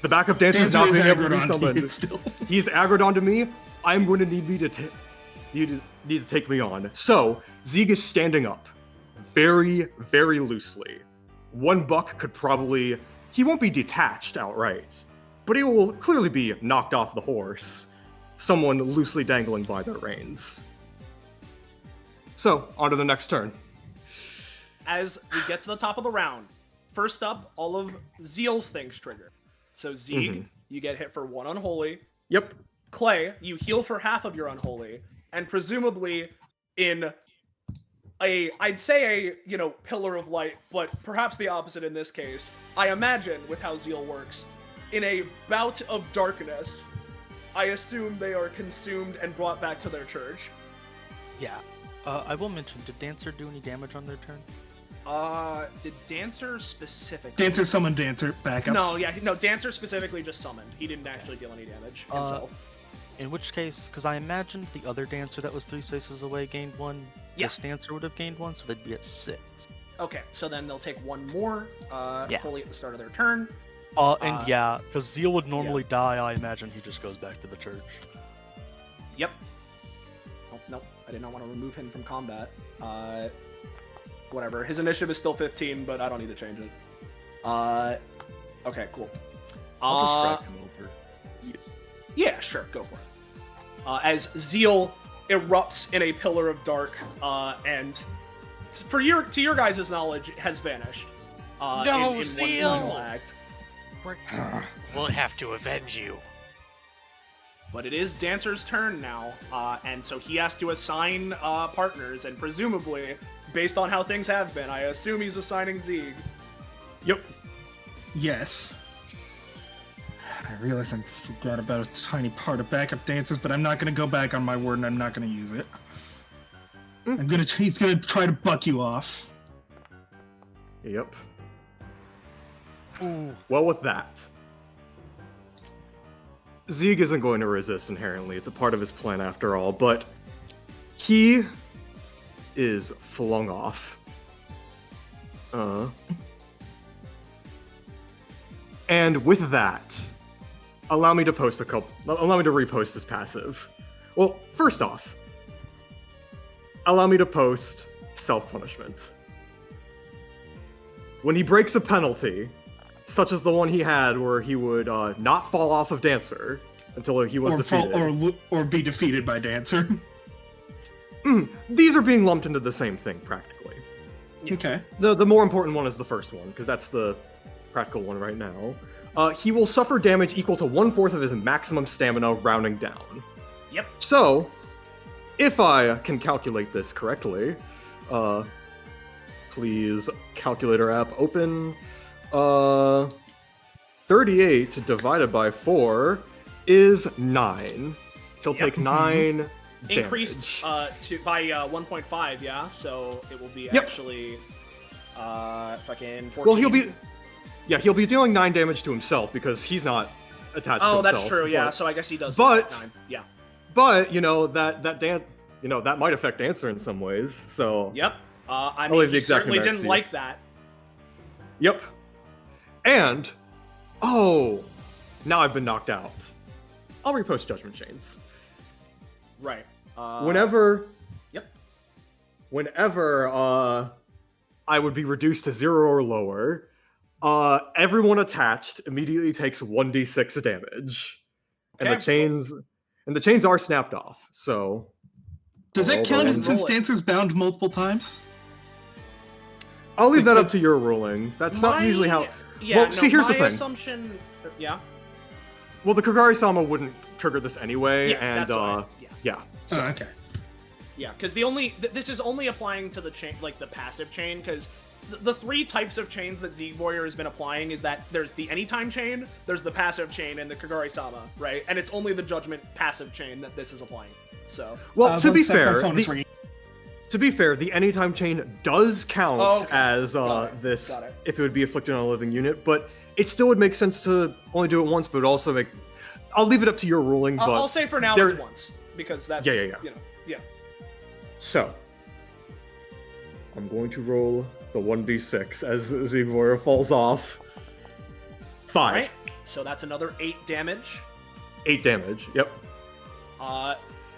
the backup Dancer not being able to be summoned, he's aggroed onto me. I'm going to need to take me on. So Zieg is standing up, very, very loosely. One buck could probably... He won't be detached outright, but he will clearly be knocked off the horse. Someone loosely dangling by their reins. So, on to the next turn. As we get to the top of the round, first up, all of Zeal's things trigger. So Zieg, you get hit for 1 unholy. Yep. Clay, you heal for half of your unholy, and presumably in I'd say a, pillar of light, but perhaps the opposite in this case. I imagine, with how Zeal works, in a bout of darkness, I assume they are consumed and brought back to their church. Yeah. I will mention, did Dancer do any damage on their turn? Did Dancer specifically... Dancer summoned Dancer backups. No, Dancer specifically just summoned. He didn't actually deal any damage himself. In which case, because I imagined the other Dancer that was 3 spaces away gained 1, this Dancer would have gained 1, so they'd be at 6. Okay, so then they'll take 1 more, holy at the start of their turn. Because Zeal would normally die, I imagine he just goes back to the church. Yep. Oh, no, I did not want to remove him from combat. Whatever. His initiative is still 15, but I don't need to change it. Okay, cool. I'll distract him over. Yeah, sure, go for it. As Zeal erupts in a pillar of dark, and to your guys' knowledge, has vanished. No, in one Zeal! final act. We'll have to avenge you. But it is Dancer's turn now, and so he has to assign partners, and presumably, based on how things have been, I assume he's assigning Zeeg. Yep. Yes. I realize I forgot about a tiny part of backup dancers, but I'm not going to go back on my word, and I'm not going to use it. He's gonna try to buck you off. Yep. Ooh. Well, with that, Zeeg isn't going to resist inherently. It's a part of his plan after all, but he is flung off. And with that, allow me to repost his passive. Well, first off, allow me to post self-punishment. When he breaks a penalty, such as the one he had where he would not fall off of Dancer until he was defeated. Or be defeated by Dancer. These are being lumped into the same thing, practically. Yeah. Okay. The more important one is the first one, because that's the practical one right now. He will suffer damage equal to 1/4 of his maximum stamina, rounding down. Yep. So, if I can calculate this correctly, please, calculator app open. 38 divided by 4 is 9. He'll take 9 Increased damage. by 1.5, yeah. So it will be Yep. actually fucking 14. Well, he'll be dealing 9 damage to himself because he's not attached to himself. Oh, that's true. Yeah. but- So I guess he does. but- 9. Yeah. But that might affect Dancer in some ways. So Yep. I I'll mean, leave the he exact certainly numerics didn't to you. like that. Yep. And now I've been knocked out. I'll repost Judgment Chains. Right. Whenever Yep. I would be reduced to 0 or lower, everyone attached immediately takes 1d6 damage. And Okay. the chains are snapped off. So Does I'll that roll count the one. since Dancer's bound multiple times? I'll leave Like that the- up to your ruling. That's not usually how. Yeah. Well, no, see, here's the my thing. assumption. Yeah. Well, the Kagari-sama wouldn't trigger this anyway, Yeah. and That's fine. Yeah. yeah. Oh, okay. Yeah, because this is only applying to the chain, like the passive chain, because the 3 types of chains that Zeeg Warrior has been applying is that there's the anytime chain, there's the passive chain, and the Kagari-sama, right? And it's only the judgment passive chain that this is applying. So, Well, to be one sec, my fair, phone is ringing. the anytime chain does count Oh, okay. as Got it. this Got it. if it would be afflicted on a living unit, but it still would make sense to only do it once, but also make. I'll leave it up to your ruling, but I'll say for now there- it's once, because that's, Yeah. you know, yeah. So, I'm going to roll the 1d6 as Zeeg Warrior falls off. 5. Alright, so that's another 8 damage. 8 damage, yep.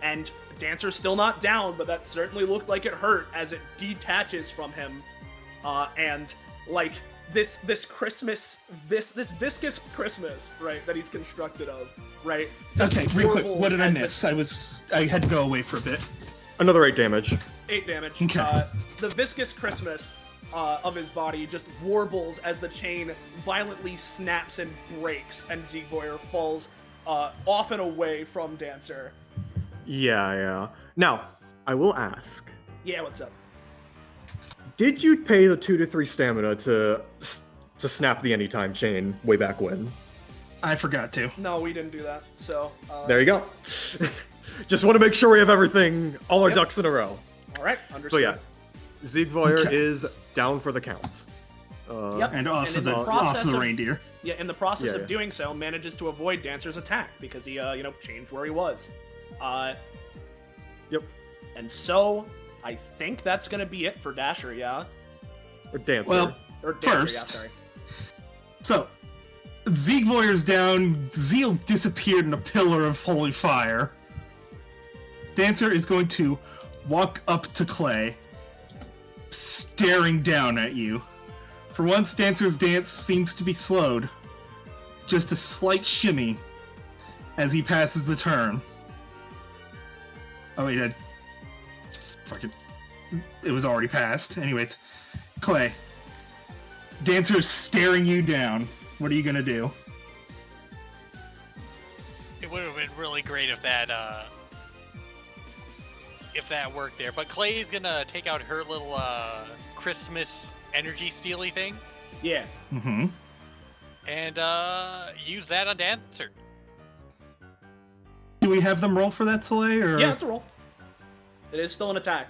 And Dancer's still not down, but that certainly looked like it hurt as it detaches from him. And like this Christmas, this viscous Christmas, right, that he's constructed of, right? just Okay, real quick. warbles What did I as miss? I had to go away for a bit. Another 8 damage. 8 damage. Okay. The viscous Christmas of his body just warbles as the chain violently snaps and breaks, and Zeeg Warrior falls off and away from Dancer. Yeah. Now, I will ask. Yeah, what's up? Did you pay the 2 to 3 stamina to snap the anytime chain way back when? I forgot to. No, we didn't do that. So There you go. Just want to make sure we have everything, all our Yep. ducks in a row. all right, So understood. yeah, Zeeg Warrior Okay. is down for the count. Yep. And off And of in the the process of- reindeer. Yeah, in the process Yeah, of yeah. doing so, manages to avoid Dancer's attack because he, changed where he was. Yep. And so, I think that's gonna be it for Dasher, yeah? Or Dancer. Well, Or Dancer, First. yeah, sorry. So, Zeeg Warrior's down. Zeal disappeared in a pillar of holy fire. Dancer is going to walk up to Clay, staring down at you. For once, Dancer's dance seems to be slowed. Just a slight shimmy as he passes the turn. Oh wait, fuck it. It was already passed. Anyways, Clay. Dancer is staring you down. What are you gonna do? It would have been really great if that worked there. But Clay's gonna take out her little Christmas energy steely thing. Yeah. Mm-hmm. And use that on Dancer. Do we have them roll for that, Soleil? Or... Yeah, it's a roll. It is still an attack.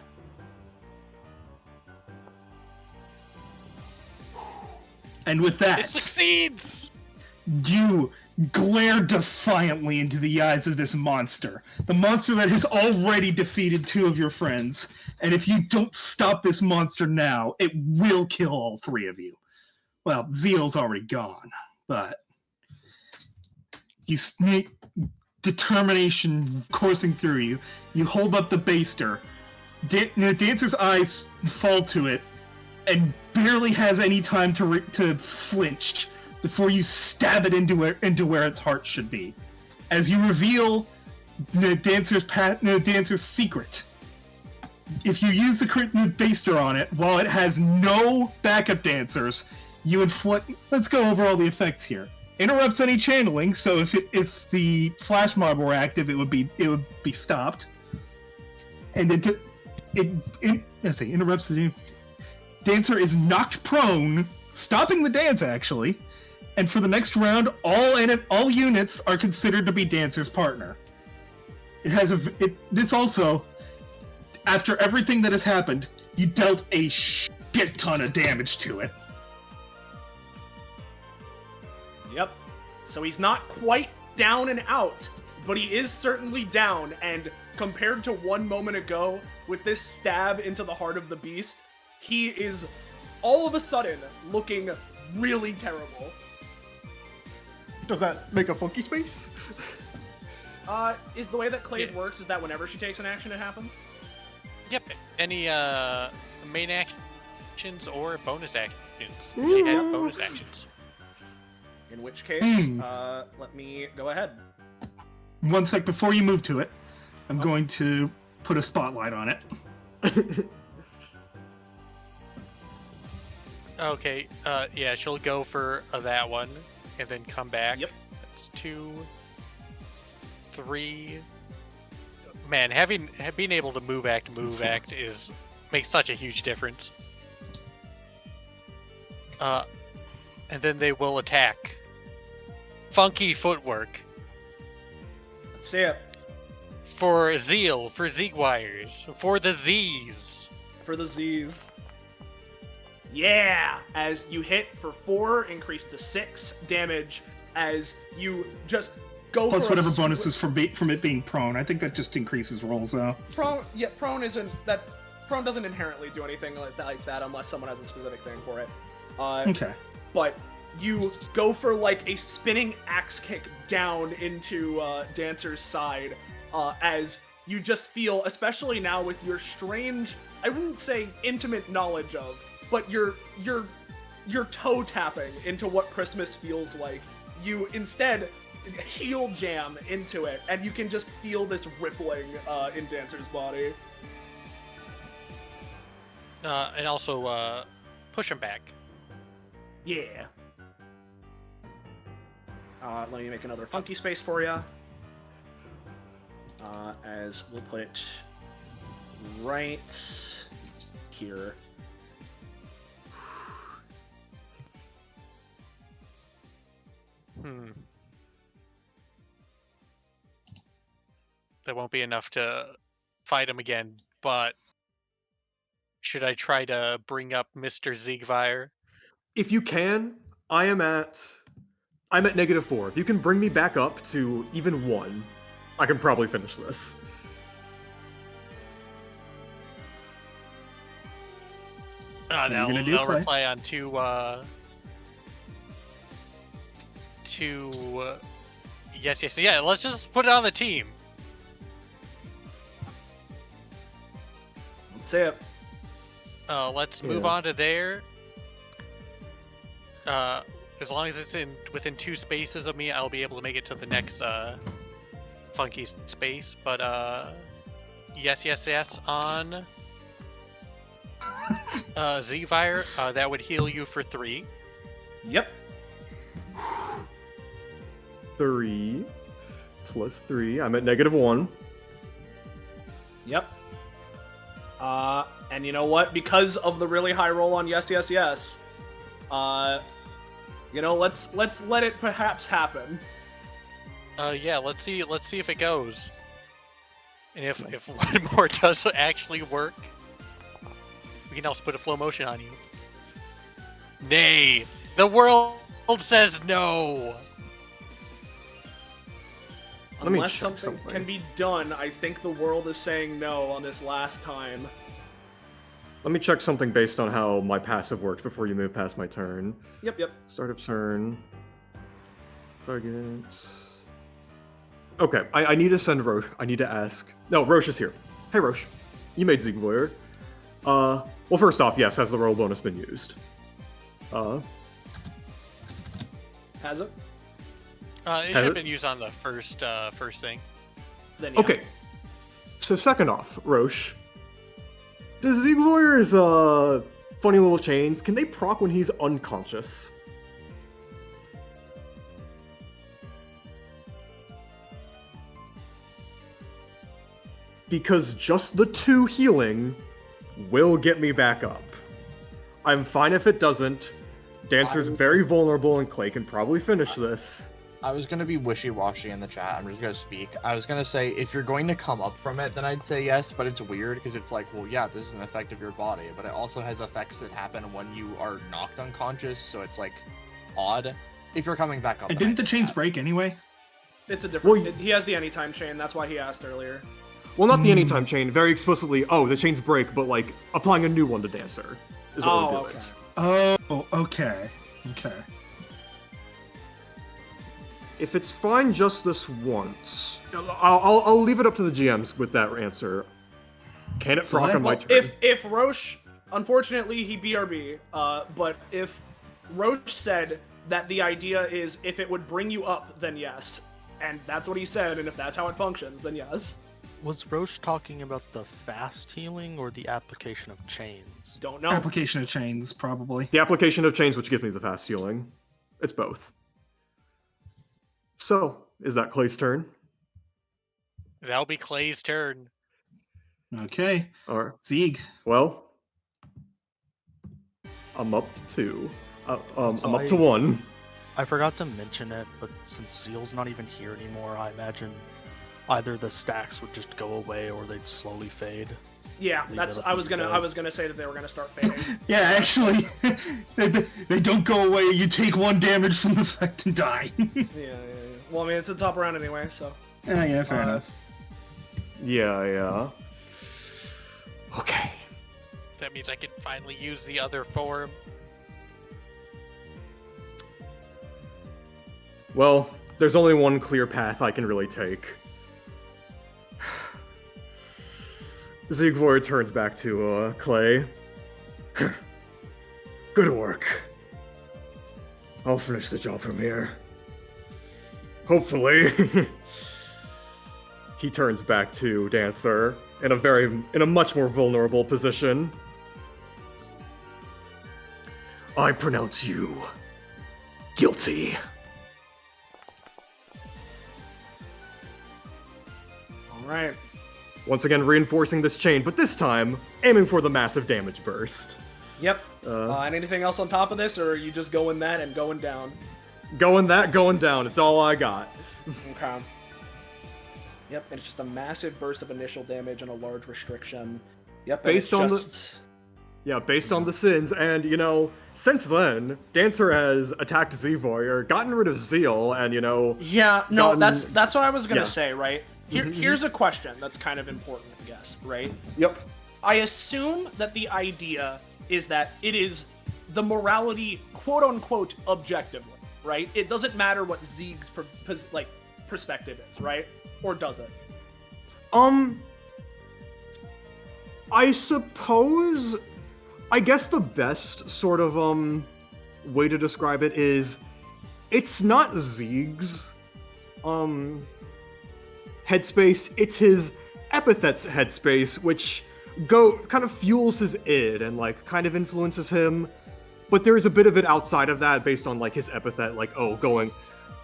And with that, It succeeds! you glare defiantly into the eyes of this monster. The monster that has already defeated 2 of your friends. And if you don't stop this monster now, it will kill all 3 of you. Well, Zeal's already gone, but you sneak determination coursing through you. You hold up the baster. Dancer's eyes fall to it and barely has any time to flinch before you stab it into where its heart should be. As you reveal Dancer's secret. If you use the baster on it, while it has no backup dancers, you inflict... Let's go over all the effects here. Interrupts any channeling, so if the flash mob were active, it would be stopped. And interrupts the... Dancer is knocked prone, stopping the dance, actually. And for the next round, all units are considered to be Dancer's partner. This also, after everything that has happened, you dealt a shit ton of damage to it. Yep. So he's not quite down and out, but he is certainly down, and compared to 1 moment ago, with this stab into the heart of the beast, he is all of a sudden looking really terrible. Does that make a funky space? Is the way that Clay's works is that whenever she takes an action, it happens? Yep. Any main actions or bonus actions. She had bonus actions. In which case, let me go ahead. 1 sec, before you move to it, I'm going to put a spotlight on it. Okay, yeah, she'll go for that one, and then come back. Yep. That's 2, 3. Man, being able to move act makes such a huge difference. And then they will attack. Funky footwork. Let's see it. For Zeal, for Zegwires, for the Z's. For the Z's. Yeah! As you hit for 4, increase to 6 damage as you just go Plus for whatever bonuses from it being prone. I think that just increases rolls, though. Prone doesn't inherently do anything like that unless someone has a specific thing for it. Okay. But you go for like a spinning axe kick down into Dancer's side as you just feel, especially now with your strange, I wouldn't say intimate knowledge of, but your toe tapping into what Christmas feels like. You instead heel jam into it, and you can just feel this rippling in Dancer's body. And also push him back. Yeah. Let me make another funky space for you. As we'll put it right here. That won't be enough to fight him again, but should I try to bring up Mr. Zegwire? If you can, I'm at -4. If you can bring me back up to even 1, I can probably finish this. They'll reply on yes. Yeah, let's just put it on the team. Let's see it. Let's move on to there. As long as it's within 2 spaces of me, I'll be able to make it to the next funky space. But yes on Zegwire, that would heal you for 3. Yep. 3 plus 3. I'm at -1. Yep. And you know what? Because of the really high roll on yes, let's let it perhaps happen. Yeah, let's see if it goes. And if one more does actually work, we can also put a flow motion on you. Nay, the world says no. Let me Unless check something can be done, I think the world is saying no on this last time. Let me check something based on how my passive works before you move past my turn. Yep. Start of turn. Target. Okay, I need to send Roche. I need to ask. No, Roche is here. Hey, Roche. You made Ziegler. Well, first off, yes, has the roll bonus been used? Has it? It should have been used on the first thing. Then, yeah. Okay. So second off, Roche. Does Ziegler's funny little chains, can they proc when he's unconscious? Because just the 2 healing will get me back up. I'm fine if it doesn't. Dancer's very vulnerable and Clay can probably finish this. I was gonna be wishy-washy in the chat. I'm just gonna speak. I was gonna say, if you're going to come up from it, then I'd say yes, but it's weird because it's like, well, yeah, this is an effect of your body, but it also has effects that happen when you are knocked unconscious, so it's like odd. If you're coming back up. And didn't the chains break anyway? It's a different. Well, he has the anytime chain. That's why he asked earlier. Well, not the anytime chain. Very explicitly, the chains break, but like applying a new one to Dancer is what we're doing. Okay. Oh, okay. Okay. If it's fine just this once, I'll leave it up to the GMs with that answer. Can it proc on my turn? If Roche, unfortunately, he BRB. But if Roche said that the idea is if it would bring you up, then yes, and that's what he said, and if that's how it functions, then yes. Was Roche talking about the fast healing or the application of chains? Don't know. Application of chains, probably. The application of chains, which gives me the fast healing. It's both. So, is that Clay's turn? That'll be Clay's turn. Okay. Or Zieg. well, I'm up to 2. So I'm up to 1. I forgot to mention it, but since Zeal's not even here anymore, I imagine either the stacks would just go away or they'd slowly fade. Yeah, Leave that's. it up I to was you gonna guys. say that they were gonna start fading. Yeah, actually, they don't go away. You take 1 damage from the effect and die. Yeah. Well, I mean, it's the top round anyway, so. Yeah, fair enough. Yeah. Okay. That means I can finally use the other form. Well, there's only one clear path I can really take. Ziegler turns back to Clay. Good work. I'll finish the job from here. Hopefully. He turns back to Dancer in a much more vulnerable position. I pronounce you guilty. All right. Once again, reinforcing this chain, but this time aiming for the massive damage burst. Yep. And anything else on top of this, or are you just going that and going down? Going down. It's all I got. Okay. Yep, and it's just a massive burst of initial damage and a large restriction. Yep. Based on the sins, and since then, Dancer has attacked Z-Warrior, gotten rid of Zeal, and Yeah, no, gotten- that's what I was gonna Yeah. say, right? Here's a question that's kind of important, I guess, right? Yep. I assume that the idea is that it is the morality, quote unquote, objectively, right? It doesn't matter what Zeeg's perspective is, right? Or does it? I guess the best sort of way to describe it is it's not Zeeg's headspace, it's his Epithet's headspace, which kind of fuels his id and kind of influences him but there is a bit of it outside of that based on like his epithet, like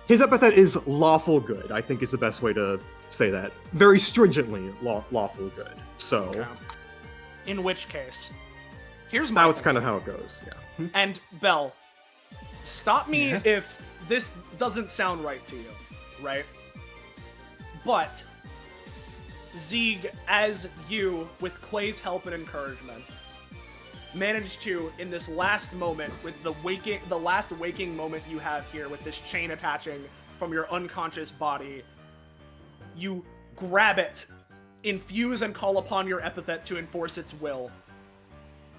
his epithet is lawful good, I think is the best way to say that. Very stringently lawful good. So Okay. In which case, here's my that's kind of how it goes. Yeah. And Bell, stop me Yeah. if this doesn't sound right to you, right? But Zeeg, as you, with Clay's help and encouragement, managed to, in this last moment, with the last waking moment you have here, with this chain attaching from your unconscious body, you grab it, infuse and call upon your epithet to enforce its will.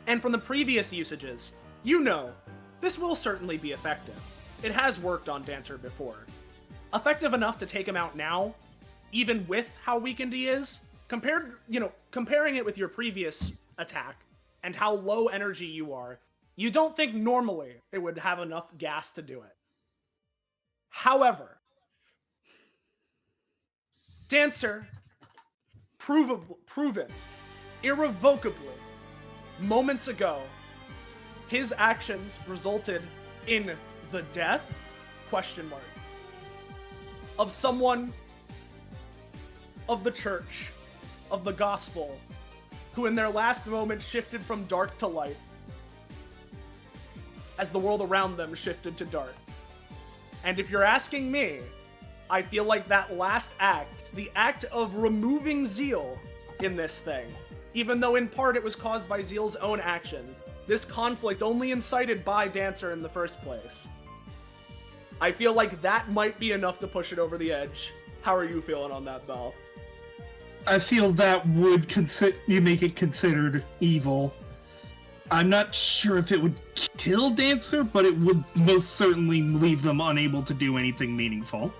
And from the previous usages, you know, this will certainly be effective. It has worked on Dancer before. Effective enough to take him out now, even with how weakened he is, comparing it with your previous attack and how low energy you are, you don't think normally it would have enough gas to do it. However, Dancer, proven, irrevocably, moments ago, his actions resulted in the death, of someone of the church, of the gospel, who in their last moment shifted from dark to light, as the world around them shifted to dark. And if you're asking me, I feel like that last act, the act of removing Zeal in this thing, even though in part it was caused by Zeal's own actions, this conflict only incited by Dancer in the first place, I feel like that might be enough to push it over the edge. How are you feeling on that, Bell? I feel that would make it considered evil. I'm not sure if it would kill Dancer, but it would most certainly leave them unable to do anything meaningful.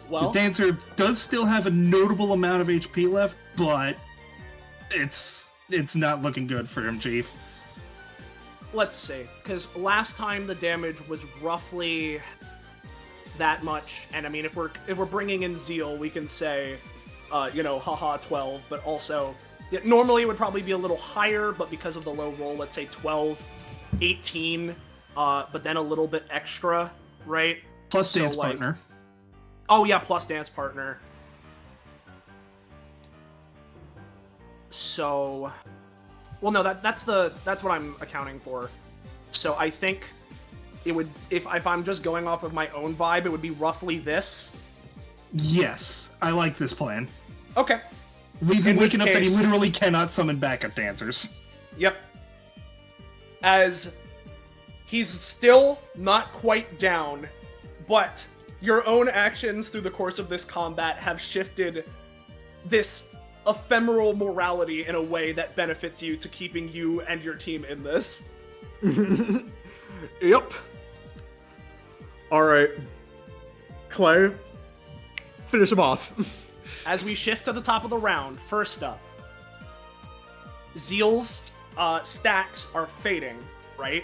Well, Dancer does still have a notable amount of HP left, but it's not looking good for him, Chief. let's see, because last time the damage was roughly that much, and I mean, if we're bringing in Zeal, we can say, haha, 12, but also, normally it would probably be a little higher, but because of the low roll, let's say 12, 18, but then a little bit extra, right? Plus dance partner. Oh yeah, plus dance partner. So, well, no, that's what I'm accounting for. So I think it would, if I'm just going off of my own vibe, it would be roughly this. Yes, I like this plan. Okay. Leaves him In weak which enough that he case- literally cannot summon backup dancers. Yep. As he's still not quite down, but your own actions through the course of this combat have shifted this ephemeral morality in a way that benefits you to keeping you and your team in this. Yep. Alright. Clay, finish him off. As we shift to the top of the round, first up, Zeal's stacks are fading, right?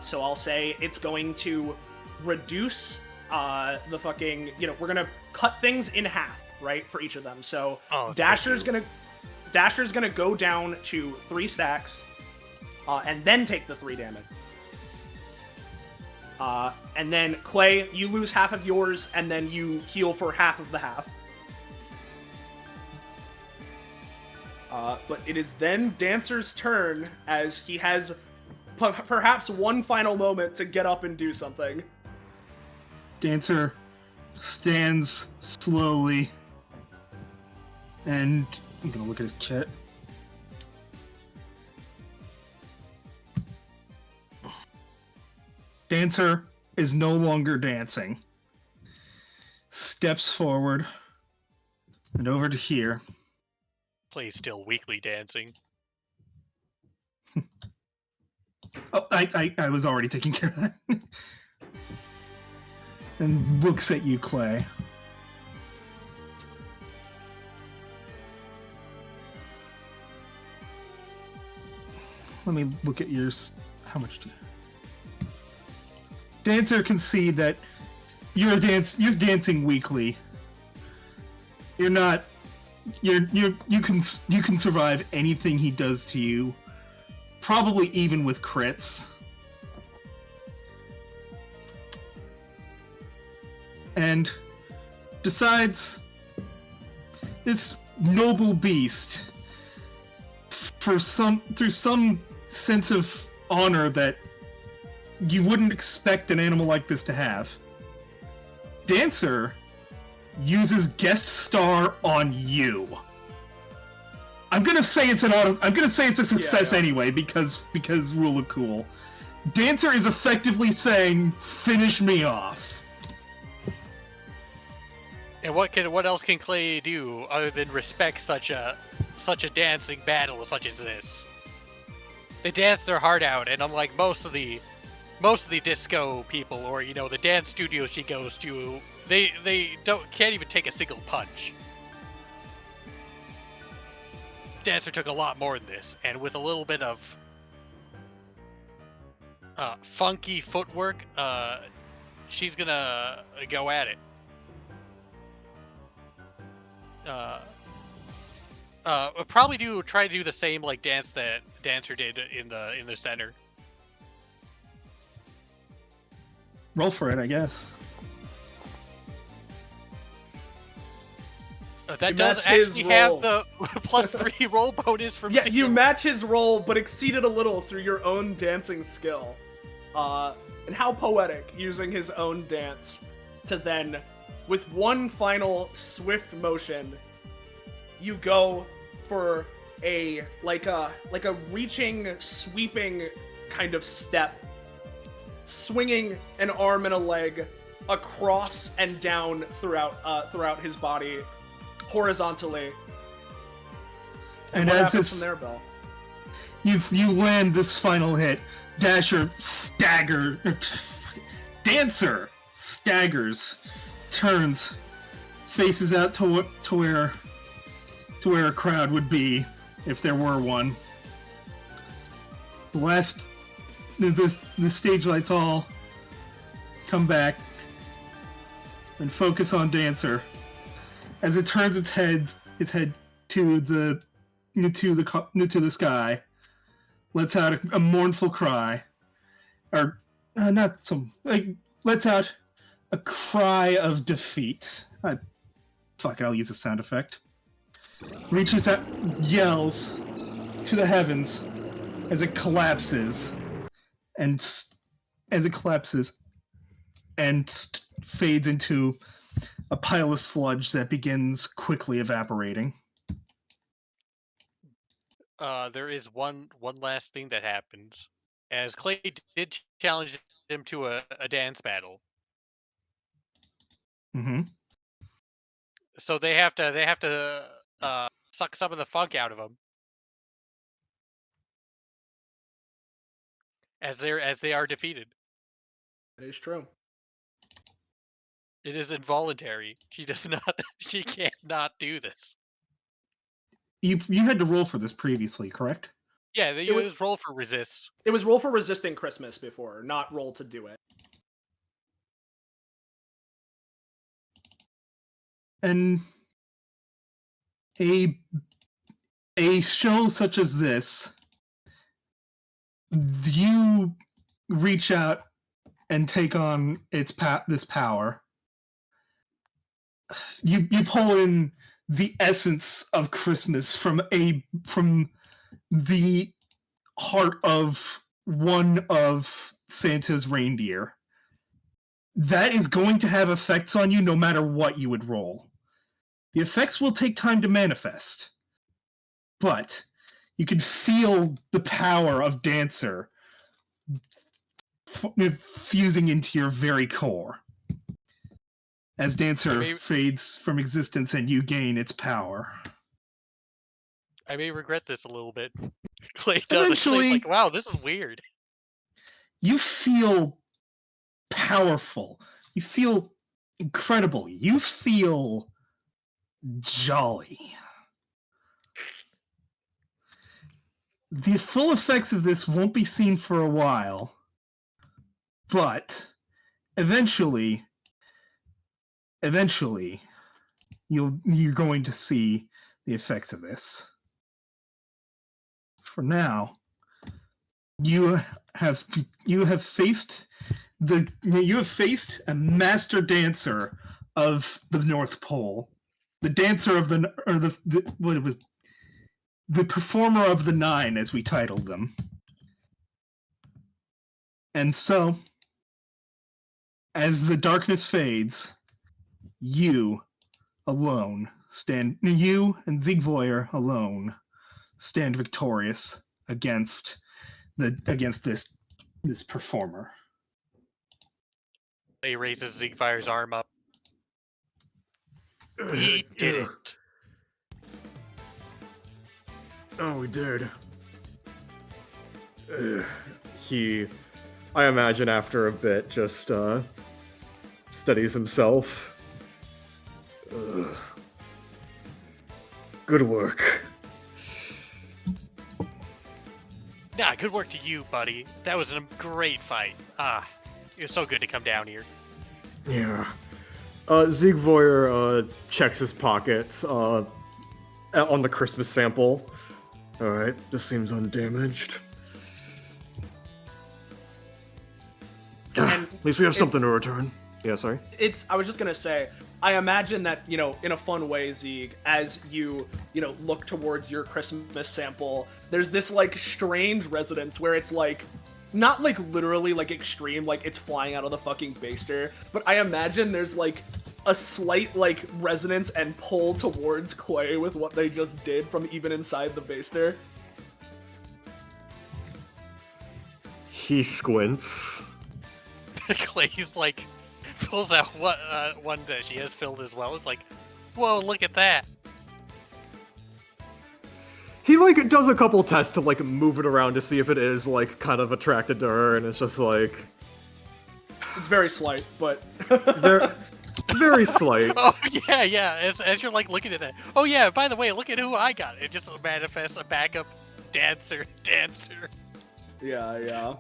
So I'll say it's going to reduce the fucking, we're gonna cut things in half, right, for each of them. So Dasher's gonna go down to 3 stacks, and then take the 3 damage. And then Clay, you lose half of yours, and then you heal for half of the half. But it is then Dancer's turn, as he has perhaps one final moment to get up and do something. Dancer stands slowly, and I'm gonna look at his kit. Dancer is no longer dancing. Steps forward and over to here. Clay's still weakly dancing. Oh, I was already taking care of that. And looks at you, Clay. Let me look at yours. How much do you... Dancer can see that you're dancing weakly. You're not you can survive anything he does to you, probably even with crits. And decides this noble beast, through some sense of honor that you wouldn't expect an animal like this to have, Dancer uses guest star on you. I'm gonna say it's a success anyway because rule of cool. Dancer is effectively saying, "Finish me off." And what else can Clay do other than respect such a dancing battle such as this? They dance their heart out, and unlike most of the disco people or the dance studios she goes to, they can't even take a single punch. Dancer took a lot more than this, and with a little bit of funky footwork, she's gonna go at it. Probably try to do the same like dance that Dancer did in the center. Roll for it, I guess. That You does match his actually roll. have the +3 roll bonus from Yeah, Zero. you match his roll, but exceed it a little through your own dancing skill. And how poetic, using his own dance to then, with one final swift motion, you go for a reaching, sweeping kind of step, swinging an arm and a leg across and down throughout his body, horizontally. And what as happens this, from there, Bell? you land this final hit, Dasher Dancer staggers, turns, faces out to where a crowd would be if there were one. The stage lights all come back and focus on Dancer as it turns its head to the sky, lets out a mournful cry, or lets out a cry of defeat. I'll use a sound effect. Reaches out, yells to the heavens as it collapses, and fades into a pile of sludge that begins quickly evaporating. There is one last thing that happens, as Clay did challenge him to a dance battle. Mm-hmm. So they have to suck some of the funk out of him, as they are defeated. That is true. It is involuntary. She can't not do this. You had to roll for this previously, correct? Yeah, they use roll for resist. It was roll for resisting Christmas before, not roll to do it. And a show such as this, you reach out and take on this power. You pull in the essence of Christmas from the heart of one of Santa's reindeer. That is going to have effects on you no matter what you would roll. The effects will take time to manifest, but you can feel the power of Dancer fusing into your very core. As Dancer fades from existence and you gain its power. I may regret this a little bit. Clay does. Eventually, Clay's like, wow, this is weird. You feel powerful. You feel incredible. You feel jolly. The full effects of this won't be seen for a while, but eventually you're going to see the effects of this. For now, you have faced a master dancer of the North Pole, the dancer of the performer of the Nine, as we titled them. And so, as the darkness fades, you and Ziegvoyer alone stand victorious against this performer. He raises Ziegfeier's arm up. We did it. Oh, we did. I imagine after a bit, just steadies himself. Good work. Nah, good work to you, buddy. That was a great fight. It was so good to come down here. Yeah. Ziegvoyer checks his pockets on the Christmas sample. Alright, this seems undamaged. At least we have something to return. Yeah, sorry. I was just gonna say, I imagine that, in a fun way, Zieg, as you look towards your Christmas sample, there's this, strange resonance where it's, not, literally, extreme, it's flying out of the fucking baster, but I imagine there's, a slight, resonance and pull towards Clay with what they just did from even inside the baster. He squints. Clay's, pulls out one that she has filled as well. It's like, whoa, look at that. He, does a couple tests to, move it around to see if it is, kind of attracted to her, and it's just, It's very slight, but... very slight. Oh, yeah. As you're, looking at that. Oh, yeah, by the way, look at who I got. It just manifests a backup dancer. Yeah.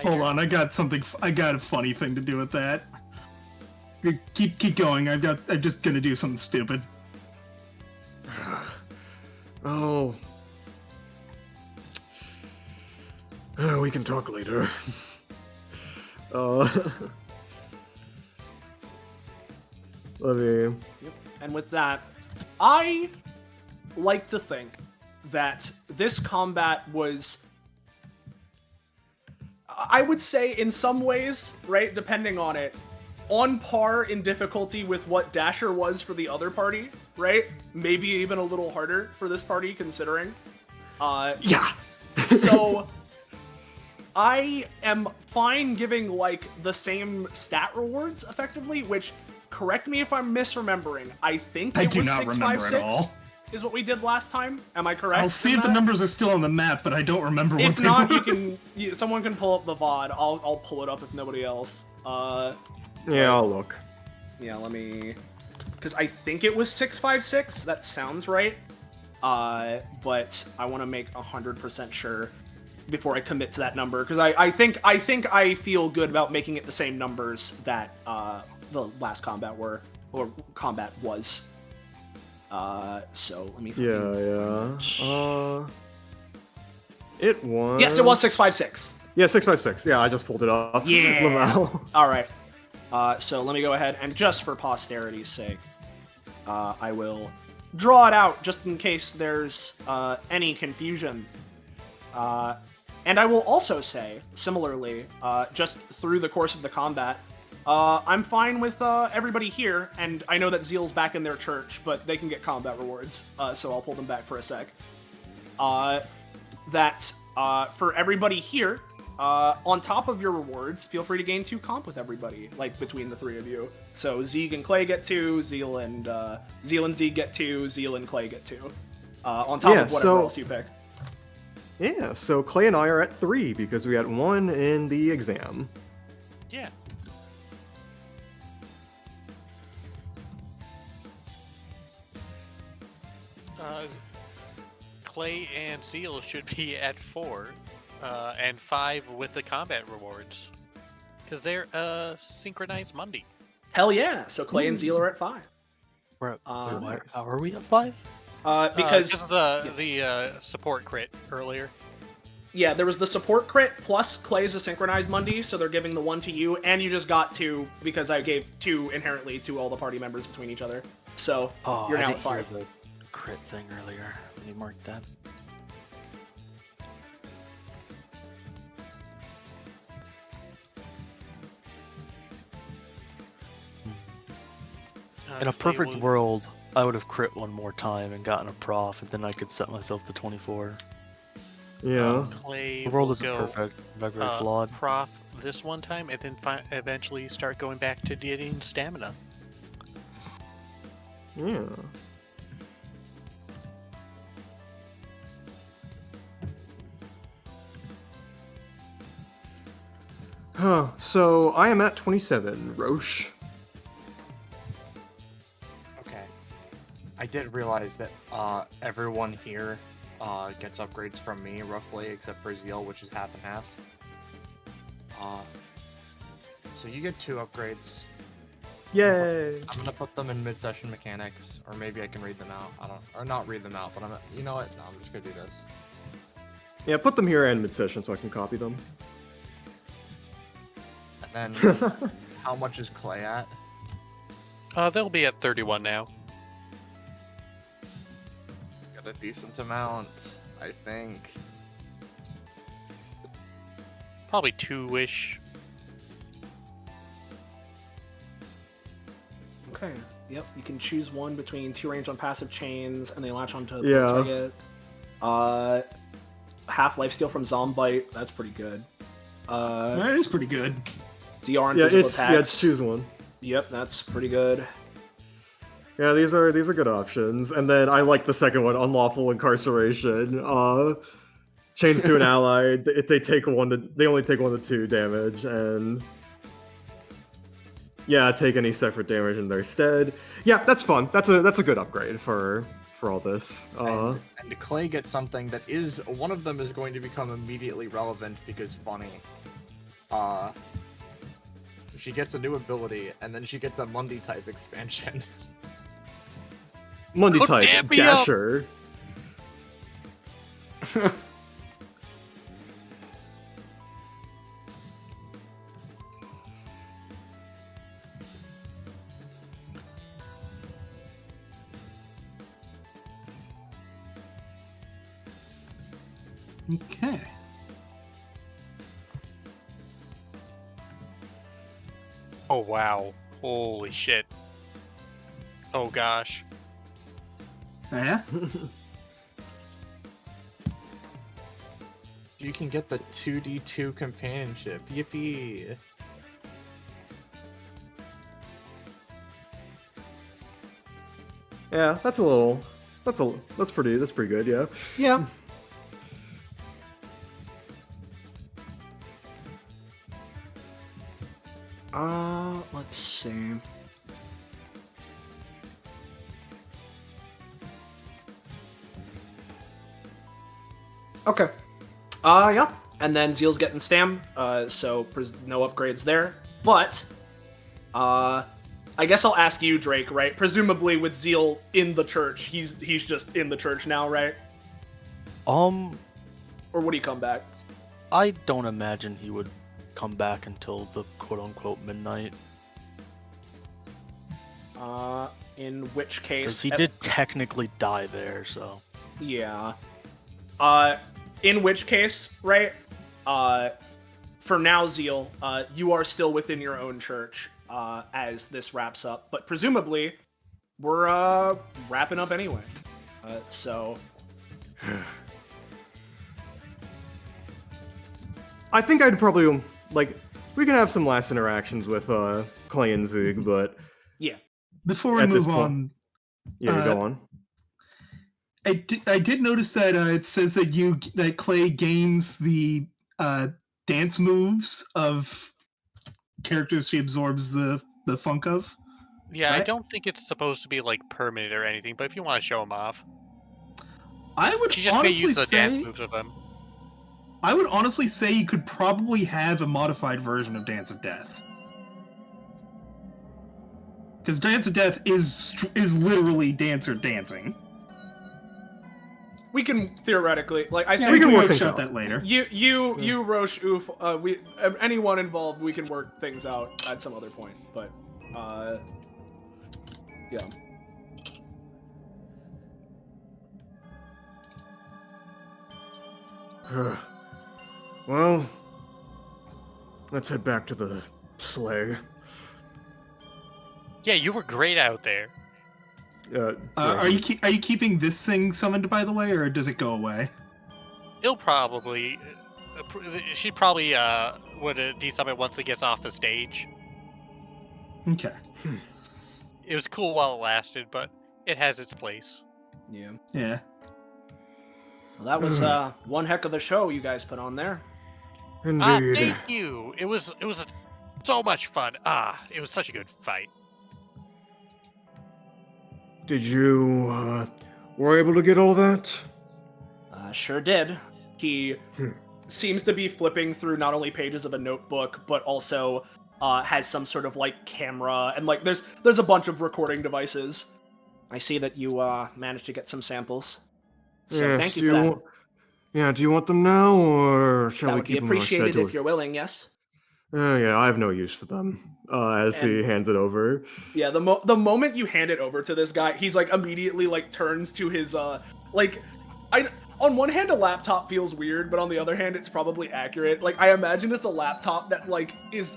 Hold on, I got a funny thing to do with that. Keep going. I'm just gonna do something stupid. Oh. We can talk later. Let me... Yep. And with that, I like to think that this combat was, I would say in some ways, right, depending on it, on par in difficulty with what Dasher was for the other party, right? Maybe even a little harder for this party, considering. Yeah. So, I am fine giving, the same stat rewards, effectively, which, correct me if I'm misremembering, I think it was 656 is what we did last time. Am I correct? I'll see if the numbers are still on the map, but I don't remember what they were. If not, someone can pull up the VOD. I'll pull it up if nobody else. Yeah, I'll look. Yeah, let me... Because I think it was 656. That sounds right. But I want to make 100% sure before I commit to that number. Because I think I feel good about making it the same numbers that the last combat was. So let me... Yeah. It was... Yes, it was 656. Yeah, 656. Yeah, I just pulled it up. Yeah. All right. So let me go ahead and just for posterity's sake, I will draw it out just in case there's any confusion. And I will also say, similarly, just through the course of the combat, I'm fine with everybody here, and I know that Zeal's back in their church, but they can get combat rewards, so I'll pull them back for a sec. For everybody here, on top of your rewards, feel free to gain 2 comp with everybody, between the 3 of you. So Zeeg and Clay get 2, Zeal and Zeeg get 2, Zeal and Clay get 2. On top of whatever else you pick. Yeah, so Clay and I are at 3 because we had 1 in the exam. Yeah. Clay and Zeal should be at 4. And 5 with the combat rewards. Because they're synchronized Monday. Hell yeah! So Clay and Zeal are at 5. We're at, how are we at 5? Because of the support crit earlier. yeah, there was the support crit plus Clay's a synchronized Mundi, so they're giving the 1 to you, and you just got 2 because I gave 2 inherently to all the party members between each other. So you're now I at didn't 5. hear the crit thing earlier. Let me mark that. In a Clay perfect will- world, I would have crit one more time and gotten a prof, and then I could set myself to 24. Yeah. Clay The world will isn't go, perfect, very flawed. prof this one time, and then eventually start going back to getting stamina. Yeah. Huh. So I am at 27. Roche. Okay. I did realize that everyone here gets upgrades from me, roughly, except for Zeal, which is half and half. So you get 2 upgrades. Yay! I'm gonna put them in mid-session mechanics, or maybe I can read them out. Or not read them out, but you know what? No, I'm just gonna do this. Yeah, put them here and mid-session so I can copy them. And then, how much is Clay at? They'll be at 31 now. Got a decent amount, I think. Probably 2-ish. Okay. Yep. You can choose one between 2 range on passive chains, and they latch onto the Yeah. target. Half lifesteal from Zombite. That's pretty good. That is pretty good. DR on Yeah, physical it's attacks. choose one. Yep, that's pretty good. Yeah, these are good options. And then I like the second one, unlawful incarceration. Chains to an ally. They only take 1 to 2 damage, and yeah, take any separate damage in their stead. Yeah, that's fun. That's a good upgrade for all this. And Clay gets something that is one of them is going to become immediately relevant because funny. She gets a new ability, and then she gets a Mundi type expansion. Mundi Oh, type damn me up. Dasher. Okay. Oh wow. Holy shit. Oh gosh. Yeah. You can get the 2d2 companionship. Yippee! Yeah, that's pretty good, yeah. Yeah. Let's see. Okay. Yeah. And then Zeal's getting Stam, so no upgrades there. But, I guess I'll ask you, Drake, right? Presumably with Zeal in the church, he's just in the church now, right? Or would he come back? I don't imagine he would come back until the quote-unquote midnight. In which case... Because he did technically die there, so... Yeah. In which case, right? For now, Zeal, you are still within your own church as this wraps up. But presumably, we're wrapping up anyway. So... I think I'd probably, we can have some last interactions with Clay and Zig, but... Yeah. Before we At this move point- on, Yeah, go on. I did notice that it says that Clay gains the dance moves of characters she absorbs the funk of. Yeah, I Right? don't think it's supposed to be like permanent or anything, but if you want to show them off, I would she just may honestly use the dance say moves of them. I would honestly say you could probably have a modified version of Dance of Death. Because Dance of Death is literally dancer dancing. we can theoretically, like I Yeah, said, we can work workshop things out. that later. you, Roche, Oof, anyone involved, we can work things out at some other point. But, yeah. Well, let's head back to the sleigh. Yeah, you were great out there. Are you keeping this thing summoned, by the way, or does it go away? He'll probably... she probably would desummon once it gets off the stage. Okay. It was cool while it lasted, but it has its place. Yeah. Yeah. Well, that was one heck of a show you guys put on there. Indeed. Thank you. It was so much fun. It was such a good fight. Did you were able to get all that? Sure did. He seems to be flipping through not only pages of a notebook, but also has some sort of like camera and like there's a bunch of recording devices. I see that you managed to get some samples. So Yes, thank you for that. Yeah, do you want them now, or shall That we would be keep them on our appreciated schedule? if you're willing, yes? Yeah, I have no use for them. As he And- hands it over. Yeah, the moment you hand it over to this guy, he's like immediately like turns to his like on one hand a laptop feels weird, but on the other hand it's probably accurate. Like I imagine it's a laptop that like is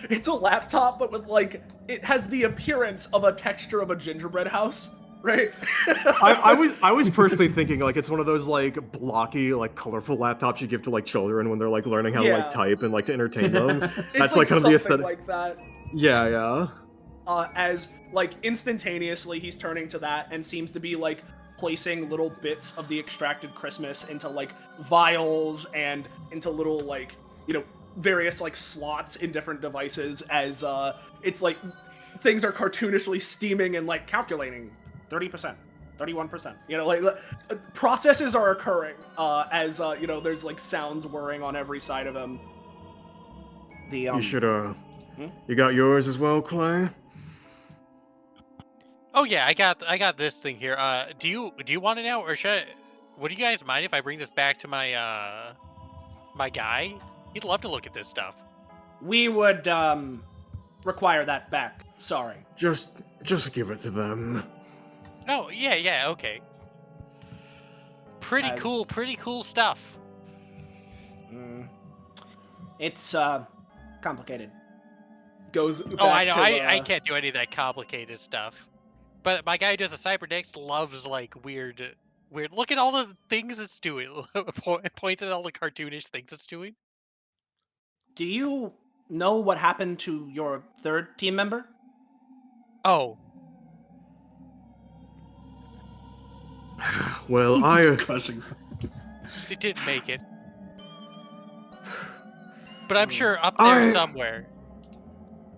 it's a laptop but with like it has the appearance of a texture of a gingerbread house, right? I was personally thinking like it's one of those like blocky, like colorful laptops you give to like children when they're like learning how to Yeah. like type and like to entertain them. It's That's like kind of the something aesthetic. like that. Yeah. As like instantaneously he's turning to that and seems to be like placing little bits of the extracted Christmas into like vials and into little like, you know, various like slots in different devices as it's like things are cartoonishly steaming and like calculating 30%, 31%. You know, like processes are occurring as you know, there's like sounds whirring on every side of him. The You should you got yours as well, Clay? Oh yeah, I got this thing here. Do you want it now, or would you guys mind if I bring this back to my my guy? He'd love to look at this stuff. We would require that back. Sorry. Just give it to them. Oh yeah, okay. Pretty cool stuff. It's complicated. Goes back Oh, I know. to, I can't do any of that complicated stuff. But my guy who does the cybernex loves like weird. Look at all the things it's doing. Points at all the cartoonish things it's doing. Do you know what happened to your third team member? Oh, Well, I Crushing. it did make it. But I'm sure up there I- somewhere,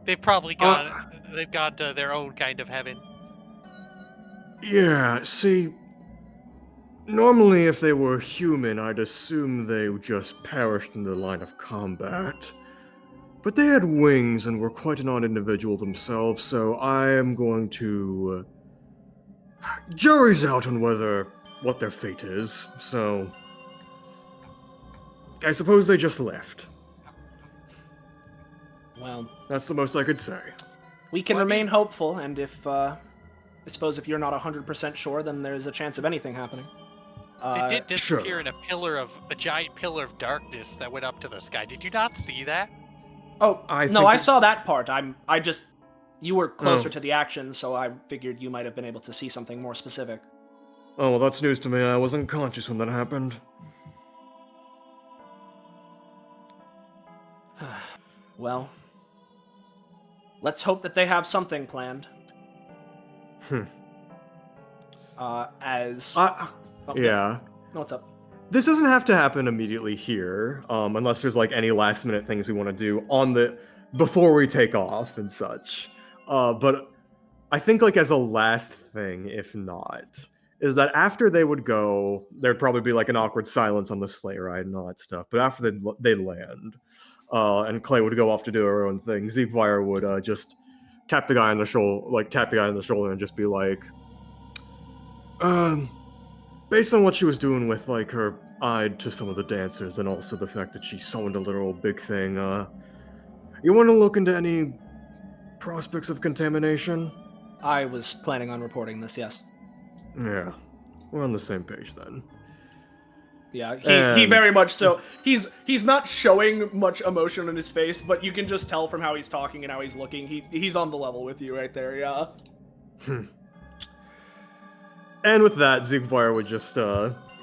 they've probably they've got their own kind of heaven. Yeah, see, normally if they were human, I'd assume they just perished in the line of combat. But they had wings and were quite an odd individual themselves, so I am going to... jury's out on what their fate is, so... I suppose they just left. Well, That's the most I could say. we can Well, I remain mean- hopeful, and if I suppose if you're not 100% sure, then there's a chance of anything happening. They did disappear sure. in a giant pillar of darkness that went up to the sky. Did you not see that? Oh, I no, think I it- saw that part. You were closer Oh. to the action, so I figured you might have been able to see something more specific. Oh, well, that's news to me. I wasn't conscious when that happened. Well, let's hope that they have something planned. Hmm. As... Yeah. What's up? This doesn't have to happen immediately here, unless there's like any last minute things we want to do on the before we take off and such. But I think like as a last thing, if not, is that after they would go, there'd probably be like an awkward silence on the sleigh ride and all that stuff. But after they'd land, and Clay would go off to do her own thing, Zeepfire would just tap the guy on the shoulder, and just be like, based on what she was doing with like her eye to some of the dancers, and also the fact that she summoned a literal big thing, you want to look into any prospects of contamination? I was planning on reporting this, yes. Yeah, we're on the same page then. Yeah, he very much so. He's not showing much emotion in his face, but you can just tell from how he's talking and how he's looking. He's on the level with you right there, yeah. And with that, Ziegfeuer would just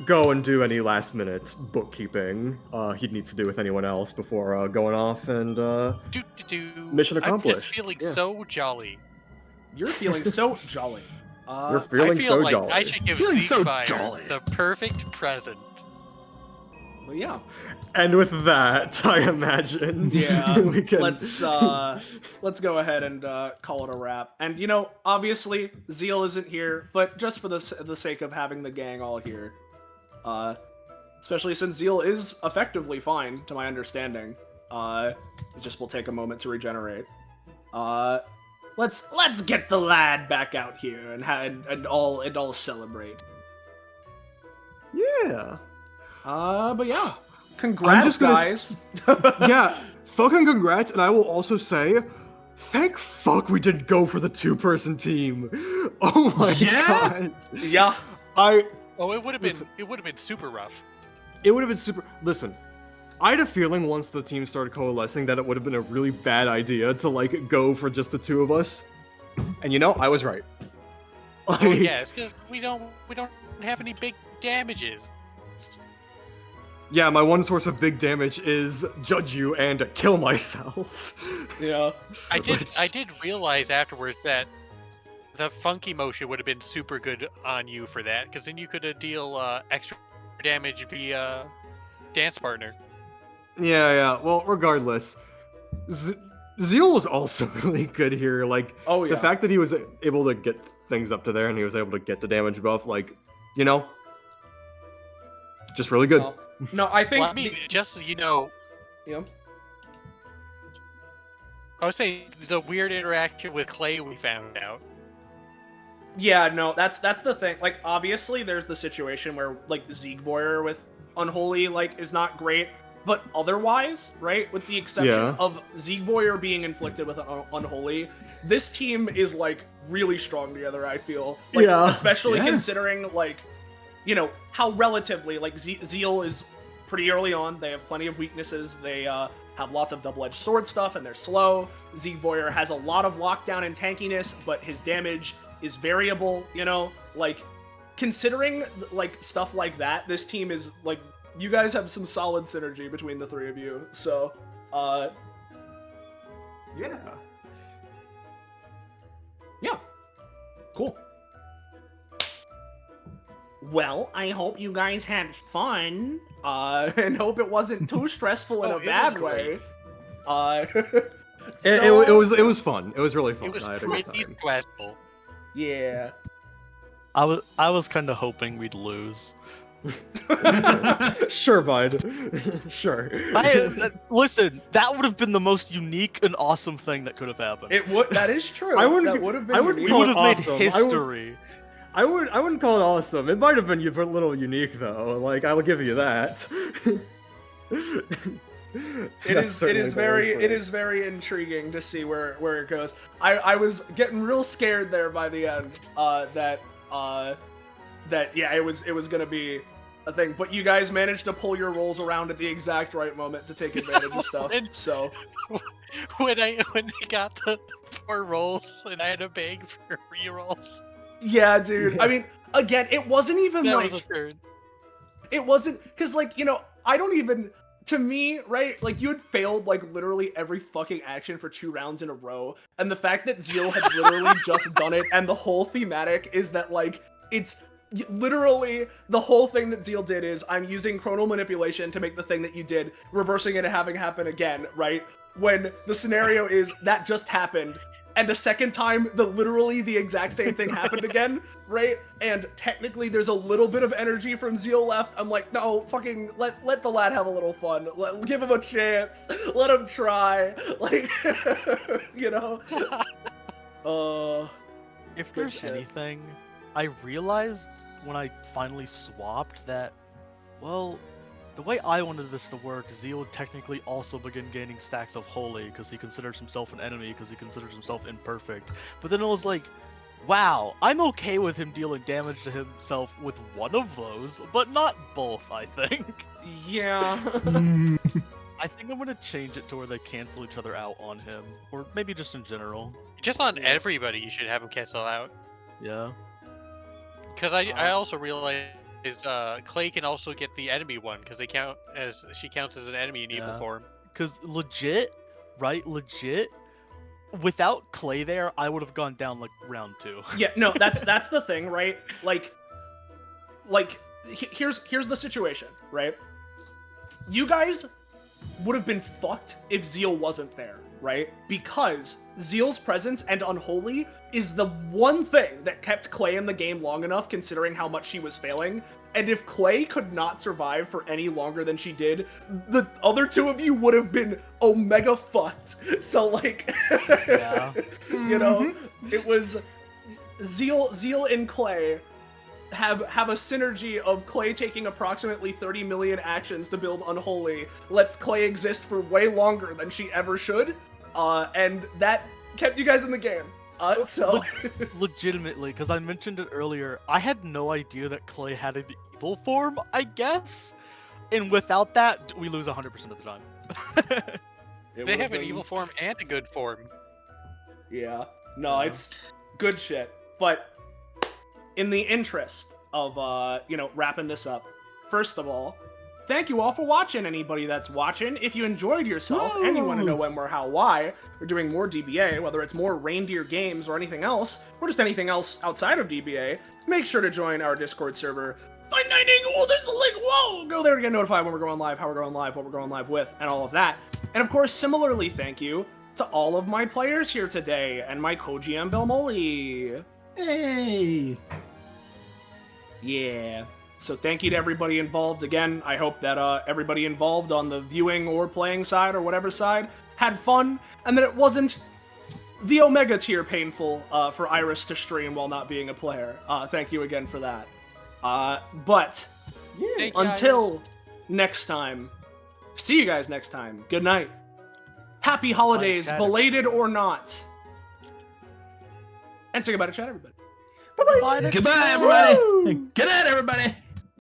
go and do any last-minute bookkeeping he'd needs to do with anyone else before going off and mission accomplished. I'm just feeling Yeah. so jolly. You're feeling so jolly. You're feeling I feel so like jolly. I should give Feeling so Ziegfeuer jolly. the perfect present. But yeah. And with that, I imagine Yeah, we can... let's go ahead and call it a wrap. And you know, obviously Zeal isn't here, but just for the sake of having the gang all here, especially since Zeal is effectively fine, to my understanding, it just will take a moment to regenerate. Let's get the lad back out here and all celebrate. Yeah. But yeah, congrats, guys. Yeah, fucking congrats, and I will also say, thank fuck we didn't go for the 2-person team. Oh my god. Yeah. Oh, it would have been super rough. It would have been super. Listen, I had a feeling once the team started coalescing that it would have been a really bad idea to like go for just the 2 of us. And you know, I was right. Oh yeah, it's because we don't have any big damages. Yeah, my one source of big damage is judge you and kill myself. Yeah. I did realize afterwards that the funky motion would have been super good on you for that, because then you could deal extra damage via dance partner. Yeah. Well, regardless, Zeal was also really good here. Like, Oh, yeah. the fact that he was able to get things up to there and he was able to get the damage buff, like, you know, just really good. No, I think. Well, I mean, just so you know, Yeah. I would say the weird interaction with Clay we found out. Yeah, no, that's the thing. Like, obviously, there's the situation where like Ziegfeuer with Unholy like is not great, but otherwise, right, with the exception of Ziegfeuer being inflicted with Unholy, this team is like really strong together. I feel, like, especially considering like, you know, how relatively like Zeal is pretty early on. They have plenty of weaknesses. They have lots of double-edged sword stuff, and they're slow. Ziegfeuer has a lot of lockdown and tankiness, but his damage is variable, you know? Like, considering, like, stuff like that, this team is, like, you guys have some solid synergy between the 3 of you, so, Yeah. Yeah. Cool. Well, I hope you guys had fun, and hope it wasn't too stressful in a bad way. It was fun. It was really fun. It was I had a good pretty time. stressful. Yeah. I was kind of hoping we'd lose. Sure, bud. Sure. Listen, that would have been the most unique and awesome thing that could have happened. It would. That is true. I wouldn't. That would have been. I wouldn't unique. We call would it have awesome. made history. I wouldn't call it awesome. It might have been a little unique though. Like, I'll give you that. It is very intriguing to see where it goes. I was getting real scared there by the end. That yeah, it was gonna be a thing, but you guys managed to pull your rolls around at the exact right moment to take advantage of stuff. So when I got the 4 rolls and I had to beg for rerolls. yeah, dude. I mean, again, it wasn't even That like was a turn. it wasn't because, like, you know, I don't even. To me, right, like, you had failed, like, literally every fucking action for 2 rounds in a row, and the fact that Zeal had literally just done it, and the whole thematic is that, like, it's literally the whole thing that Zeal did is, I'm using chronal manipulation to make the thing that you did, reversing it and having happen again, right? When the scenario is, that just happened, and a second time, literally the exact same thing happened again, right? And technically, there's a little bit of energy from Zeal left. I'm like, no, fucking let the lad have a little fun. Give him a chance. Let him try. Like, you know. If there's shit. anything, I realized when I finally swapped that, well, the way I wanted this to work, Zeal would technically also begin gaining stacks of Holy because he considers himself an enemy because he considers himself imperfect. But then it was like, wow, I'm okay with him dealing damage to himself with one of those, but not both, I think. Yeah. I think I'm gonna change it to where they cancel each other out on him, or maybe just in general. Just on everybody, you should have them cancel out. Yeah. Because I also realized Clay can also get the enemy one because she counts as an enemy in evil form. Because legit, without Clay there, I would have gone down like round 2. Yeah, no, that's the thing, right? Like here's the situation, right? You guys would have been fucked if Zeal wasn't there, right? Because Zeal's presence and Unholy is the one thing that kept Clay in the game long enough, considering how much she was failing. And if Clay could not survive for any longer than she did, the other two of you would have been omega fucked. So, like, Yeah. you know, it was Zeal and Clay have a synergy of Clay taking approximately 30 million actions to build Unholy, lets Clay exist for way longer than she ever should, and that kept you guys in the game. So Legitimately, because I mentioned it earlier, I had no idea that Clay had an evil form, I guess, and without that, we lose 100% of the time. They have an evil form and a good form. Yeah. No, it's good shit. But in the interest of, wrapping this up, first of all, thank you all for watching, anybody that's watching. If you enjoyed yourself and you want to know when, where, how, why, we're doing more DBA, whether it's more Reindeer games or anything else, or just anything else outside of DBA, make sure to join our Discord server. Find 9 oh, there's the link, whoa! Go there to get notified when we're going live, how we're going live, what we're going live with, and all of that. And of course, similarly, thank you to all of my players here today, and my co-GM Belmoley. Hey! Yeah. So thank you to everybody involved. Again, I hope that everybody involved on the viewing or playing side or whatever side had fun, and that it wasn't the Omega tier painful for Iris to stream while not being a player. Thank you again for that. But until next time, see you guys next time. Good night. Happy holidays, belated or not. And say goodbye to chat, everybody. Goodbye, everybody! Good night, everybody!